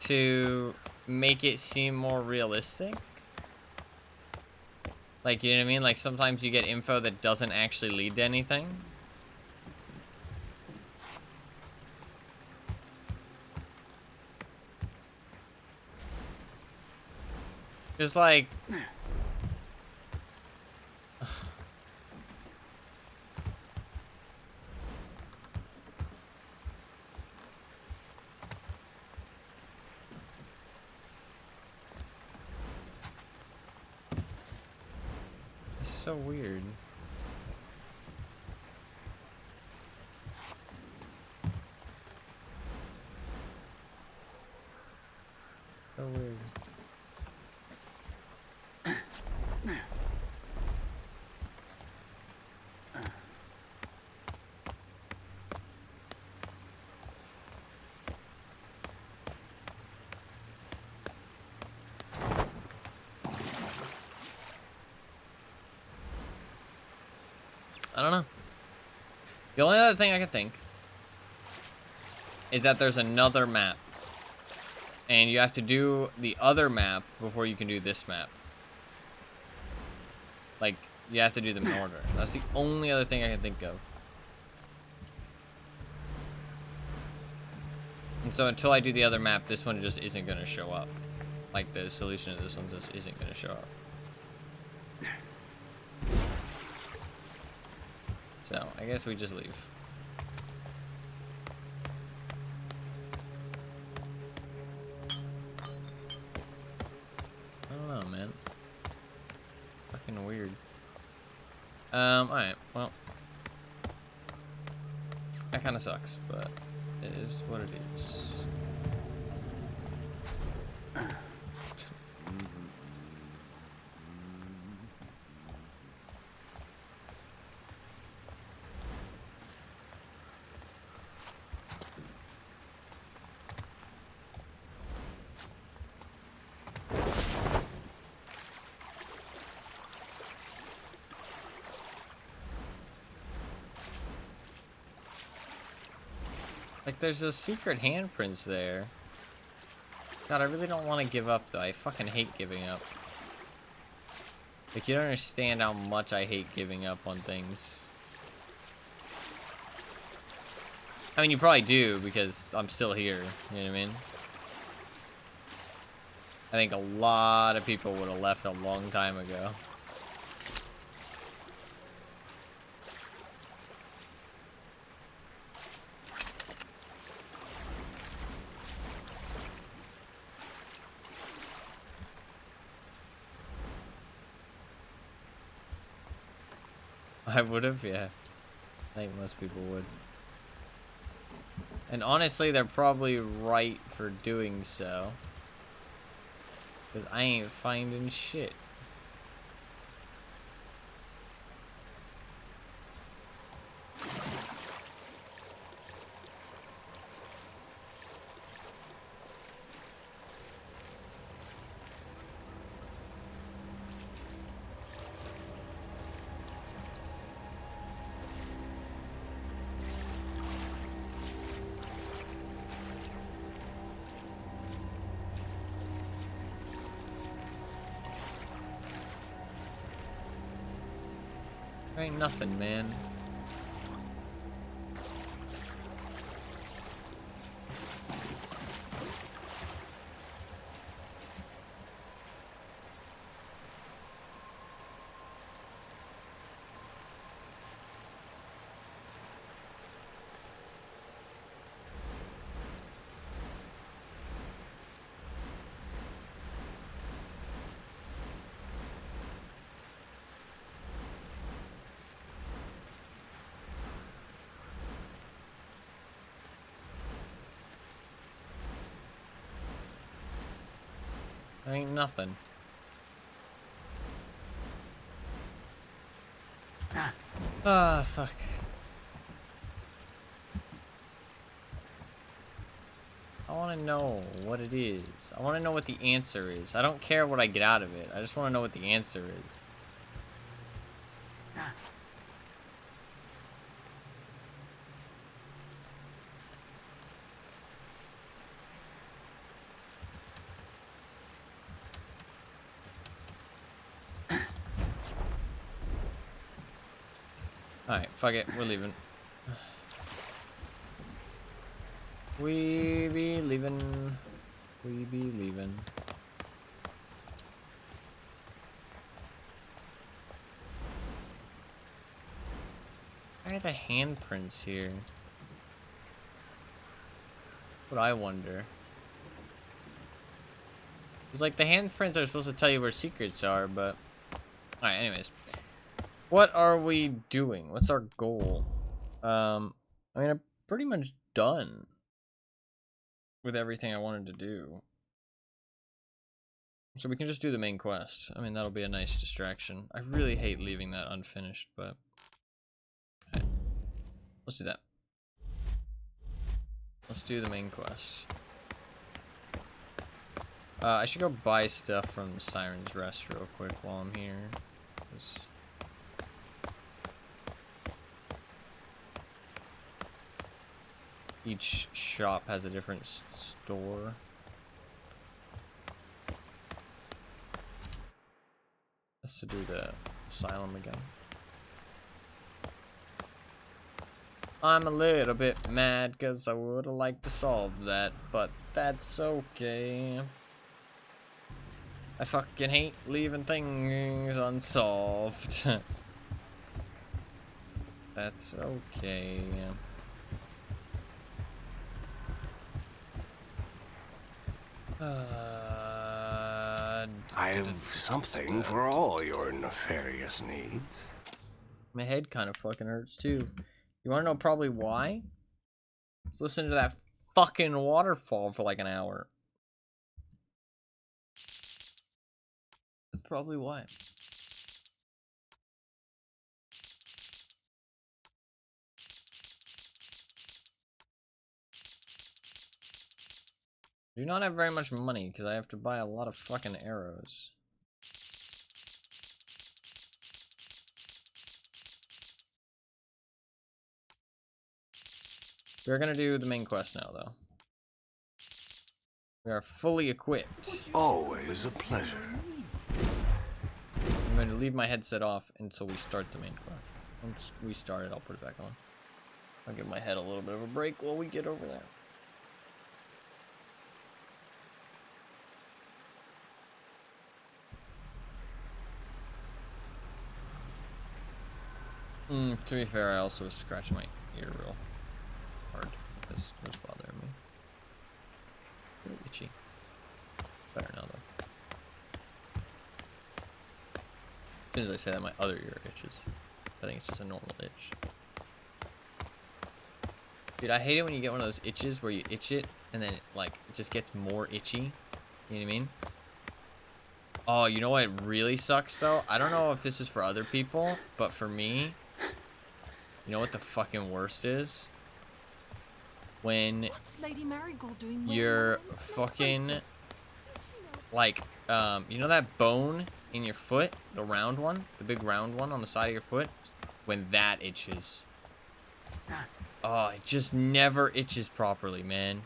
to make it seem more realistic? Like, you know what I mean? Like, sometimes you get info that doesn't actually lead to anything. Just like... so weird. So weird. I don't know. The only other thing I can think is that there's another map. And you have to do the other map before you can do this map. Like, you have to do them in order. That's the only other thing I can think of. And so until I do the other map, this one just isn't going to show up. Like, the solution to this one just isn't going to show up. So, I guess we just leave. I don't know, man. Fucking weird. Alright, well. That kind of sucks, but it is what it is. Like, there's those secret handprints there. God, I really don't want to give up, though. I fucking hate giving up. Like, you don't understand how much I hate giving up on things. I mean, you probably do, because I'm still here. You know what I mean? I think a lot of people would have left a long time ago. I would have, yeah. I think most people would. And honestly, they're probably right for doing so. Because I ain't finding shit. Ain't nothing, man. Ain't nothing. Ah, fuck. I want to know what it is. I want to know what the answer is. I don't care what I get out of it. I just want to know what the answer is. Alright, fuck it, we're leaving. We be leaving. We be leaving. Why are the handprints here? What I wonder. It's like the handprints are supposed to tell you where secrets are, but... Alright, anyways. What are we doing? What's our goal? I mean, I'm pretty much done with everything I wanted to do. So we can just do the main quest. I mean, that'll be a nice distraction. I really hate leaving that unfinished, but... Okay. Let's do that. Let's do the main quest. I should go buy stuff from Siren's Rest real quick while I'm here. Each shop has a different store. Let's do the asylum again. I'm a little bit mad because I would have liked to solve that, but that's okay. I fucking hate leaving things unsolved. That's okay. I have something for all your nefarious needs. My head kind of fucking hurts too. You wanna know probably why? Let's listen to that fucking waterfall for like an hour. That's probably why. I do not have very much money because I have to buy a lot of fucking arrows. We're gonna do the main quest now, though. We are fully equipped. Always a pleasure. I'm going to leave my headset off until we start the main quest. Once we start it, I'll put it back on. I'll give my head a little bit of a break while we get over there. To be fair, I also scratched my ear real hard because it was bothering me. Really itchy. Better now, though. As soon as I say that, my other ear itches. I think it's just a normal itch. Dude, I hate it when you get one of those itches where you itch it and then it just gets more itchy. You know what I mean? Oh, you know what really sucks though? I don't know if this is for other people, but for me, you know what the fucking worst is? When you're fucking you know that bone in your foot, the round one, the big round one on the side of your foot, when that itches. Oh, it just never itches properly, man.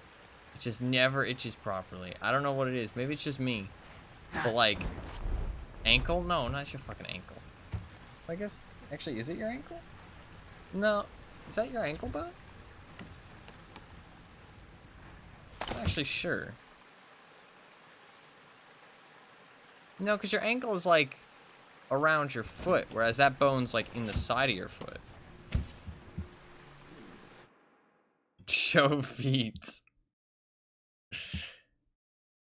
It just never itches properly. I don't know what it is. Maybe it's just me. But like, ankle? No, not your fucking ankle. I guess, actually, is it your ankle? No. Is that your ankle bone? I'm not actually sure. No, because your ankle is like around your foot, whereas that bone's like in the side of your foot. Show feet.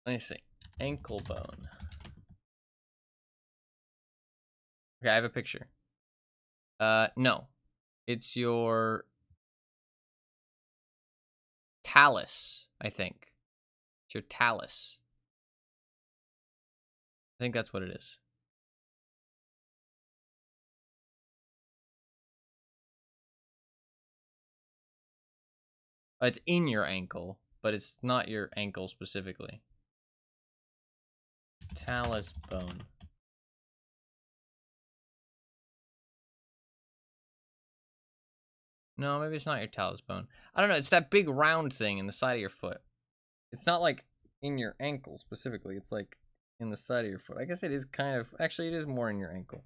Let me see. Ankle bone. Okay, I have a picture. No. It's your talus, I think. It's your talus. I think that's what it is. It's in your ankle, but it's not your ankle specifically. Talus bone. No, maybe it's not your talus bone. I don't know. It's that big round thing in the side of your foot. It's not like in your ankle specifically. It's like in the side of your foot. I guess it is kind of... Actually, it is more in your ankle.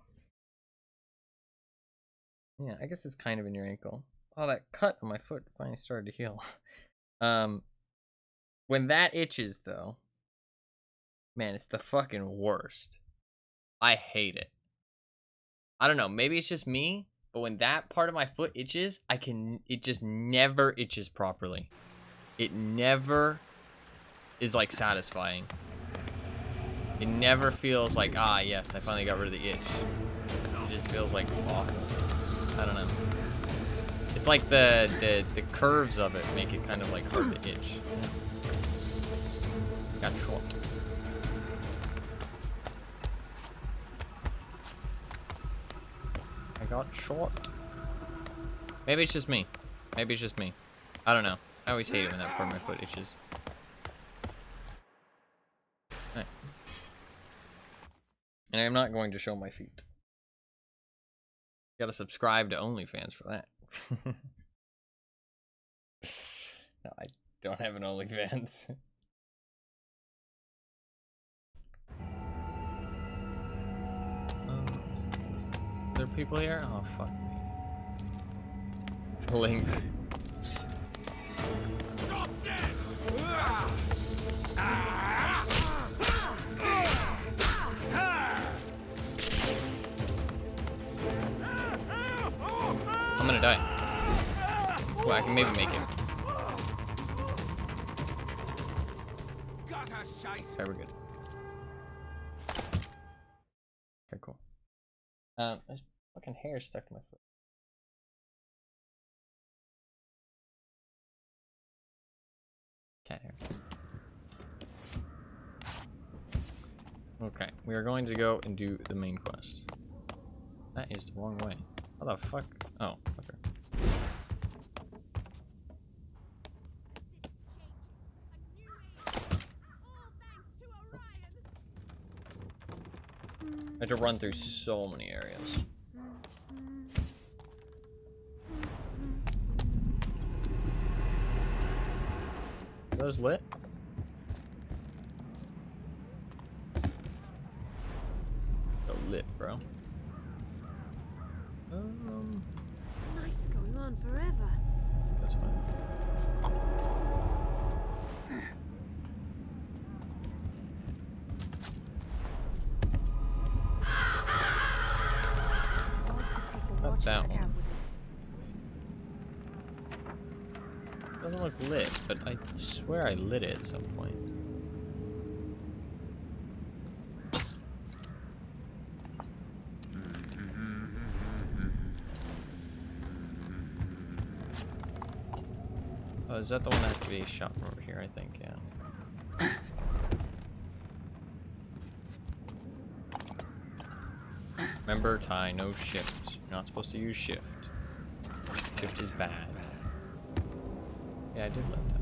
Yeah, I guess it's kind of in your ankle. Oh, that cut on my foot finally started to heal. When that itches, though... Man, it's the fucking worst. I hate it. I don't know. Maybe it's just me, but when that part of my foot itches, it just never itches properly. It never is like satisfying. It never feels like, ah, yes, I finally got rid of the itch. It just feels like awful. I don't know. It's like the curves of it make it kind of like hard to itch. Got short. I got short. Maybe it's just me. Maybe it's just me. I don't know. I always hate it when that part of my foot itches. Right. And I'm not going to show my feet. You gotta subscribe to OnlyFans for that. No, I don't have an OnlyFans. Are there people here? Oh, fuck me. Link. I'm gonna die. Well, I can maybe make it. Okay, we're good. Okay, cool. There's fucking hair stuck to my foot. Cat hair. Okay, we are going to go and do the main quest. That is the wrong way. How the fuck? Oh, okay. I had to run through so many areas. Are those lit? So lit, bro. Night's going on forever. That's fine. Not that one. Doesn't look lit, but I swear I lit it at some point. Oh, is that the one that has to be shot from over here? I think, yeah. Remember, Ty, no shift. You're not supposed to use shift. Shift is bad. Yeah, I did let that.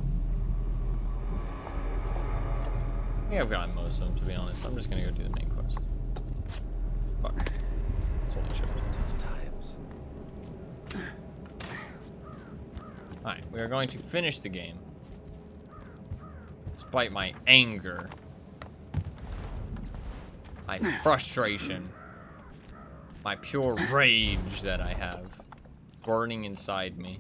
I think I've gotten most of them, to be honest. I'm just gonna go do the main quest. Fuck. It's only shift. Alright, we are going to finish the game. Despite my anger. My frustration. My pure rage that I have. Burning inside me.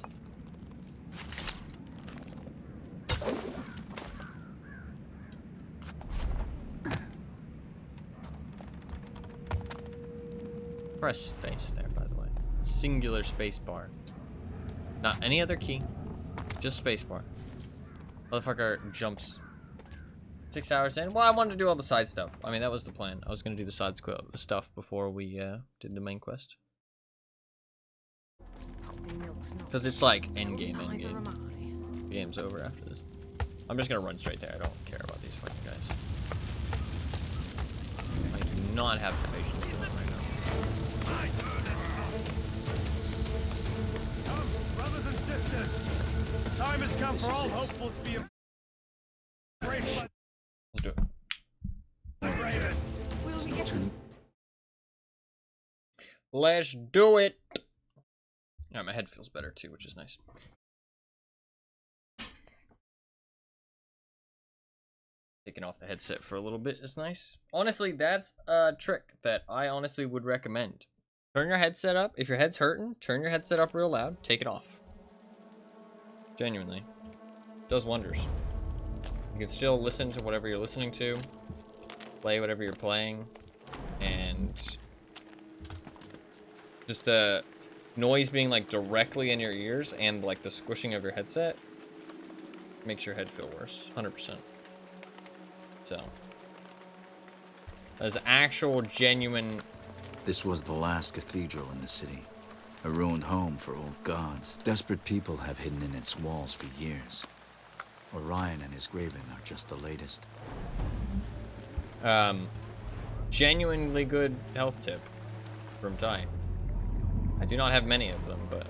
Press space there, by the way. Singular space bar. Not any other key. Just space bar. Motherfucker jumps 6 hours in. Well, I wanted to do all the side stuff. I mean, that was the plan. I was going to do the side stuff before we did the main quest. Because it's like endgame. The game's over after this. I'm just going to run straight there. I don't care about these fucking guys. I do not have the patience for them right now. Come, brothers and sisters. The time has come for all hopefuls to be embraced by... Let's do it. Raven. Will we get to... Let's do it. Alright, my head feels better too, which is nice. Taking off the headset for a little bit is nice. Honestly, that's a trick that I honestly would recommend. Turn your headset up. If your head's hurting, turn your headset up real loud. Take it off. Genuinely. It does wonders. You can still listen to whatever you're listening to. Play whatever you're playing. And just the noise being like directly in your ears and like the squishing of your headset makes your head feel worse. 100%. So, that's actual genuine This was the last cathedral in the city. A ruined home for old gods. Desperate people have hidden in its walls for years. Orion and his graven are just the latest. Genuinely good health tip from Ty. I do not have many of them, but...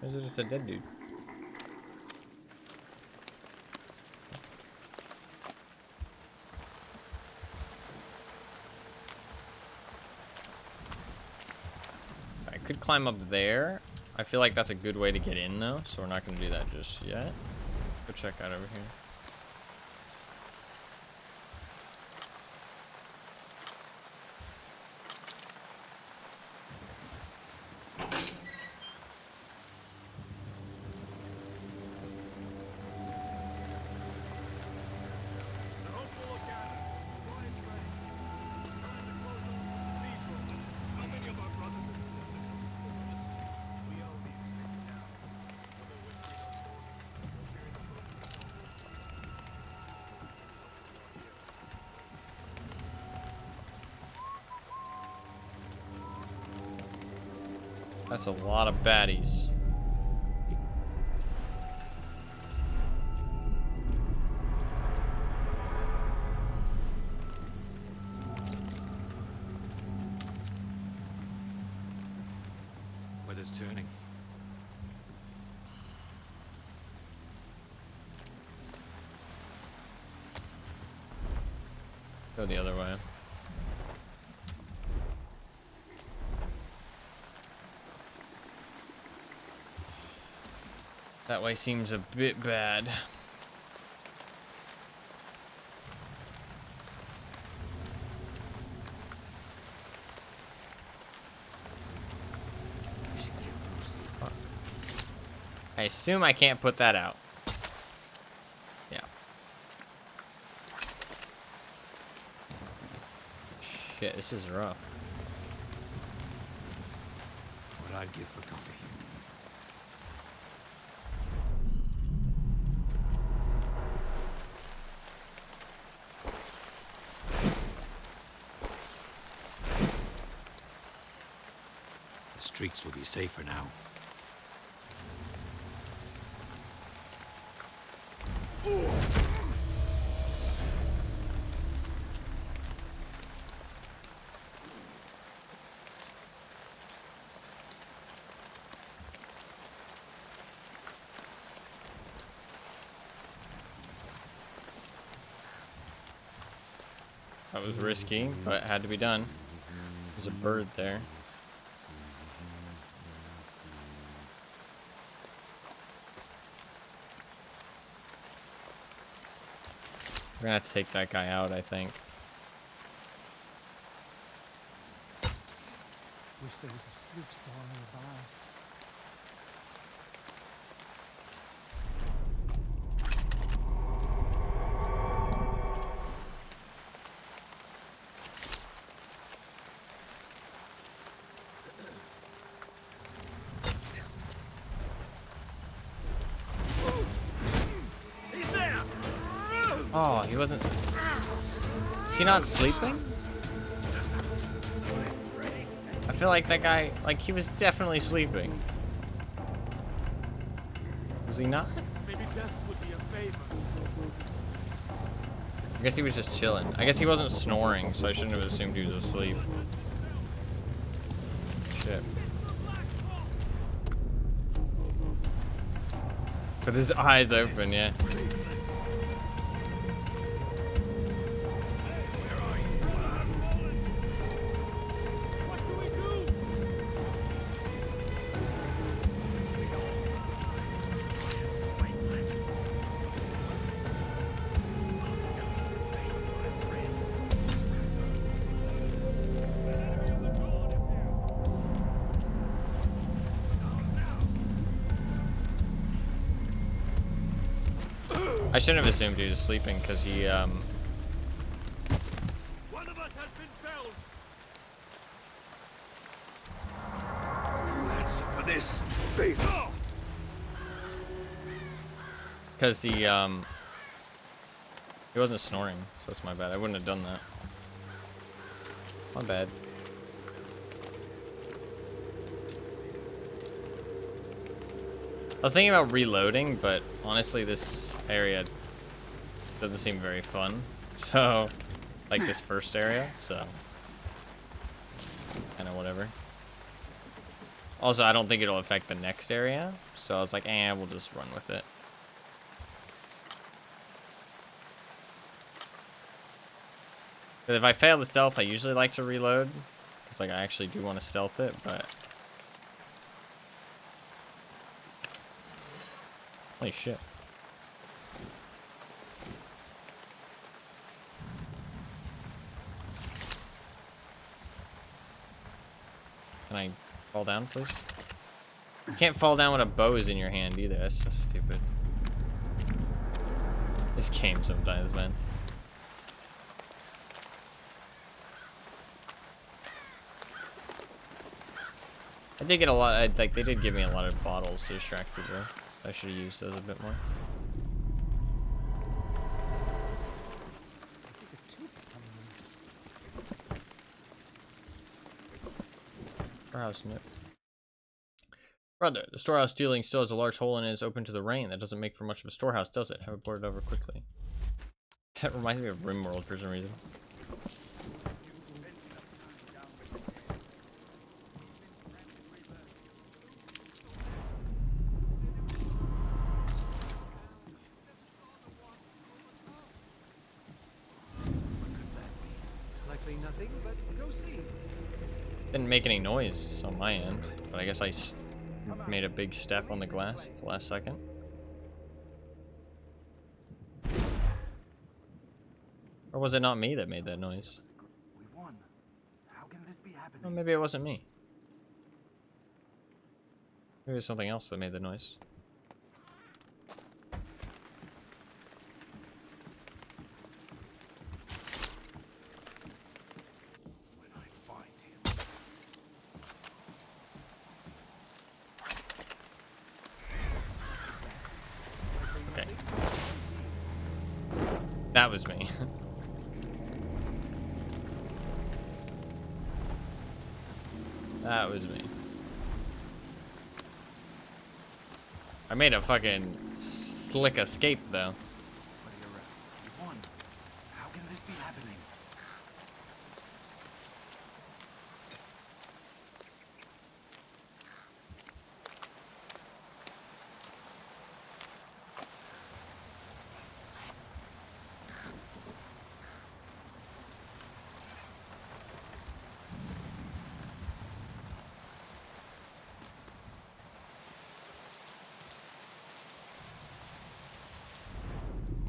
Or is it just a dead dude? I could climb up there. I feel like that's a good way to get in though, so we're not going to do that just yet. Go check out over here. That's a lot of baddies. Weather's turning. Go the other way. That way seems a bit bad. I assume I can't put that out. Yeah. Shit, this is rough. What I'd give for coffee. The streets will be safer now. That was risky, but it had to be done. There's a bird there. We're gonna have to take that guy out, I think. Wish there was a sloop store nearby. Oh, he wasn't... Is he not sleeping? I feel like that guy, like, he was definitely sleeping. Was he not? Maybe death would be a favor. I guess he was just chilling. I guess he wasn't snoring, so I shouldn't have assumed he was asleep. Shit. With his eyes open, yeah. I shouldn't have assumed he was sleeping because he One of us has been felled. Answer for this, Faith. because he wasn't snoring, so that's my bad. I wouldn't have done that. My bad. I was thinking about reloading, but honestly, this area doesn't seem very fun. So, like this first area, so kind of whatever. Also, I don't think it'll affect the next area, so I was like, we'll just run with it. But if I fail the stealth, I usually like to reload. It's like I actually do want to stealth it, but holy shit. Can I fall down, please? You can't fall down when a bow is in your hand either. That's so stupid. This game sometimes, man. I did get a lot. Like they did give me a lot of bottles to distract people. I should have used those a bit more. Storehouse note. Brother, the storehouse ceiling still has a large hole in it. It's open to the rain. That doesn't make for much of a storehouse, does it? Have it boarded over quickly. That reminds me of RimWorld for some reason. Likely nothing, but go see. Didn't make any noise on my end, but I guess I made a big step on the glass at the last second. Or was it not me that made that noise? We won. How can this be happening? Well, maybe it wasn't me. Maybe it was something else that made the noise. Okay. That was me. That was me. I made a fucking slick escape though. We won. How can this be happening?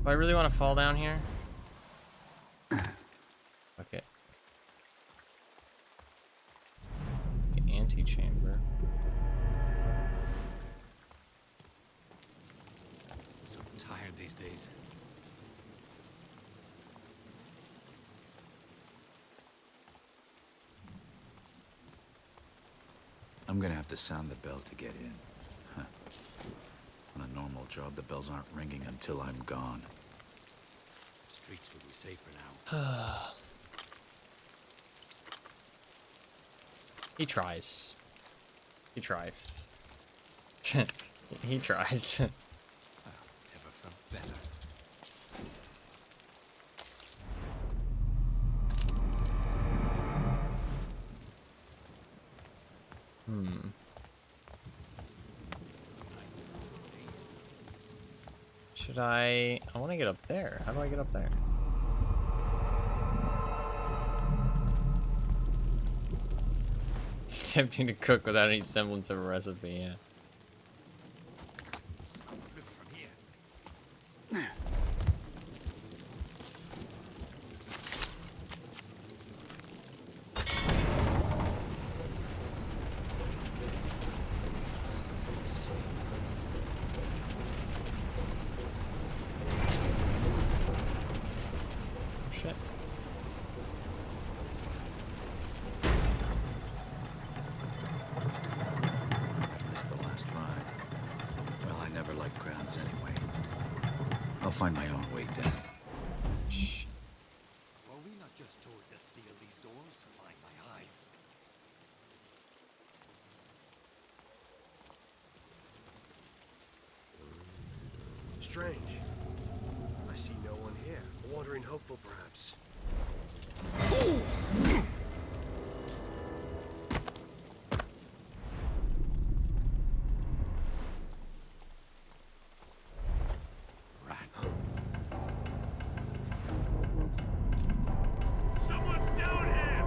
Do I really want to fall down here? Okay. The antechamber. So tired these days. I'm gonna have to sound the bell to get in. Huh. On a normal job, the bells aren't ringing until I'm gone. Streets will be safer now. He tries. He tries. He tries. Never felt better. Should I want to get up there. How do I get up there? It's tempting to cook without any semblance of a recipe, yeah. shit. Missed the last ride. Well, I never liked crowds anyway. I'll find my own way down. Were we not just told to seal these doors? Mind my eyes. Strange. I see no one here. A wandering hopeful, perhaps. Someone's down here!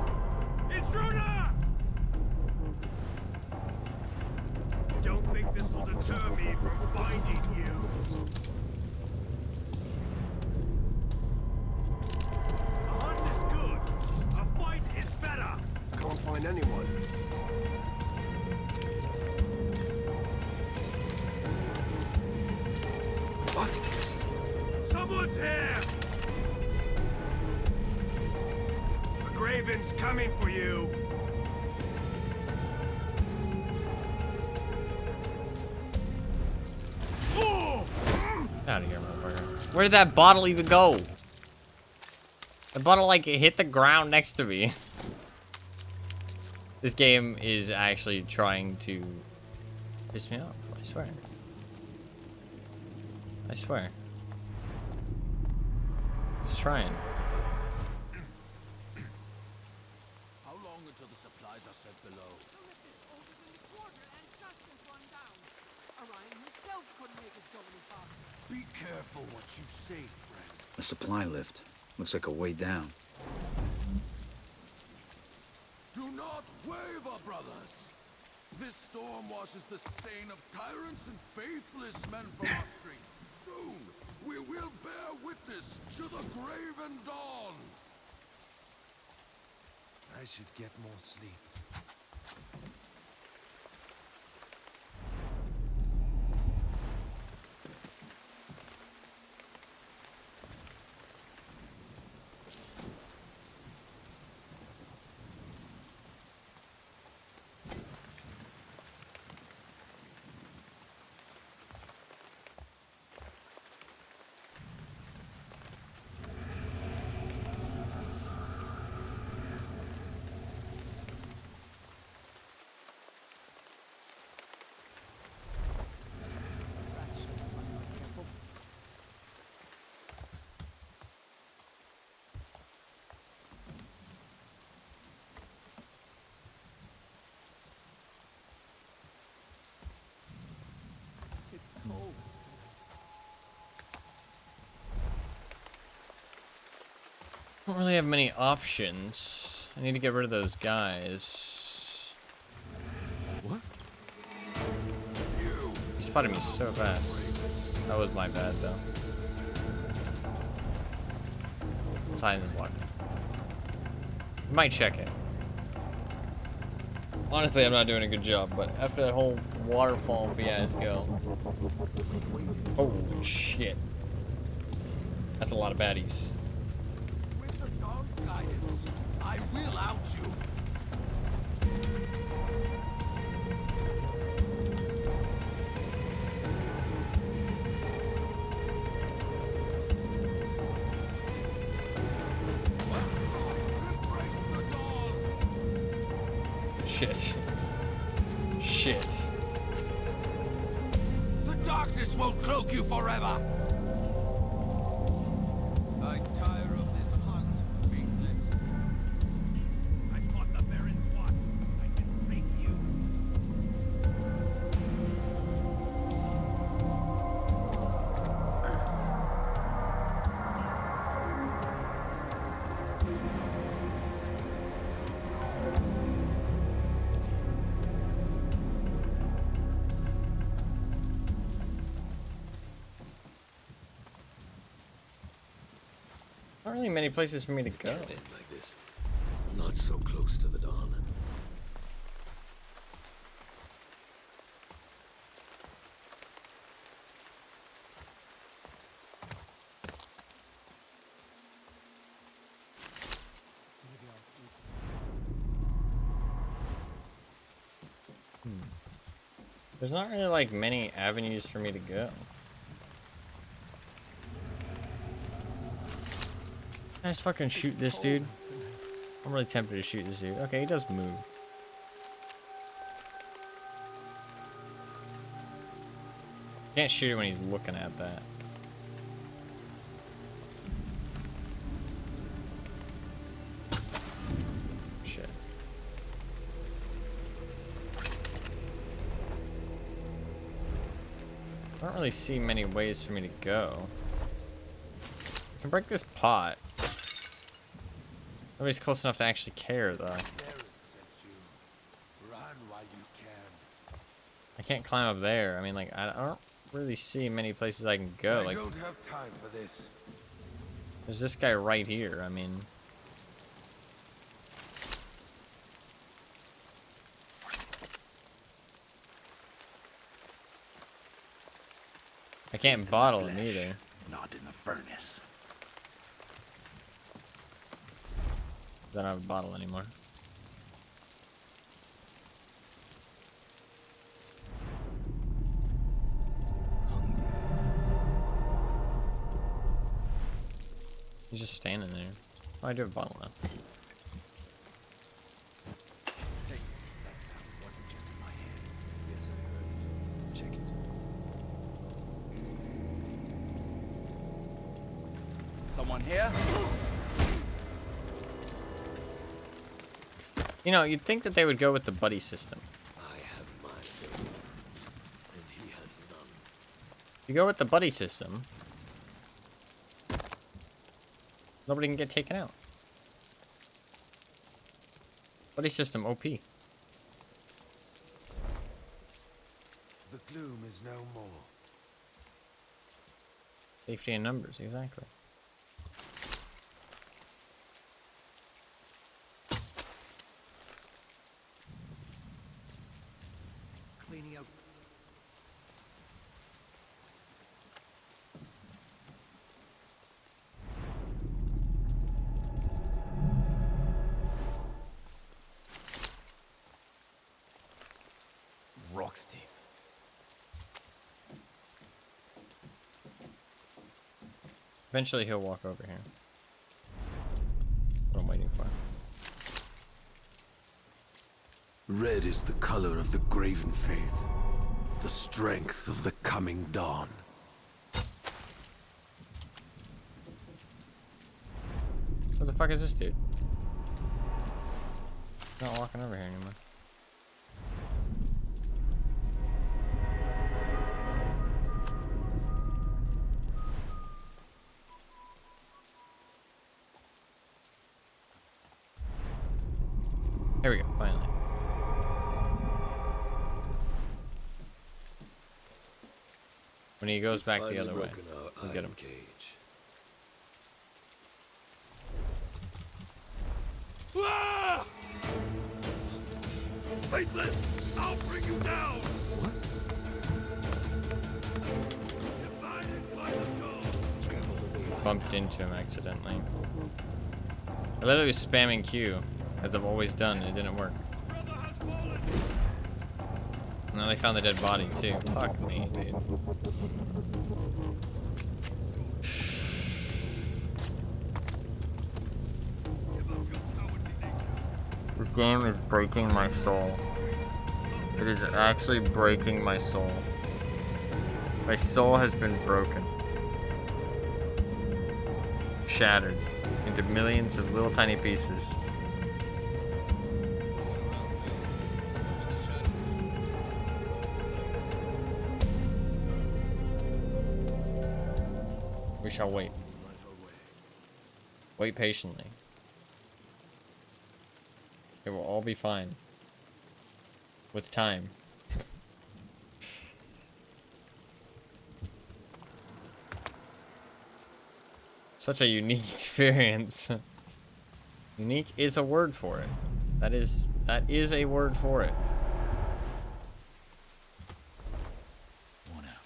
Intruder! Don't think this will deter me from finding you. A hunt is good. A fight is better. Can't find anyone. What? Someone's here! A Graven's coming for you. Out of here, motherfucker. Where did that bottle even go? The bottle, like, it hit the ground next to me. This game is actually trying to piss me off. I swear. I swear. It's trying. How long until the supplies are sent below? Orion himself couldn't make it go any faster. Be careful what you say, friend. A supply lift. Looks like a way down. Do not waver, brothers. This storm washes the stain of tyrants and faithless men from our street. Soon, we will bear witness to the graven dawn. I should get more sleep. cold. Don't really have many options. I need to get rid of those guys. What? He spotted me so fast. That was my bad, though. Sign is locked. Might check it. Honestly, I'm not doing a good job, but after that whole waterfall fiasco. Holy shit. That's a lot of baddies. With the dawn guidance, I will out you. Shit. Shit. The darkness won't cloak you forever. I tire of this hunt, faithless. I fought the Baron's watch. I can take you. Not really many places for me to go. Can't end like this. Not so close to the dawn. There's not really like many avenues for me to go. Can I just fucking shoot this dude? I'm really tempted to shoot this dude. Okay, he does move. Can't shoot it when he's looking at that. Shit. I don't really see many ways for me to go. I can break this pot. Nobody's close enough to actually care, though. I can't climb up there. I mean, like, I don't really see many places I can go. Like, I don't have time for this. there's this guy right here. I mean, I can't bottle him either. Not in the furnace. I don't have a bottle anymore. He's just standing there. Oh, I do have a bottle now. Someone here? You know, you'd think that they would go with the buddy system. I have my faith, and he has none. If you go with the buddy system, nobody can get taken out. Buddy system OP. The gloom is no more. Safety in numbers, exactly. Cleaning out. Rock's deep. Eventually he'll walk over here. What I'm waiting for. Red is the color of the graven faith, the strength of the coming dawn. What the fuck is this dude? He's not walking over here anymore. Here we go, finally. When he goes back the other way, we'll get him. Ah! Faithless! I'll bring you down! What? Divided by the dawn. Bumped into him accidentally. I literally was spamming Q, as I've always done, it didn't work. Now they found the dead body too. Fuck me, dude. This game is breaking my soul. It is actually breaking my soul. My soul has been broken. Shattered into millions of little tiny pieces. We shall wait. Wait patiently. It will all be fine. With time. Such a unique experience. Unique is a word for it. That is a word for it. One out.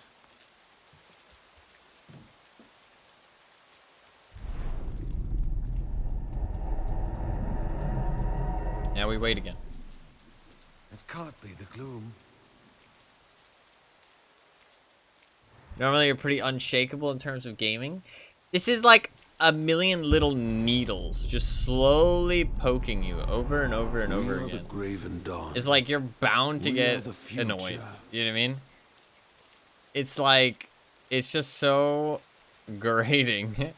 Now we wait again. It can't be the gloom. Normally you're pretty unshakable in terms of gaming. This is like a million little needles just slowly poking you over and over and over again. The Graven Dawn. It's like you're bound to We get are the future. annoyed. You know what I mean? It's like, it's just so grating.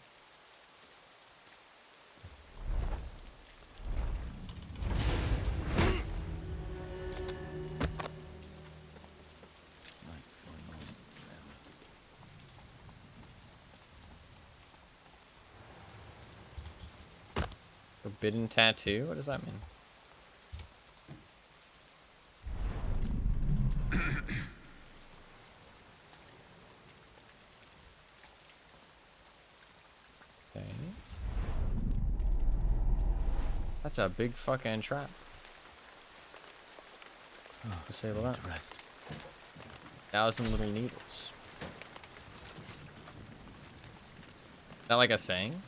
Forbidden tattoo? What does that mean? Okay. That's a big fucking trap. Oh, disable that. 1,000 little needles. Is that like a saying?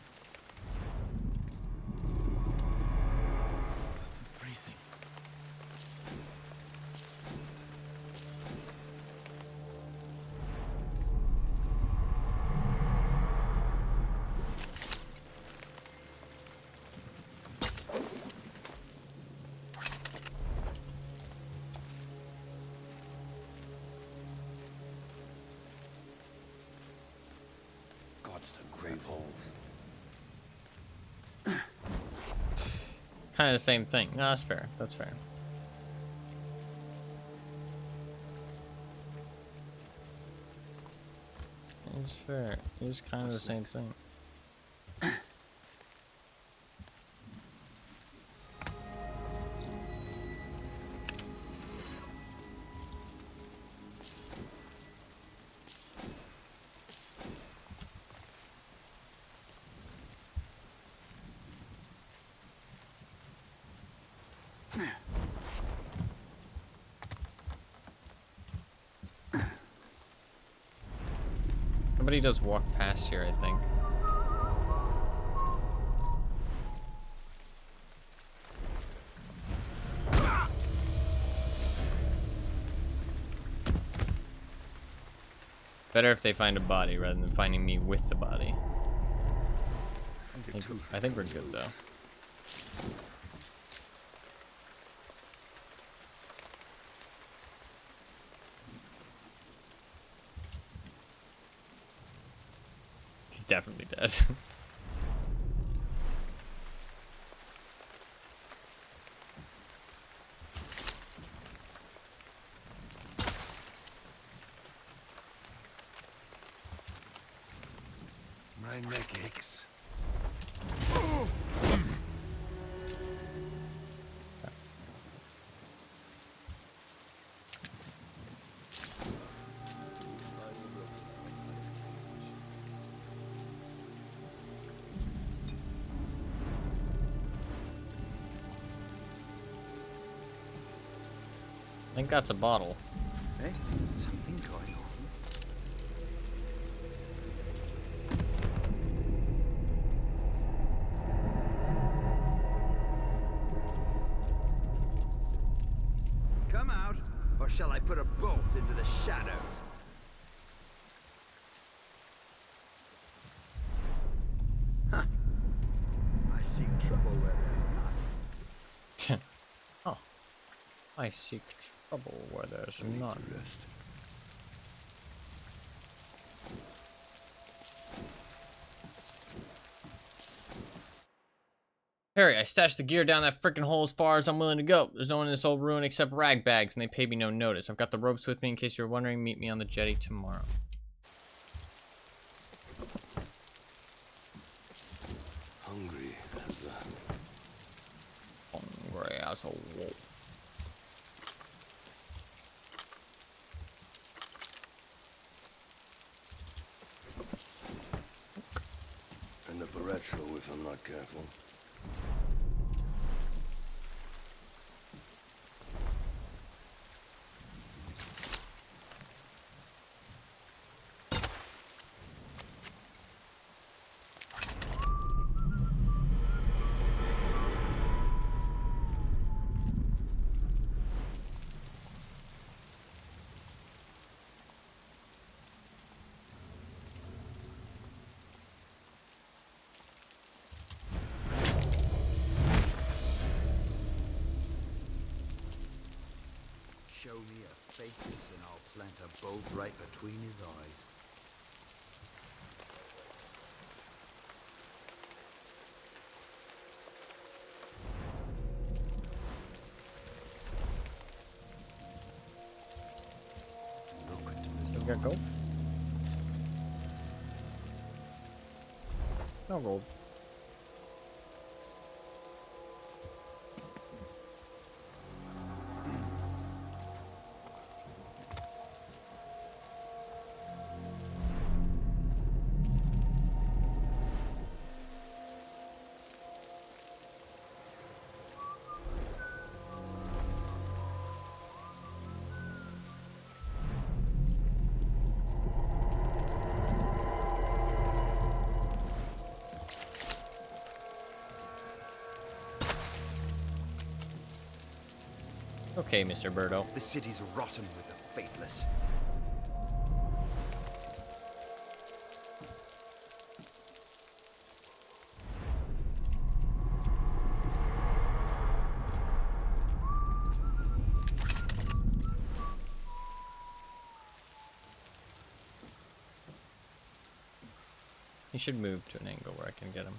Kind of the same thing. No, that's fair. That's fair. It's fair. It's kind of the same thing. Somebody does walk past here, I think. Better if they find a body rather than finding me with the body. I think we're good though. He's definitely dead. My neck aches. I think that's a bottle. Hey, something going on. Come out, or shall I put a bolt into the shadows? Huh. I seek trouble where there's none. Oh. I seek trouble where there's none. Harry, I stashed the gear down that frickin' hole as far as I'm willing to go. There's no one in this old ruin except rag bags, and they paid me no notice. I've got the ropes with me in case you're wondering. Meet me on the jetty tomorrow. Hungry as a wolf. End up a retro if I'm not careful. show me a fakeness and I'll plant a bolt right between his eyes. We got gold? No gold. Okay, Mr. Birdo. The city's rotten with the faithless. He should move to an angle where I can get him.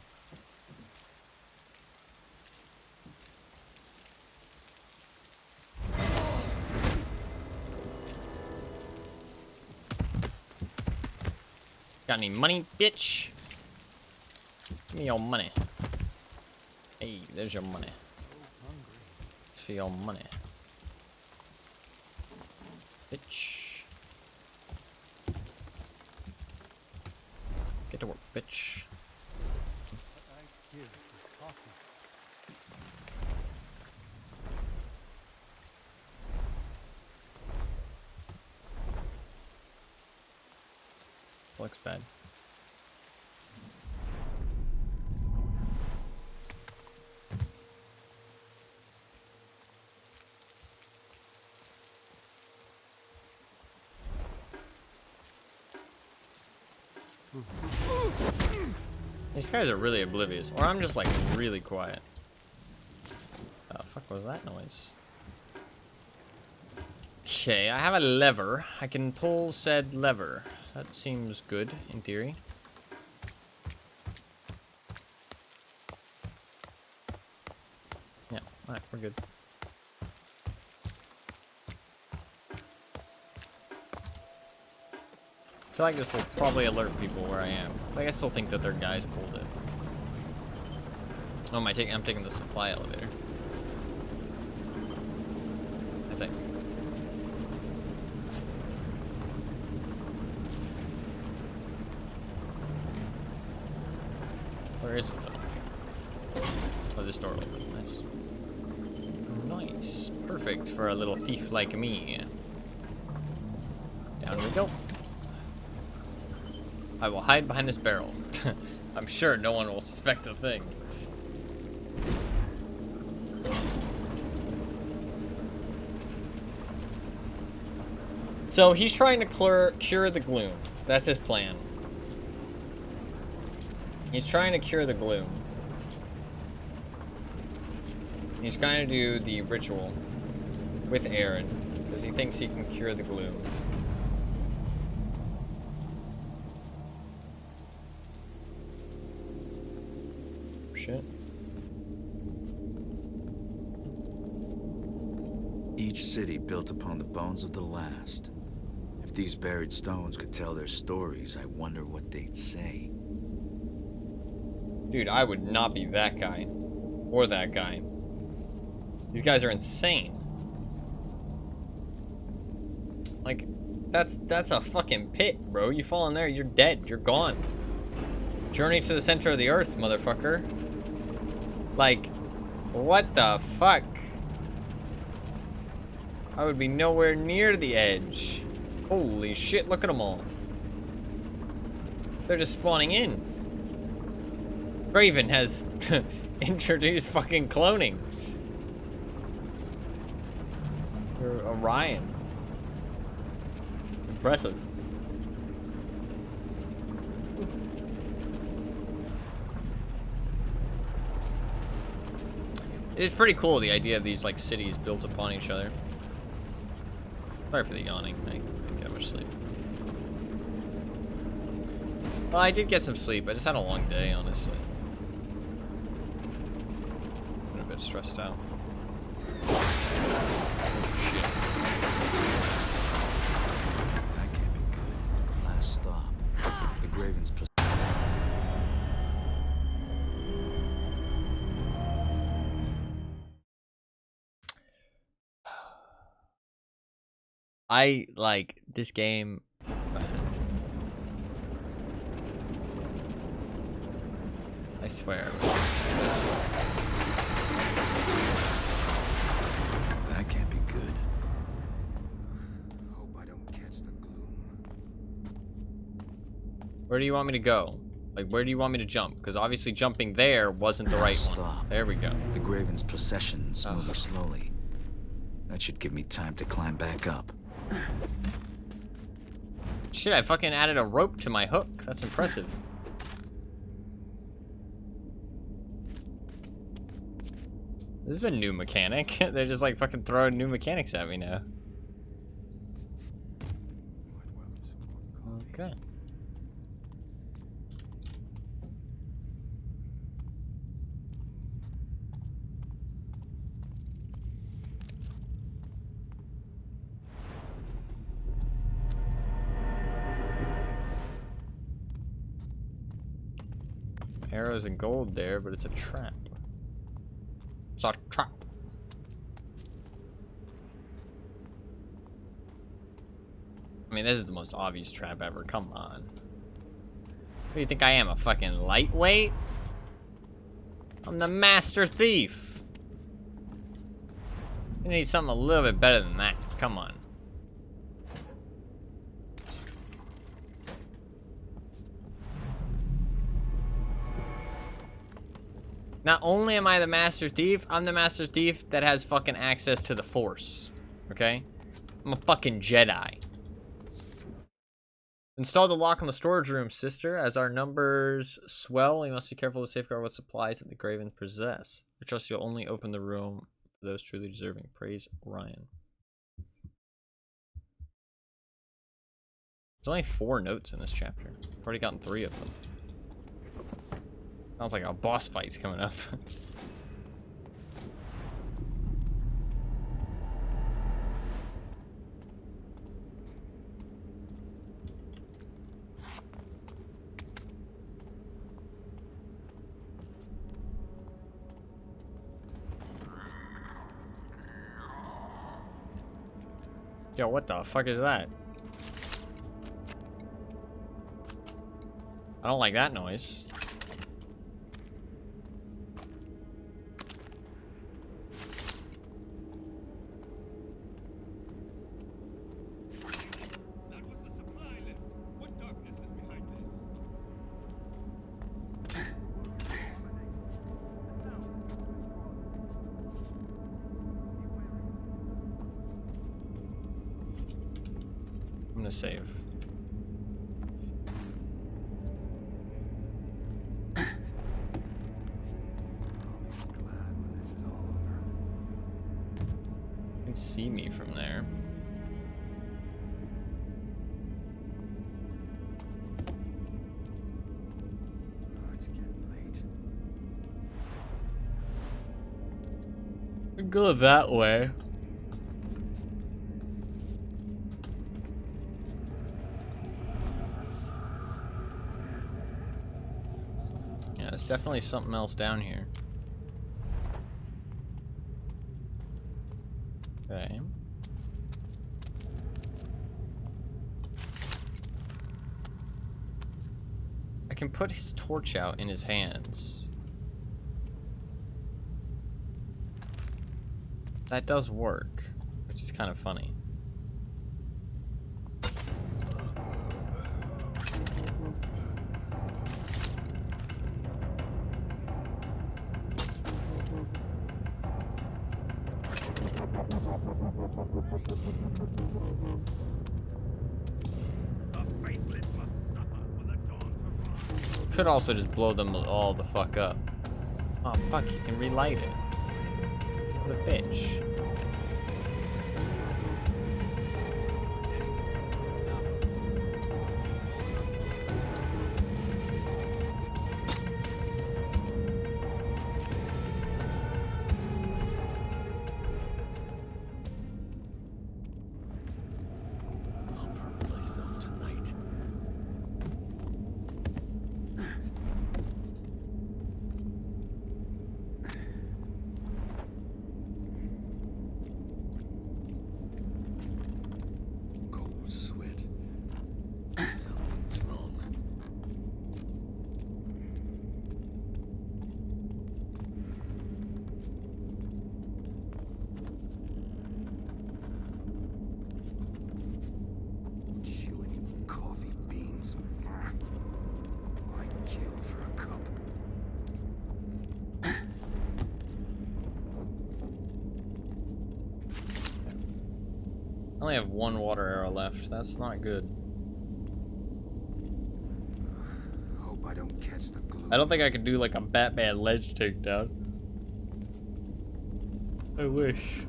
Got any money, bitch? Give me your money. Hey, there's your money. It's for your money. Bitch. Get to work, bitch. Looks bad. These guys are really oblivious, or I'm just like really quiet. The fuck was that noise? Okay, I have a lever. I can pull said lever. That seems good in theory. Yeah, alright, we're good. I feel like this will probably alert people where I am. Like, I still think that their guys pulled it. Oh, I'm taking the supply elevator. I think. Where is it though? Oh, this door opens. Nice. Nice. Perfect for a little thief like me. Down we go. I will hide behind this barrel. I'm sure no one will suspect a thing. So he's trying to cure the gloom. That's his plan. He's trying to cure the gloom. He's trying to do the ritual with Aaron because he thinks he can cure the gloom. Shit. Each city built upon the bones of the last. If these buried stones could tell their stories, I wonder what they'd say. Dude, I would not be that guy. Or that guy. These guys are insane. Like, that's a fucking pit, bro. You fall in there, you're dead. You're gone. Journey to the center of the earth, motherfucker. Like, what the fuck? I would be nowhere near the edge. Holy shit, look at them all. They're just spawning in. Graven has introduced fucking cloning. Or Orion. Impressive. It is pretty cool, the idea of these like cities built upon each other. Sorry for the yawning. I didn't get much sleep. Well, I did get some sleep. I just had a long day, honestly. Been a bit stressed out. Shit. That can't be good. Last stop. The Graven's I like this game. I swear. That can't be good. Hope I don't catch the gloom. Where do you want me to go? Like, where do you want me to jump? Because obviously jumping there wasn't the right one. There we go. The Graven's procession's moving slowly. That should give me time to climb back up. Shit, I fucking added a rope to my hook. That's impressive. This is a new mechanic. They're just like fucking throwing new mechanics at me now. Okay. Arrows and gold there, but it's a trap. It's a trap. I mean, this is the most obvious trap ever. Come on. What do you think I am, a fucking lightweight? I'm the master thief. You need something a little bit better than that. Come on. Not only am I the master thief, I'm the master thief that has fucking access to the Force. Okay? I'm a fucking Jedi. Install the lock on the storage room, sister. As our numbers swell, we must be careful to safeguard what supplies that the Graven possess. I trust you'll only open the room for those truly deserving. Praise Ryan. There's only 4 notes in this chapter. I've already gotten 3 of them. Sounds like a boss fight's coming up. Yo, what the fuck is that? I don't like that noise. I'm gonna save. You can see me from there. It's getting late. We can go that way. There's definitely something else down here. Okay. I can put his torch out in his hands. That does work, which is kind of funny. Could also just blow them all the fuck up. Oh fuck, you can relight it. What a bitch. I only have one water arrow left. That's not good. Hope I don't catch the glue. I don't think I could do like a Batman ledge takedown. I wish.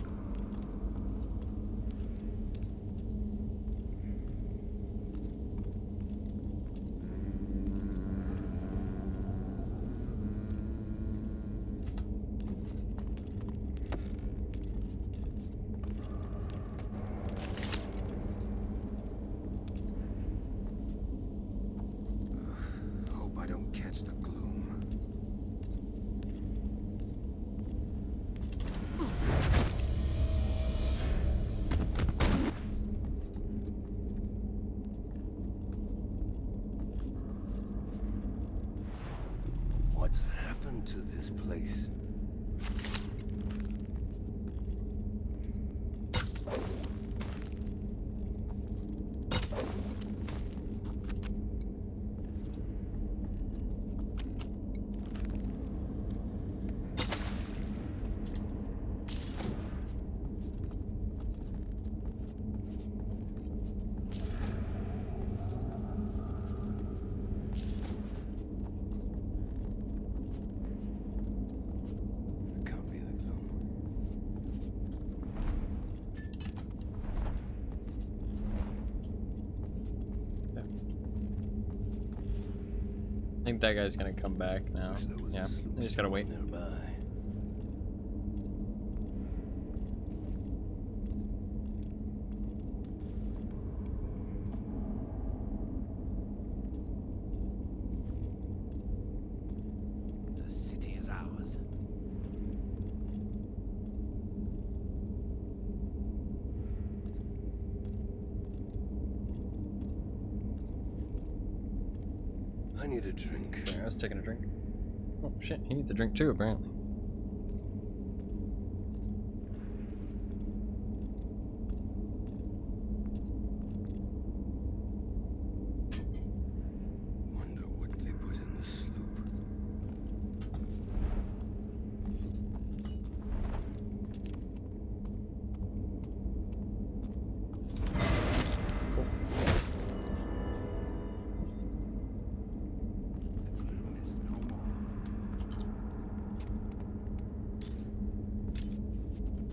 Hope I don't catch the gloom. What's happened to this place? Can't be the gloom. I think that guy's gonna come back now. Yeah, I just gotta wait. Nearby. The city is ours. I need a drink. Yeah, I was taking a drink. Oh shit, he needs a drink too, apparently. Wonder what they put in the sloop.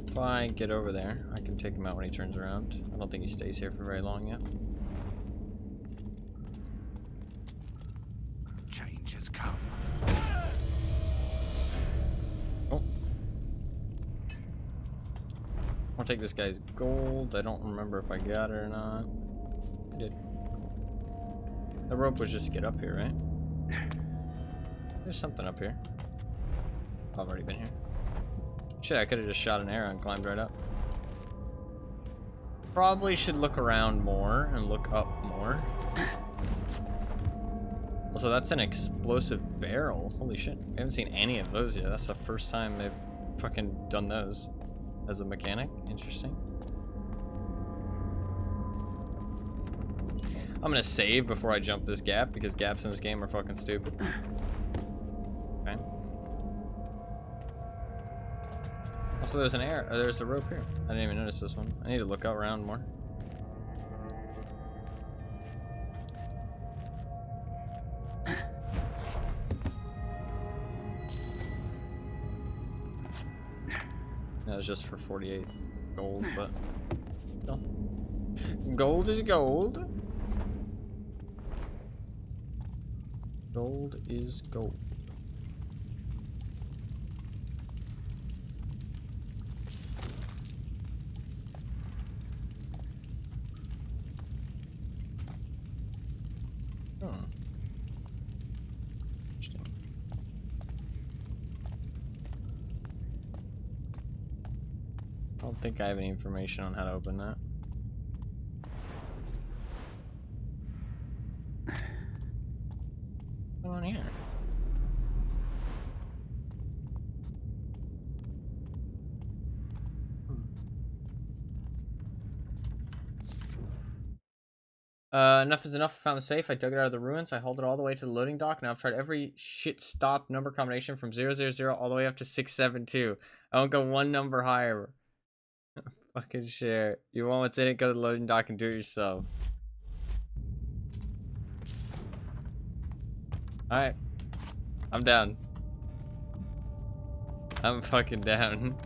If I get over there, I can take him out when he turns around. I don't think he stays here for very long yet. Change has come. Oh. I'll take this guy's gold. I don't remember if I got it or not. I did. The rope was just to get up here, right? There's something up here. I've already been here. Shit, I could have just shot an arrow and climbed right up. Probably should look around more and look up more. Also, that's an explosive barrel. Holy shit. I haven't seen any of those yet. That's the first time they've fucking done those as a mechanic. Interesting. I'm gonna save before I jump this gap because gaps in this game are fucking stupid. Okay. Also, there's an arrow. There's a rope here. I didn't even notice this one. I need to look around more. That was just for 48 gold, but no. Gold is gold. Gold is gold. Oh. Interesting. I don't think I have any information on how to open that. What's going on here? Enough is enough. I found the safe. I dug it out of the ruins. I hauled it all the way to the loading dock. Now I've tried every shit stop number combination from 000 all the way up to 672. I won't go one number higher. Fucking share. You want what's in it, go to the loading dock and do it yourself. Alright. I'm down. I'm fucking down.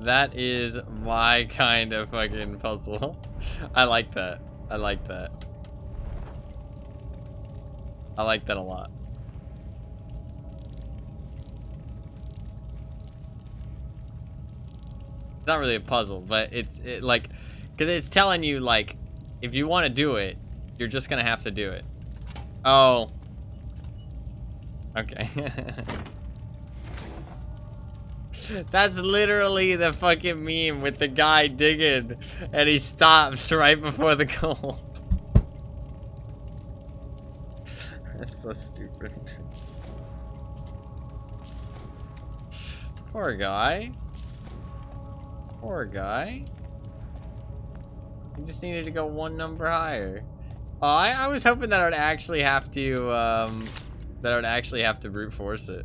That is my kind of fucking puzzle. I like that. I like that. I like that a lot. It's not really a puzzle, but it's like, because it's telling you, like, if you want to do it, you're just gonna have to do it. Oh. Okay. That's literally the fucking meme with the guy digging and he stops right before the gold. That's so stupid. Poor guy. Poor guy. He just needed to go one number higher. Oh, I was hoping that I would actually have to, brute force it.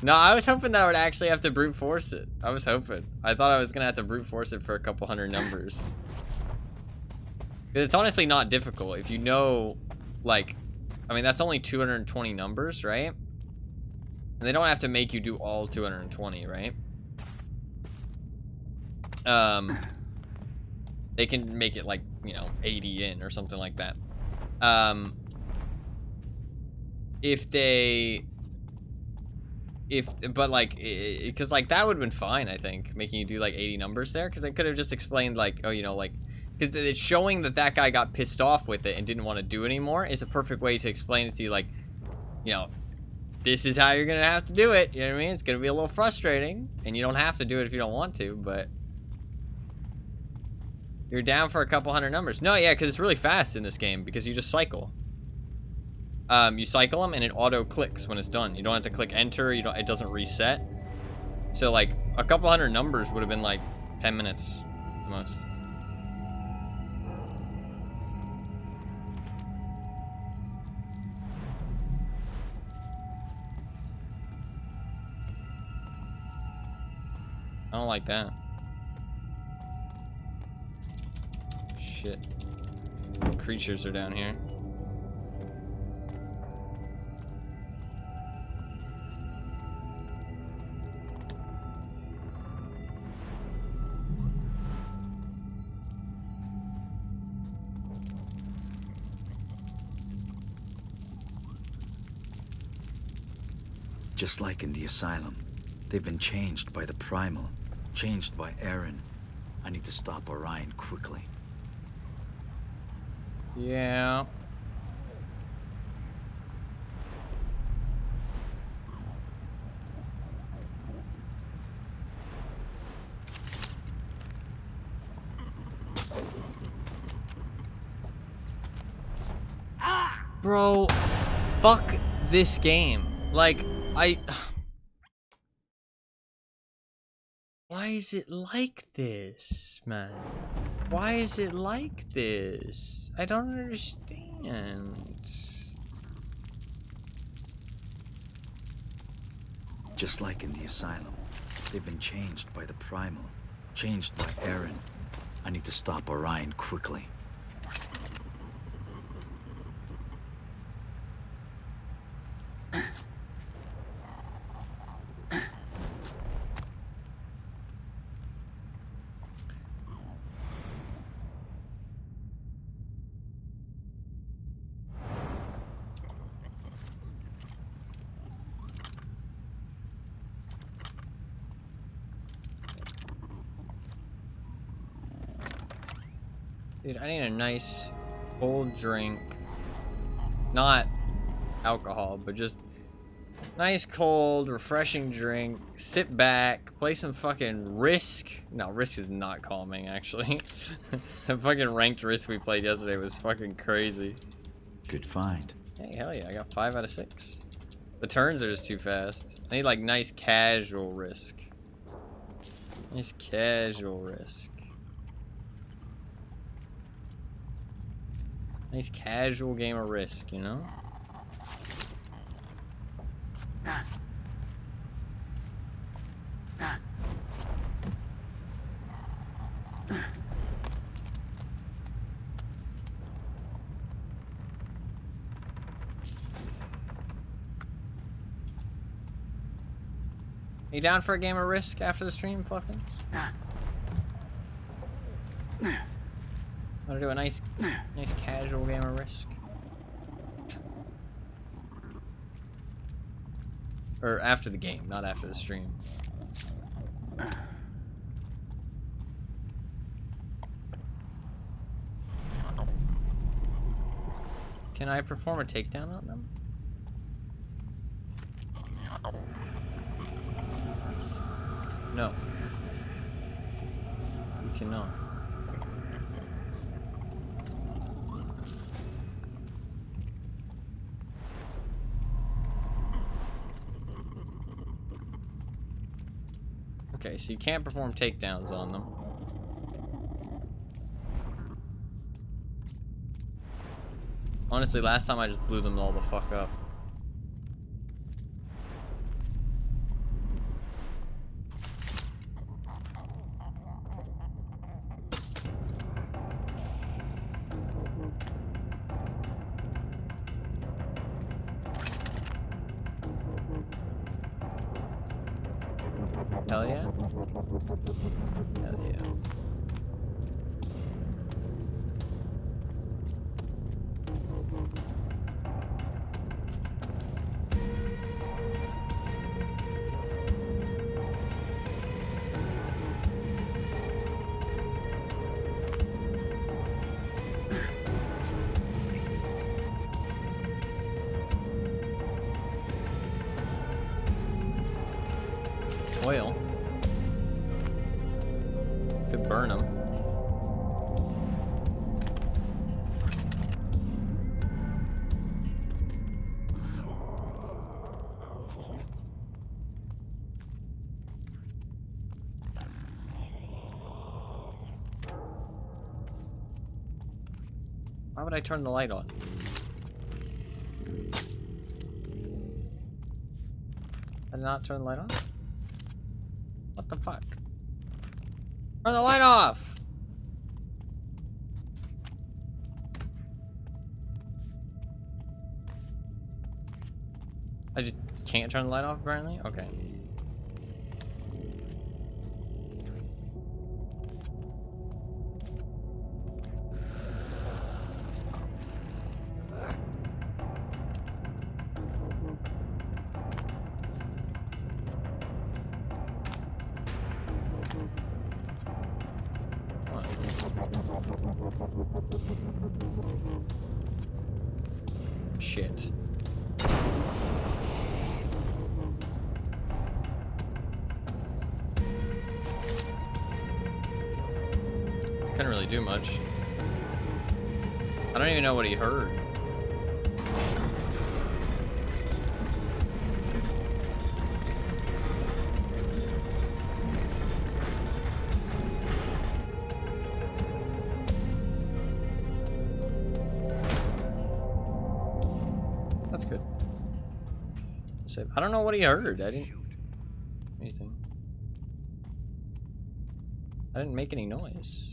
No, I was hoping that I would actually have to brute force it. I was hoping. I thought I was gonna have to brute force it for a couple hundred numbers. It's honestly not difficult if you know, like, I mean, that's only 220 numbers, right? And they don't have to make you do all 220, right? They can make it like, you know, 80 in or something like that. But like, because like that would have been fine, I think, making you do like 80 numbers there, because I could have just explained like, oh, you know, like, because it's showing that that guy got pissed off with it and didn't want to do it anymore is a perfect way to explain it to you, like, you know, this is how you're gonna have to do it. You know what I mean? It's gonna be a little frustrating, and you don't have to do it if you don't want to, but you're down for a couple hundred numbers. No, yeah, because it's really fast in this game because you just cycle. You cycle them and it auto clicks when it's done. You don't have to click enter. It doesn't reset. So like a couple hundred numbers would have been like 10 minutes most. I don't like that. Shit. Creatures are down here. Just like in the asylum, they've been changed by the primal, changed by Aaron. I need to stop Orion quickly. Yeah. Bro, fuck this game. Like, why is it like this, man? Why is it like this? I don't understand. Just like in the asylum, they've been changed by the primal, changed by Aaron. I need to stop Orion quickly. Dude, I need a nice cold drink. Not alcohol, but just nice cold, refreshing drink. Sit back, play some fucking Risk. No, Risk is not calming, actually. The fucking ranked Risk we played yesterday was fucking crazy. Good find. Hey, hell yeah, I got 5 out of 6. The turns are just too fast. I need like nice casual Risk. Nice casual Risk. Nice casual game of Risk, you know? You down for a game of Risk after the stream, Fluffins? Want to do a nice casual game of Risk? Or after the game, not after the stream. Can I perform a takedown on them? No. You cannot. Okay, so you can't perform takedowns on them. Honestly, last time I just blew them all the fuck up. Hell yeah. Hell yeah. Oil. Could burn them. Why would I turn the light on? Did I not turn the light on? What the fuck? Turn the light off! I just can't turn the light off apparently? Okay. Shit. Couldn't really do much. I don't even know what he heard. That's good. Save. I don't know what he heard. I didn't. Anything. I didn't make any noise.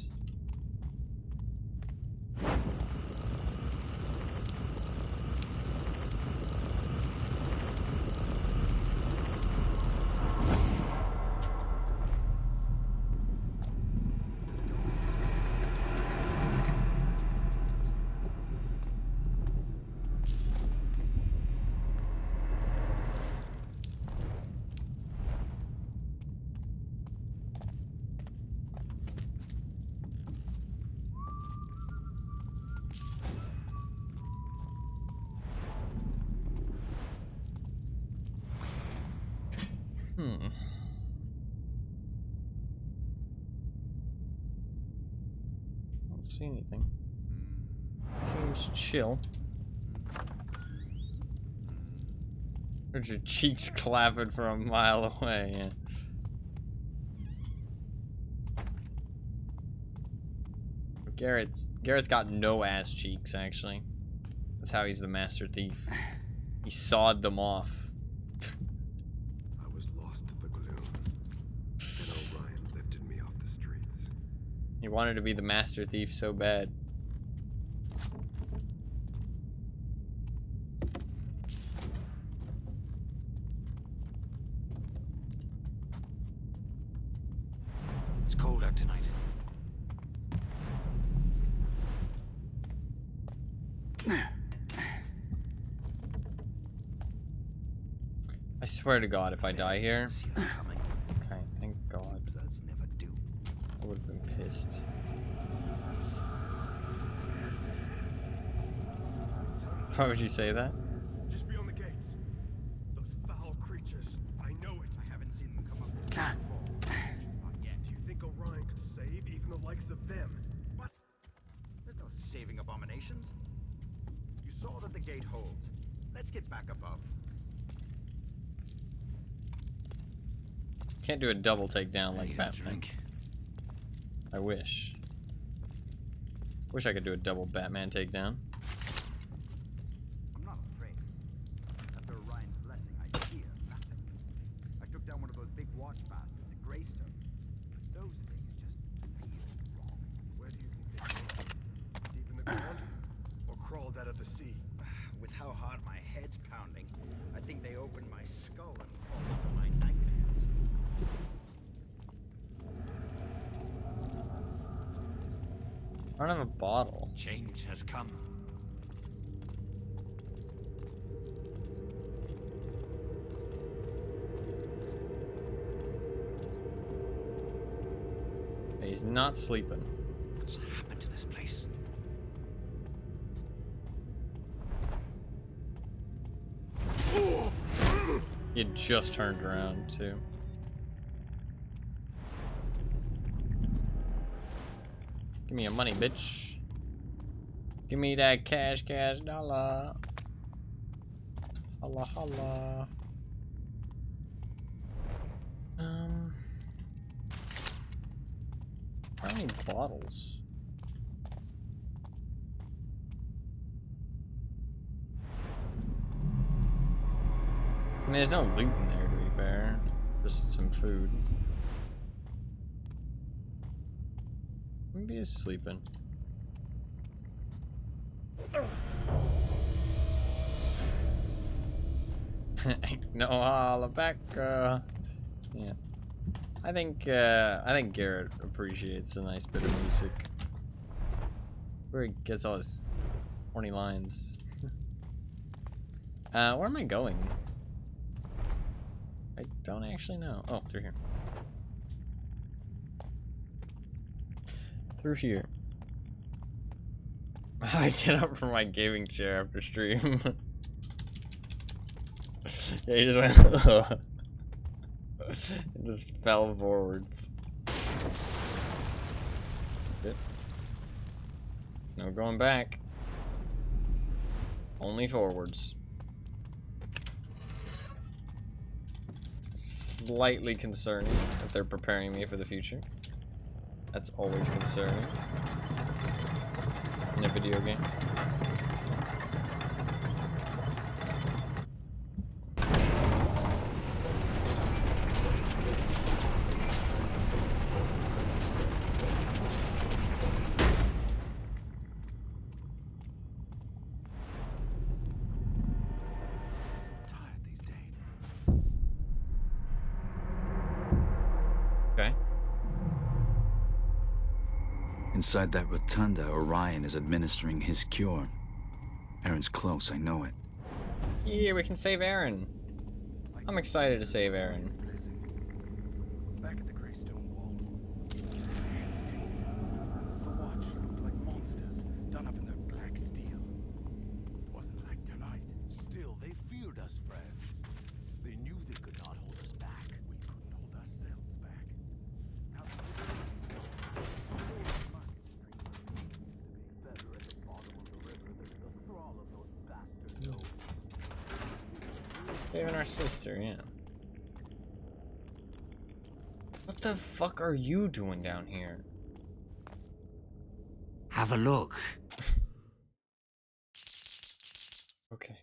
I don't see anything. Seems chill. Heard your cheeks clapping from a mile away, yeah. Garrett's got no ass cheeks, actually. That's how he's the master thief. He sawed them off. I was lost to the gloom. Then Orion lifted me off the streets. He wanted to be the master thief so bad. It's cold out tonight. I swear to God, if I die here. Okay, thank God. I would have been pissed. Why would you say that? Just beyond the gates. Those foul creatures. I know it. I haven't seen them come up this way before. Not yet. Do you think Orion could save even the likes of them? What? There's no saving abominations. You saw that the gate holds. Let's get back above. Can't do a double takedown like Batman. I wish. Wish I could do a double Batman takedown. I'm not afraid. After Orion's blessing, I fear nothing. I took down one of those big watch bastards at Greystone. Those things just feel wrong. Where do you think they came? Deep in the ground? Or crawled out of the sea? With how hard my head's pounding, I think they opened my skull and crawled into my nightmares. I don't have a bottle. Change has come. He's not sleeping. What's happened to this place? He just turned around too. Give me your money, bitch. Give me that cash dollar. Holla, holla. How many bottles? I mean, there's no loot in there, to be fair. Just some food. Maybe he's sleeping. No holla back. Yeah. I think Garrett appreciates a nice bit of music. Where he gets all his horny lines. Where am I going? I don't actually know. Oh, through here. Through here. I get up from my gaming chair after stream. Yeah, he just went. It just fell forwards. Good. No going back. Only forwards. Slightly concerning that they're preparing me for the future. That's always concerning in a video game. Okay. Inside that rotunda, Orion is administering his cure. Aaron's close, I know it. Yeah, we can save Aaron. I'm excited to save Aaron. Back at the Greystone Wall. I hesitated. The watch looked like monsters done up in their black steel. It wasn't like tonight. Still, they feared us, friends. They knew they could not hold us back. We couldn't hold ourselves back. Now better at the bottom of the river than the thrall of those bastards. Saving our sister, yeah. What the fuck are you doing down here? Have a look. Okay.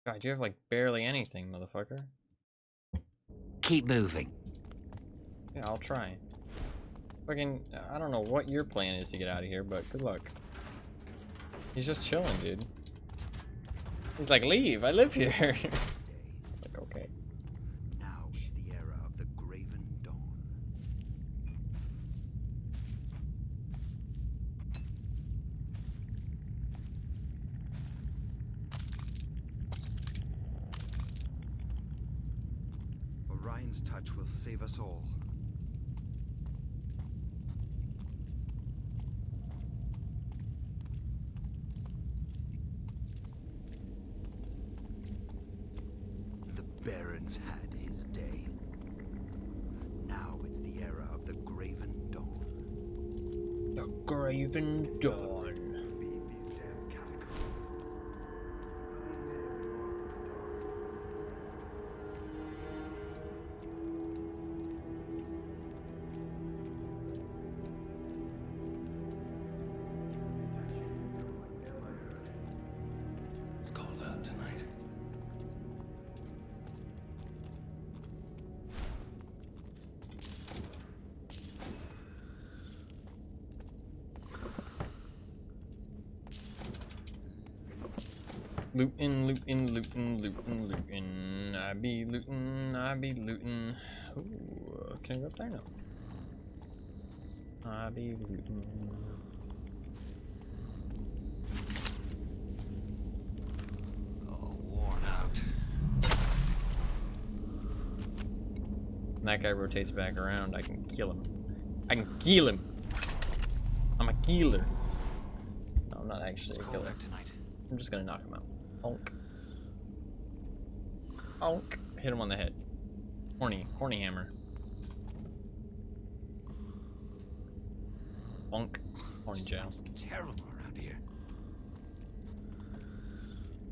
God, you have like barely anything, motherfucker. Keep moving. Yeah, I'll try. Fucking, I don't know what your plan is to get out of here, but good luck. He's just chilling, dude. He's like, leave, I live here. Like, okay. Now we Ryan's touch will save us all. The Baron's had his day. Now it's the era of the Graven Dawn. The Graven Dawn. It's cold out tonight. Lootin', lootin', lootin', lootin', lootin'. I be lootin', I be lootin'. Ooh, can I go up there? No. I be lootin'. Oh, worn out. When that guy rotates back around, I can kill him. I can kill him. I'm a killer. No, I'm not actually a killer. I'm just gonna knock him out. Honk. Honk. Hit him on the head. Horny hammer. Bonk. Horny jail. Terrible around here.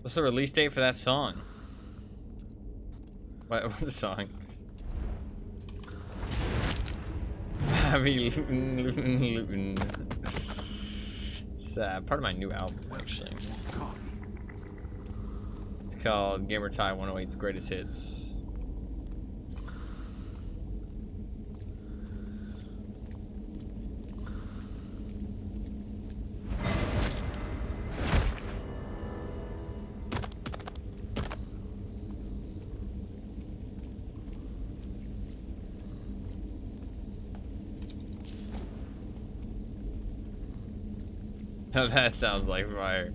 What's the release date for that song? What's the song? Heavy lootin'. It's part of my new album, actually. It's called Gamer Tie 108's Greatest Hits. That sounds like fire.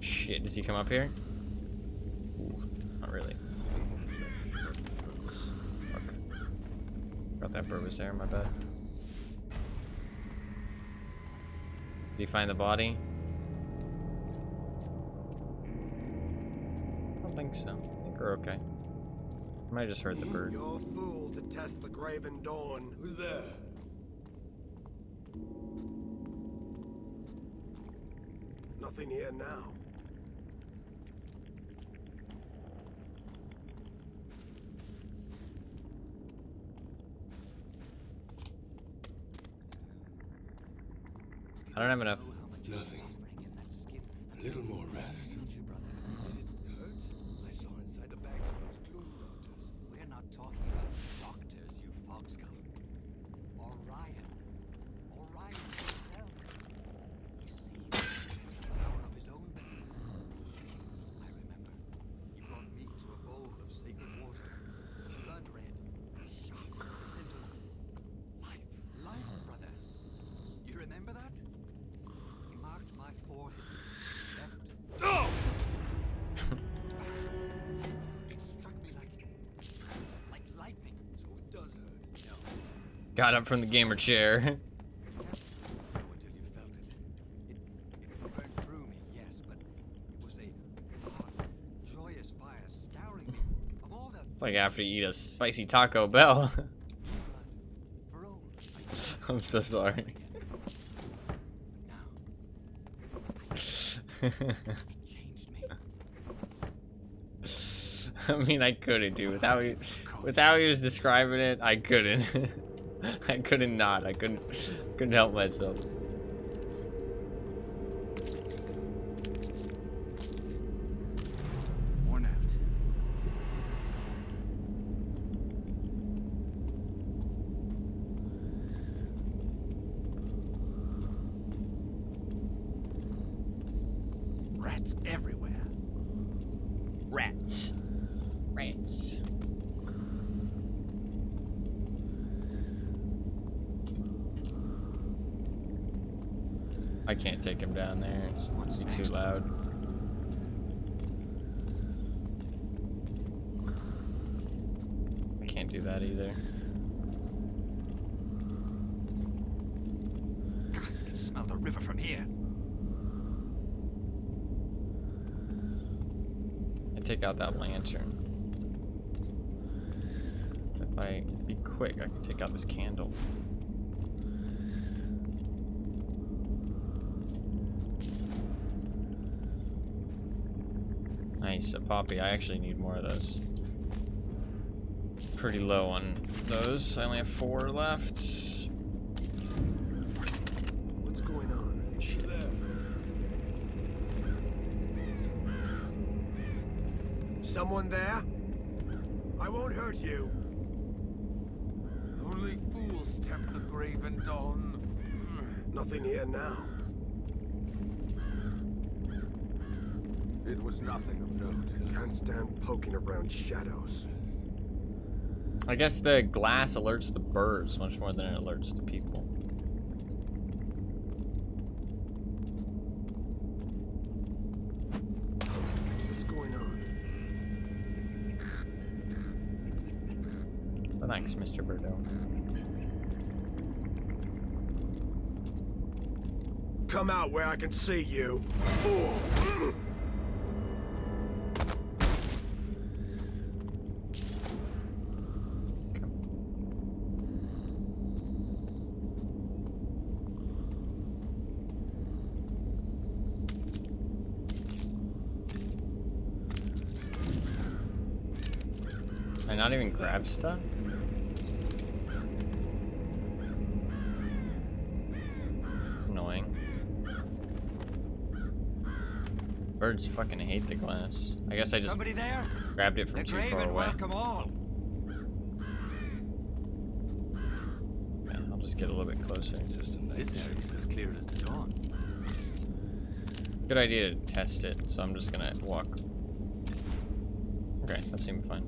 Shit, does he come up here? Ooh, not really. Fuck. Thought that bird was there, my bad. Did he find the body? I don't think so. I think we're okay. I might have just heard the bird. You're a fool to test the Graven Dawn. Who's there? Nothing here now. I don't have enough. Nothing. A little more rest. Did it hurt? I saw inside the bags of those gloom doctors. We're not talking about doctors, you foxgull. Orion. Orion himself. You see, the power of his own being. I remember. You brought me to a bowl of sacred water. Blood red. Sharp. Simple. Life. Life, brother. You remember that? He marked my forehead. Left. Oh! It struck me like lightning. So it does hurt. No. Got up from the gamer chair. Until you felt it. It burned through me, yes, but it was a hot, joyous fire scouring me. Of all the It's like after you eat a spicy Taco Bell. for old, I'm so sorry. changed me. I mean, I couldn't, dude. With how he was describing it, I couldn't. I couldn't not. I couldn't help myself. Worn out. Rats everywhere. Rats. Rats. I can't take him down there. It's be too loud. can't do that either. I can smell the river from here. I take out that lantern. If I be quick, I can take out this candle. Nice, a poppy. I actually need more of those. Pretty low on those. I only have 4 left. What's going on? Shit. Someone there? I won't hurt you. Only fools tempt the graven dawn. Nothing here now. It was nothing of note. Can't stand poking around shadows. I guess the glass alerts the birds much more than it alerts the people. What's going on? Oh, thanks, Mr. Birdo. Come out where I can see you. Oh. I not even grab stuff? Annoying. Birds fucking hate the glass. I guess I just grabbed it from too far away. All. Yeah, I'll just get a little bit closer. This area is as clear as the dawn. Good idea to test it, so I'm just gonna walk. Okay, that seemed fine.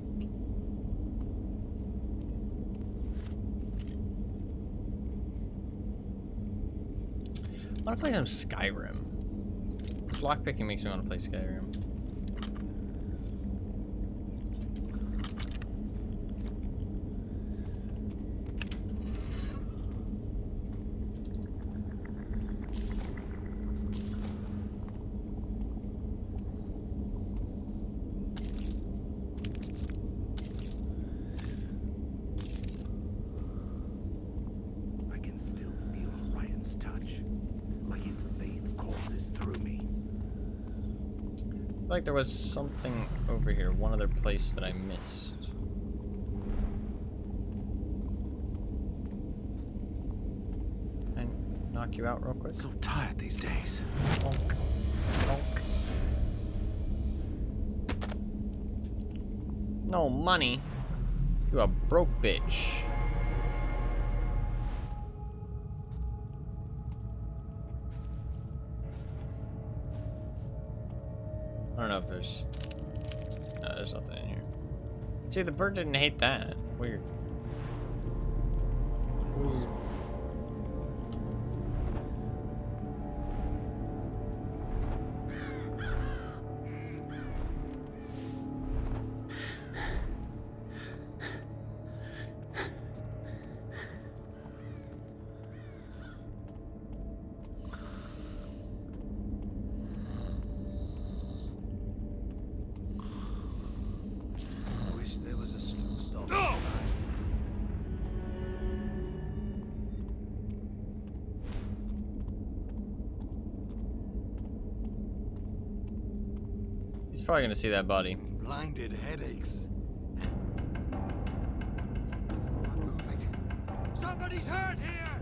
I want to play some Skyrim. Lockpicking makes me want to play Skyrim. I can still feel Ryan's touch, like his faith courses through me. I feel like there was something over here, one other place that I missed. Can I knock you out real quick? So tired these days. Bonk. Bonk. No money. You a broke bitch. I don't know if there's... No, there's nothing in here. See, the bird didn't hate that. Weird. Wish there was a slow stop. He's probably gonna see that body. Blinded headaches. I'm moving. Somebody's hurt here!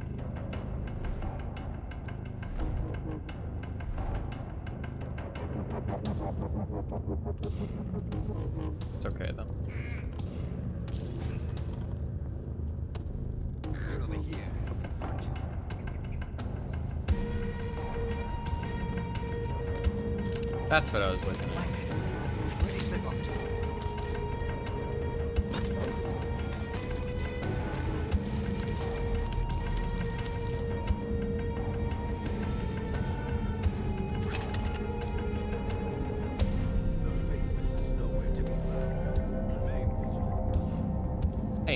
It's okay though. Over here. That's what I was looking at. Where'd he slip off to?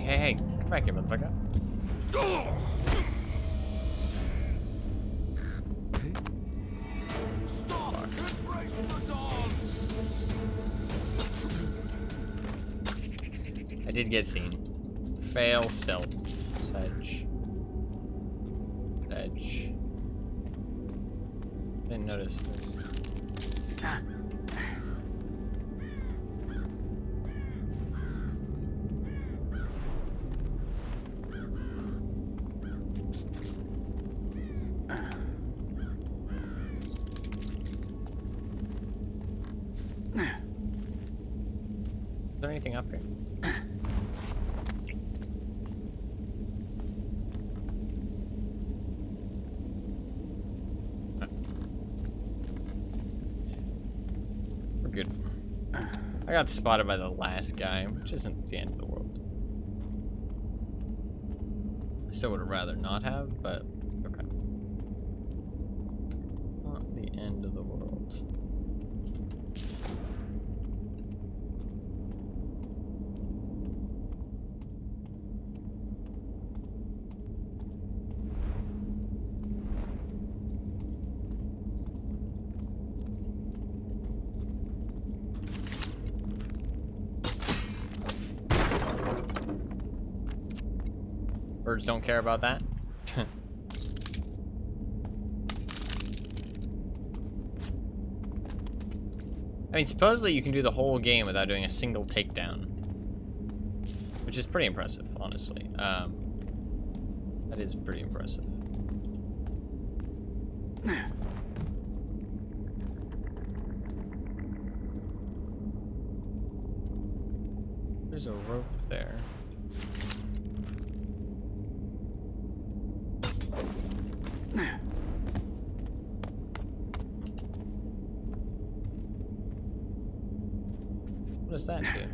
hey. Come back here, motherfucker. I did get seen. Fail stealth. Sedge. Didn't notice this. Is there anything up here? We're good. I got spotted by the last guy, which isn't the end of the world. I still would have rather not have, but okay. Not the end of the world. Birds don't care about that. I mean, supposedly you can do the whole game without doing a single takedown, which is pretty impressive, honestly. That is pretty impressive. There's a rope there. What does that do?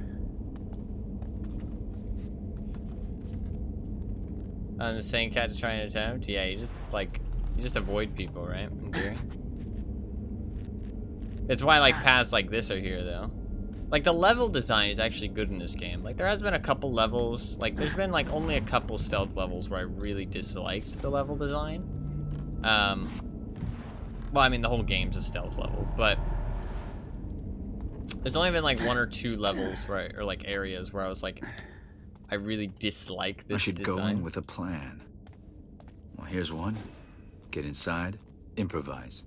The same cat to try and attempt? Yeah, you just avoid people, right? In theory. It's why like paths like this are here though. Like the level design is actually good in this game. Like there has been a couple levels, like there's been like only a couple stealth levels where I really disliked the level design. Well, I mean the whole game's a stealth level, but there's only been like one or two levels where, or like areas where I was like, I really dislike this design. I should go in with a plan. Well, here's one. Get inside, improvise.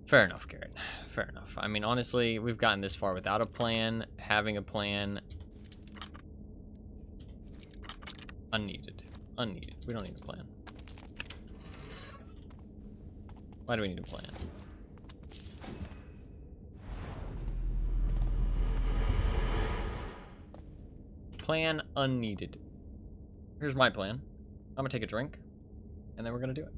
Fair enough, Garrett. Fair enough. I mean, honestly, we've gotten this far without a plan. Having a plan, unneeded. Unneeded. We don't need a plan. Why do we need a plan? Plan unneeded. Here's my plan. I'm gonna take a drink, and then we're gonna do it.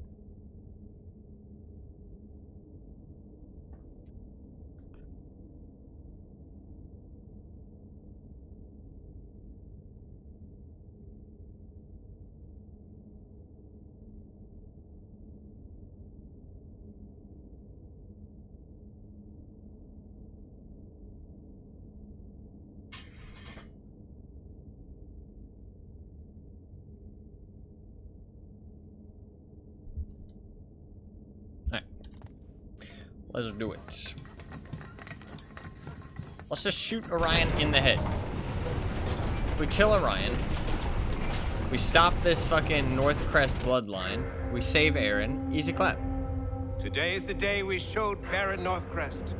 Let's do it. Let's just shoot Orion in the head. We kill Orion. We stop this fucking North Crest bloodline. We save Aaron. Easy clap. Today is the day we showed Baron Northcrest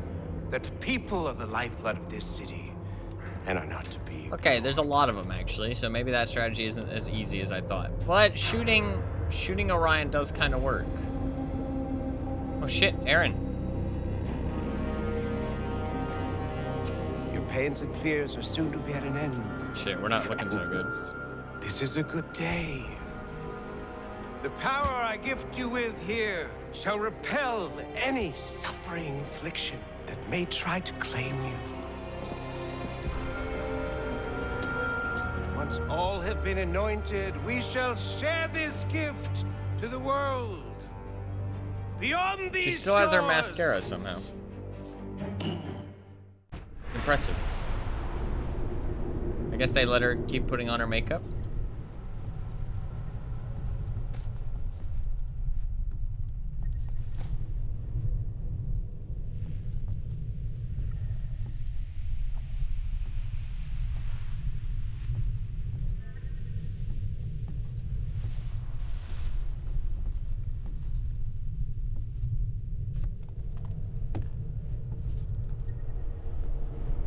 that people are the lifeblood of this city and are not to be. Okay, there's a lot of them actually, so maybe that strategy isn't as easy as I thought. But shooting Orion does kind of work. Oh shit, Aaron. Your pains and fears are soon to be at an end. Shit, we're not looking so good. This is a good day. The power I gift you with here shall repel any suffering affliction that may try to claim you. Once all have been anointed, we shall share this gift to the world. Beyond these She still has her shores. mascara somehow. Impressive. I I guess they let her keep putting on her makeup.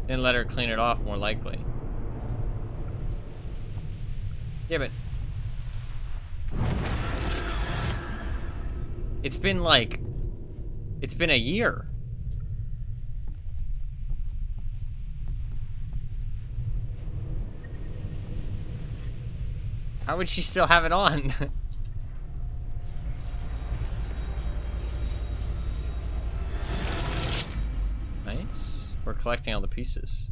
Didn't let her clean it off, more likely. Yeah, but it's been a year. How would she still have it on? Nice. We're collecting all the pieces.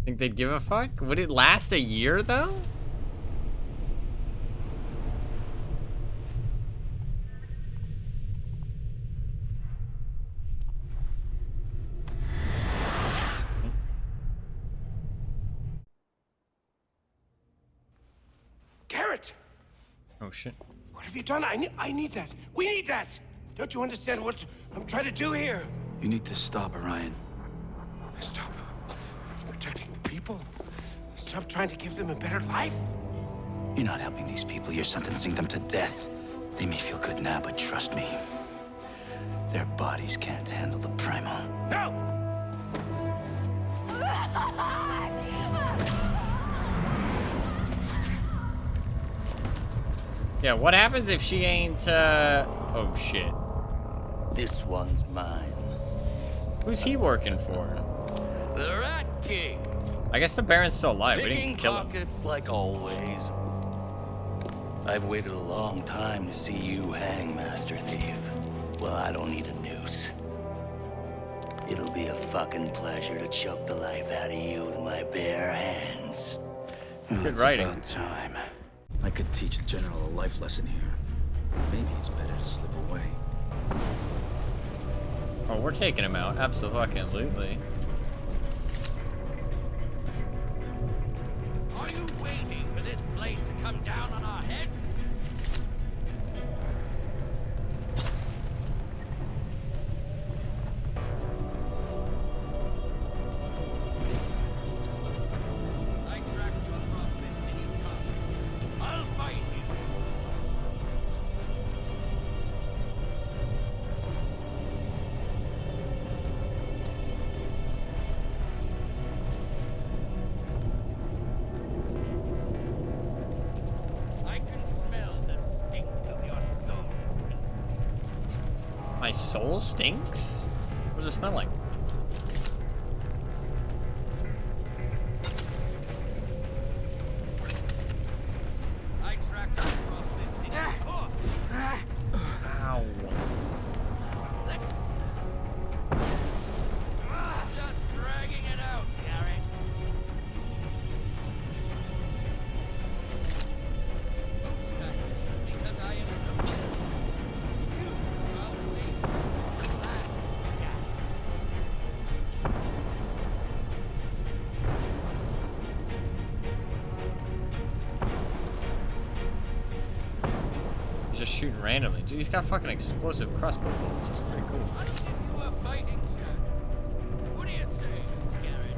Think they'd give a fuck? Would it last a year though? Garrett! Oh shit. What have you done? I need that. We need that! Don't you understand what I'm trying to do here? You need to stop, Orion. Stop protecting the people. Stop trying to give them a better life. You're not helping these people, you're sentencing them to death. They may feel good now, but trust me, their bodies can't handle the primal. No! Yeah, what happens if she ain't, oh shit. This one's mine. Who's he working for? The Rat King. I guess the Baron's still alive. We Picking didn't kill him. pockets like always. I've waited a long time to see you hang, Master Thief. Well, I don't need a noose. It'll be a fucking pleasure to choke the life out of you with my bare hands. Good writing. About time. I could teach the General a life lesson here. Maybe it's better to slip away. Oh, we're taking him out. Absolutely. Are you waiting for this place to come down on our heads? I tracked you across this city's coast. I'll find you. I can smell the stink of your soul. My soul stinks? What does it smell like? I tracked you across this city. Oh. Ow. Just dragging it out, Garrett. Most because I am a you. I'll save the last gas. He's just shooting randomly. Dude, he's got fucking explosive crossbow bolts. It's pretty cool. I'll give you a fighting chance. What do you say, Garrett?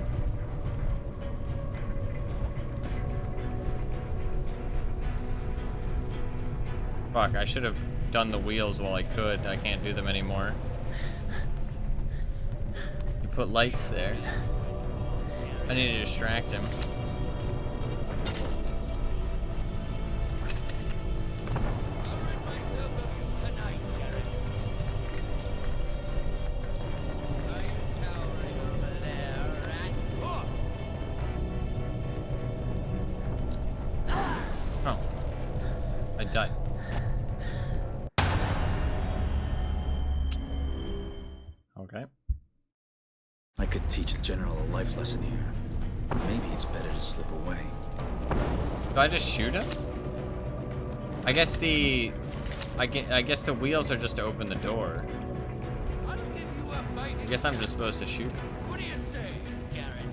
Fuck, I should have done the wheels while I could. I can't do them anymore. You put lights there. I need to distract him. I'll rid myself of you tonight, Garrett. Are you cowering over there, rat? Oh. Oh. I died. Okay. I could teach the General a life lesson here. Maybe it's better to slip away. Do I just shoot him? I guess the wheels are just to open the door. I'll give you a fighting I guess I'm just supposed to shoot him. What do you say, Garrett?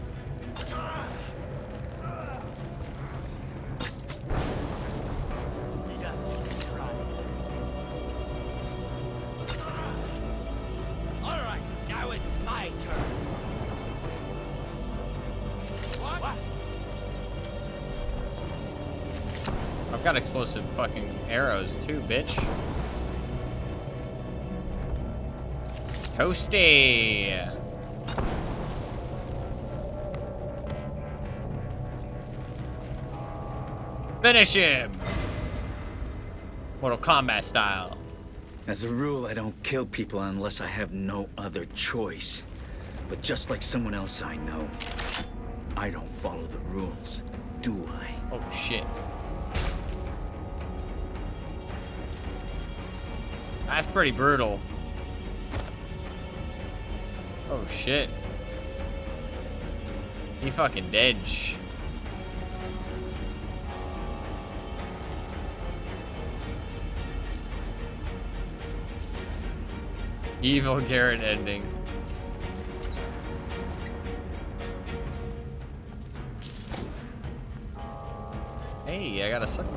My turn. What? I've got explosive fucking arrows too, bitch. Toasty. Finish him. Mortal Kombat style. As a rule, I don't kill people unless I have no other choice. But just like someone else I know, I don't follow the rules, do I? Oh shit. That's pretty brutal. Oh shit. He fucking dead. Evil Garrett ending. Hey, I got a sucker.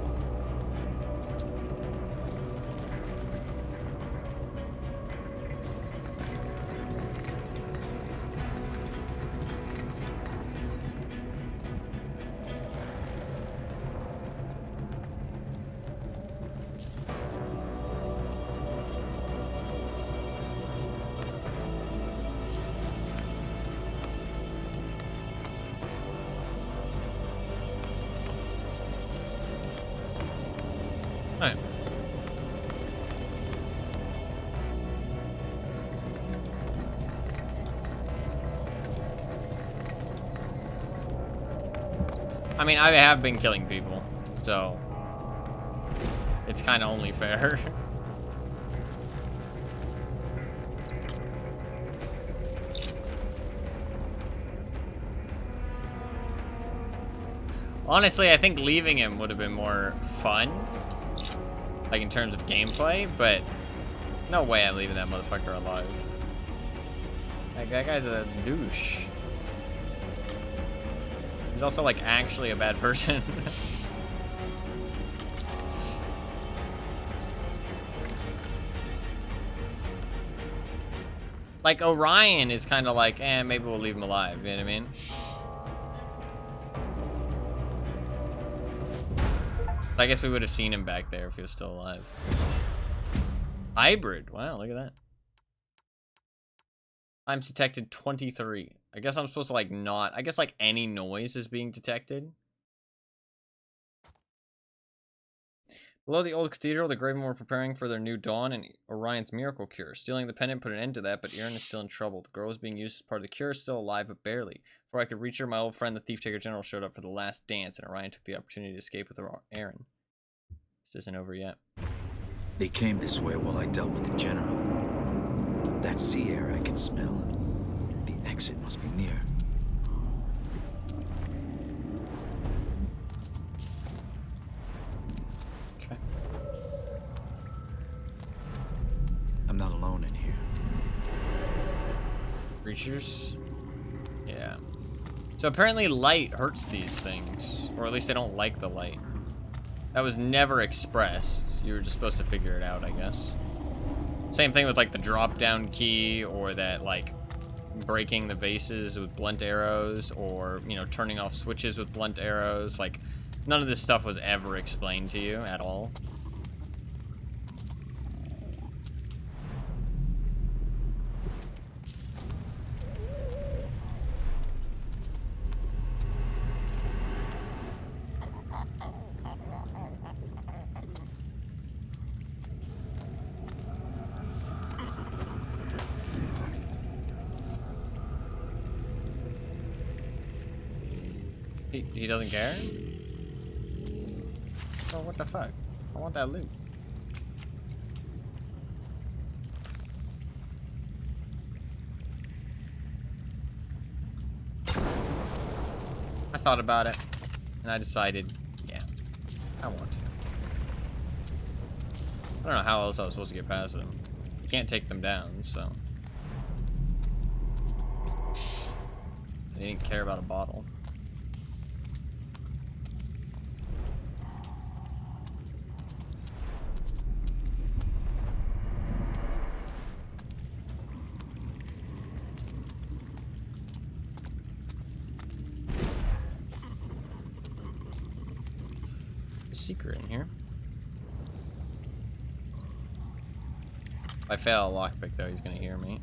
Alright. I mean, I have been killing people, so it's kind of only fair. Honestly, I think leaving him would have been more fun, like in terms of gameplay, but no way I'm leaving that motherfucker alive. Like, that guy's a douche. He's also like actually a bad person. Like Orion is kind of like, maybe we'll leave him alive, you know what I mean? I guess we would have seen him back there if he was still alive. Hybrid, wow, look at that. Times detected 23. I guess I'm supposed to like not, I guess like any noise is being detected. Below the old cathedral, the Graven were preparing for their new dawn and Orion's miracle cure. Stealing the pendant put an end to that, but Aaron is still in trouble. The girl was being used as part of the cure, still alive, but barely. Before I could reach her, my old friend, the Thief-Taker General, showed up for the last dance, and Orion took the opportunity to escape with Aaron. This isn't over yet. They came this way while I dealt with the General. That sea air I can smell. The exit must be near. Okay. I'm not alone in here. Creatures? Yeah. So apparently light hurts these things. Or at least they don't like the light. That was never expressed. You were just supposed to figure it out, I guess. Same thing with like the drop-down key, or that like breaking the vases with blunt arrows, or, you know, turning off switches with blunt arrows. Like, none of this stuff was ever explained to you at all. He doesn't care? Oh, what the fuck? I want that loot. I thought about it, and I decided, yeah, I want to. I don't know how else I was supposed to get past them. You can't take them down, so. They didn't care about a bottle. secret in here. If I fail a lockpick, though, he's gonna hear me.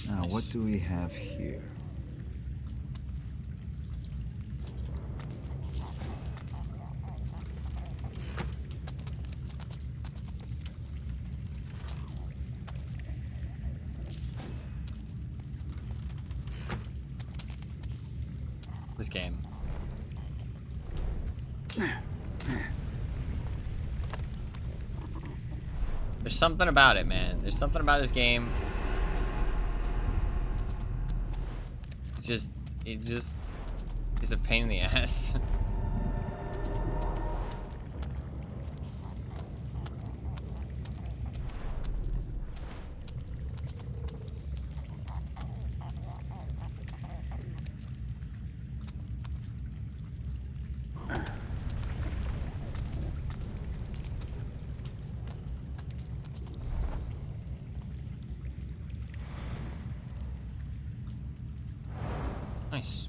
Now, what do we have here? This game. There's something about it, man. There's something about this game. It just is a pain in the ass. Nice.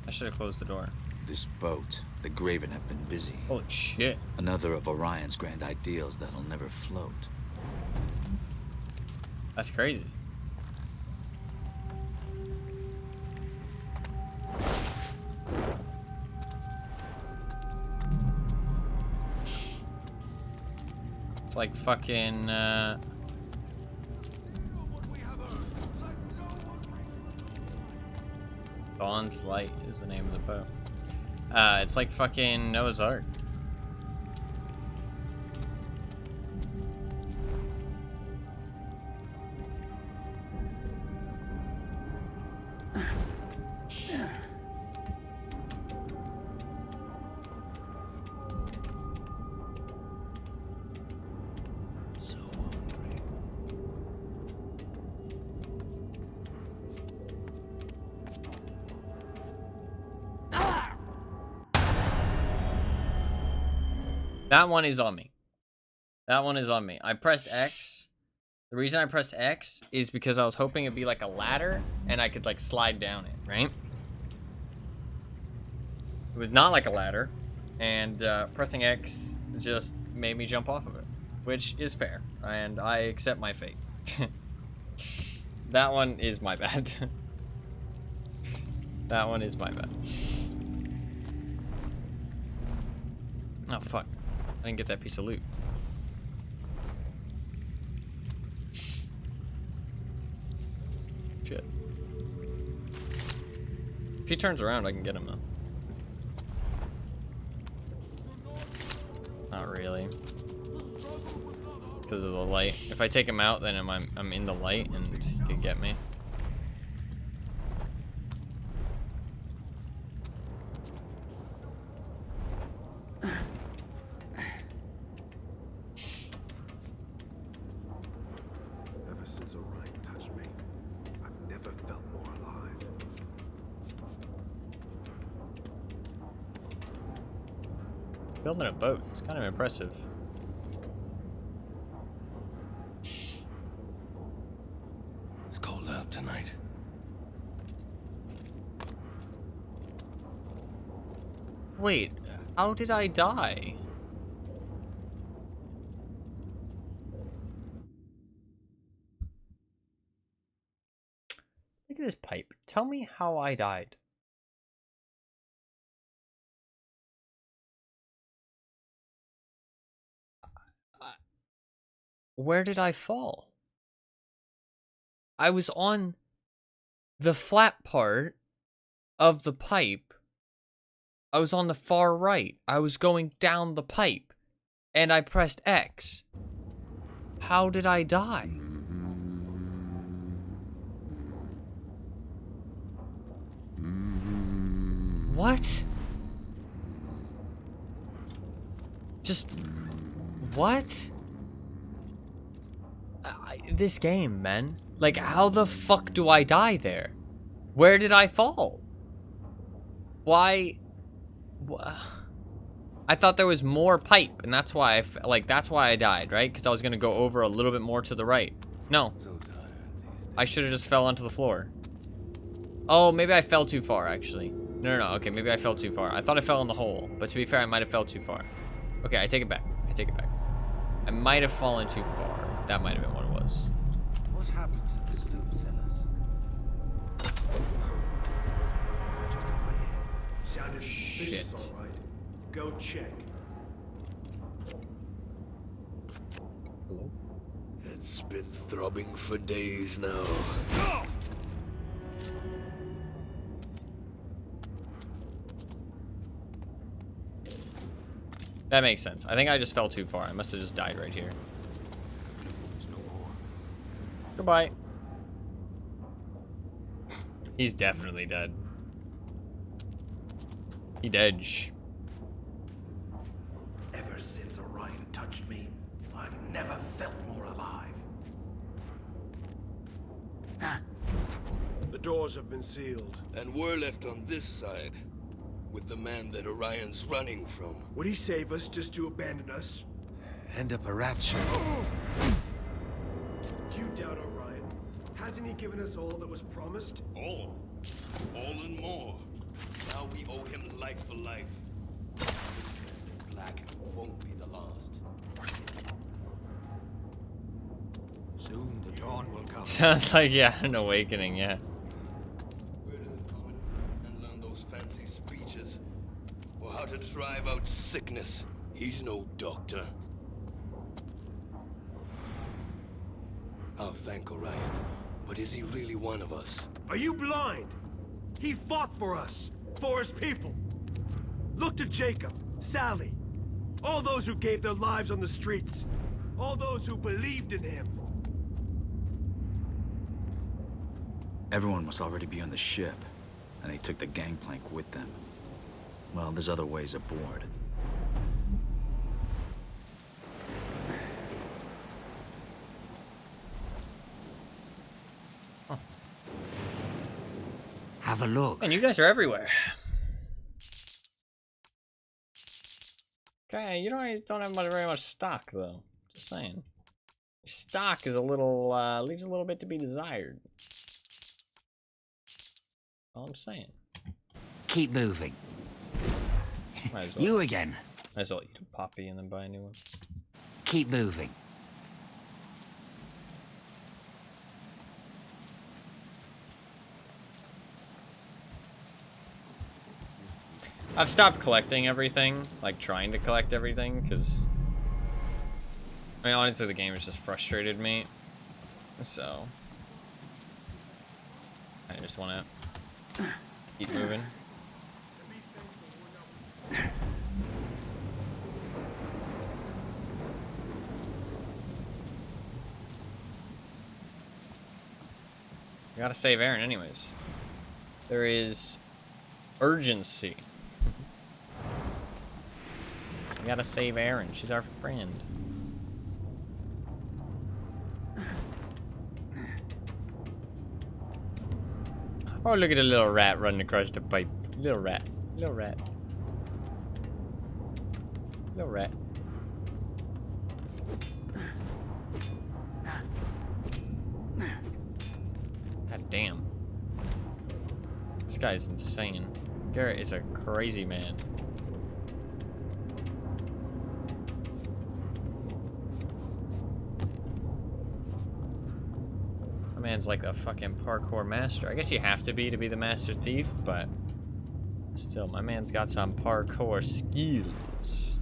I should have closed the door. This boat, the Graven have been busy. Holy shit. Another of Orion's grand ideals that'll never float. That's crazy. It's like fucking, Dawn's Light is the name of the boat. It's like fucking Noah's Ark. That one is on me. That one is on me. I pressed X. The reason I pressed X is because I was hoping it'd be like a ladder and I could like slide down it, right? It was not like a ladder, and pressing X just made me jump off of it, which is fair, and I accept my fate. That one is my bad. That one is my bad. Oh, fuck. I didn't get that piece of loot. Shit. If he turns around, I can get him, though. Not really. Because of the light. If I take him out, then I'm in the light and he can get me. Ever since Orion touched me, I've never felt more alive. Building a boat. It's kind of impressive. It's cold out tonight. Wait, how did I die? Look at this pipe. Tell me how I died. Where did I fall? I was on the flat part of the pipe. I was on the far right. I was going down the pipe. And I pressed X. How did I die? What? Just... What? This game, man. Like, how the fuck do I die there? Where did I fall? Why? I thought there was more pipe, and that's why that's why I died, right? Because I was gonna go over a little bit more to the right. No. I should have just fell onto the floor. Oh, maybe I fell too far, actually. No. Okay, maybe I fell too far. I thought I fell in the hole, but to be fair, I might have fell too far. Okay, I take it back. I might have fallen too far. That might have been what it was. What happened to the sloop sellers? Sounded suspicious, all right. Go check. Hello? It's been throbbing for days now. That makes sense. I think I just fell too far. I must have just died right here. Goodbye. He's definitely dead. He dead. Ever since Orion touched me, I've never felt more alive. The doors have been sealed. And we're left on this side, with the man that Orion's running from. Would he save us just to abandon us? End up a rapture. You doubt Orion. Hasn't he given us all that was promised? All and more. Now we owe him life for life. This strand of black won't be the last. Soon the dawn will come. Sounds like, yeah, an awakening, yeah. Where to the comet and learn those fancy speeches, or how to drive out sickness. He's no doctor. I'll thank Orion, but is he really one of us? Are you blind? He fought for us, for his people. Look to Jacob, Sally, all those who gave their lives on the streets, all those who believed in him. Everyone must already be on the ship, and they took the gangplank with them. Well, there's other ways aboard. Have a look. And you guys are everywhere. Okay, you know I don't have very much stock though. Just saying. Your stock is a little leaves a little bit to be desired. All I'm saying. Keep moving. Might as well. You again. Might as well eat a poppy and then buy a new one. Keep moving. I've stopped collecting everything, like trying to collect everything, because I mean, honestly, the game has just frustrated me. So I just want to keep moving. I gotta save Aaron anyways. There is urgency. I gotta save Aaron. She's our friend. Oh, look at a little rat running across the pipe. Little rat. Little rat. Little rat. God damn. This guy's insane. Garrett is a crazy man. My man's like a fucking parkour master. I guess you have to be the master thief, but still, my man's got some parkour skills.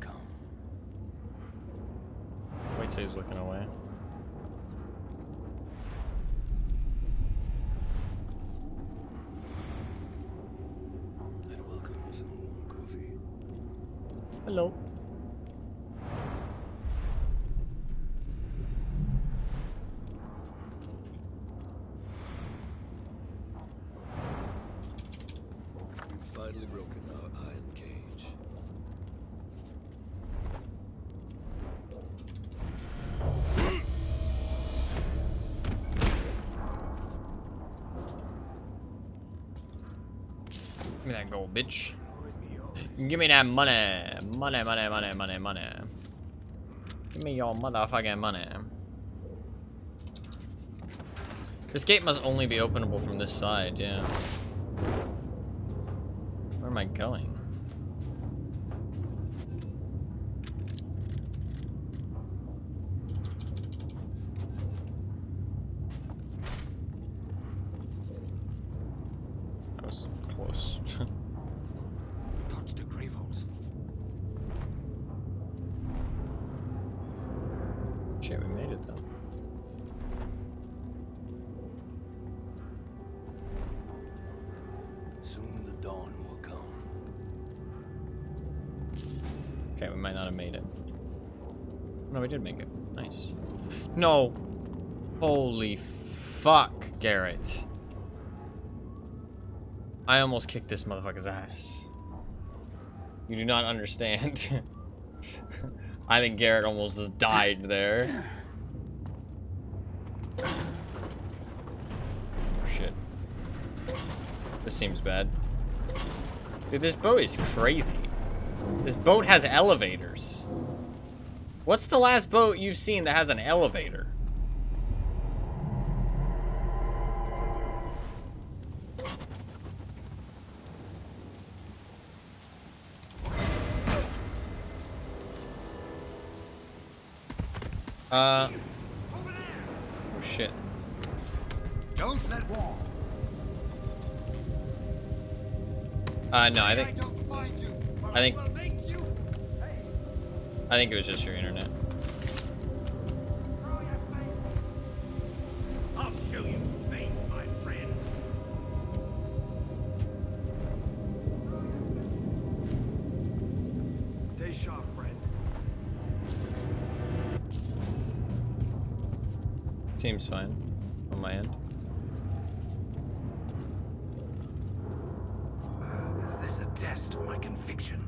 come. Wait till he's looking away. I'd welcome some warm coffee. Hello. We've finally broken our iron cage. Give me that gold, bitch. Give me that money. Money, money, money, money, money. Give me your motherfucking money. This gate must only be openable from this side, yeah. Where am I going? That was close. Touch the grave holes. Shit, we made it though. Soon the dawn will come. Okay, we might not have made it. No, we did make it. Nice. No! Holy fuck, Garrett. I almost kicked this motherfucker's ass. You do not understand. I think Garrett almost just died there. Shit. This seems bad. Dude, this boat is crazy. This boat has elevators. What's the last boat you've seen that has an elevator? Oh shit. Don't let war. No, I think don't find you, but I think- will make you. I think it was just your internet. I'll show you fate, my friend. Stay sharp, friend. Seems fine on my end. Is this a test of my conviction?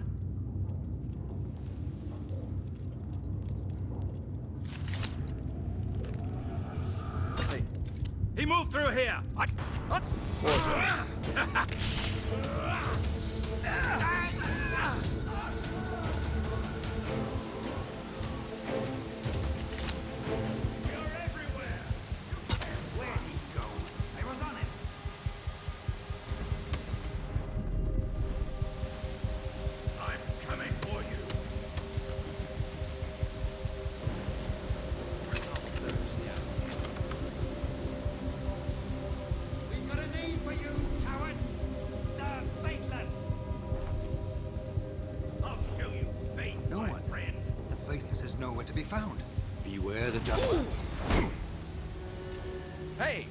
Hey, he moved through here. Where'd he go? I was on it. I'm coming for you. We've got a name for you, coward. The Faithless. I'll show you fate, my friend. The Faithless is nowhere to be found. Beware the devil. Hey!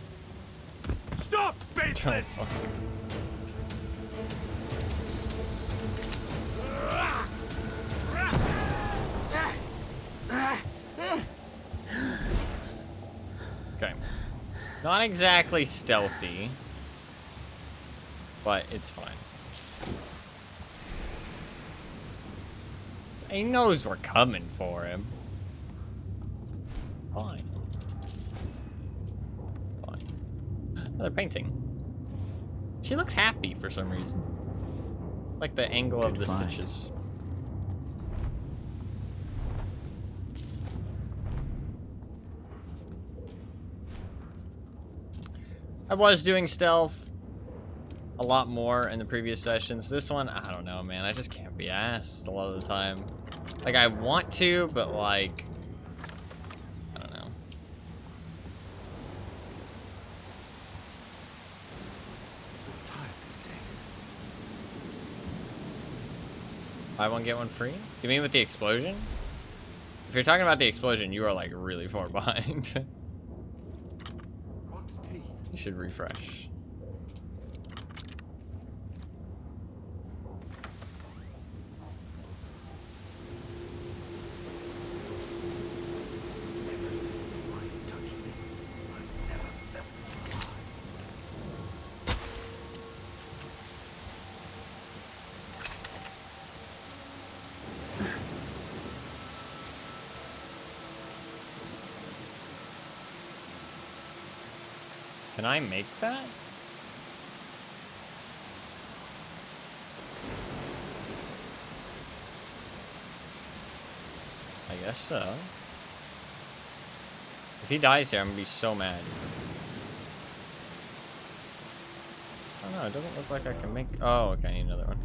Stop, Faithless! Okay. Not exactly stealthy, but it's fine. He knows we're coming for him. Fine. Fine. Another painting. She looks happy for some reason. Like the angle of the stitches. I was doing stealth a lot more in the previous sessions. This one, I don't know, man. I just can't be asked a lot of the time. Like, I want to, but like, I don't know. Buy one, get one free? You mean with the explosion? If you're talking about the explosion, you are like really far behind. You should refresh. Can I make that? I guess so. If he dies here, I'm gonna be so mad. Oh no, it doesn't look like I can make... Oh, okay, I need another one.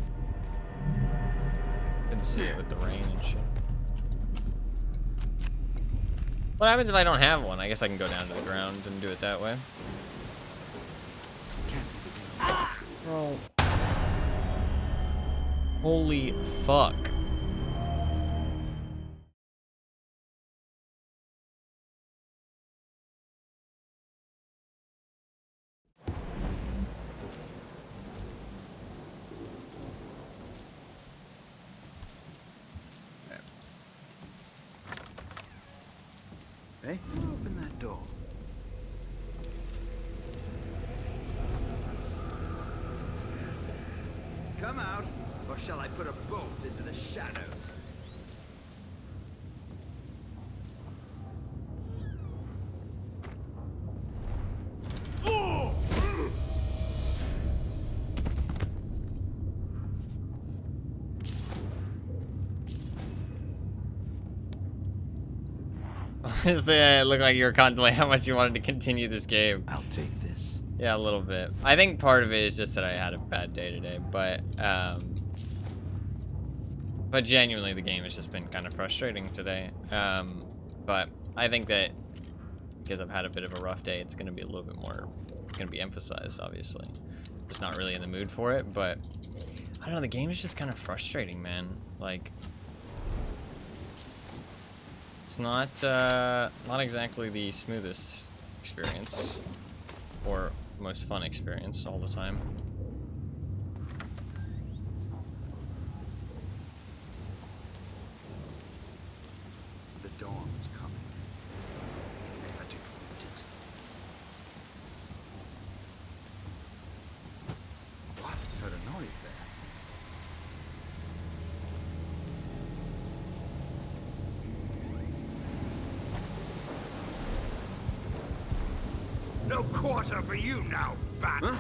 Couldn't see it with the rain and shit. What happens if I don't have one? I guess I can go down to the ground and do it that way. Bro. Holy fuck. Hey, who opened that door? Come out, or shall I put a bolt into the shadows? Honestly, it looked like you were contemplating how much you wanted to continue this game. I'll take this. Yeah, a little bit. I think part of it is just that I had a bad day today, but genuinely the game has just been kind of frustrating today. But I think that because I've had a bit of a rough day, it's going to be a little bit more, it's going to be emphasized, obviously. Just not really in the mood for it, but I don't know, the game is just kind of frustrating, man. Like, it's not exactly the smoothest experience or most fun experience all the time. The dawn's coming. Magic it. What? Heard a noise there. No quarter for you now, bat! Huh?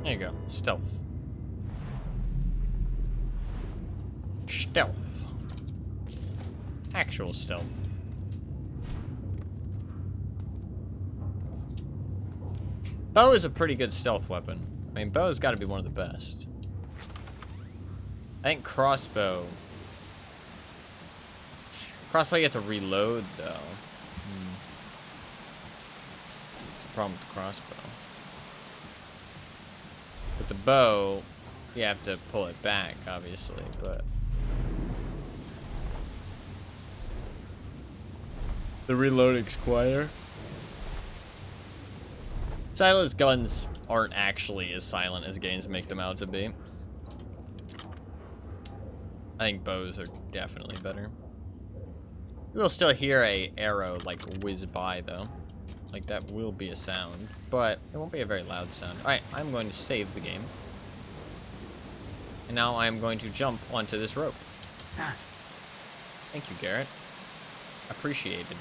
There you go. Stealth. Stealth. Actual stealth. Bow is a pretty good stealth weapon. I mean, bow's got to be one of the best. I think crossbow. Crossbow you have to reload, though. That's the problem with the crossbow. With the bow, you have to pull it back, obviously, but... the reloading's quieter. Silen's guns aren't actually as silent as games make them out to be. I think bows are definitely better. You will still hear a arrow, like, whiz by, though. Like, that will be a sound, but it won't be a very loud sound. Alright, I'm going to save the game. And now I'm going to jump onto this rope. Thank you, Garrett. appreciated.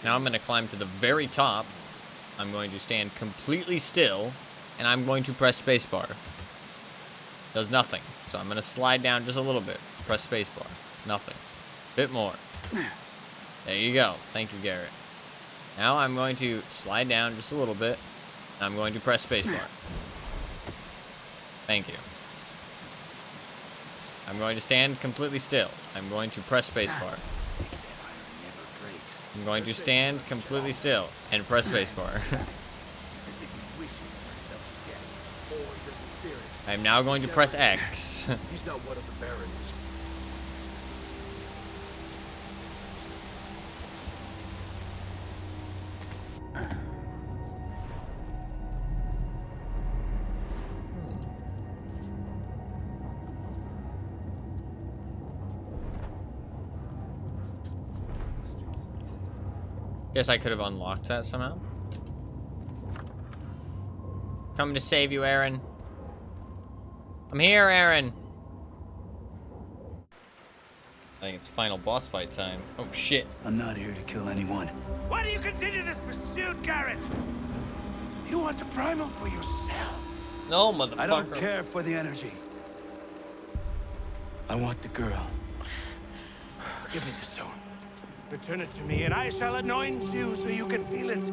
Now I'm going to climb to the very top. I'm going to stand completely still, and I'm going to press spacebar. Does nothing. So I'm going to slide down just a little bit. Press spacebar. Nothing. Bit more. There you go. Thank you, Garrett. Now I'm going to slide down just a little bit. And I'm going to press spacebar. Thank you. I'm going to stand completely still. I'm going to press spacebar. I'm going to stand completely still and press spacebar. I'm now going to press X. He's not one of the barons. Guess I could have unlocked that somehow. Coming to save you, Aaron. I'm here, Aaron. I think it's final boss fight time. Oh, shit. I'm not here to kill anyone. Why do you continue this pursuit, Garrett? You want the primal for yourself. No, motherfucker. I don't care for the energy. I want the girl. Give me the stone. Return it to me, and I shall anoint you so you can feel it.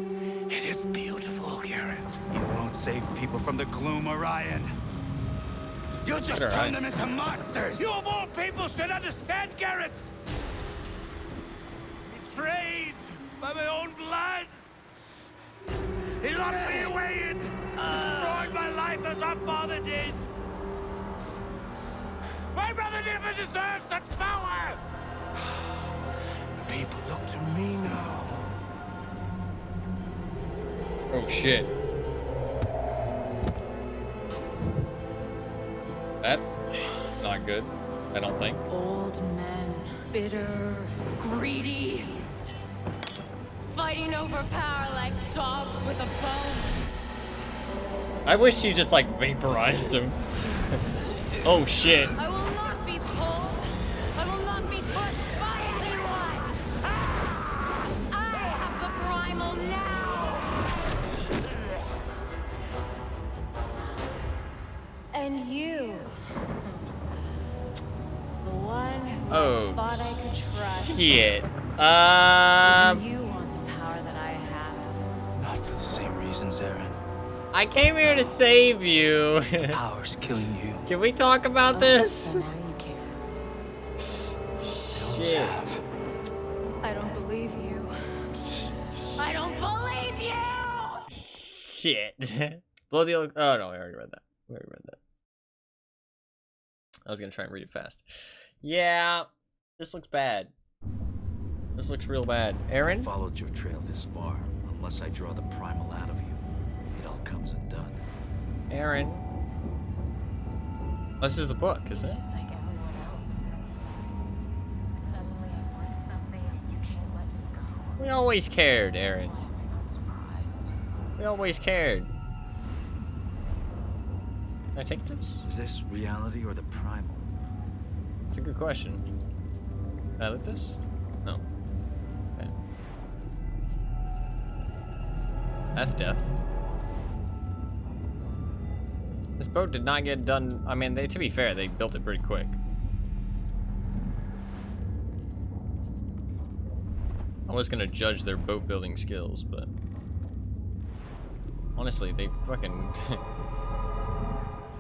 It is beautiful, Garrett. You won't save people from the gloom, Orion. You'll just turn them into monsters. You of all people should understand, Garrett. Betrayed by my own blood. He locked me away and destroyed my life as our father did. My brother never deserved such power. People look to me now. Oh, shit. That's not good, I don't think. Old men, bitter, greedy, fighting over power like dogs with a bone. I wish you just, like, vaporized him. Oh, shit. I will not be pulled. I will not be pushed by anyone. I have the primal now. And you, the one who I thought I could trust. Shit. You want the power that I have. Not for the same reasons, Aaron. I came here to save you. The power's killing you. Can we talk about this? So now you care. Shit. I don't believe you. I don't believe you! Shit. Blow the... Oh, no, I already read that. I was gonna try and read it fast. Yeah, this looks bad. This looks real bad. Aaron? I followed your trail this far. Unless I draw the primal out of you, it all comes undone. Aaron? Oh, this is the book, isn't it? Just like everyone else. Suddenly I'm worth something and you can't let me go. We always cared, Aaron. Why am I not surprised? We always cared. Can I take this? Is this reality or the primal? That's a good question. Can I lift this? No. Okay. That's death. This boat did not get done. I mean, to be fair, they built it pretty quick. I was gonna judge their boat building skills, but honestly, they fucking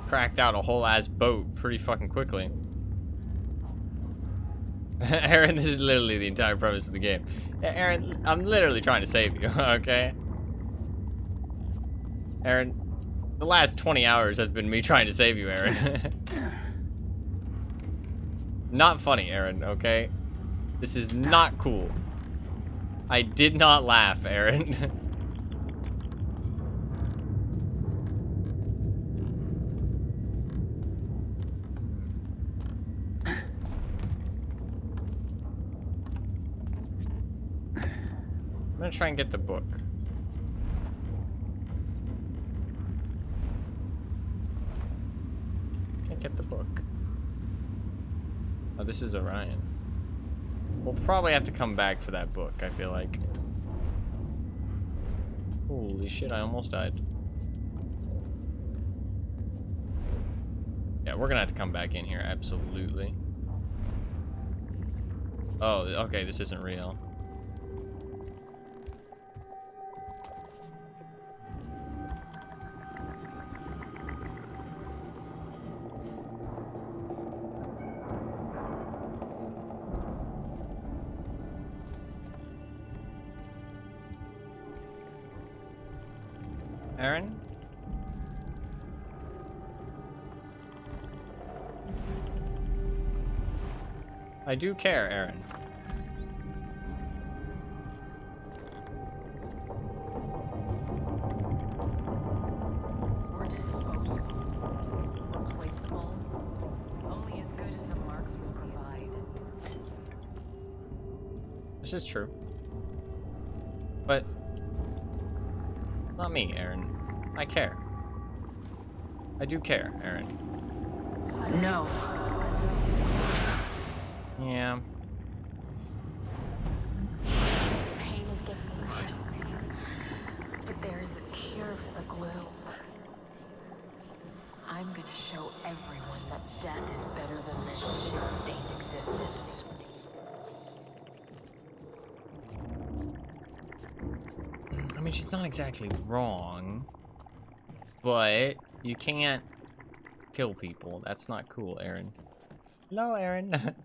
cracked out a whole ass boat pretty fucking quickly. Aaron, this is literally the entire premise of the game. Aaron, I'm literally trying to save you, okay? Aaron, the last 20 hours has been me trying to save you, Aaron. Not funny, Aaron, okay? This is not cool. I did not laugh, Aaron. I'm gonna try and get the book. Can't get the book. Oh, this is Orion. We'll probably have to come back for that book, I feel like. Holy shit, I almost died. Yeah, we're gonna have to come back in here, absolutely. Oh, okay, this isn't real. Aaron? I do care, Aaron. We're disposable, replaceable, only as good as the marks we provide. This is true. But not me, Aaron. I care. I do care, Aaron. No. Yeah. Pain is getting worse. But there is a cure for the glue. I'm gonna show everyone that death is better than this shit-stained existence. I mean, she's not exactly wrong. But you can't kill people. That's not cool, Aaron. Hello, Aaron.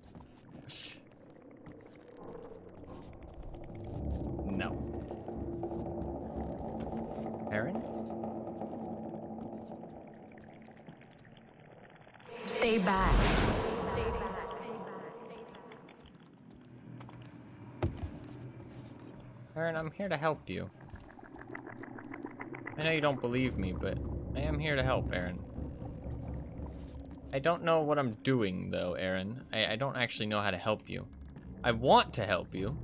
No. Aaron? Stay back. Aaron, I'm here to help you. I know you don't believe me, but I am here to help, Aaron. I don't know what I'm doing, though, Aaron. I don't actually know how to help you. I want to help you.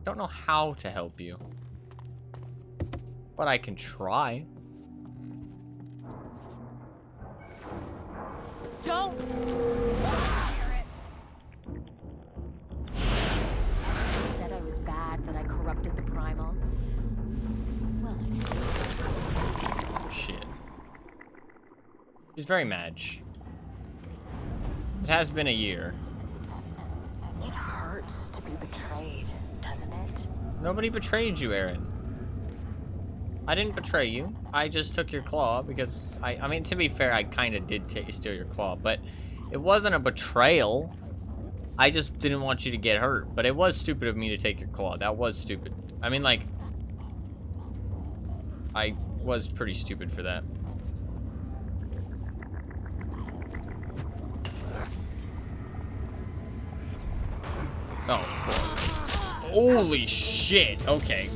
I don't know how to help you. But I can try. Don't! Said I was bad, that I corrupted the primal. Well, I didn't. Shit. She's very mad. It has been a year. It hurts to be betrayed, doesn't it? Nobody betrayed you, Aaron. I didn't betray you. I just took your claw because I mean, to be fair, I kind of did steal your claw, but it wasn't a betrayal. I just didn't want you to get hurt, but it was stupid of me to take your claw. That was stupid. I mean, like, I was pretty stupid for that. Oh, fuck. Holy shit. Okay.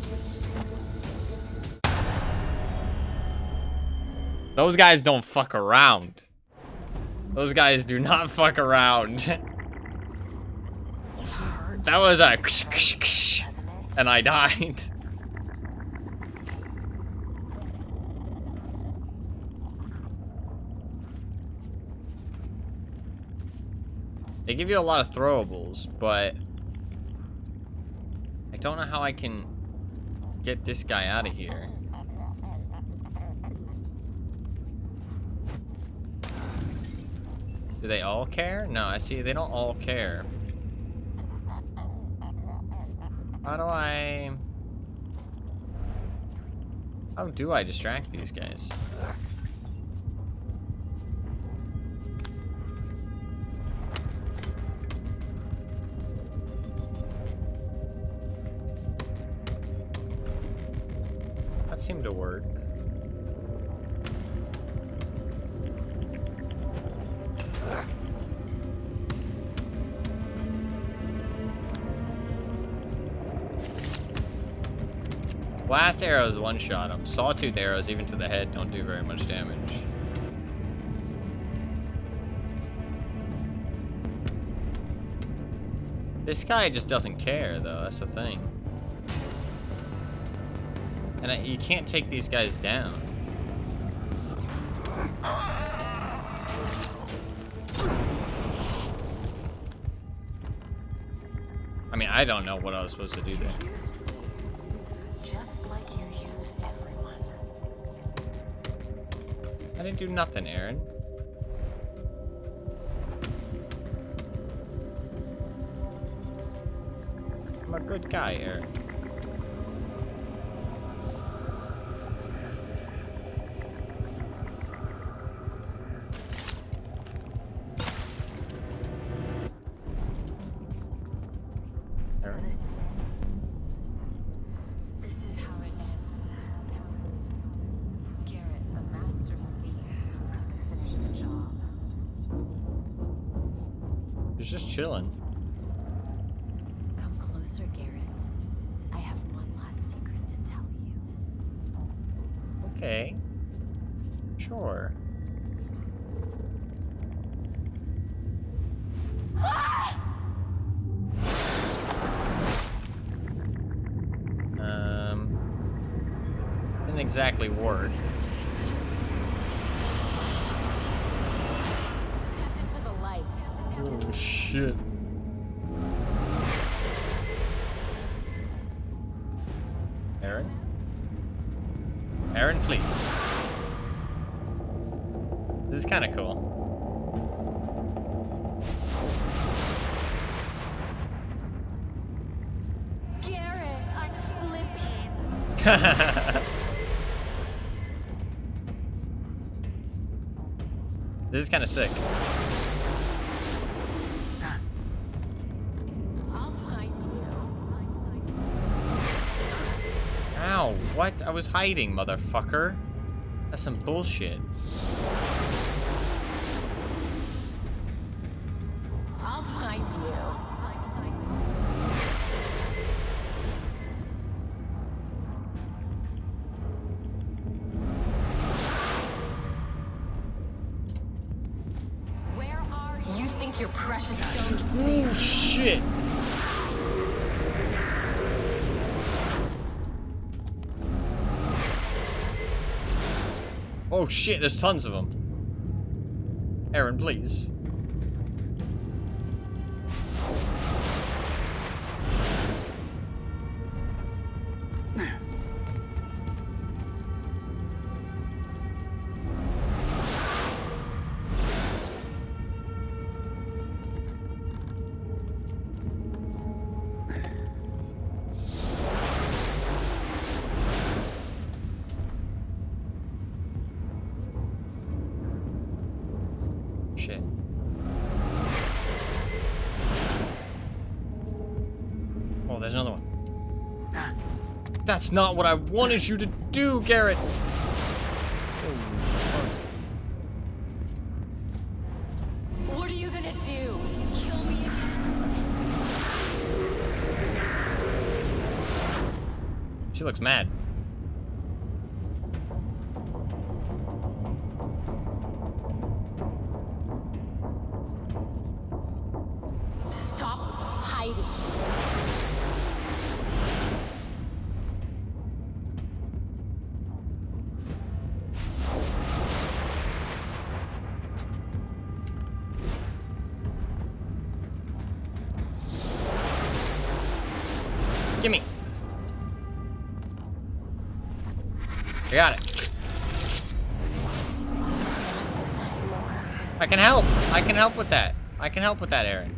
Those guys don't fuck around. Those guys do not fuck around. That was a and I died. They give you a lot of throwables, but I don't know how I can get this guy out of here. Do they all care? No, I see they don't all care. How do I distract these guys? That seemed to work. Blast arrows one-shot him. Sawtooth arrows, even to the head, don't do very much damage. This guy just doesn't care, though. That's the thing. And you can't take these guys down. mean, I don't know what I was supposed to do there. Just like you use everyone. I didn't do nothing, Aaron. I'm a good guy, Aaron. So this is it. This is how it ends. Garrett, the master thief, come to finish the job. He's just chilling. Come closer, Garrett. I have one last secret to tell you. Okay. Sure. Didn't exactly work. Step into the light. Oh shit. Aaron? Aaron, please. This is kind of cool. Garrett, I'm slipping. This is kind of sick. I'll find you. Ow, what? I was hiding, motherfucker. That's some bullshit. I'll find you. Where are you? You think your precious stone can save you? Oh shit. Oh shit, there's tons of them. Aaron, please. Shit. Oh, there's another one. That's not what I wanted you to do, Garrett. What are you gonna do? Kill me again? She looks mad. Stop hiding. Gimme. I got it. I can help. I can help with that. I can help with that, Aaron.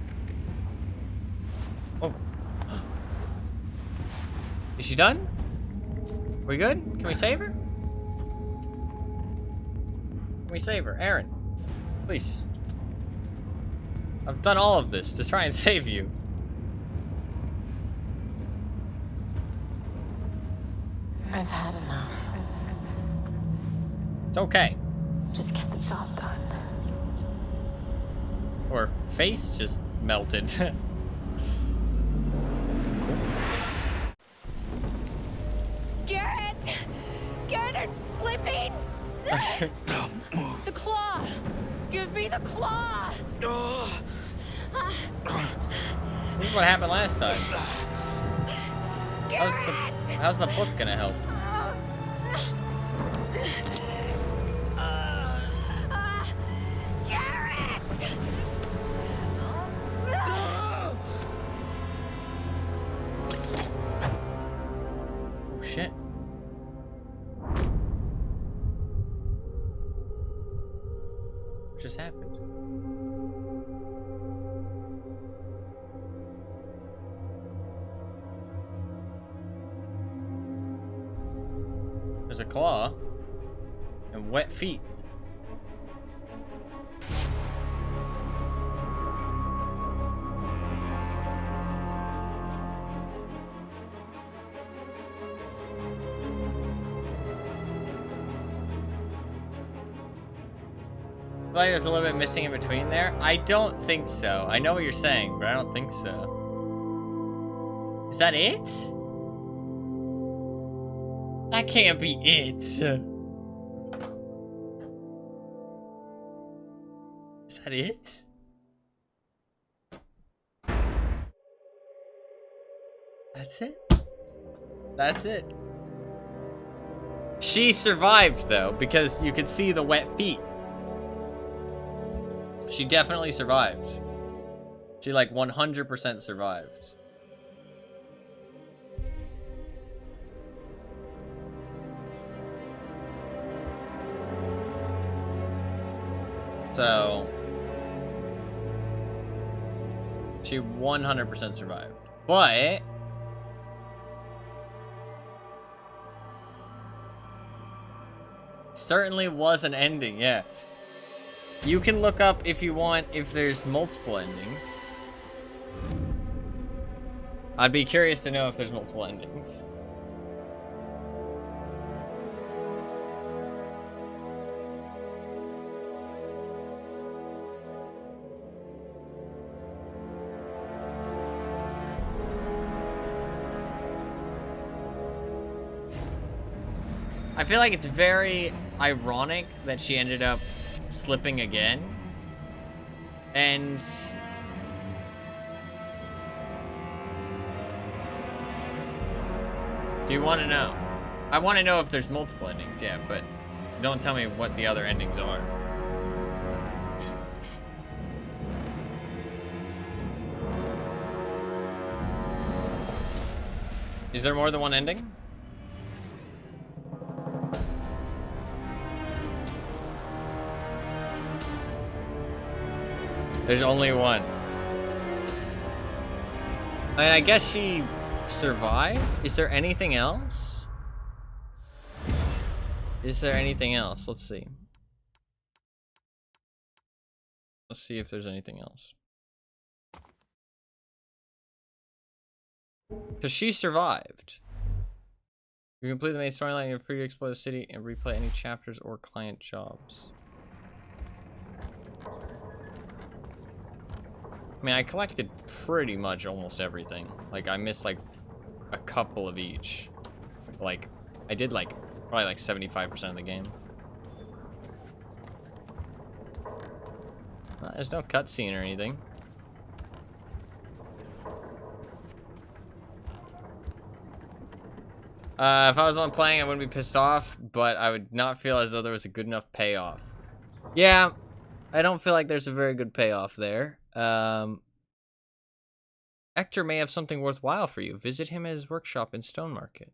Oh. Is she done? We good? Can we save her? Can we save her? Aaron, please. I've done all of this to try and save you. I've had enough. It's okay. Just get the job done. Or face just melted. Garrett! Garrett, I'm slipping! The claw! Give me the claw! This is what happened last time. How's the book gonna help? Garrett! shit. What just happened? There's a claw and wet feet. Like there's a little bit missing in between there. I don't think so. I know what you're saying, but I don't think so. Is that it? That can't be it. Is that it? That's it? That's it. She survived though, because you could see the wet feet. She definitely survived. She like 100% survived. So she 100% survived. But certainly was an ending, yeah. You can look up if you want if there's multiple endings. I'd be curious to know if there's multiple endings. I feel like it's very ironic that she ended up slipping again. And do you want to know? I want to know if there's multiple endings, yeah, but don't tell me what the other endings are. Is there more than one ending? There's only one. I mean, I guess she survived? Is there anything else? Is there anything else? Let's see. Let's see if there's anything else. Because she survived. You complete the main storyline, you're free to explore the city and replay any chapters or client jobs. I mean, I collected pretty much almost everything. Like, I missed, like, a couple of each. Like, I did, like, probably, like, 75% of the game. There's no cutscene or anything. If I was the one playing, I wouldn't be pissed off, but I would not feel as though there was a good enough payoff. Yeah, I don't feel like there's a very good payoff there. Hector may have something worthwhile for you. Visit him at his workshop in Stone Market.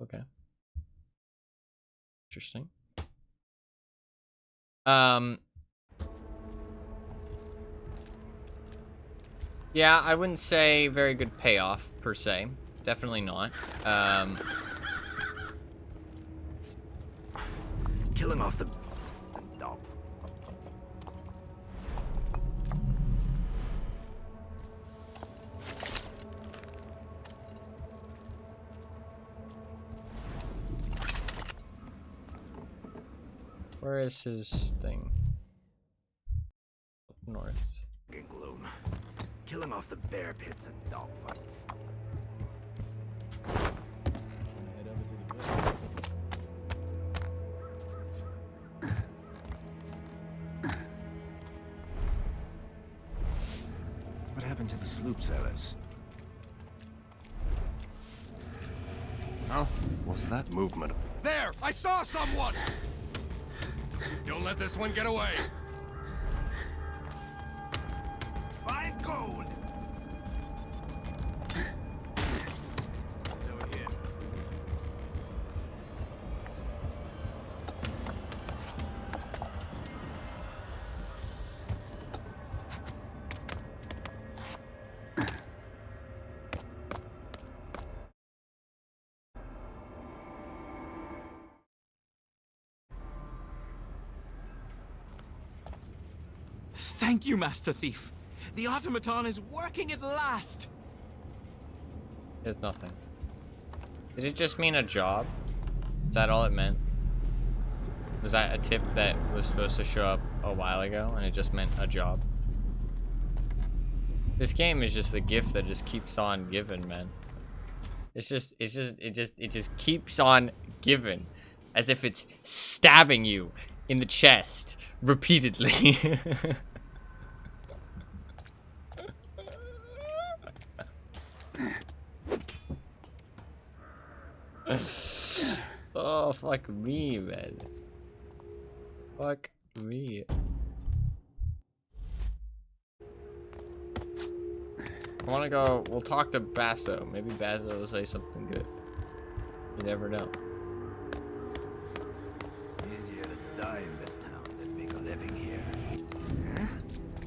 Okay. Interesting. Yeah, I wouldn't say very good payoff, per se. Definitely not. Killing off the... dog. Where is his thing? Up north. Gloom. Killing off the bear pits and dog fights. What happened to the sloop sailors? Oh, what's that movement? There! I saw someone! Don't let this one get away! 5 gold! Thank you, Master Thief. The automaton is working at last. There's nothing. Did it just mean a job? Is that all it meant? Was that a tip that was supposed to show up a while ago and it just meant a job? This game is just a gift that just keeps on giving, man. It just keeps on giving. As if it's stabbing you in the chest repeatedly. Oh, fuck me, man. Fuck me. I wanna go, we'll talk to Basso. Maybe Basso will say something good. You never know. Easier to die in this town than make a living here. Huh?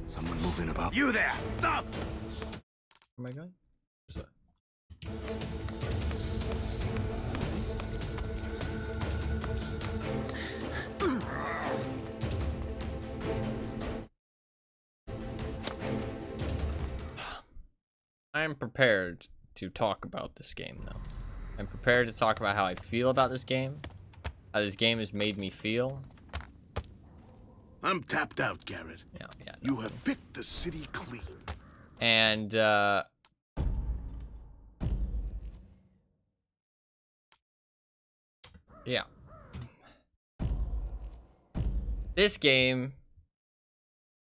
Someone moving about. You there! Stop! Where am I going? Where's that? I am prepared to talk about this game, though. I'm prepared to talk about how I feel about this game, how this game has made me feel. I'm tapped out, Garrett. Yeah. You have picked the city clean. And, yeah. This game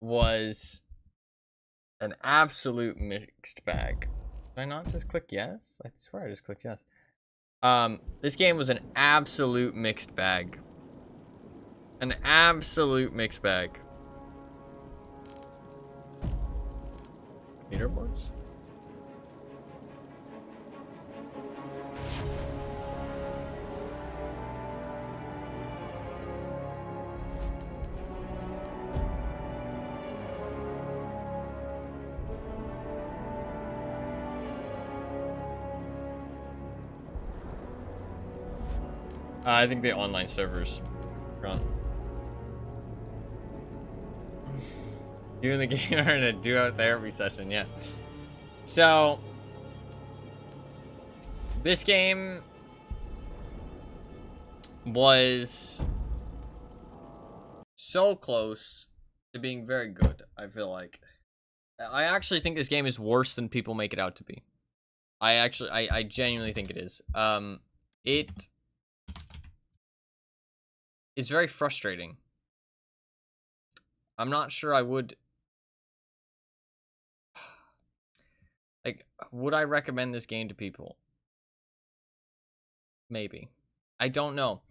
was an absolute mixed bag. Did I not just click yes? I swear I just clicked yes. This game was an absolute mixed bag. An absolute mixed bag. Leaderboards? I think the online servers gone. You and the game are in a duo therapy session, yeah. So this game was so close to being very good, I feel like. I actually think this game is worse than people make it out to be. I genuinely think it is. It is very frustrating. I'm not sure I would... Like, would I recommend this game to people? Maybe. I don't know.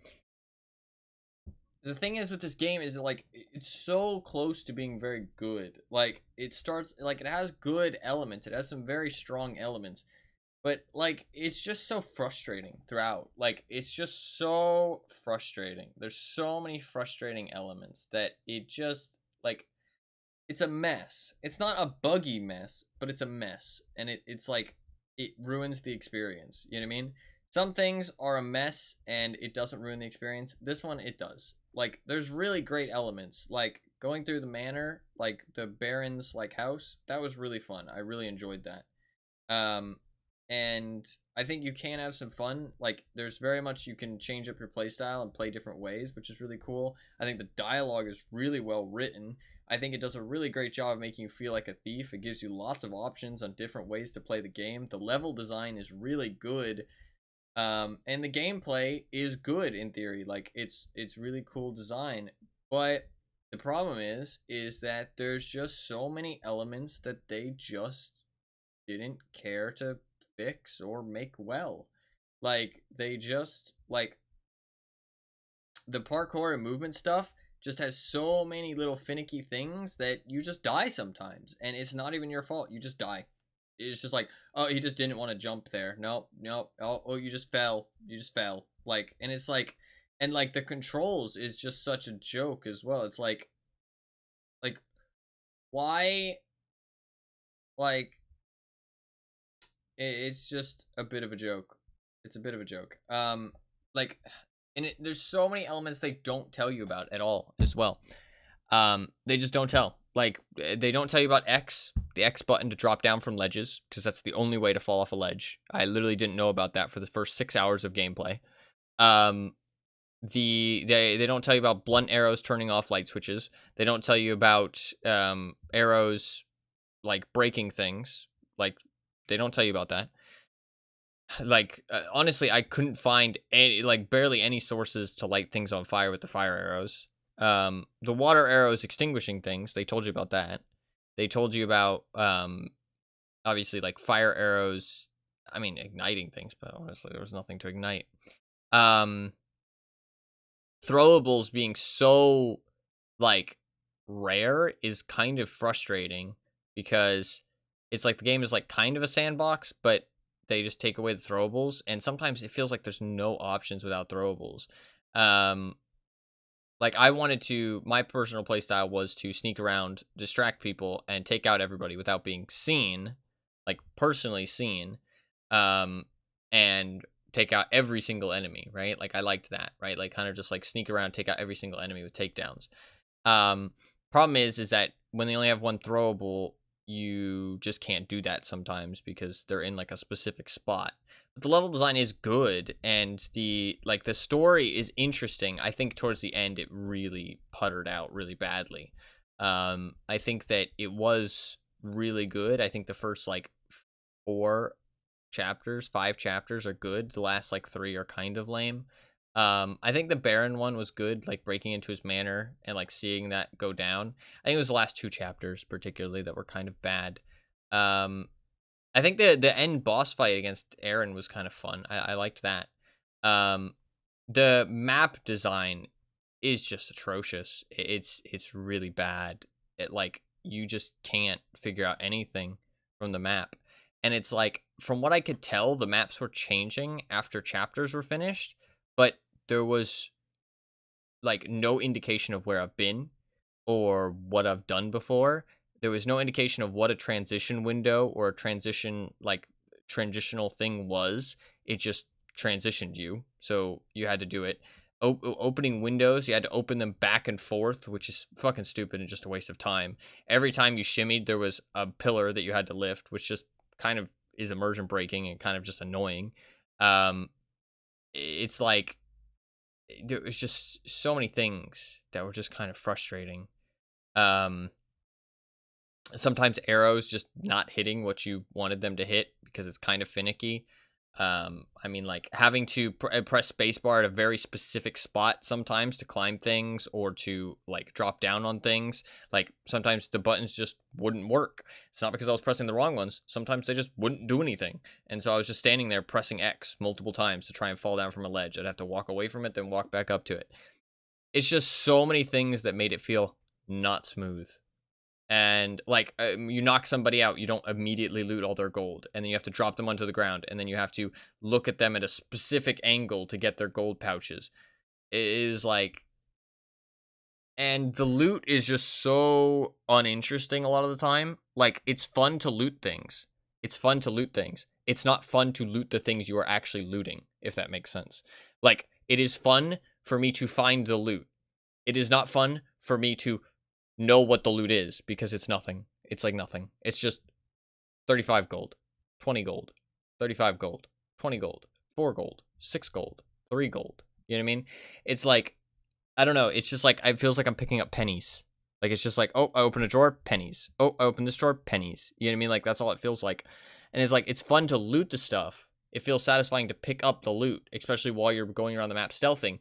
The thing is with this game is, like, it's so close to being very good. Like, it starts... Like, it has good elements. It has some very strong elements. But, like, it's just so frustrating throughout. Like, it's just so frustrating. There's so many frustrating elements that it just, like, it's a mess. It's not a buggy mess, but it's a mess. And it's like, it ruins the experience. You know what I mean? Some things are a mess and it doesn't ruin the experience. This one, it does. Like, there's really great elements. Like, going through the manor, like, the Baron's, like, house, that was really fun. I really enjoyed that. And I think you can have some fun. Like, there's very much you can change up your playstyle and play different ways, which is really cool. I think the dialogue is really well written. I think it does a really great job of making you feel like a thief. It gives you lots of options on different ways to play the game. The level design is really good. And the gameplay is good in theory. Like, it's really cool design. But the problem is that there's just so many elements that they just didn't care to fix or make well. Like, they just, like, the parkour and movement stuff just has so many little finicky things that you just die sometimes, and it's not even your fault. You just die. It's just like, oh, he just didn't want to jump there. Nope. Oh, you just fell. Like, and it's like, and like the controls is just such a joke as well. It's like why, like, it's just a bit of a joke. It's a bit of a joke. Like, and there's so many elements they don't tell you about at all as well. They just don't tell. Like, they don't tell you about X, the X button to drop down from ledges, because that's the only way to fall off a ledge. I literally didn't know about that for the first 6 hours of gameplay. They don't tell you about blunt arrows turning off light switches. They don't tell you about arrows like breaking things. Like, they don't tell you about that. Like, honestly, I couldn't find any, like, barely any sources to light things on fire with the fire arrows. The water arrows extinguishing things, they told you about that. They told you about obviously, like, fire arrows, I mean, igniting things, but honestly there was nothing to ignite. Throwables being so, like, rare is kind of frustrating, because it's like the game is like kind of a sandbox, but they just take away the throwables, and sometimes it feels like there's no options without throwables. Like, I wanted to, my personal playstyle was to sneak around, distract people, and take out everybody without being seen, like, personally seen, and take out every single enemy, right? Like, I liked that, right? Like, kind of just, like, sneak around, take out every single enemy with takedowns. Problem is that when they only have one throwable, you just can't do that sometimes, because they're in, like, a specific spot. But the level design is good, and the story is interesting. I think towards the end it really puttered out really badly. I think that it was really good. I think the first, like, 5 chapters are good. The last, like, 3 are kind of lame. I think the Baron one was good, like, breaking into his manor and, like, seeing that go down. I think it was the last 2 chapters particularly that were kind of bad. I think the end boss fight against Aaron was kind of fun. I liked that. The map design is just atrocious. It's really bad. Like, you just can't figure out anything from the map. And it's like, from what I could tell, the maps were changing after chapters were finished, but there was, like, no indication of where I've been or what I've done before. There was no indication of what a transition window or a transitional thing was. It just transitioned you, so you had to do it. Opening windows, you had to open them back and forth, which is fucking stupid and just a waste of time. Every time you shimmied, there was a pillar that you had to lift, which just kind of is immersion breaking and kind of just annoying. It's like, there was just so many things that were just kind of frustrating. Sometimes arrows just not hitting what you wanted them to hit because it's kind of finicky. I mean, like, having to press spacebar at a very specific spot sometimes to climb things or to, like, drop down on things. Like, sometimes the buttons just wouldn't work. It's not because I was pressing the wrong ones. Sometimes they just wouldn't do anything. And so I was just standing there pressing X multiple times to try and fall down from a ledge. I'd have to walk away from it, then walk back up to it. It's just so many things that made it feel not smooth. And, like, you knock somebody out, you don't immediately loot all their gold, and then you have to drop them onto the ground, and then you have to look at them at a specific angle to get their gold pouches. It is like, and the loot is just so uninteresting a lot of the time. Like, it's fun to loot things. It's fun to loot things. It's not fun to loot the things you are actually looting, if that makes sense. Like, it is fun for me to find the loot. It is not fun for me to know what the loot is, because it's nothing. It's like nothing. It's just 35 gold, 20 gold, 35 gold, 20 gold, 4 gold, 6 gold, 3 gold. You know what I mean? It's like, I don't know. It's just like, it feels like I'm picking up pennies. Like, it's just like, oh, I open a drawer, pennies. Oh, I open this drawer, pennies. You know what I mean? Like, that's all it feels like. And it's like, it's fun to loot the stuff. It feels satisfying to pick up the loot, especially while you're going around the map stealthing.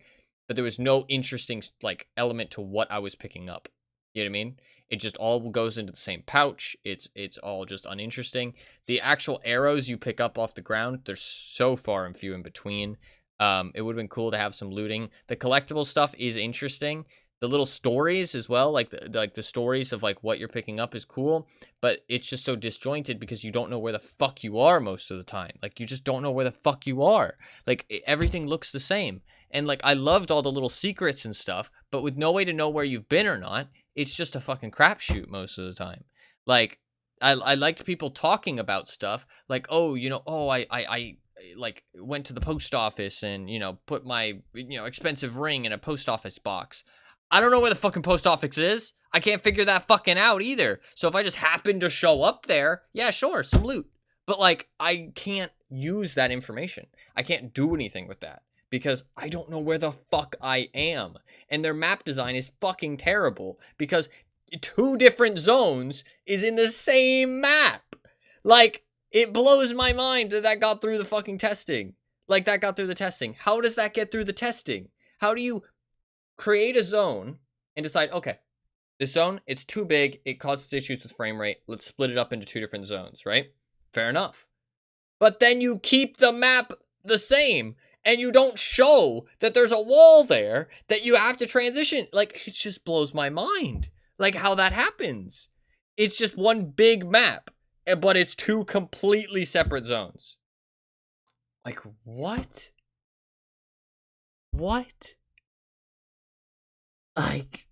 But there was no interesting, like, element to what I was picking up. You know what I mean? It just all goes into the same pouch. It's all just uninteresting. The actual arrows you pick up off the ground, they're so far and few in between. It would have been cool to have some looting. The collectible stuff is interesting. The little stories as well, like the stories of, like, what you're picking up is cool, but it's just so disjointed because you don't know where the fuck you are most of the time. Like, you just don't know where the fuck you are. Like, everything looks the same. And, like, I loved all the little secrets and stuff, but with no way to know where you've been or not, it's just a fucking crapshoot most of the time. Like, I liked people talking about stuff, like, oh, you know, oh, I like, went to the post office and, you know, put my, you know, expensive ring in a post office box. I don't know where the fucking post office is. I can't figure that fucking out either. So if I just happen to show up there, yeah, sure, some loot. But like, I can't use that information. I can't do anything with that because I don't know where the fuck I am. And their map design is fucking terrible because 2 different zones is in the same map. Like, it blows my mind that that got through the fucking testing. Like, that got through the testing. How does that get through the testing? How do you create a zone and decide, okay, this zone, it's too big, it causes issues with frame rate, let's split it up into 2 different zones, right? Fair enough. But then you keep the map the same, and you don't show that there's a wall there that you have to transition. Like, it just blows my mind, like, how that happens. It's just one big map, but it's 2 completely separate zones. Like, what? What? Like,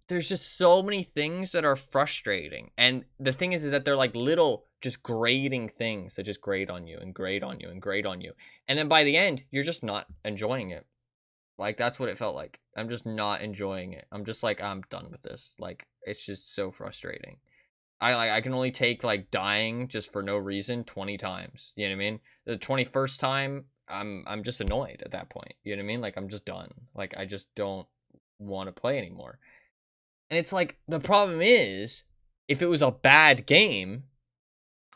there's just so many things that are frustrating. And the thing is that they're like little just grading things that just grade on you and grade on you and grade on you. And then by the end, you're just not enjoying it. Like, that's what it felt like. I'm just not enjoying it. I'm just like, I'm done with this. Like, it's just so frustrating. I can only take like dying just for no reason 20 times. You know what I mean? The 21st time, I'm just annoyed at that point. You know what I mean? Like, I'm just done. Like, I just don't want to play anymore. And it's like, the problem is, if it was a bad game,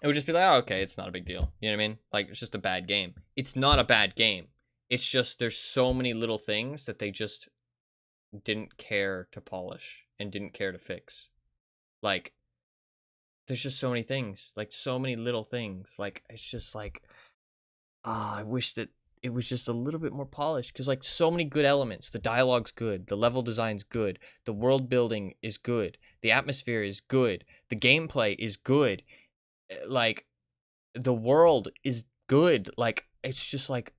it would just be like, oh, okay, it's not a big deal. You know what I mean? Like, it's just a bad game. It's not a bad game. It's just, there's so many little things that they just didn't care to polish and didn't care to fix. Like, there's just so many things. Like, so many little things. Like, it's just like, I wish that it was just a little bit more polished, because like, so many good elements. The dialogue's good, the level design's good, the world building is good, the atmosphere is good, the gameplay is good, like, the world is good. Like, it's just like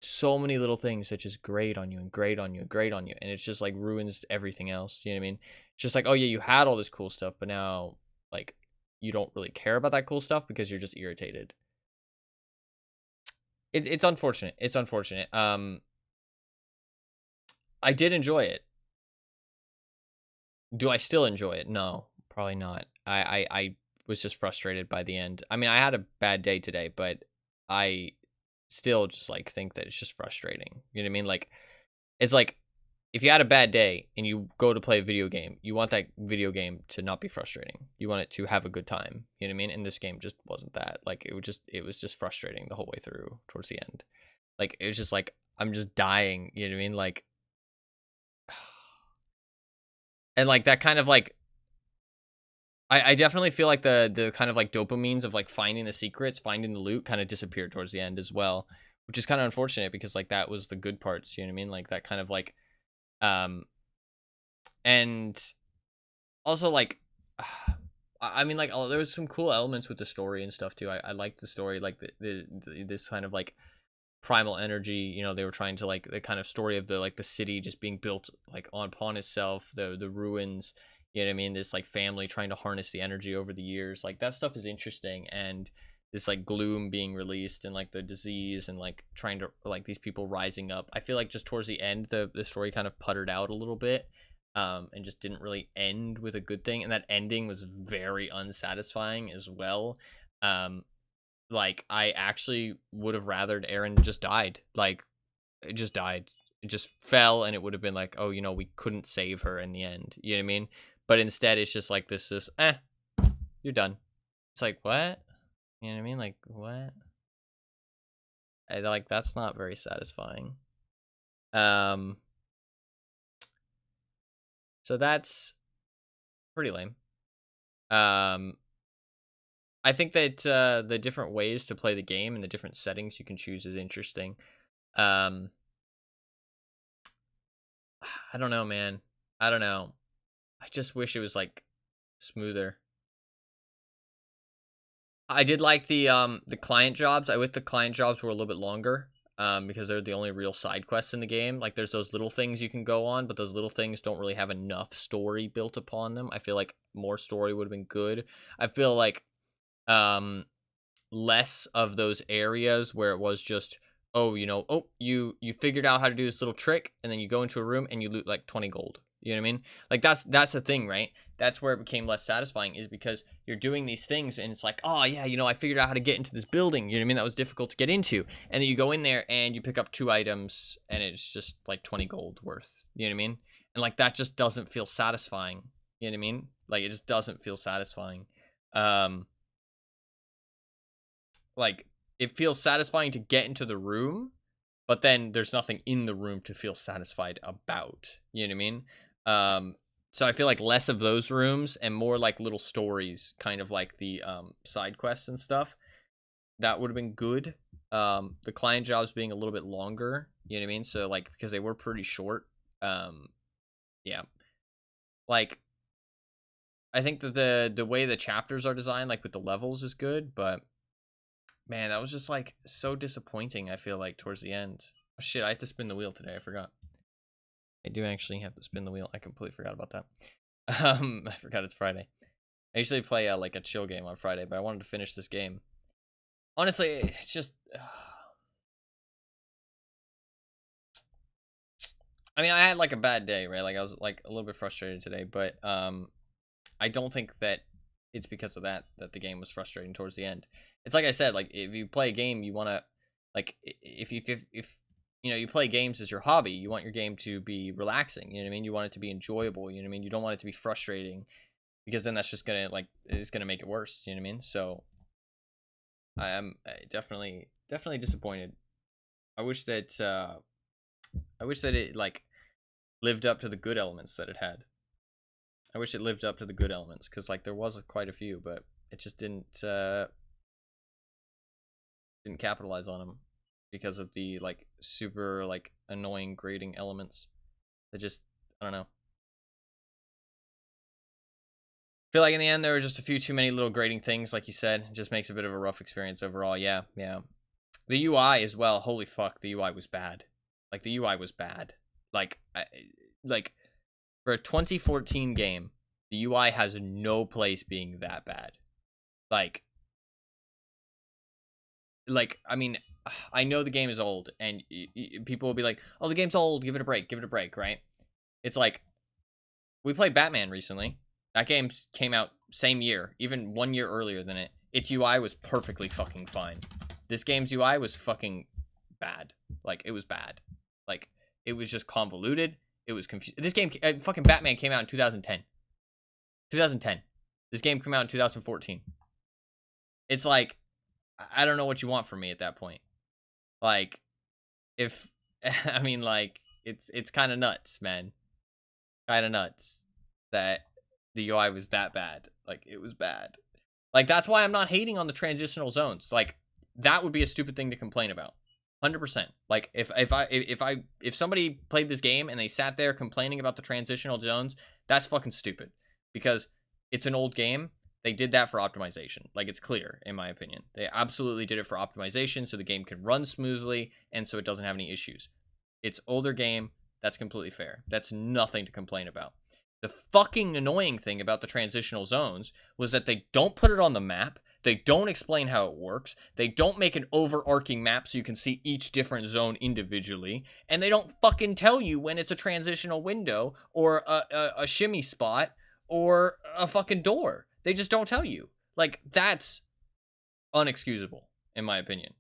so many little things that just grate on you and grate on you and grate on you, and it's just like ruins everything else. You know what I mean? It's just like, oh yeah, you had all this cool stuff, but now like, you don't really care about that cool stuff because you're just irritated. It's unfortunate. It's unfortunate. I did enjoy it. Do I still enjoy it? No, probably not. I was just frustrated by the end. I mean, I had a bad day today, but I still just like think that it's just frustrating. You know what I mean? Like, it's like, if you had a bad day and you go to play a video game, you want that video game to not be frustrating. You want it to have a good time. You know what I mean? And this game just wasn't that. Like, it was just frustrating the whole way through towards the end. Like, it was just like, I'm just dying. You know what I mean? Like, and like, that kind of like, I definitely feel like the kind of like dopamines of like finding the secrets, finding the loot kind of disappeared towards the end as well, which is kind of unfortunate because like, that was the good parts. You know what I mean? Like, that kind of like, and also like, I mean, like, there was some cool elements with the story and stuff too. I liked the story, like this kind of like primal energy. You know, they were trying to like, the kind of story of the like the city just being built like upon itself, the ruins. You know what I mean? This like family trying to harness the energy over the years. Like, that stuff is interesting, and this like gloom being released and like the disease and like trying to like these people rising up. I feel like just towards the end, the story kind of puttered out a little bit, and just didn't really end with a good thing. And that ending was very unsatisfying as well. Like, I actually would have rathered Aaron just died. Like, it just died. It just fell, and it would have been like, oh, you know, we couldn't save her in the end. You know what I mean? But instead, it's just like this, you're done. It's like, what? You know what I mean? Like, what? Like, that's not very satisfying. So that's pretty lame. I think that the different ways to play the game and the different settings you can choose is interesting. I don't know, man. I don't know. I just wish it was like smoother. I did like the client jobs. I wish the client jobs were a little bit longer, because they're the only real side quests in the game. Like, there's those little things you can go on, but those little things don't really have enough story built upon them. I feel like more story would have been good. I feel like less of those areas where it was just, oh, you know, oh, you figured out how to do this little trick, and then you go into a room and you loot like 20 gold. You know what I mean? Like that's the thing, right? That's where it became less satisfying, is because you're doing these things and it's like, oh yeah, you know, I figured out how to get into this building. You know what I mean? That was difficult to get into. And then you go in there and you pick up 2 items and it's just like 20 gold worth. You know what I mean? And like that just doesn't feel satisfying. You know what I mean? Like it just doesn't feel satisfying. Like it feels satisfying to get into the room, but then there's nothing in the room to feel satisfied about. You know what I mean? So I feel like less of those rooms and more like little stories, kind of like the side quests and stuff. That would have been good. The client jobs being a little bit longer, you know what I mean? So like, because they were pretty short. Yeah. Like I think that the way the chapters are designed, like with the levels, is good, but man, that was just like so disappointing, I feel like, towards the end. Oh shit, I have to spin the wheel today, I forgot. I do actually have to spin the wheel. I completely forgot about that. I forgot it's Friday. I usually play like a chill game on Friday, but I wanted to finish this game. Honestly, it's just... I mean, I had like a bad day, right? Like I was like a little bit frustrated today, but I don't think that it's because of that the game was frustrating towards the end. It's like I said, like if you play a game, you want to, like if you know, you play games as your hobby, you want your game to be relaxing, you know what I mean? You want it to be enjoyable, you know what I mean? You don't want it to be frustrating, because then that's just gonna, like, it's gonna make it worse, you know what I mean? So I am definitely disappointed. I wish that it like lived up to the good elements that it had. I wish it lived up to the good elements, because like there was quite a few, but it just didn't capitalize on them because of the like super like annoying grading elements. That just, I don't know. Feel like in the end there were just a few too many little grading things, like you said. It just makes a bit of a rough experience overall. Yeah. The UI as well. Holy fuck, the UI was bad. Like the UI was bad. Like for a 2014 game, the UI has no place being that bad. Like I mean, I know the game is old, and people will be like, "Oh, the game's old. Give it a break, right?" It's like, we played Batman recently. That game came out same year, even 1 year earlier than it. Its UI was perfectly fucking fine. This game's UI was fucking bad. Like, it was bad. Like, it was just convoluted. It was confused. This game, fucking Batman, came out in 2010. 2010. This game came out in 2014. It's like, I don't know what you want from me at that point. Like, if, I mean, like, it's kind of nuts, man. Kind of nuts that the UI was that bad. Like, it was bad. Like, that's why I'm not hating on the transitional zones. Like, that would be a stupid thing to complain about. 100%. Like, if somebody played this game and they sat there complaining about the transitional zones, that's fucking stupid. Because it's an old game. They did that for optimization. Like, it's clear, in my opinion. They absolutely did it for optimization so the game can run smoothly and so it doesn't have any issues. It's older game. That's completely fair. That's nothing to complain about. The fucking annoying thing about the transitional zones was that they don't put it on the map. They don't explain how it works. They don't make an overarching map so you can see each different zone individually. And they don't fucking tell you when it's a transitional window or a shimmy spot or a fucking door. They just don't tell you. Like, that's unexcusable, in my opinion.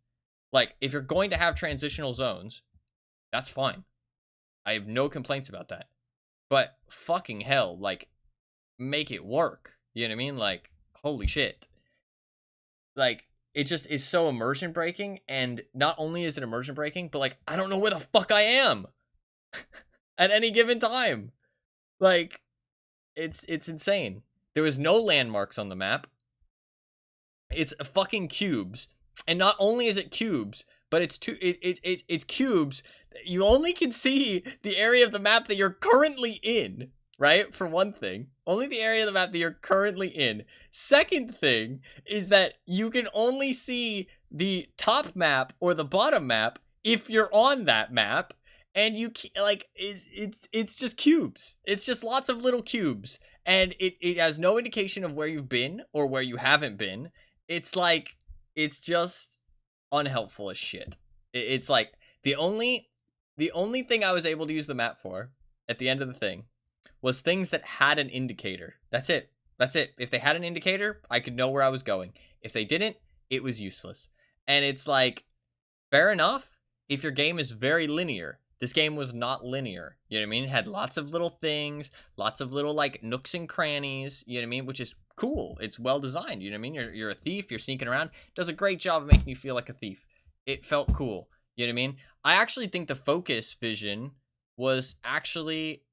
Like, if you're going to have transitional zones, that's fine. I have no complaints about that. But fucking hell, like, make it work. You know what I mean? Like, holy shit. Like, it just is so immersion breaking, and not only is it immersion breaking, but like, I don't know where the fuck I am at any given time. Like, it's insane. There was no landmarks on the map. It's fucking cubes, and not only is it cubes, but it's cubes. You only can see the area of the map that you're currently in, right? For one thing, only the area of the map that you're currently in. Second thing is that you can only see the top map or the bottom map if you're on that map, and you like it's just cubes. It's just lots of little cubes, and it has no indication of where you've been or where you haven't been. It's like, it's just unhelpful as shit. It's like the only thing I was able to use the map for at the end of the thing was things that had an indicator. That's it. That's it. If they had an indicator, I could know where I was going. If they didn't, it was useless. And it's like, fair enough if your game is very linear. This game was not linear. You know what I mean? It had lots of little things, lots of little like nooks and crannies, you know what I mean? Which is cool. It's well designed, you know what I mean? You're a thief, you're sneaking around. It does a great job of making you feel like a thief. It felt cool. You know what I mean? I actually think the focus vision was actually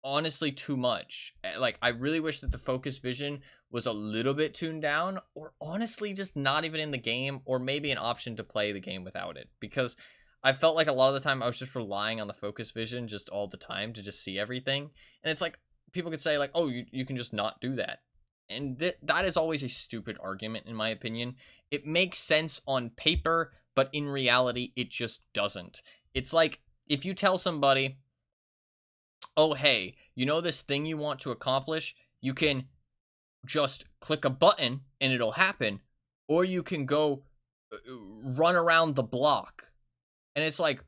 honestly too much. Like, I really wish that the focus vision was a little bit tuned down, or honestly just not even in the game, or maybe an option to play the game without it, because I felt like a lot of the time I was just relying on the focus vision just all the time to just see everything. And it's like, people could say like, oh, you can just not do that. And that is always a stupid argument, in my opinion. It makes sense on paper, but in reality, it just doesn't. It's like, if you tell somebody, oh, hey, you know this thing you want to accomplish? You can just click a button and it'll happen. Or you can go run around the block. And it's like,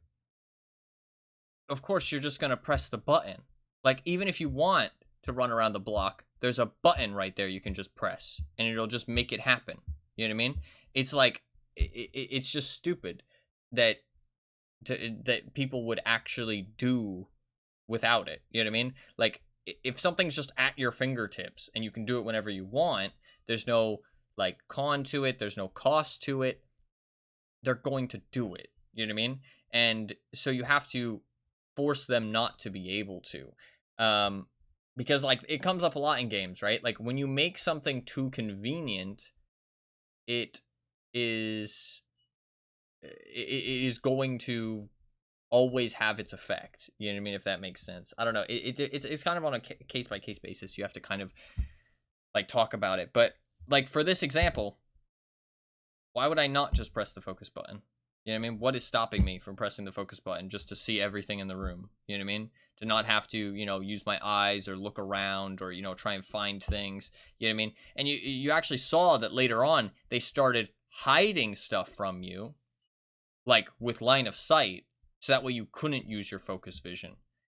of course, you're just going to press the button. Like, even if you want to run around the block, there's a button right there you can just press. And it'll just make it happen. You know what I mean? It's like, it's just stupid that people would actually do without it. You know what I mean? Like, if something's just at your fingertips and you can do it whenever you want, there's no like con to it, there's no cost to it, they're going to do it. You know what I mean? And so you have to force them not to be able to. Because like, it comes up a lot in games, right? Like, when you make something too convenient, it is going to always have its effect. You know what I mean? If that makes sense. I don't know. It's kind of on a case by case basis. You have to kind of like talk about it. But like, for this example, why would I not just press the focus button? You know what I mean? What is stopping me from pressing the focus button just to see everything in the room? You know what I mean? To not have to, you know, use my eyes or look around or, you know, try and find things. You know what I mean? And you actually saw that later on, they started hiding stuff from you, like with line of sight, so that way you couldn't use your focus vision.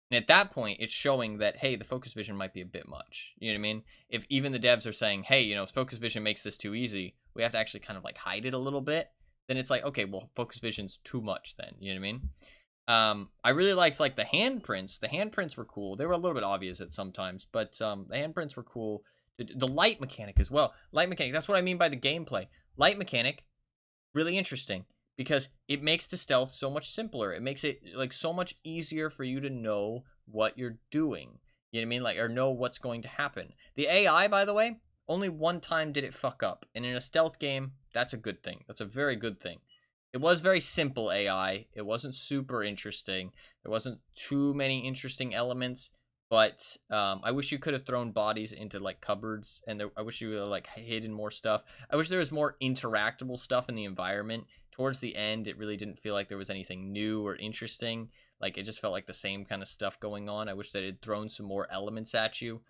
And at that point, it's showing that, hey, the focus vision might be a bit much. You know what I mean? If even the devs are saying, hey, you know, focus vision makes this too easy, we have to actually kind of like hide it a little bit, then it's like, okay, well, focus vision's too much then. You know what I mean? I really liked like the handprints. The handprints were cool. They were a little bit obvious at sometimes, but the handprints were cool. The light mechanic as well. Light mechanic, that's what I mean by the gameplay. Light mechanic, really interesting, because it makes the stealth so much simpler. It makes it like so much easier for you to know what you're doing. You know what I mean? Like, or know what's going to happen. The AI, by the way, only one time did it fuck up. And in a stealth game, that's a good thing. That's a very good thing. It was very simple AI. It wasn't super interesting. There wasn't too many interesting elements. But I wish you could have thrown bodies into like cupboards, and I wish you would have like hidden more stuff. I wish there was more interactable stuff in the environment. Towards the end, it really didn't feel like there was anything new or interesting. Like, it just felt like the same kind of stuff going on. I wish that it had thrown some more elements at you,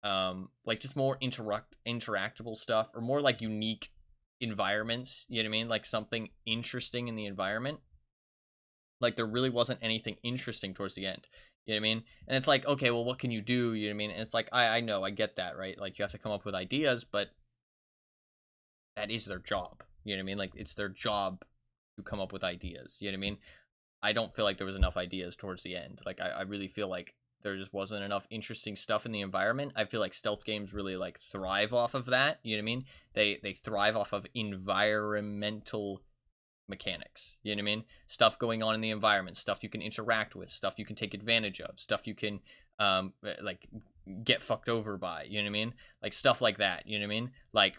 like just more interactable stuff, or more like unique environments. You know what I mean? Like something interesting in the environment. Like, there really wasn't anything interesting towards the end. You know what I mean? And it's like, okay, well, what can you do? You know what I mean? And it's like, I know, I get that, right? Like, you have to come up with ideas, but that is their job. You know what I mean? Like, it's their job to come up with ideas. You know what I mean? I don't feel like there was enough ideas towards the end. Like, I really feel like there just wasn't enough interesting stuff in the environment. I feel like stealth games really like thrive off of that. You know what I mean? They thrive off of environmental mechanics. You know what I mean? Stuff going on in the environment, stuff you can interact with, stuff you can take advantage of, stuff you can like get fucked over by. You know what I mean? Like stuff like that. You know what I mean? Like,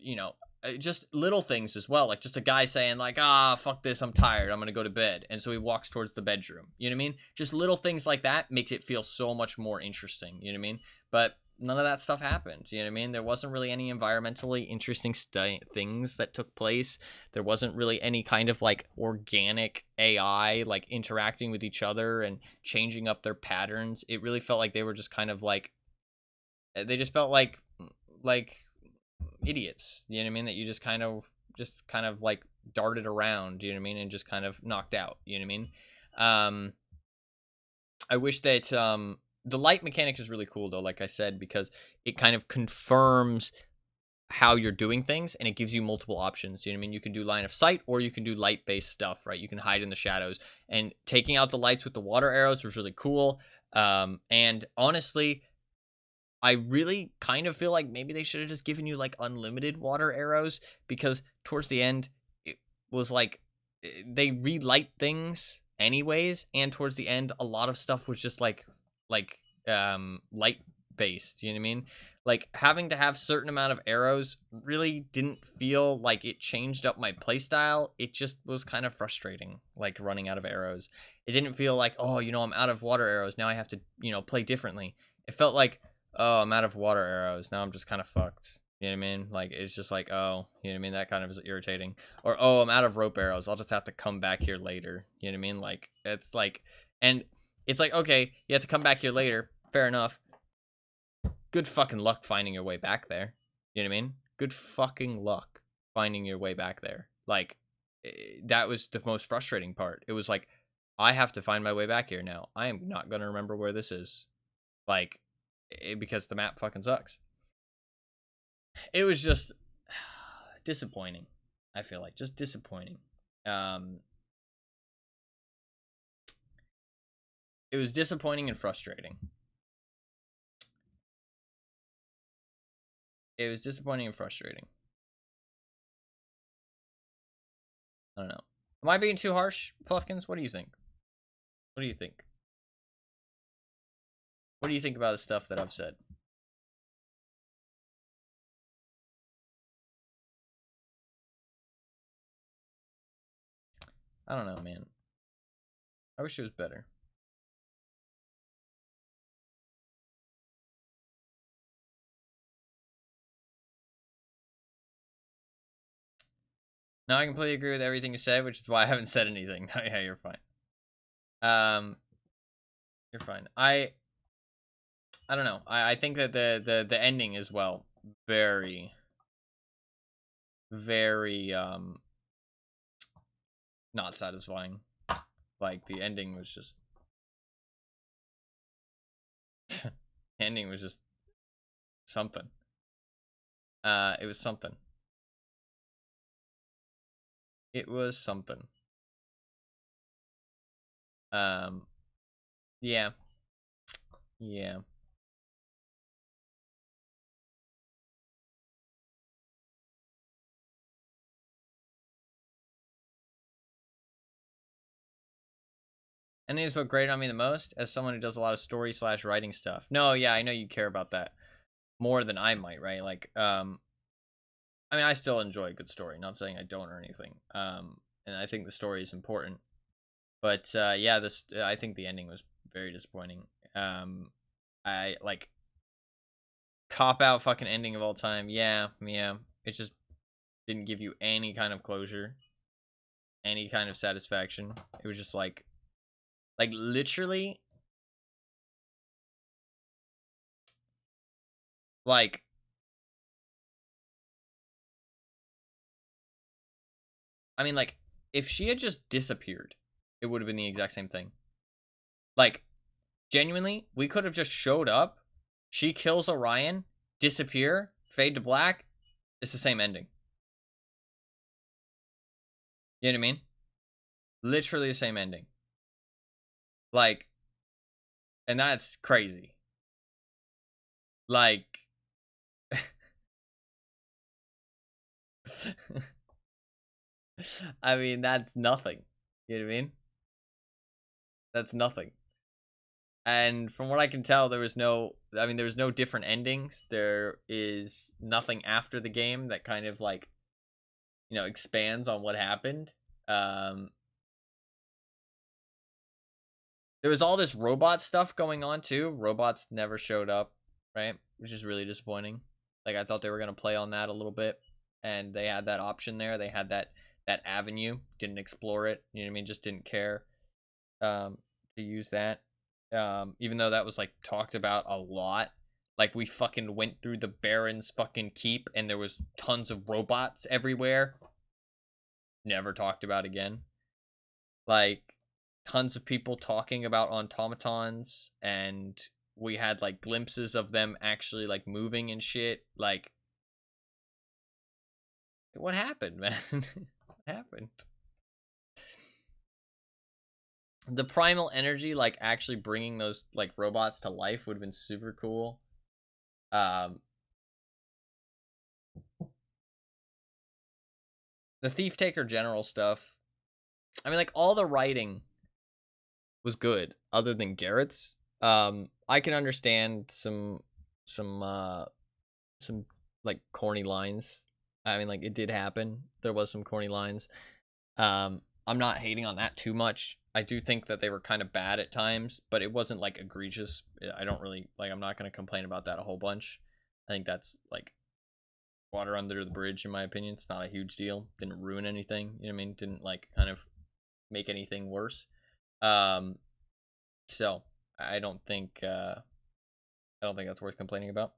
you know, just little things as well, like just a guy saying like, fuck this, I'm tired, I'm gonna go to bed, and so he walks towards the bedroom. You know what I mean? Just little things like that makes it feel so much more interesting. You know what I mean? But none of that stuff happened. You know what I mean? There wasn't really any environmentally interesting things that took place. There wasn't really any kind of like organic AI like interacting with each other and changing up their patterns. It really felt like they were just kind of like, they just felt like idiots. You know what I mean? That you just kind of like darted around. You know what I mean? And just kind of knocked out. You know what I mean? I wish that the light mechanic is really cool though, like I said, because it kind of confirms how you're doing things, and it gives you multiple options. You know what I mean? You can do line of sight, or you can do light-based stuff, right? You can hide in the shadows, and taking out the lights with the water arrows was really cool. And honestly, I really kind of feel like maybe they should have just given you like unlimited water arrows, because towards the end it was like they relight things anyways, and towards the end a lot of stuff was just like light based, you know what I mean? Like having to have certain amount of arrows really didn't feel like it changed up my playstyle. It just was kind of frustrating, like running out of arrows. It didn't feel like, oh, you know, I'm out of water arrows, now I have to, you know, play differently. It felt like, oh, I'm out of water arrows, now I'm just kind of fucked. You know what I mean? Like, it's just like, oh, you know what I mean? That kind of is irritating. Or, oh, I'm out of rope arrows, I'll just have to come back here later. You know what I mean? Like, it's like, and it's like, okay, you have to come back here later. Fair enough. Good fucking luck finding your way back there. You know what I mean? Good fucking luck finding your way back there. Like, that was the most frustrating part. It was like, I have to find my way back here now. I am not going to remember where this is. Like, because the map fucking sucks. It was just disappointing. I feel like just disappointing. It was disappointing and frustrating. It was disappointing and frustrating. I don't know. Am I being too harsh, Fluffkins? What do you think? What do you think? What do you think about the stuff that I've said? I don't know, man. I wish it was better. No, I completely agree with everything you said, which is why I haven't said anything. Yeah, you're fine. You're fine. I don't know. I think that the ending as well, very not satisfying. Like the ending was just ending was just something. It was something. It was something. Yeah. Yeah. And it's what grated on me the most as someone who does a lot of story / writing stuff. No, yeah, I know you care about that more than I might, right? Like, I mean, I still enjoy a good story. Not saying I don't or anything. And I think the story is important. But yeah, I think the ending was very disappointing. I like cop out fucking ending of all time. Yeah. It just didn't give you any kind of closure, any kind of satisfaction. It was just like literally, like, I mean, like, if she had just disappeared, it would have been the exact same thing. Like, genuinely, we could have just showed up, she kills Orion, disappear, fade to black. It's the same ending. You know what I mean? Literally the same ending. Like, and that's crazy. Like, I mean, that's nothing. You know what I mean? That's nothing. And from what I can tell, there was no different endings. There is nothing after the game that kind of like, you know, expands on what happened. There was all this robot stuff going on too. Robots never showed up, right? Which is really disappointing. Like, I thought they were going to play on that a little bit, and they had that option there. They had that avenue, didn't explore it. You know what I mean? Just didn't care to use that. Even though that was like talked about a lot. Like, we fucking went through the Baron's fucking keep and there was tons of robots everywhere. Never talked about again. Like, tons of people talking about automatons and we had like glimpses of them actually like moving and shit. Like, what happened, man? What happened? The primal energy, like actually bringing those like robots to life would have been super cool. The Thief Taker General stuff, I mean, like, all the writing was good other than Garrett's. I can understand some like corny lines. I mean, like, it did happen. There was some corny lines. I'm not hating on that too much. I do think that they were kind of bad at times, but it wasn't like egregious. I don't really like, I'm not going to complain about that a whole bunch. I think that's like water under the bridge, in my opinion. It's not a huge deal. Didn't ruin anything. You know what I mean? Didn't like kind of make anything worse. So I don't think that's worth complaining about.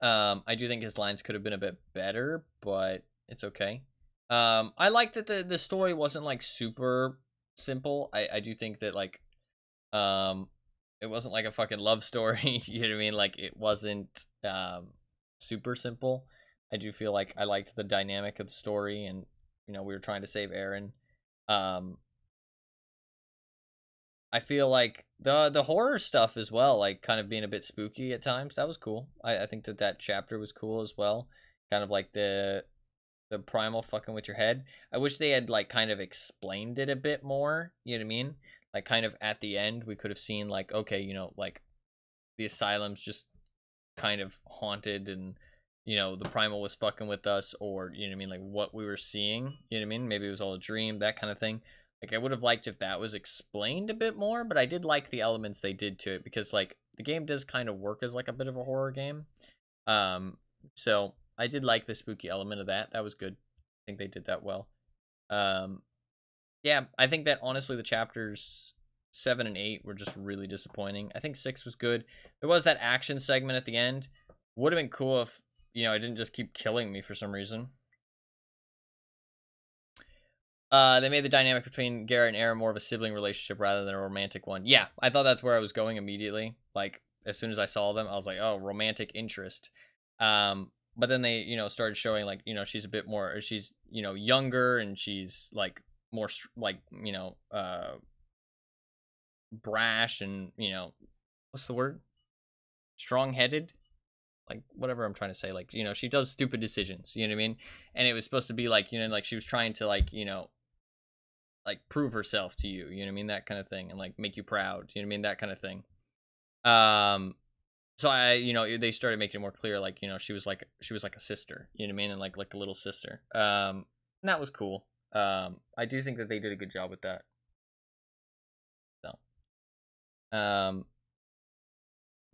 I do think his lines could have been a bit better, but it's okay. I like that the story wasn't like super simple. I do think that like it wasn't like a fucking love story. You know what I mean? Like, it wasn't super simple. I do feel like I liked the dynamic of the story, and you know, we were trying to save Aaron. I feel like the horror stuff as well, like kind of being a bit spooky at times, that was cool. I think that chapter was cool as well. Kind of like the primal fucking with your head. I wish they had like kind of explained it a bit more. You know what I mean? Like, kind of at the end, we could have seen like, okay, you know, like the asylum's just kind of haunted, and you know, the primal was fucking with us, or you know what I mean, like what we were seeing. You know what I mean? Maybe it was all a dream, that kind of thing. Like, I would have liked if that was explained a bit more, but I did like the elements they did to it, because like the game does kind of work as like a bit of a horror game. So I did like the spooky element of that. That was good. I think they did that well. Yeah, I think that honestly the chapters 7 and 8 were just really disappointing. I think 6 was good. There was that action segment at the end. Would have been cool if, you know, it didn't just keep killing me for some reason. They made the dynamic between Garrett and Aaron more of a sibling relationship rather than a romantic one. Yeah, I thought that's where I was going immediately. Like, as soon as I saw them, I was like, oh, romantic interest. But then they, you know, started showing like, you know, she's a bit more, she's, you know, younger, and she's like more like, you know, brash, and you know, what's the word? Strong-headed? Like, whatever I'm trying to say. Like, you know, she does stupid decisions, you know what I mean? And it was supposed to be like, you know, like she was trying to like, you know, like prove herself to you, you know what I mean? That kind of thing, and like make you proud, you know what I mean? That kind of thing. So I, you know, they started making it more clear, like, you know, she was like a sister, you know what I mean? And like a little sister. And that was cool. I do think that they did a good job with that. So,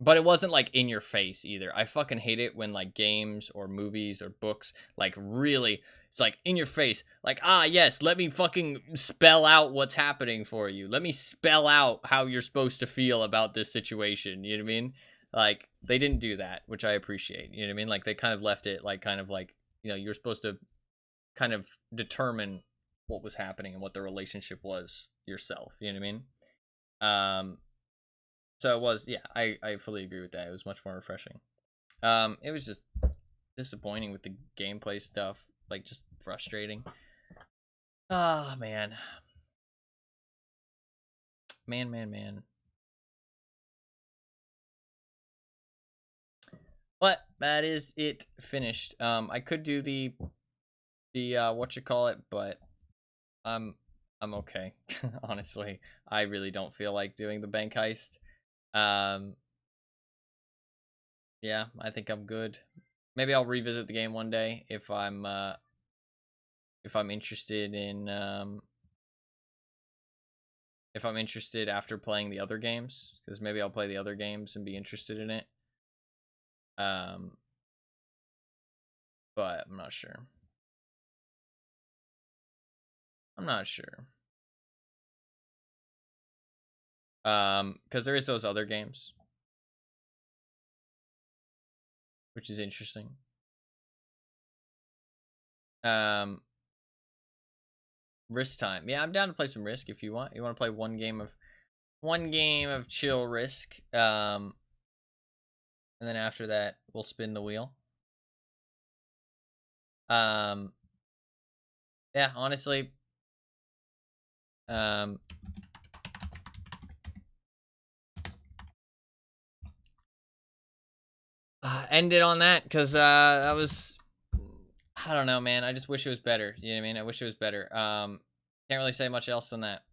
but it wasn't like in your face either. I fucking hate it when like games or movies or books like really, it's like in your face, like, ah, yes, let me fucking spell out what's happening for you. Let me spell out how you're supposed to feel about this situation. You know what I mean? Like, they didn't do that, which I appreciate. You know what I mean? Like, they kind of left it like, kind of like, you know, you're supposed to kind of determine what was happening and what the relationship was yourself. You know what I mean? So it was, yeah, I fully agree with that. It was much more refreshing. It was just disappointing with the gameplay stuff, like just frustrating. Ah, man. Man. But that is it finished. I could do the what you call it, but I'm okay. Honestly, I really don't feel like doing the bank heist. Yeah, I think I'm good. Maybe I'll revisit the game one day if I'm interested in if I'm interested after playing the other games, because maybe I'll play the other games and be interested in it. But I'm not sure. Because there is those other games, which is interesting. Risk time. Yeah, I'm down to play some Risk if you want. You want to play one game of one game of chill risk. And then after that, we'll spin the wheel. Yeah, honestly. End it on that, because that was, I don't know, man. I just wish it was better. You know what I mean? I wish it was better. Can't really say much else than that.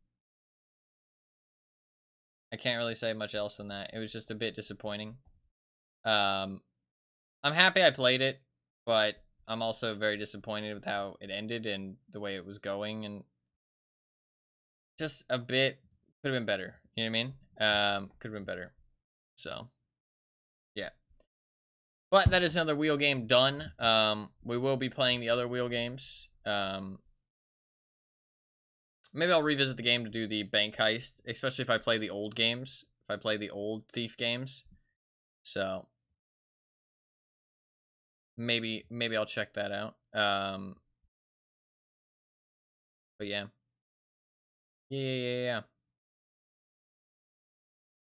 I can't really say much else than that. It was just a bit disappointing. I'm happy I played it, but I'm also very disappointed with how it ended and the way it was going, and just a bit could have been better. You know what I mean? Could have been better. So, yeah. But that is another wheel game done. We will be playing the other wheel games. Maybe I'll revisit the game to do the bank heist, especially if I play the old games. If I play the old Thief games. So, maybe I'll check that out. But yeah. Yeah.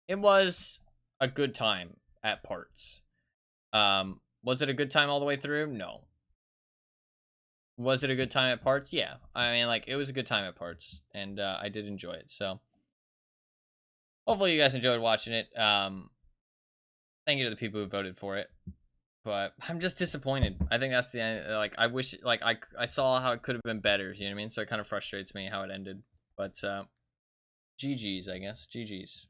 It was a good time at parts. Was it a good time all the way through? No. Was it a good time at parts? Yeah. I mean, like, it was a good time at parts, and I did enjoy it. So, hopefully you guys enjoyed watching it. Thank you to the people who voted for it. But I'm just disappointed. I think that's the end. Like, I wish, like, I saw how it could have been better. You know what I mean? So it kind of frustrates me how it ended. But GG's, I guess. GG's.